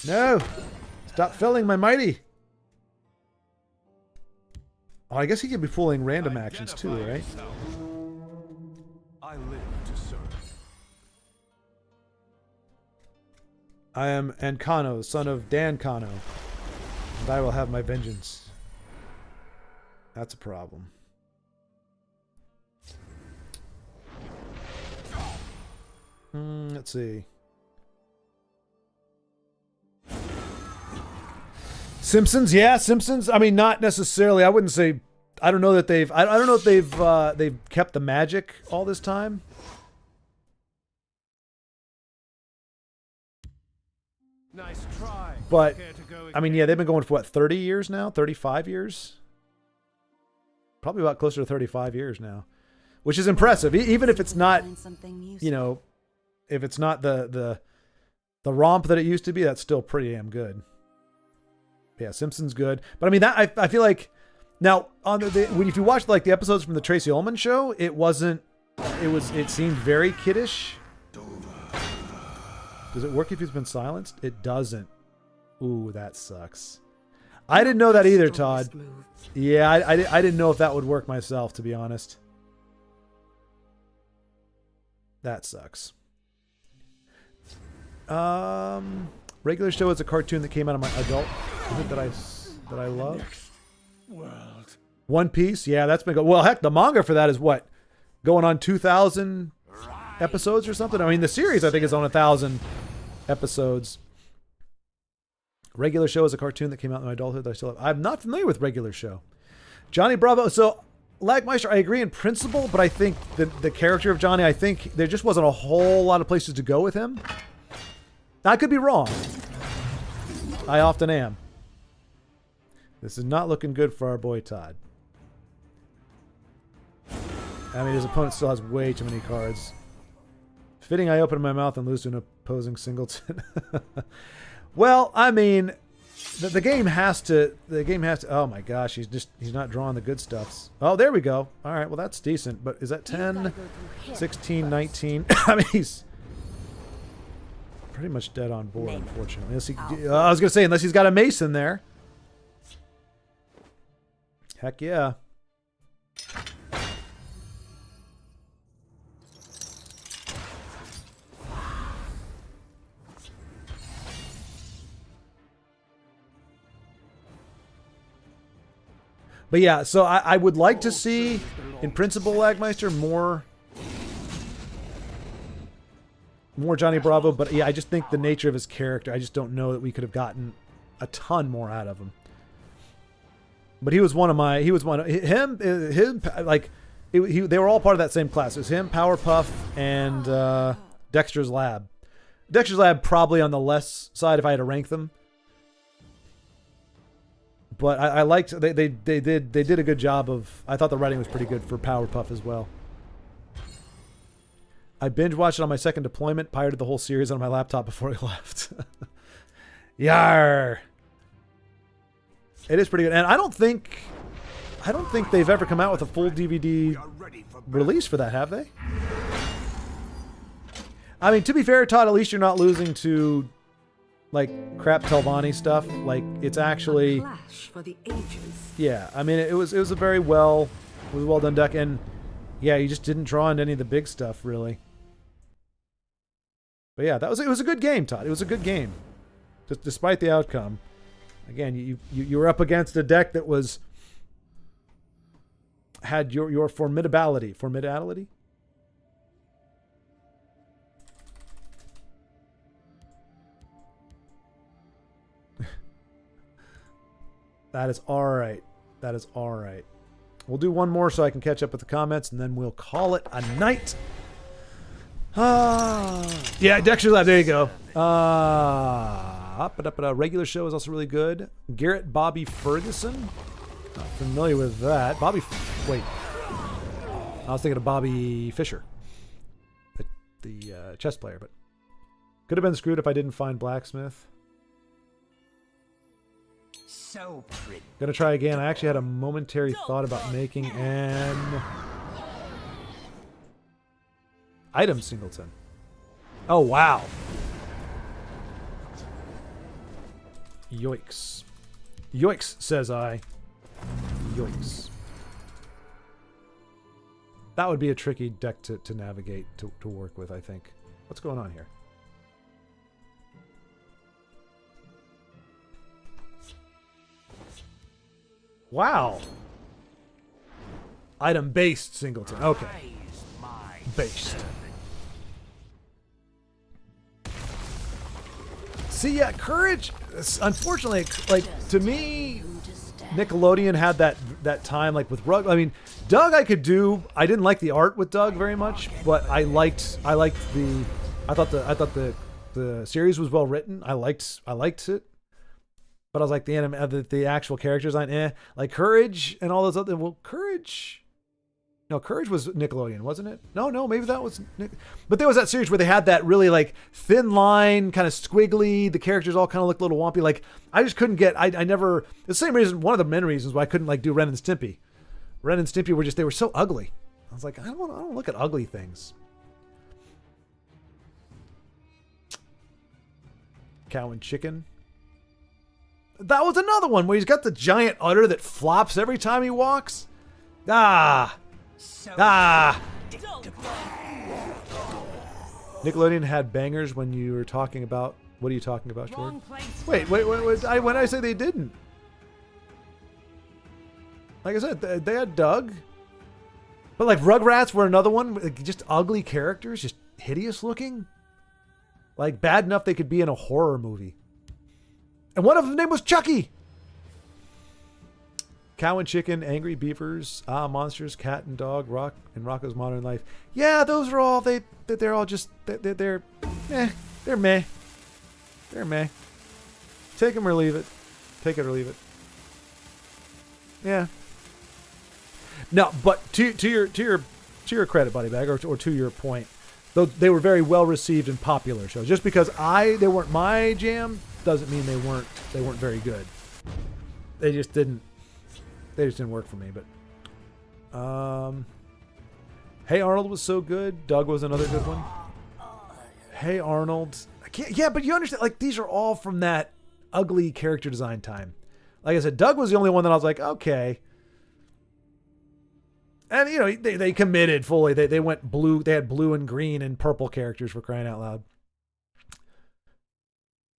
No! Stop filling my mighty! Oh, I guess he could be pulling random actions too, right? I live to serve. I am Ankano, son of Dan Kano, and I will have my vengeance. That's a problem. Let's see. Simpsons, yeah, Simpsons. I mean, not necessarily. I wouldn't say. I don't know that they've. I don't know if they've kept the magic all this time. Nice try. But Care to go I mean, yeah, they've been going for what, 30 years now, 35 years. Probably about closer to 35 years now, which is impressive. Even if it's not, you know, if it's not the romp that it used to be, that's still pretty damn good. Yeah, Simpsons good, but I mean that I feel like now on if you watch like the episodes from the Tracy Ullman show, it seemed very kiddish. Does it work if he's been silenced? It doesn't. Ooh, that sucks. I didn't know that either, Todd. Yeah, I didn't know if that would work myself, to be honest. That sucks. Regular show is a cartoon that came out of my adult that I love. World. One Piece, yeah, that's been well. Heck, the manga for that is what, going on 2,000 episodes or something. I mean, the series I think is on 1,000 episodes. Regular Show is a cartoon that came out in my adulthood that I still have. I'm not familiar with Regular Show. Johnny Bravo. So Lagmeister, I agree in principle, but I think the character of Johnny, I think there just wasn't a whole lot of places to go with him. Now, I could be wrong. I often am. This is not looking good for our boy Todd. I mean, his opponent still has way too many cards. Fitting I open my mouth and lose to an opposing singleton. Well, I mean, the game has to. Oh my gosh, he's not drawing the good stuffs. Oh, there we go. All right, well that's decent. But is that 10, 16, 19? I mean, he's pretty much dead on board, unfortunately. I was gonna say unless he's got a Mason there. Heck yeah. But yeah, so I would like to see, in principle, Lagmeister, more Johnny Bravo. But yeah, I just think the nature of his character, I just don't know that we could have gotten a ton more out of him. But they were all part of that same class. It was him, Powerpuff, and Dexter's Lab. Dexter's Lab probably on the less side if I had to rank them. But I liked they did a good job of. I thought the writing was pretty good for Powerpuff as well. I binge watched it on my second deployment. Pirated the whole series on my laptop before I left. Yar. It is pretty good, and I don't think they've ever come out with a full DVD release for that, have they? I mean, to be fair, Todd, at least you're not losing to like crap Telvanni stuff. Like it's actually A clash for the ages. yeah. I mean it was a very well done deck, and yeah, you just didn't draw into any of the big stuff really. But yeah, it was a good game, Todd. It was a good game, just despite the outcome. Again, you were up against a deck that had your formidability. That is all right. That is all right. We'll do one more so I can catch up with the comments, and then we'll call it a night. Yeah, Dexter Lab. There you go. Regular show is also really good. Garrett Bobby Ferguson. Not familiar with that. Wait. I was thinking of Bobby Fischer, the chess player, but could have been screwed if I didn't find Blacksmith. So pretty. Gonna try again. I actually had a momentary thought about making an item singleton. Oh, wow. Yoicks. Yoicks, says I. Yoicks. That would be a tricky deck to navigate, to work with, I think. What's going on here? Wow. Item based singleton. Okay. Based. See, yeah, Courage. Unfortunately, like to me, Nickelodeon had that time, like with Rug. I mean, Doug, I could do. I didn't like the art with Doug very much, but I thought the series was well written. I liked it. But I was like, the actual character design, like Courage and all those other. Well, Courage was Nickelodeon, wasn't it? No, maybe that was. But there was that series where they had that really like thin line, kind of squiggly. The characters all kind of looked a little wompy. Like I just couldn't get. I never. The same reason. One of the main reasons why I couldn't like do Ren and Stimpy. Ren and Stimpy were they were so ugly. I was like, I don't look at ugly things. Cow and Chicken. That was another one where he's got the giant udder that flops every time he walks. Nickelodeon had bangers when you were talking about. What are you talking about, Jordan? Wait. When I say they didn't. Like I said, they had Doug. But like Rugrats were another one. Like, just ugly characters, just hideous looking. Like bad enough they could be in a horror movie. And one of them name was Chucky. Cow and Chicken, Angry Beavers, Monsters, Cat and Dog, Rock and Rocko's Modern Life. Yeah, those are all they're all just they're meh. They're meh. Take them or leave it. Take it or leave it. Yeah. No, but to your credit, Buddy Bag, or to your point, though they were very well received and popular shows. Just because they weren't my jam doesn't mean they weren't very good. They just didn't work for me. But Hey Arnold was so good. Doug was another good one. Hey Arnold. But you understand, like these are all from that ugly character design time. Like I said, Doug was the only one that I was like, okay. And you know, they committed fully. They went blue. They had blue and green and purple characters, for crying out loud.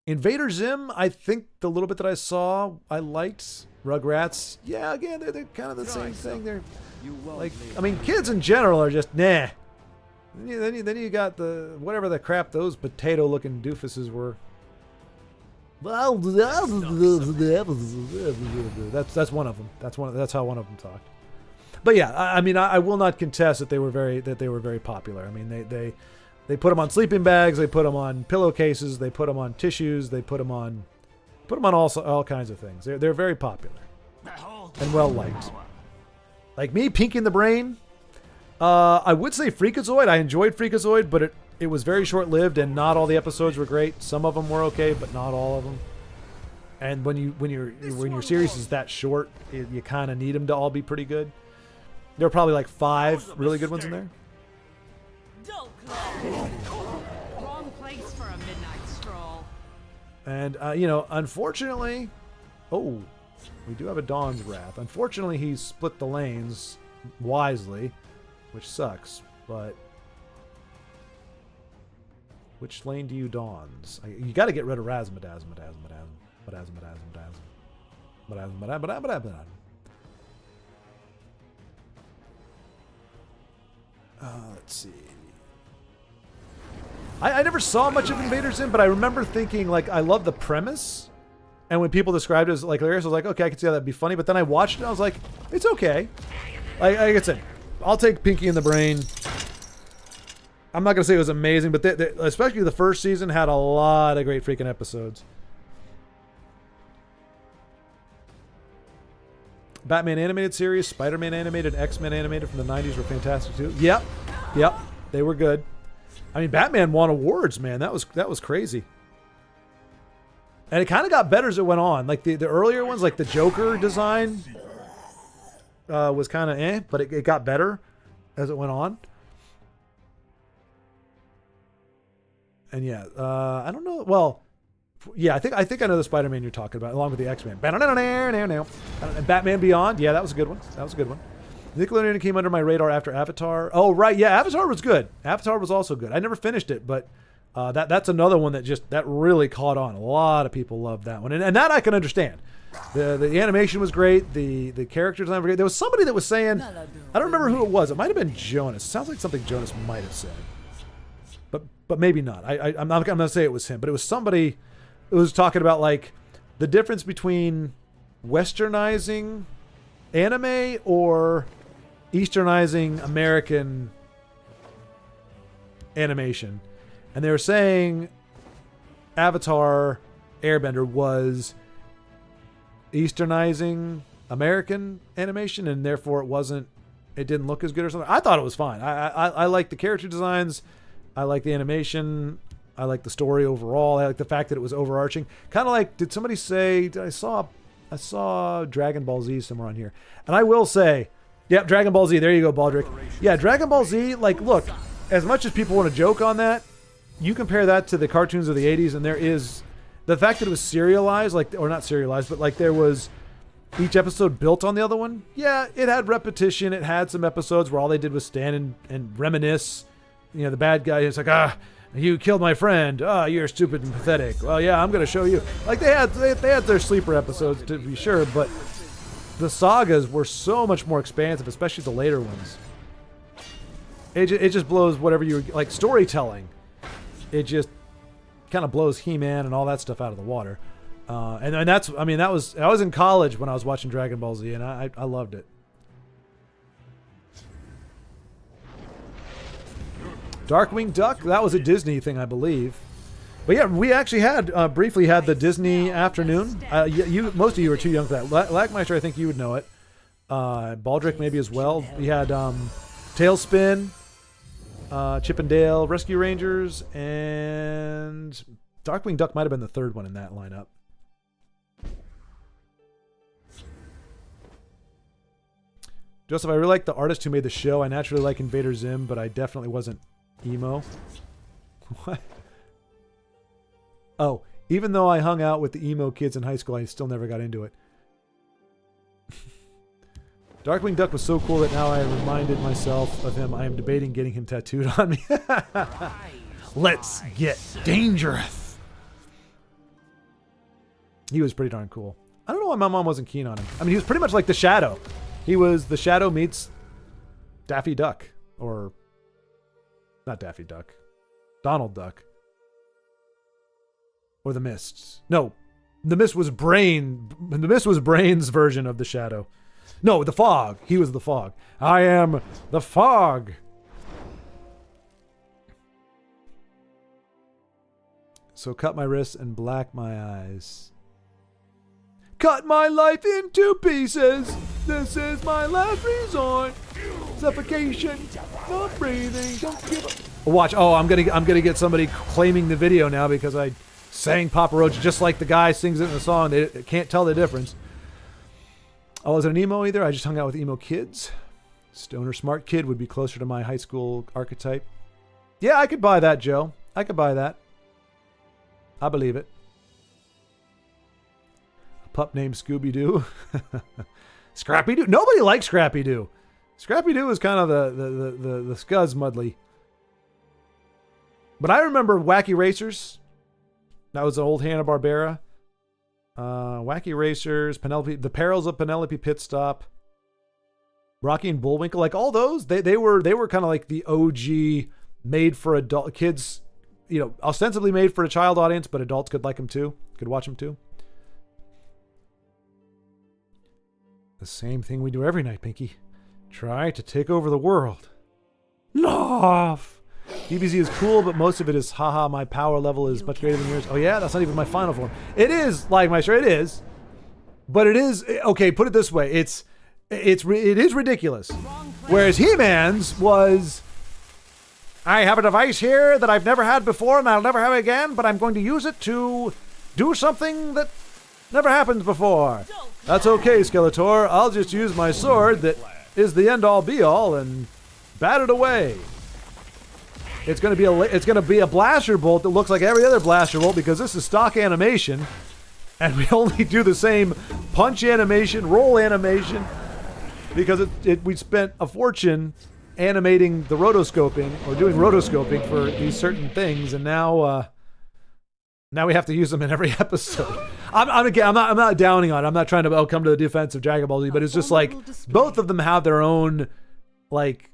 Invader Zim, I think the little bit that I saw, I liked. Rugrats, yeah, again, they're kind of the same thing. They're like, I mean, kids in general are just nah. Then you got the whatever the crap those potato-looking doofuses were. That's one of them. That's how one of them talked. But yeah, I mean, I will not contest that they were very popular. I mean, they put them on sleeping bags, they put them on pillowcases, they put them on tissues, they put them on all kinds of things. They're very popular and well liked. Like me, Pinky in the Brain. I would say Freakazoid. I enjoyed Freakazoid, but it was very short lived, and not all the episodes were great. Some of them were okay, but not all of them. And when your series is that short, you kind of need them to all be pretty good. There are probably like 5 really good ones in there. Wrong place for a midnight stroll. And, you know, unfortunately... Oh, we do have a Dawn's Wrath. Unfortunately, he split the lanes wisely, which sucks, but... Which lane do you Dawns? You got to get rid of Razmadaz. Let's see. I never saw much of Invader Zim, but I remember thinking, like, I love the premise. And when people described it as, like, hilarious, I was like, okay, I can see how that'd be funny. But then I watched it, and I was like, it's okay. Like I said, I'll take Pinky in the Brain. I'm not going to say it was amazing, but especially the first season had a lot of great freaking episodes. Batman animated series, Spider-Man animated, X-Men animated from the 90s were fantastic too. Yep. They were good. I mean, Batman won awards, man. That was crazy. And it kind of got better as it went on. Like the earlier ones, like the Joker design was kind of but it got better as it went on. And yeah, I don't know. Well, yeah, I think I know the Spider-Man you're talking about, along with the X-Men. And Batman Beyond, yeah, that was a good one. Nickelodeon came under my radar after Avatar. Oh, right, yeah, Avatar was good. Avatar was also good. I never finished it, but that's another one that really caught on. A lot of people loved that one, and that I can understand. The animation was great. The character design was great. There was somebody that was saying, I don't remember who it was. It might have been Jonas. It sounds like something Jonas might have said, but maybe not. I'm not going to say it was him, but it was somebody who was talking about like the difference between westernizing anime or easternizing American animation. And they were saying Avatar Airbender was easternizing American animation, and therefore it didn't look as good or something. I thought it was fine. I like the character designs. I like the animation. I like the story overall. I like the fact that it was overarching. Kind of like, did somebody say, I saw Dragon Ball Z somewhere on here. And I will say, yeah, Dragon Ball Z. There you go, Baldrick. Yeah, Dragon Ball Z, like, look, as much as people want to joke on that, you compare that to the cartoons of the 80s, and there is the fact that it was serialized, like, or not serialized, but like there was each episode built on the other one. Yeah, it had repetition. It had some episodes where all they did was stand and reminisce. You know, the bad guy is like, you killed my friend. You're stupid and pathetic. Well, yeah, I'm going to show you. Like, they had their sleeper episodes, to be sure, but the sagas were so much more expansive, especially the later ones. It just blows whatever you... Like, storytelling, it just kind of blows He-Man and all that stuff out of the water. And that's... I mean, I was in college when I was watching Dragon Ball Z, and I loved it. Darkwing Duck, that was a Disney thing, I believe. But yeah, we actually had briefly had the Disney afternoon. Most of you were too young for that. Lackmeister, I think you would know it. Baldrick maybe as well. We had Tailspin, Chip and Dale Rescue Rangers, and Darkwing Duck might have been the third one in that lineup. Joseph, I really like the artist who made the show. I naturally like Invader Zim, but I definitely wasn't emo. What? Oh, even though I hung out with the emo kids in high school, I still never got into it. Darkwing Duck was so cool that now I reminded myself of him. I am debating getting him tattooed on me. Let's get dangerous. He was pretty darn cool. I don't know why my mom wasn't keen on him. I mean, he was pretty much like the Shadow. He was the Shadow meets Daffy Duck. Or, not Daffy Duck. Donald Duck. Or the Mist. No, the Mist was Brain's version of the Shadow. No, the Fog. He was the Fog. I am the Fog. So cut my wrists and black my eyes. Cut my life into pieces. This is my last resort. Suffocation. Not breathing. Don't give up. Watch. Oh, I'm gonna get somebody claiming the video now because I sang Papa Roach just like the guy sings it in the song. They can't tell the difference. I wasn't an emo either. I just hung out with emo kids. Stoner smart kid would be closer to my high school archetype. Yeah, I could buy that, Joe. I could buy that. I believe it. Pup named Scooby-Doo. Scrappy-Doo. Nobody likes Scrappy-Doo. Scrappy-Doo is kind of the scuzz mudley. But I remember Wacky Racers. That was an old Hanna-Barbera. Wacky Racers, Penelope, The Perils of Penelope Pitstop, Rocky and Bullwinkle, like all those, they were kind of like the OG made for adult kids, you know, ostensibly made for a child audience, but adults could like them too, could watch them too. The same thing we do every night, Pinky. Try to take over the world. Laugh. DBZ is cool, but most of it is, haha, my power level is much greater than yours. Oh yeah, that's not even my final form. It is, Lagmeister, it is. But it is, okay, put it this way. It is ridiculous. Whereas He-Man's was, I have a device here that I've never had before and I'll never have again, but I'm going to use it to do something that never happened before. That's okay, Skeletor. I'll just use my sword that is the end-all be-all and bat it away. It's going to be a blaster bolt that looks like every other blaster bolt because this is stock animation, and we only do the same punch animation, roll animation, because we spent a fortune animating the rotoscoping or doing rotoscoping for these certain things, and now we have to use them in every episode. I'm not downing on it. I'm not trying to come to the defense of Dragon Ball Z, but it's just like both of them have their own like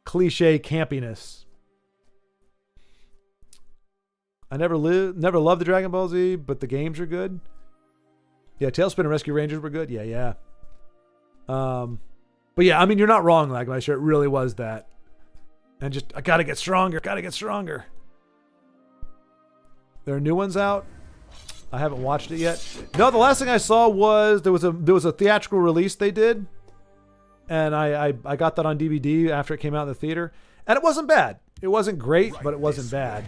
cliche campiness. I never loved the Dragon Ball Z, but the games are good. Yeah, Tailspin and Rescue Rangers were good. Yeah. But yeah, I mean, you're not wrong, Lagmeister. It really was that. And just, I gotta get stronger. There are new ones out. I haven't watched it yet. No, the last thing I saw was there was a theatrical release they did, and I got that on DVD after it came out in the theater, and it wasn't bad. It wasn't great, but it wasn't bad.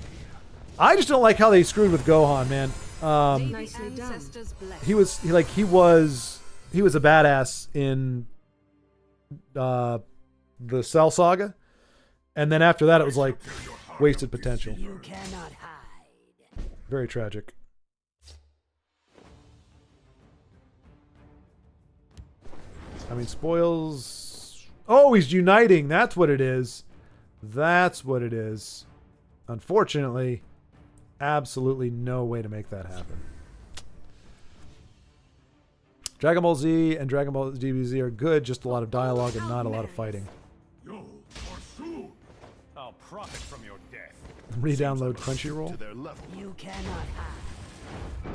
I just don't like how they screwed with Gohan, man. He was a badass in the Cell Saga, and then after that it was like wasted potential. You cannot hide. Very tragic. I mean, spoils. Oh, he's uniting. That's what it is. Unfortunately, absolutely no way to make that happen. Dragon Ball Z and Dragon Ball DBZ are good, just a lot of dialogue and not a lot of fighting. I'll profit from your death. Re-download Crunchyroll. You cannot hide.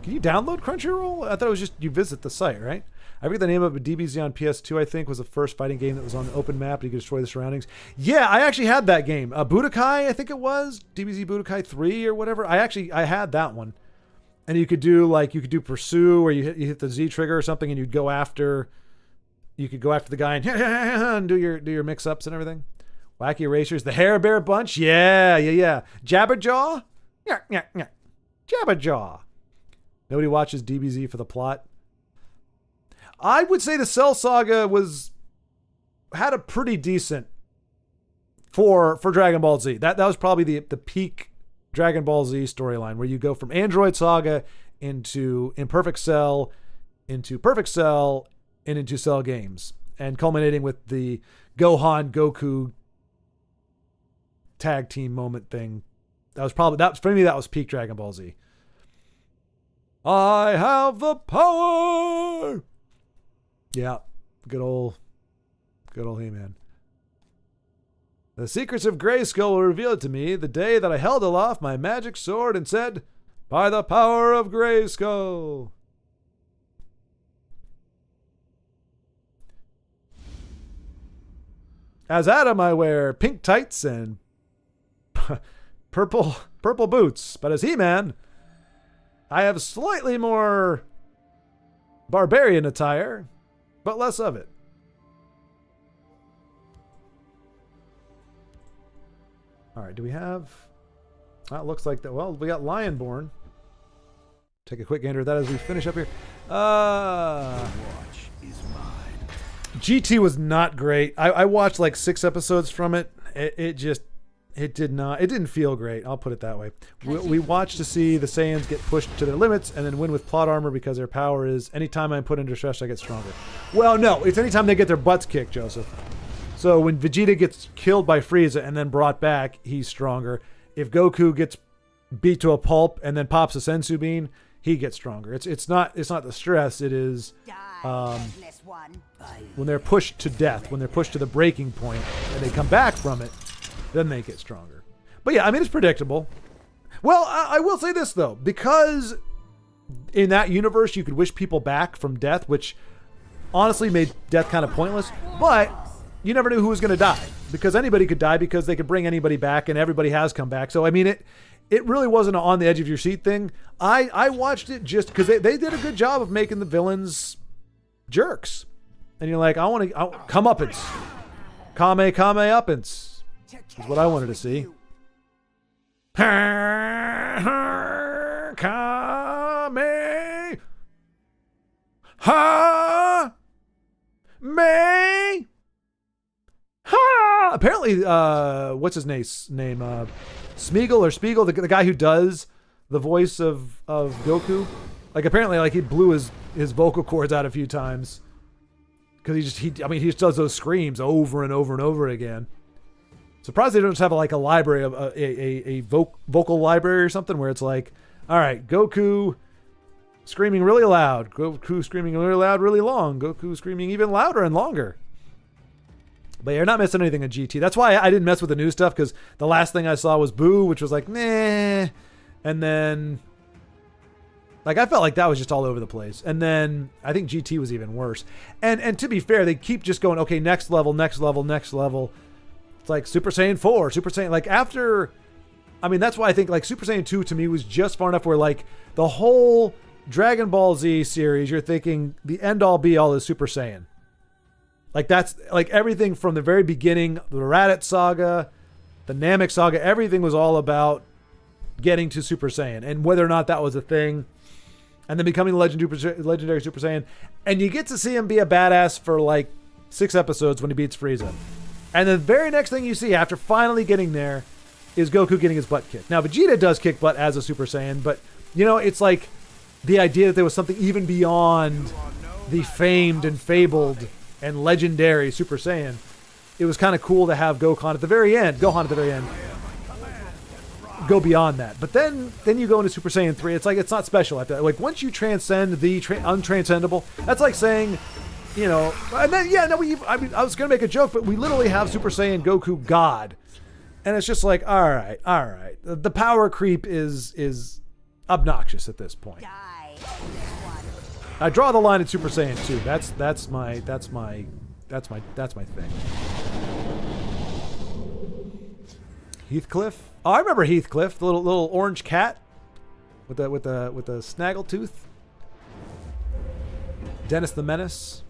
Can you download Crunchyroll? I thought it was just you visit the site, right? I forget the name of it, but DBZ on PS2, I think, was the first fighting game that was on the open map. You could destroy the surroundings. Yeah, I actually had that game. Budokai, I think it was. DBZ Budokai 3 or whatever. I had that one. And you could do pursue, or you hit the Z trigger or something, and you could go after the guy and do your mix-ups and everything. Wacky Racers, the Hair Bear Bunch. Yeah. Jabberjaw? Yeah. Jabberjaw. Nobody watches DBZ for the plot. I would say the Cell Saga had a pretty decent for Dragon Ball Z. That was probably the peak Dragon Ball Z storyline, where you go from Android Saga into Imperfect Cell, into Perfect Cell, and into Cell Games, and culminating with the Gohan Goku tag team moment thing. For me that was peak Dragon Ball Z. I have the power. Yeah, good old He-Man. The secrets of Grayskull were revealed to me the day that I held aloft my magic sword and said, "By the power of Grayskull." As Adam, I wear pink tights and purple boots, but as He-Man, I have slightly more barbarian attire, but less of it. All right, do we have... That looks like that. Well, we got Lionborn. Take a quick gander at that as we finish up here. Watch is mine. GT was not great. I watched like 6 episodes from it. It just... It did not. It didn't feel great. I'll put it that way. We watched to see the Saiyans get pushed to their limits and then win with plot armor because their power is anytime I'm put under stress, I get stronger. Well, no. It's anytime they get their butts kicked, Joseph. So when Vegeta gets killed by Frieza and then brought back, he's stronger. If Goku gets beat to a pulp and then pops a sensu bean, he gets stronger. It's not the stress. It is when they're pushed to death, when they're pushed to the breaking point, and they come back from it, then they get stronger. But yeah, I mean, it's predictable. Well, I will say this though, because in that universe you could wish people back from death, which honestly made death kind of pointless. But you never knew who was going to die, because anybody could die because they could bring anybody back, and everybody has come back. So I mean, it really wasn't an on the edge of your seat thing. I watched it just because they did a good job of making the villains jerks. And you're like, I want to comeuppance. Kame uppance is what I wanted to see. Kame. Ha. May. Ha. Apparently, what's his name? Spiegel, the guy who does the voice of Goku. Like apparently, like he blew his vocal cords out a few times because he just does those screams over and over and over again. Surprised they don't just have like a library of a vocal library or something where it's like, all right, Goku screaming really loud, Goku screaming really loud, really long, Goku screaming even louder and longer. But you're not missing anything in GT. That's why I didn't mess with the new stuff, because the last thing I saw was Boo, which was like, nah. And then, like, I felt like that was just all over the place. And then I think GT was even worse. And to be fair, they keep just going, okay, next level, next level, next level. It's like Super Saiyan 4, Super Saiyan, like after, I mean, that's why I think like Super Saiyan 2 to me was just far enough where like the whole Dragon Ball Z series, you're thinking the end all be all is Super Saiyan. Like that's like everything from the very beginning, the Raditz saga, the Namek saga, everything was all about getting to Super Saiyan and whether or not that was a thing. And then becoming the legendary Super Saiyan. And you get to see him be a badass for like 6 episodes when he beats Frieza. And the very next thing you see after finally getting there is Goku getting his butt kicked. Now Vegeta does kick butt as a Super Saiyan, but you know, it's like the idea that there was something even beyond the famed and fabled and legendary Super Saiyan. It was kind of cool to have Gohan at the very end, go beyond that. But then you go into Super Saiyan 3. It's like it's not special after that. Like once you transcend the untranscendable, that's like saying, you know, and then I was gonna make a joke, but we literally have Super Saiyan Goku God, and it's just like, all right. The power creep is obnoxious at this point. I draw the line at Super Saiyan 2. That's my thing. Heathcliff. Oh, I remember Heathcliff, the little orange cat with the snaggle tooth. Dennis the Menace.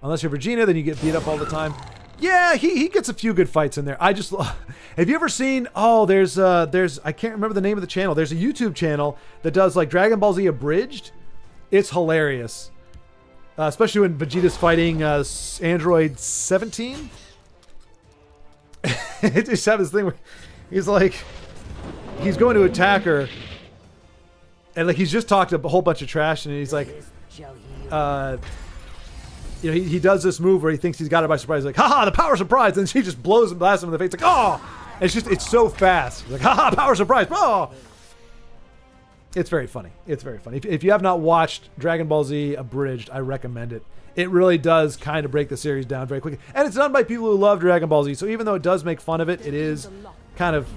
Unless you're Vegeta, then you get beat up all the time. Yeah, he gets a few good fights in there. Have you ever seen, there's I can't remember the name of the channel. There's a YouTube channel that does like Dragon Ball Z abridged. It's hilarious. Especially when Vegeta's fighting Android 17. It just have this thing where he's like, he's going to attack her. And like he's just talked a whole bunch of trash and he's like, you know, he does this move where he thinks he's got her by surprise. He's like, haha, the power surprise. And she just blows him, blasts him in the face. Like, oh! And it's so fast. He's like, haha, power surprise. Oh! It's very funny. If you have not watched Dragon Ball Z Abridged, I recommend it. It really does kind of break the series down very quickly. And it's done by people who love Dragon Ball Z. So even though it does make fun of it, it is kind of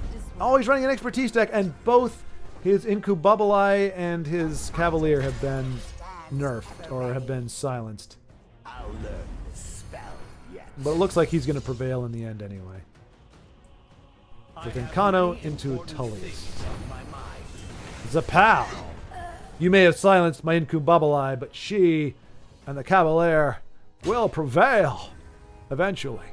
always running an expertise deck. And both his Incubabuli and his Cavalier have been nerfed or have been silenced. I'll learn the spell yet. But it looks like he's going to prevail in the end anyway. With Kano into Tully. Zapow! You may have silenced my Incubabuli, but she and the Cavalier will prevail eventually.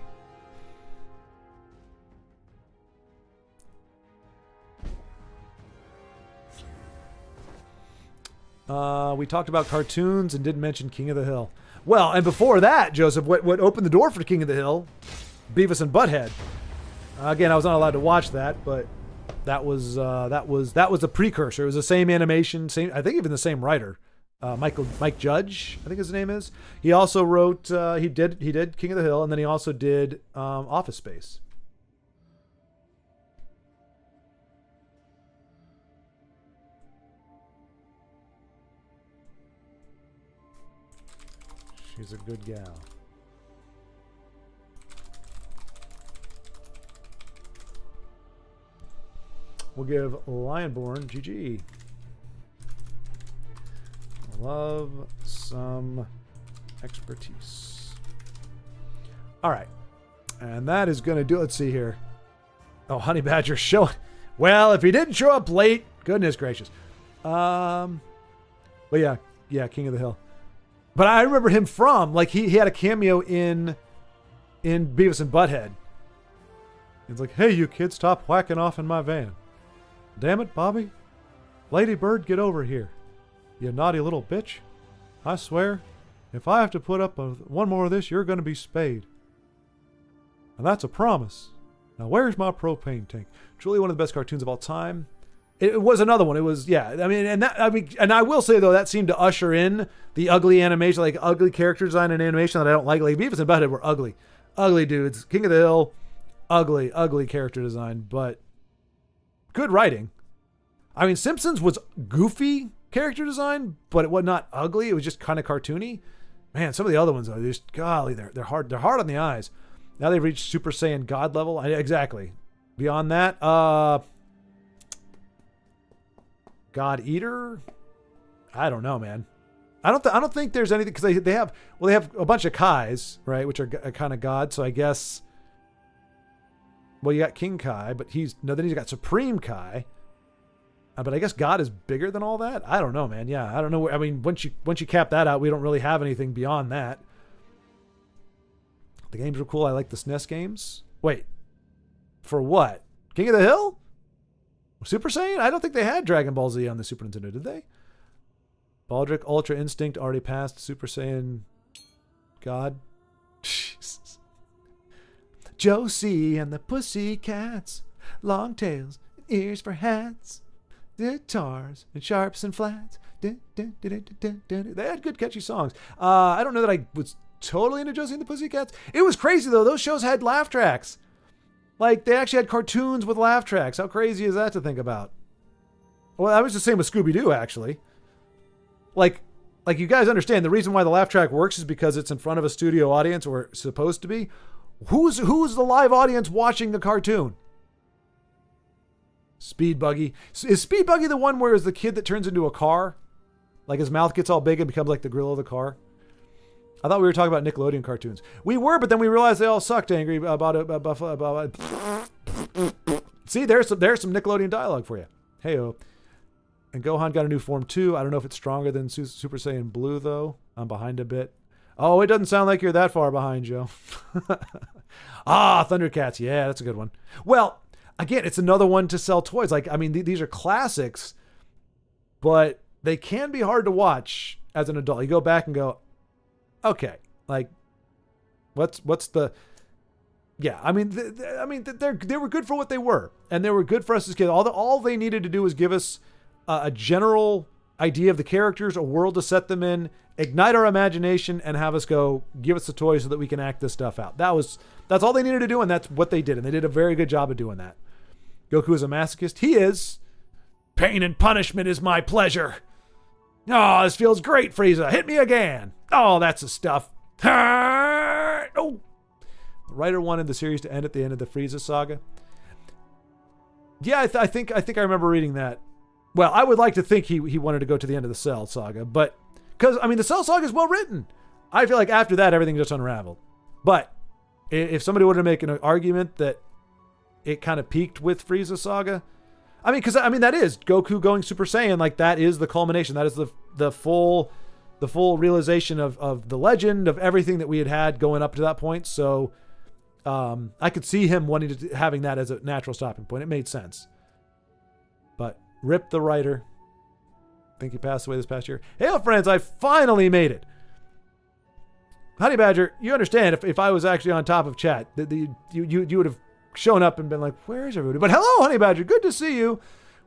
We talked about cartoons and didn't mention King of the Hill. Well, and before that, Joseph, what opened the door for King of the Hill? Beavis and Butthead. Again, I was not allowed to watch that, but that was a precursor. It was the same animation, I think even the same writer, Mike Judge, I think his name is. He also wrote he did King of the Hill, and then he also did Office Space. She's a good gal. We'll give Lionborn GG. Love some expertise. All right. And that is going to do it. Let's see here. Oh, Honey Badger showing. Well, if he didn't show up late, goodness gracious. But yeah, King of the Hill. But I remember him from, like, he had a cameo in Beavis and Butthead. He's like, hey, you kids, stop whacking off in my van. Damn it, Bobby. Lady Bird, get over here. You naughty little bitch. I swear, if I have to put up one more of this, you're going to be spayed. And that's a promise. Now, where's my propane tank? Truly one of the best cartoons of all time. It was another one. It was, yeah. And I will say, though, that seemed to usher in the ugly animation, like ugly character design and animation that I don't like. Like, Beavis and Butthead were ugly. Ugly dudes. King of the Hill, ugly character design, but good writing. I mean, Simpsons was goofy character design, but it was not ugly. It was just kind of cartoony. Man, some of the other ones, though, just, golly, they're hard on the eyes. Now they've reached Super Saiyan God level. Exactly. Beyond that, God Eater? I don't know, man. I don't think there's anything, because they have a bunch of Kais, right, which are kind of gods. So I guess, well, you got King Kai, but then he's got Supreme Kai. But I guess God is bigger than all that. I don't know, man. Yeah, I don't know. I mean, once you cap that out, we don't really have anything beyond that. The games were cool. I like the SNES games. Wait, for what? King of the Hill? Super Saiyan? I don't think they had Dragon Ball Z on the Super Nintendo, did they? Baldric Ultra Instinct already passed Super Saiyan God. Jesus. Josie and the Pussycats, long tails, ears for hats, guitars and sharps and flats. They had good catchy songs. I don't know that I was totally into Josie and the Pussycats. It was crazy though. Those shows had laugh tracks. Like, they actually had cartoons with laugh tracks. How crazy is that to think about? Well, I was the same with Scooby-Doo, actually. Like you guys understand, the reason why the laugh track works is because it's in front of a studio audience, or it's supposed to be. Who's the live audience watching the cartoon? Speed Buggy. Is Speed Buggy the one where it's the kid that turns into a car? Like, his mouth gets all big and becomes like the grill of the car? I thought we were talking about Nickelodeon cartoons. We were, but then we realized they all sucked. Angry about it. See, there's some Nickelodeon dialogue for you. Hey-o. And Gohan got a new form too. I don't know if it's stronger than Super Saiyan Blue though. I'm behind a bit. Oh, it doesn't sound like you're that far behind, Joe. Thundercats. Yeah, that's a good one. Well, again, it's another one to sell toys. Like, I mean, these are classics, but they can be hard to watch as an adult. You go back and go, okay, like, what's the? Yeah, I mean, they were good for what they were, and they were good for us as kids. All they needed to do was give us a general idea of the characters, a world to set them in, ignite our imagination, and have us go give us the toys so that we can act this stuff out. That's all they needed to do, and that's what they did, and they did a very good job of doing that. Goku is a masochist. He is. Pain and punishment is my pleasure. Oh, this feels great, Frieza. Hit me again. Oh, that's the stuff. Oh. The writer wanted the series to end at the end of the Frieza saga. Yeah, I think I remember reading that. Well, I would like to think he wanted to go to the end of the Cell saga, but because, I mean, the Cell saga is well written. I feel like after that, everything just unraveled. But if somebody were to make an argument that it kind of peaked with Frieza saga, I mean, because, I mean, that is Goku going Super Saiyan. Like, that is the culmination. That is the full realization of the legend, of everything that we had going up to that point. So I could see him having that as a natural stopping point. It made sense. But rip the writer. I think he passed away this past year. Hey, friends, I finally made it. Honey Badger, you understand if I was actually on top of chat, that you would have shown up and been like, where's everybody? But hello, Honey Badger. Good to see you.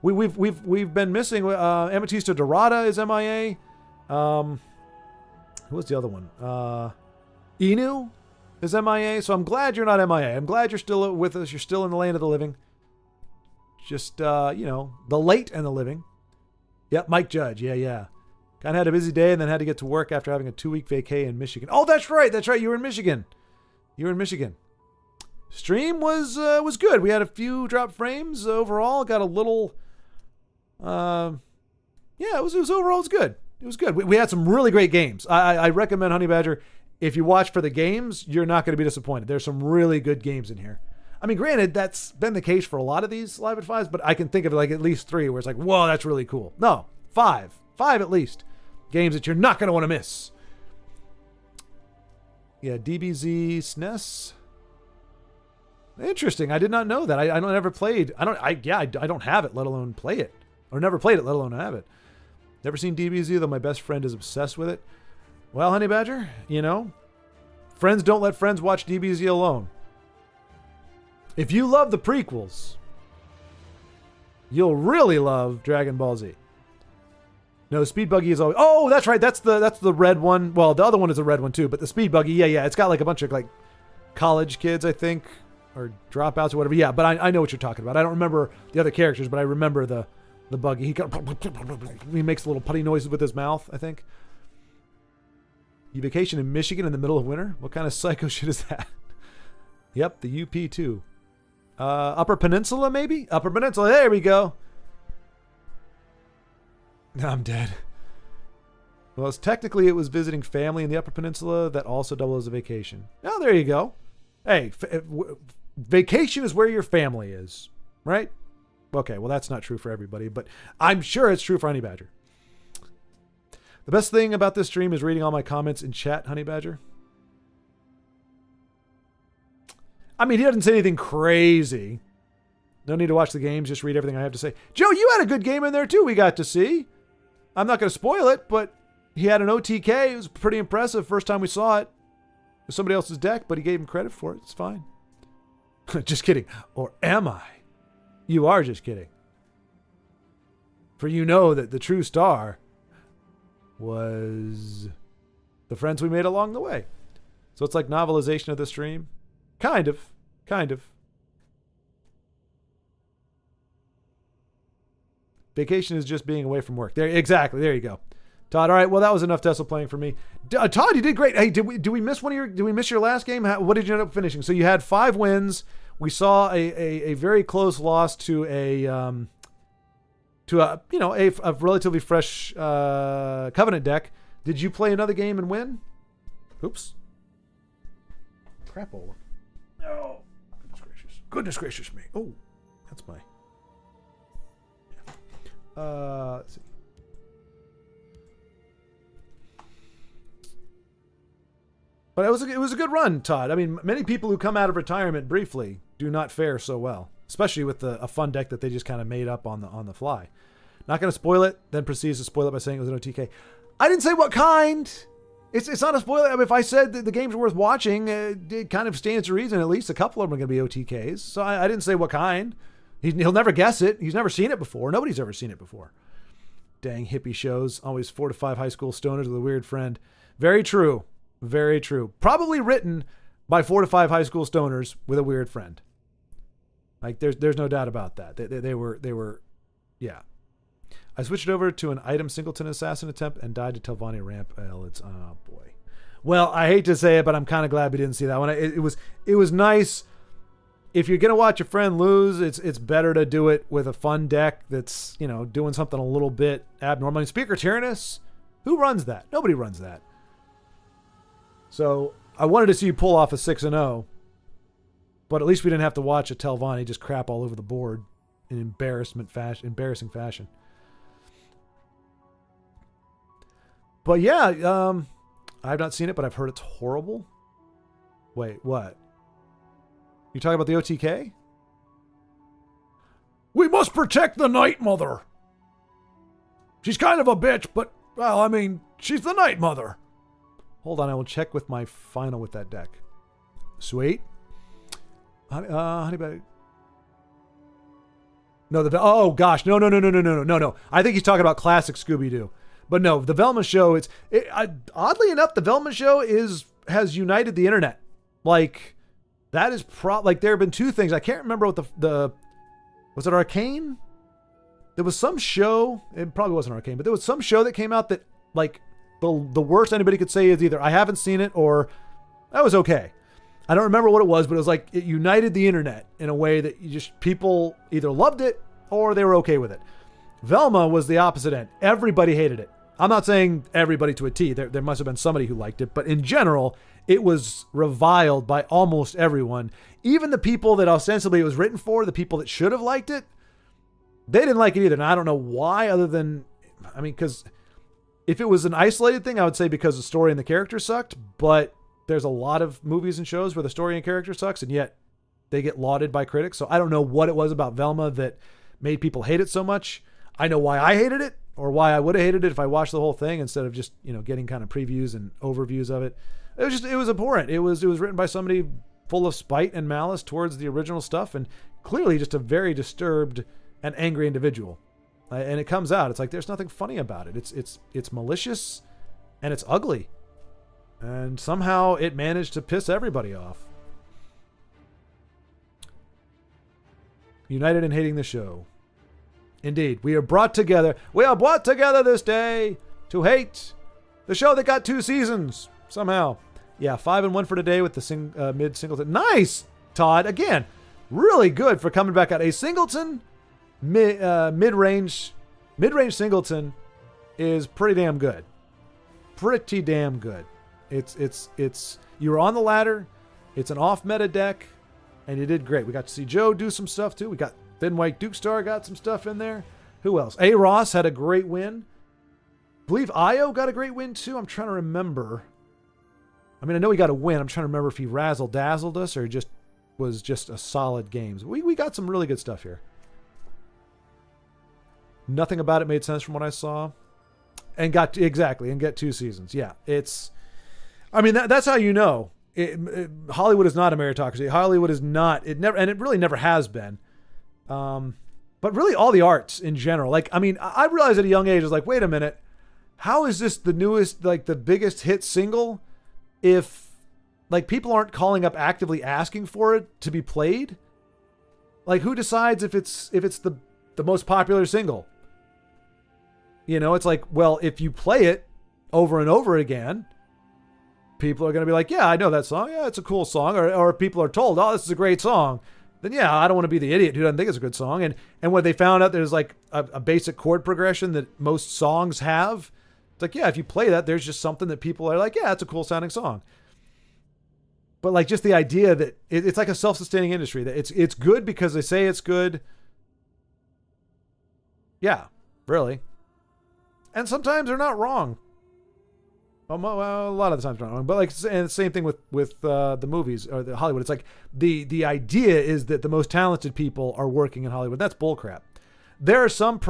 We've been missing. Ametista Dorada is MIA. Who was the other one? Inu is MIA. So I'm glad you're not MIA. I'm glad you're still with us. You're still in the land of the living. Just, the late and the living. Yep, Mike Judge. Yeah. Kind of had a busy day and then had to get to work after having a 2-week vacay in Michigan. Oh, that's right. You were in Michigan. Stream was good. We had a few drop frames overall. Got a little, it was overall, it was good. It was good. We had some really great games. I recommend Honey Badger. If you watch for the games, you're not going to be disappointed. There's some really good games in here. I mean, granted, that's been the case for a lot of these Live at 5s, but I can think of like at least 3 where it's like, whoa, that's really cool. No, 5 at least. Games that you're not going to want to miss. Yeah, DBZ SNES. Interesting. I did not know that. I don't ever played. I don't have it, let alone play it. Or never played it, let alone have it. Never seen DBZ, though my best friend is obsessed with it. Well, Honey Badger, friends don't let friends watch DBZ alone. If you love the prequels, you'll really love Dragon Ball Z. No, Speed Buggy is always... Oh, that's right. That's the red one. Well, the other one is a red one too, but the Speed Buggy, yeah. It's got like a bunch of like college kids, I think, or dropouts or whatever. Yeah, but I know what you're talking about. I don't remember the other characters, but I remember the buggy. He makes little putty noises with his mouth, I think. You vacation in Michigan in the middle of winter? What kind of psycho shit is that? Yep, the UP too. Upper Peninsula, maybe? Upper Peninsula, there we go. I'm dead. Well, technically it was visiting family in the Upper Peninsula that also doubled as a vacation. Oh, there you go. Hey, vacation is where your family is, right? Okay, well, that's not true for everybody, but I'm sure it's true for Honey Badger. The best thing about this stream is reading all my comments in chat, Honey Badger. I mean, he doesn't say anything crazy. No need to watch the games, just read everything I have to say. Joe, you had a good game in there too, we got to see. I'm not going to spoil it, but he had an OTK. It was pretty impressive first time we saw it. It was somebody else's deck, but he gave him credit for it. It's fine. Just kidding. Or am I? You are just kidding. For you know that the true star was the friends we made along the way. So it's like novelization of the stream. Kind of. Vacation is just being away from work. There, exactly. There you go. Todd, all right. Well, that was enough Tesla playing for me. Todd, you did great. Hey, did we miss your last game? What did you end up finishing? So you had 5 wins. We saw a very close loss to a relatively fresh Covenant deck. Did you play another game and win? Oops. Crapola. No. Goodness gracious me. Oh, that's my. Let's see. But it was a good run, Todd. I mean, many people who come out of retirement briefly do not fare so well, especially with a fun deck that they just kind of made up on the fly. Not going to spoil it, then proceeds to spoil it by saying it was an OTK. I didn't say what kind. It's not a spoiler. I mean, if I said that the games are worth watching, it kind of stands to reason. At least a couple of them are going to be OTKs. So I didn't say what kind. He'll never guess it. He's never seen it before. Nobody's ever seen it before. Dang hippie shows. Always 4 to 5 high school stoners with a weird friend. Very true. Very true. Probably written by 4 to 5 high school stoners with a weird friend. Like there's no doubt about that. They were, yeah. I switched over to an item singleton assassin attempt and died to Telvanni ramp. Oh boy. Well, I hate to say it, but I'm kind of glad we didn't see that one. It was nice. If you're gonna watch a friend lose, it's better to do it with a fun deck that's doing something a little bit abnormal. I mean, Speaker Tyrannus, who runs that? Nobody runs that. So I wanted to see you pull off a 6-0, but at least we didn't have to watch a Telvanni just crap all over the board in embarrassing fashion. But yeah, I've not seen it, but I've heard it's horrible. Wait, what? You talking about the OTK? We must protect the Night Mother. She's kind of a bitch, but, well, I mean, she's the Night Mother. Hold on, I will check with my final with that deck. Sweet. Honey Badger. No, oh gosh, no. I think he's talking about classic Scooby-Doo. But no, the Velma show, oddly enough, the Velma show has united the internet. Like, that is like there have been two things. I can't remember what was it Arcane? There was some show, it probably wasn't Arcane, but there was some show that came out that, like, the worst anybody could say is either I haven't seen it or that was okay. I don't remember what it was, but it was like it united the internet in a way that people either loved it or they were okay with it. Velma was the opposite end. Everybody hated it. I'm not saying everybody to a T. There must have been somebody who liked it, but in general, it was reviled by almost everyone. Even the people that ostensibly it was written for, the people that should have liked it, they didn't like it either. And I don't know why, other than, because if it was an isolated thing, I would say because the story and the character sucked, but there's a lot of movies and shows where the story and character sucks, and yet they get lauded by critics. So I don't know what it was about Velma that made people hate it so much. I know why I hated it, or why I would have hated it if I watched the whole thing instead of just, getting kind of previews and overviews of it. It was abhorrent. It was written by somebody full of spite and malice towards the original stuff, and clearly just a very disturbed and angry individual. And it comes out. It's like there's nothing funny about it. It's malicious and it's ugly. And somehow it managed to piss everybody off. United in hating the show. Indeed, we are brought together this day to hate the show that got 2 seasons. Somehow. Yeah, 5-1 for today with the mid-singleton. Nice, Todd. Again, really good for coming back out. A singleton, mid-range singleton is pretty damn good. Pretty damn good. It's you were on the ladder. It's an off-meta deck, and you did great. We got to see Joe do some stuff too. We got Thin White Duke Star got some stuff in there. Who else? A. Ross had a great win. I believe Io got a great win too. I'm trying to remember. I know he got a win. I'm trying to remember if he razzle-dazzled us or was just a solid game. We got some really good stuff here. Nothing about it made sense from what I saw. And get 2 seasons. Yeah, that's how you know. Hollywood is not a meritocracy. Hollywood is not. It never, and it really never has been. But really, all the arts in general. I realized at a young age, I was like, wait a minute, how is this the newest, the biggest hit single? If people aren't calling up actively asking for it to be played, who decides if it's the most popular single? It's like, well, if you play it over and over again, people are going to be like, yeah, I know that song. Yeah, it's a cool song. Or people are told, oh, this is a great song. Then, yeah, I don't want to be the idiot who doesn't think it's a good song. And when they found out there's a basic chord progression that most songs have, it's like, yeah, if you play that, there's just something that people are like, yeah, it's a cool sounding song. But just the idea that it's like a self-sustaining industry, that it's good because they say it's good. Yeah, really. And sometimes they're not wrong. Well, a lot of the times they're not wrong. But and the same thing with the movies or the Hollywood. It's like the idea is that the most talented people are working in Hollywood. That's bullcrap. There are some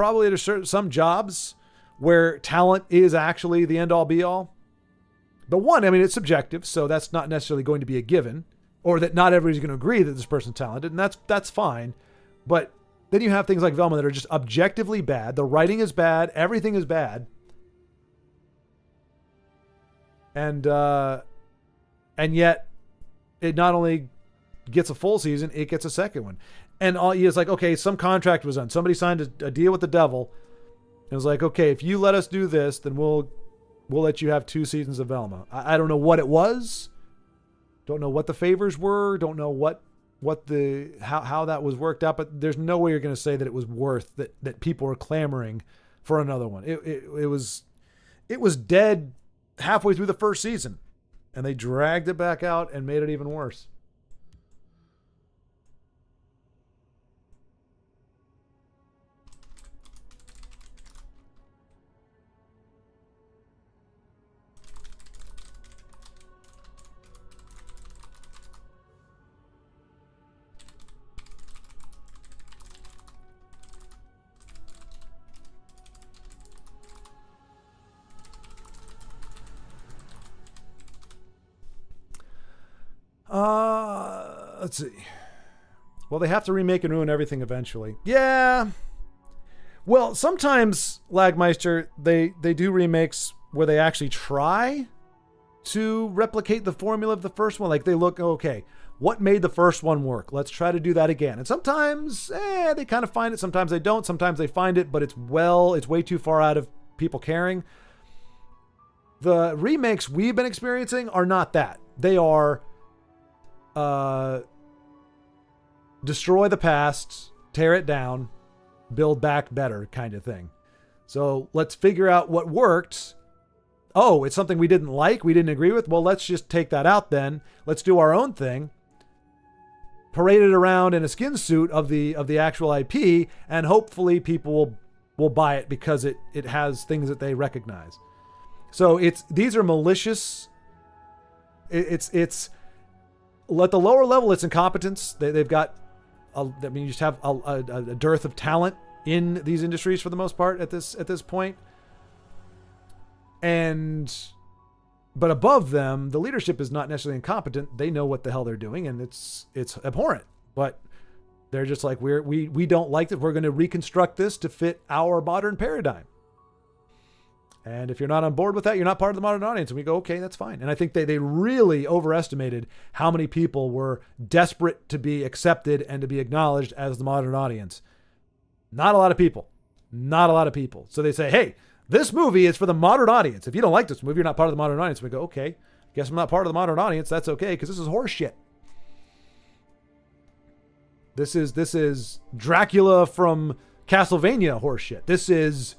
jobs where talent is actually the end all be all. But it's subjective, so that's not necessarily going to be a given, or that not everybody's going to agree that this person's talented, and that's fine. But then you have things like Velma that are just objectively bad. The writing is bad. Everything is bad. And yet it not only gets a full season, it gets a second one. And it's like, okay, some contract was done. Somebody signed a deal with the devil. It was like, okay, if you let us do this, then we'll let you have 2 seasons of Velma. I don't know what it was. Don't know what the favors were. Don't know how that was worked out. But there's no way you're going to say that it was worth that people were clamoring for another one. It was dead halfway through the first season, and they dragged it back out and made it even worse. Let's see. Well, they have to remake and ruin everything eventually. Yeah. Well, sometimes, Lagmeister, they do remakes where they actually try to replicate the formula of the first one. Like they look, okay, what made the first one work? Let's try to do that again. And sometimes, they kind of find it. Sometimes they don't. Sometimes they find it, but it's way too far out of people caring. The remakes we've been experiencing are not that. They are destroy the past, tear it down, build back better kind of thing. So let's figure out what worked. Oh, it's something we didn't like, we didn't agree with. Well, let's just take that out then. Let's do our own thing. Parade it around in a skin suit of the actual IP, and hopefully people will buy it because it has things that they recognize. So these are malicious. It's at the lower level, it's incompetence. They've got, you just have a dearth of talent in these industries for the most part at this point. But above them, the leadership is not necessarily incompetent. They know what the hell they're doing, and it's abhorrent. But they're just like, we don't like it. We're going to reconstruct this to fit our modern paradigm. And if you're not on board with that, you're not part of the modern audience. And we go, okay, that's fine. And I think they really overestimated how many people were desperate to be accepted and to be acknowledged as the modern audience. Not a lot of people. Not a lot of people. So they say, hey, this movie is for the modern audience. If you don't like this movie, you're not part of the modern audience. We go, okay, guess I'm not part of the modern audience. That's okay, because this is horse shit. This is Dracula from Castlevania horse shit. This is,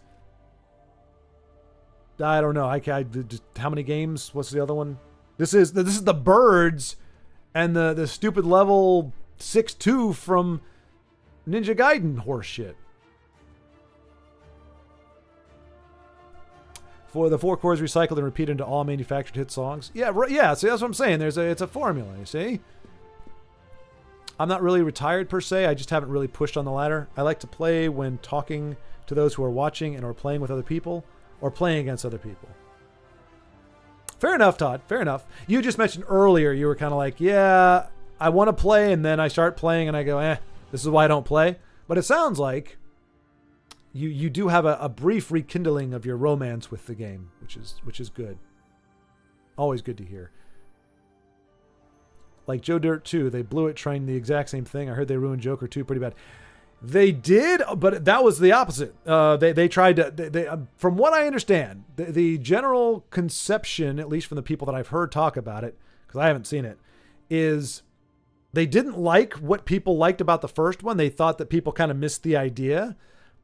I don't know. I just, how many games? What's the other one? This is the birds and the stupid level 6-2 from Ninja Gaiden horse shit. For the 4 chords recycled and repeated into all manufactured hit songs. Yeah, yeah. See, that's what I'm saying. It's a formula. You see. I'm not really retired per se. I just haven't really pushed on the ladder. I like to play when talking to those who are watching and or playing with other people or playing against other people. Fair enough, Todd. Fair enough. You just mentioned earlier you were kind of like, yeah, I want to play, and then I start playing and I go, this is why I don't play. But it sounds like you do have a brief rekindling of your romance with the game, which is good. Always good to hear. Like Joe Dirt 2, they blew it trying the exact same thing. I heard they ruined Joker 2 pretty bad. They did, but that was the opposite. They tried to, from what I understand, the general conception, at least from the people that I've heard talk about it, because I haven't seen it, is they didn't like what people liked about the first one. They thought that people kind of missed the idea.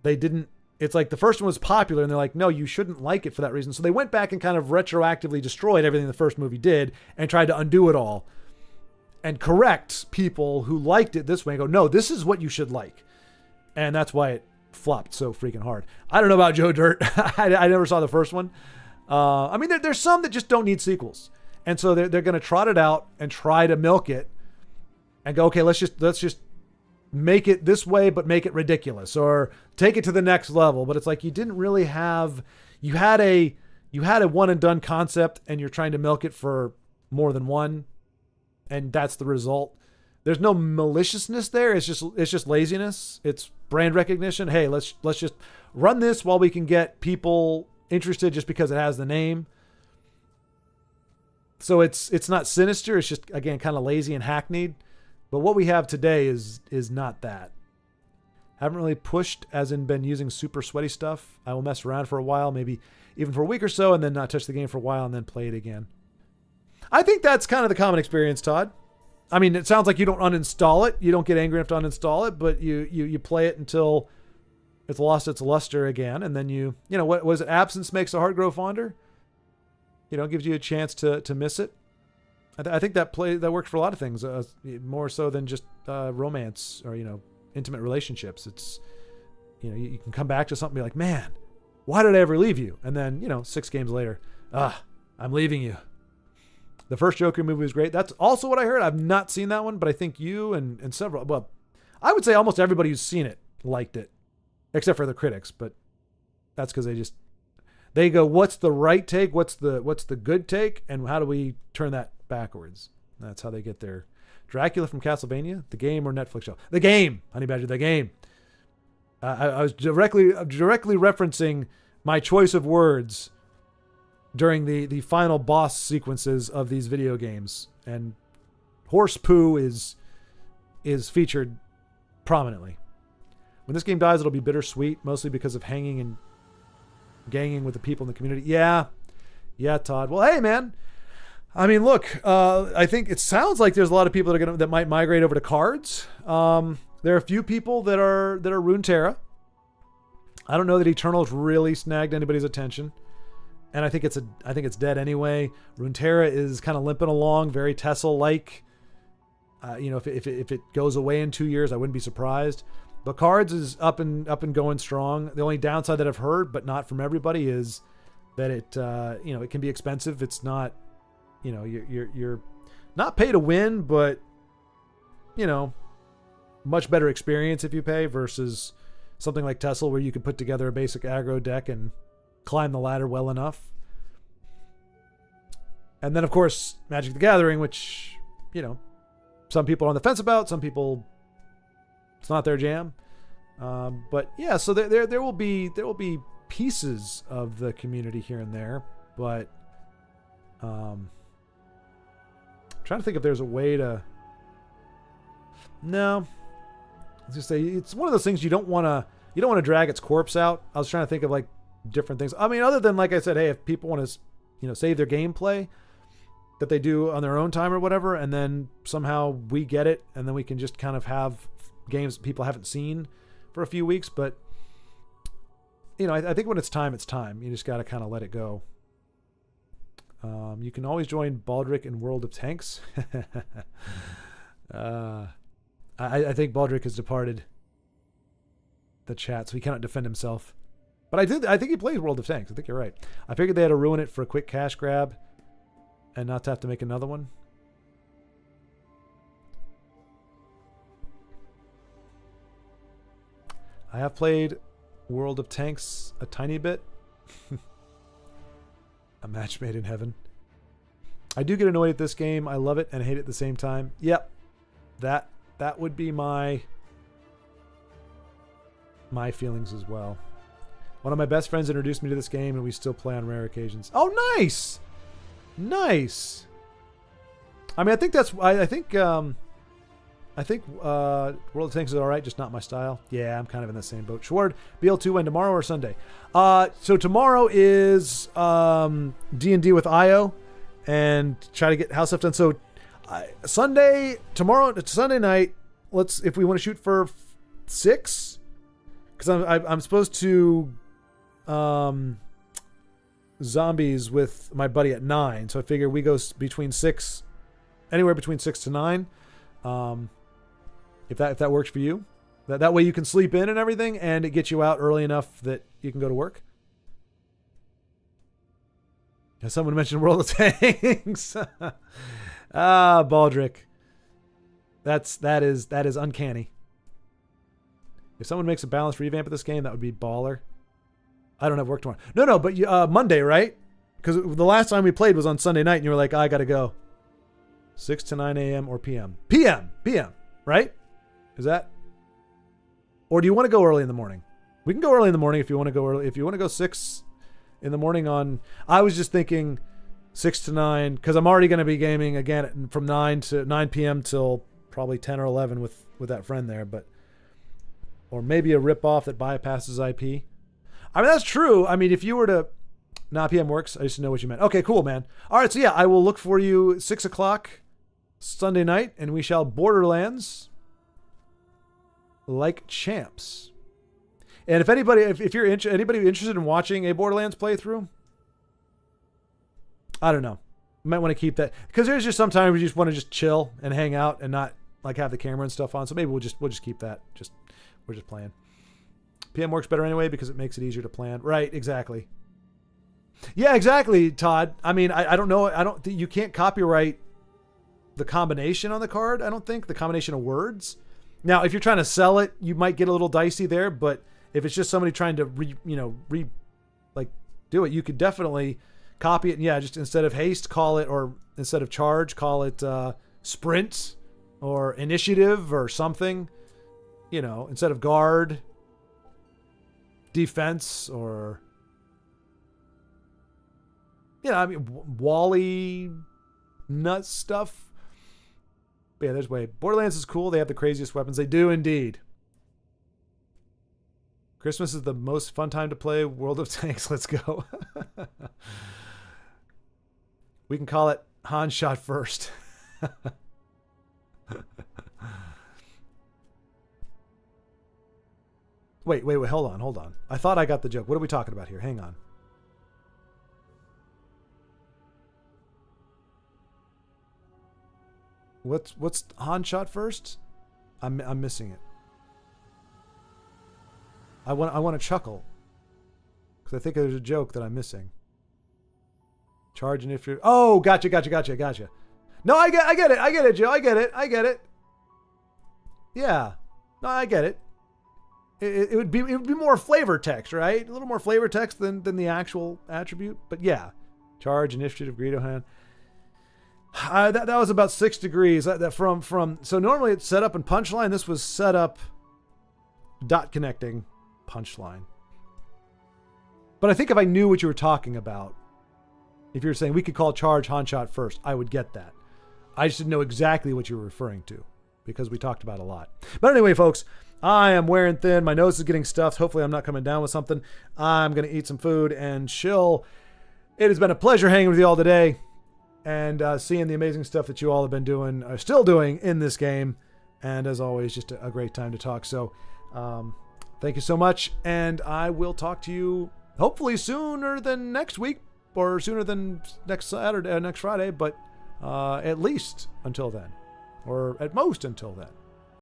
They didn't, it's like the first one was popular and they're like, no, you shouldn't like it for that reason. So they went back and kind of retroactively destroyed everything the first movie did and tried to undo it all and correct people who liked it this way and go, no, this is what you should like. And that's why it flopped so freaking hard. I don't know about Joe Dirt. I never saw the first one. I mean, there's some that just don't need sequels. And so they're going to trot it out and try to milk it and go, okay, let's just make it this way, but make it ridiculous or take it to the next level. But it's like, you didn't really have, you had a one and done concept and you're trying to milk it for more than one. And that's the result. There's no maliciousness there. It's just laziness. It's brand recognition. Hey, let's just run this while we can get people interested just because it has the name. So it's not sinister. It's just, again, kind of lazy and hackneyed. But what we have today is not that. Haven't really pushed, as in been using super sweaty stuff. I will mess around for a while, maybe even for a week or so, and then not touch the game for a while and then play it again. I think that's kind of the common experience, Todd. I mean, it sounds like you don't uninstall it. You don't get angry enough to uninstall it, but you play it until it's lost its luster again. And then you know, what was it? Absence makes the heart grow fonder. You know, gives you a chance to miss it. I think that works for a lot of things, more so than just romance or, you know, intimate relationships. It's, you know, you can come back to something and be like, man, why did I ever leave you? And then, you know, 6 games later, I'm leaving you. The first Joker movie was great. That's also what I heard. I've not seen that one, but I think you and several, well, I would say almost everybody who's seen it liked it, except for the critics. But that's because they go, what's the right take? What's the good take? And how do we turn that backwards? That's how they get their Dracula from Castlevania, the game or Netflix show? The game, Honey Badger, the game. I was directly referencing my choice of words during the final boss sequences of these video games, and horse poo is featured prominently. When this game dies, it'll be bittersweet, mostly because of hanging and ganging with the people in the community. Yeah, Todd. Well, hey, man. I mean, look. I think it sounds like there's a lot of people that might migrate over to cards. There are a few people that are Runeterra. I don't know that Eternal's really snagged anybody's attention, and I think it's dead anyway. Runeterra is kind of limping along, very Tessel-like. If it goes away in 2 years, I wouldn't be surprised. But cards is up and going strong. The only downside that I've heard, but not from everybody, is that it can be expensive. It's not, you're not pay to win, but much better experience if you pay versus something like Tessel, where you could put together a basic aggro deck and climb the ladder well enough. And then of course Magic the Gathering, which some people are on the fence about, some people it's not their jam. But yeah, so there will be pieces of the community here and there, but trying to think if there's a way to. No, let's just say it's one of those things you don't want to drag its corpse out. I was trying to think of like different things. I mean, other than, like I said, hey, if people want to save their gameplay that they do on their own time or whatever, and then somehow we get it, and then we can just kind of have games that people haven't seen for a few weeks. But I think when it's time, it's time. You just got to kind of let it go. You can always join Baldric in World of Tanks. I think Baldric has departed the chat, so he cannot defend himself. But I think he plays World of Tanks. I think you're right. I figured they had to ruin it for a quick cash grab and not to have to make another one. I have played World of Tanks a tiny bit. A match made in heaven. I do get annoyed at this game. I love it and hate it at the same time. Yep. That would be my feelings as well. One of my best friends introduced me to this game, and we still play on rare occasions. Oh, nice! Nice! I mean, I think World of Tanks is alright, just not my style. Yeah, I'm kind of in the same boat. Schward, BL2 when tomorrow or Sunday? So tomorrow is D&D with IO, and try to get house stuff done. So Sunday night, if we want to shoot for 6, because I'm supposed to zombies with my buddy at 9, so I figure we go anywhere between 6 to 9. If that works for you, that way you can sleep in and everything, and it gets you out early enough that you can go to work. Someone mentioned World of Tanks. Baldric. That is uncanny. If someone makes a balanced revamp of this game, that would be baller. I don't have work tomorrow. No, but Monday, right? Because the last time we played was on Sunday night, and you were like, I gotta go. 6 to 9 a.m. or p.m. PM, right? Is that? Or do you want to go early in the morning? We can go early in the morning if you want to go early. If you want to go 6 in the morning I was just thinking 6 to 9, because I'm already going to be gaming again from 9 p.m. till probably 10 or 11 with that friend there. Or maybe a rip-off that bypasses IP. I mean, that's true. I mean, if you were to... Nah, PM works. I just know what you meant. Okay, cool, man. All right, so yeah, I will look for you 6 o'clock Sunday night, and we shall Borderlands like champs. And if anybody, if you're anybody interested in watching a Borderlands playthrough, I don't know, you might want to keep that, because there's just sometimes you just want to just chill and hang out and not like have the camera and stuff on. So maybe we'll just keep that. We're just playing. PM works better anyway because it makes it easier to plan. Right? Exactly. Yeah, exactly, Todd. I mean, I don't know. You can't copyright the combination on the card. I don't think the combination of words. Now, if you're trying to sell it, you might get a little dicey there. But if it's just somebody trying to do it, you could definitely copy it. And yeah, just instead of haste, call it, or instead of charge, call it sprint or initiative or something. You know, instead of guard, defense, or... Yeah, I mean, Wally nut stuff. But yeah, there's way. Borderlands is cool. They have the craziest weapons. They do indeed. Christmas is the most fun time to play World of Tanks. Let's go. We can call it Han shot first. Wait. Hold on. I thought I got the joke. What are we talking about here? Hang on. What's Han shot first? I'm missing it. I want to chuckle because I think there's a joke that I'm missing. Charge and if you're... Oh, gotcha. No, I get it, Joe. I get it. Yeah. No, I get it. It would be more flavor text, right? A little more flavor text than the actual attribute. But yeah. Charge, initiative, Greedo hand. That was about 6 degrees. So normally it's set up in punchline. This was set up dot connecting punchline. But I think if I knew what you were talking about, if you're saying we could call charge Han shot first, I would get that. I just didn't know exactly what you were referring to because we talked about it a lot. But anyway, folks, I am wearing thin. My nose is getting stuffed. Hopefully I'm not coming down with something. I'm going to eat some food and chill. It has been a pleasure hanging with you all today and seeing the amazing stuff that you all have been doing, are still doing in this game. And as always, just a great time to talk. So thank you so much. And I will talk to you hopefully sooner than next week or sooner than next Saturday, next Friday, but at least until then, or at most until then.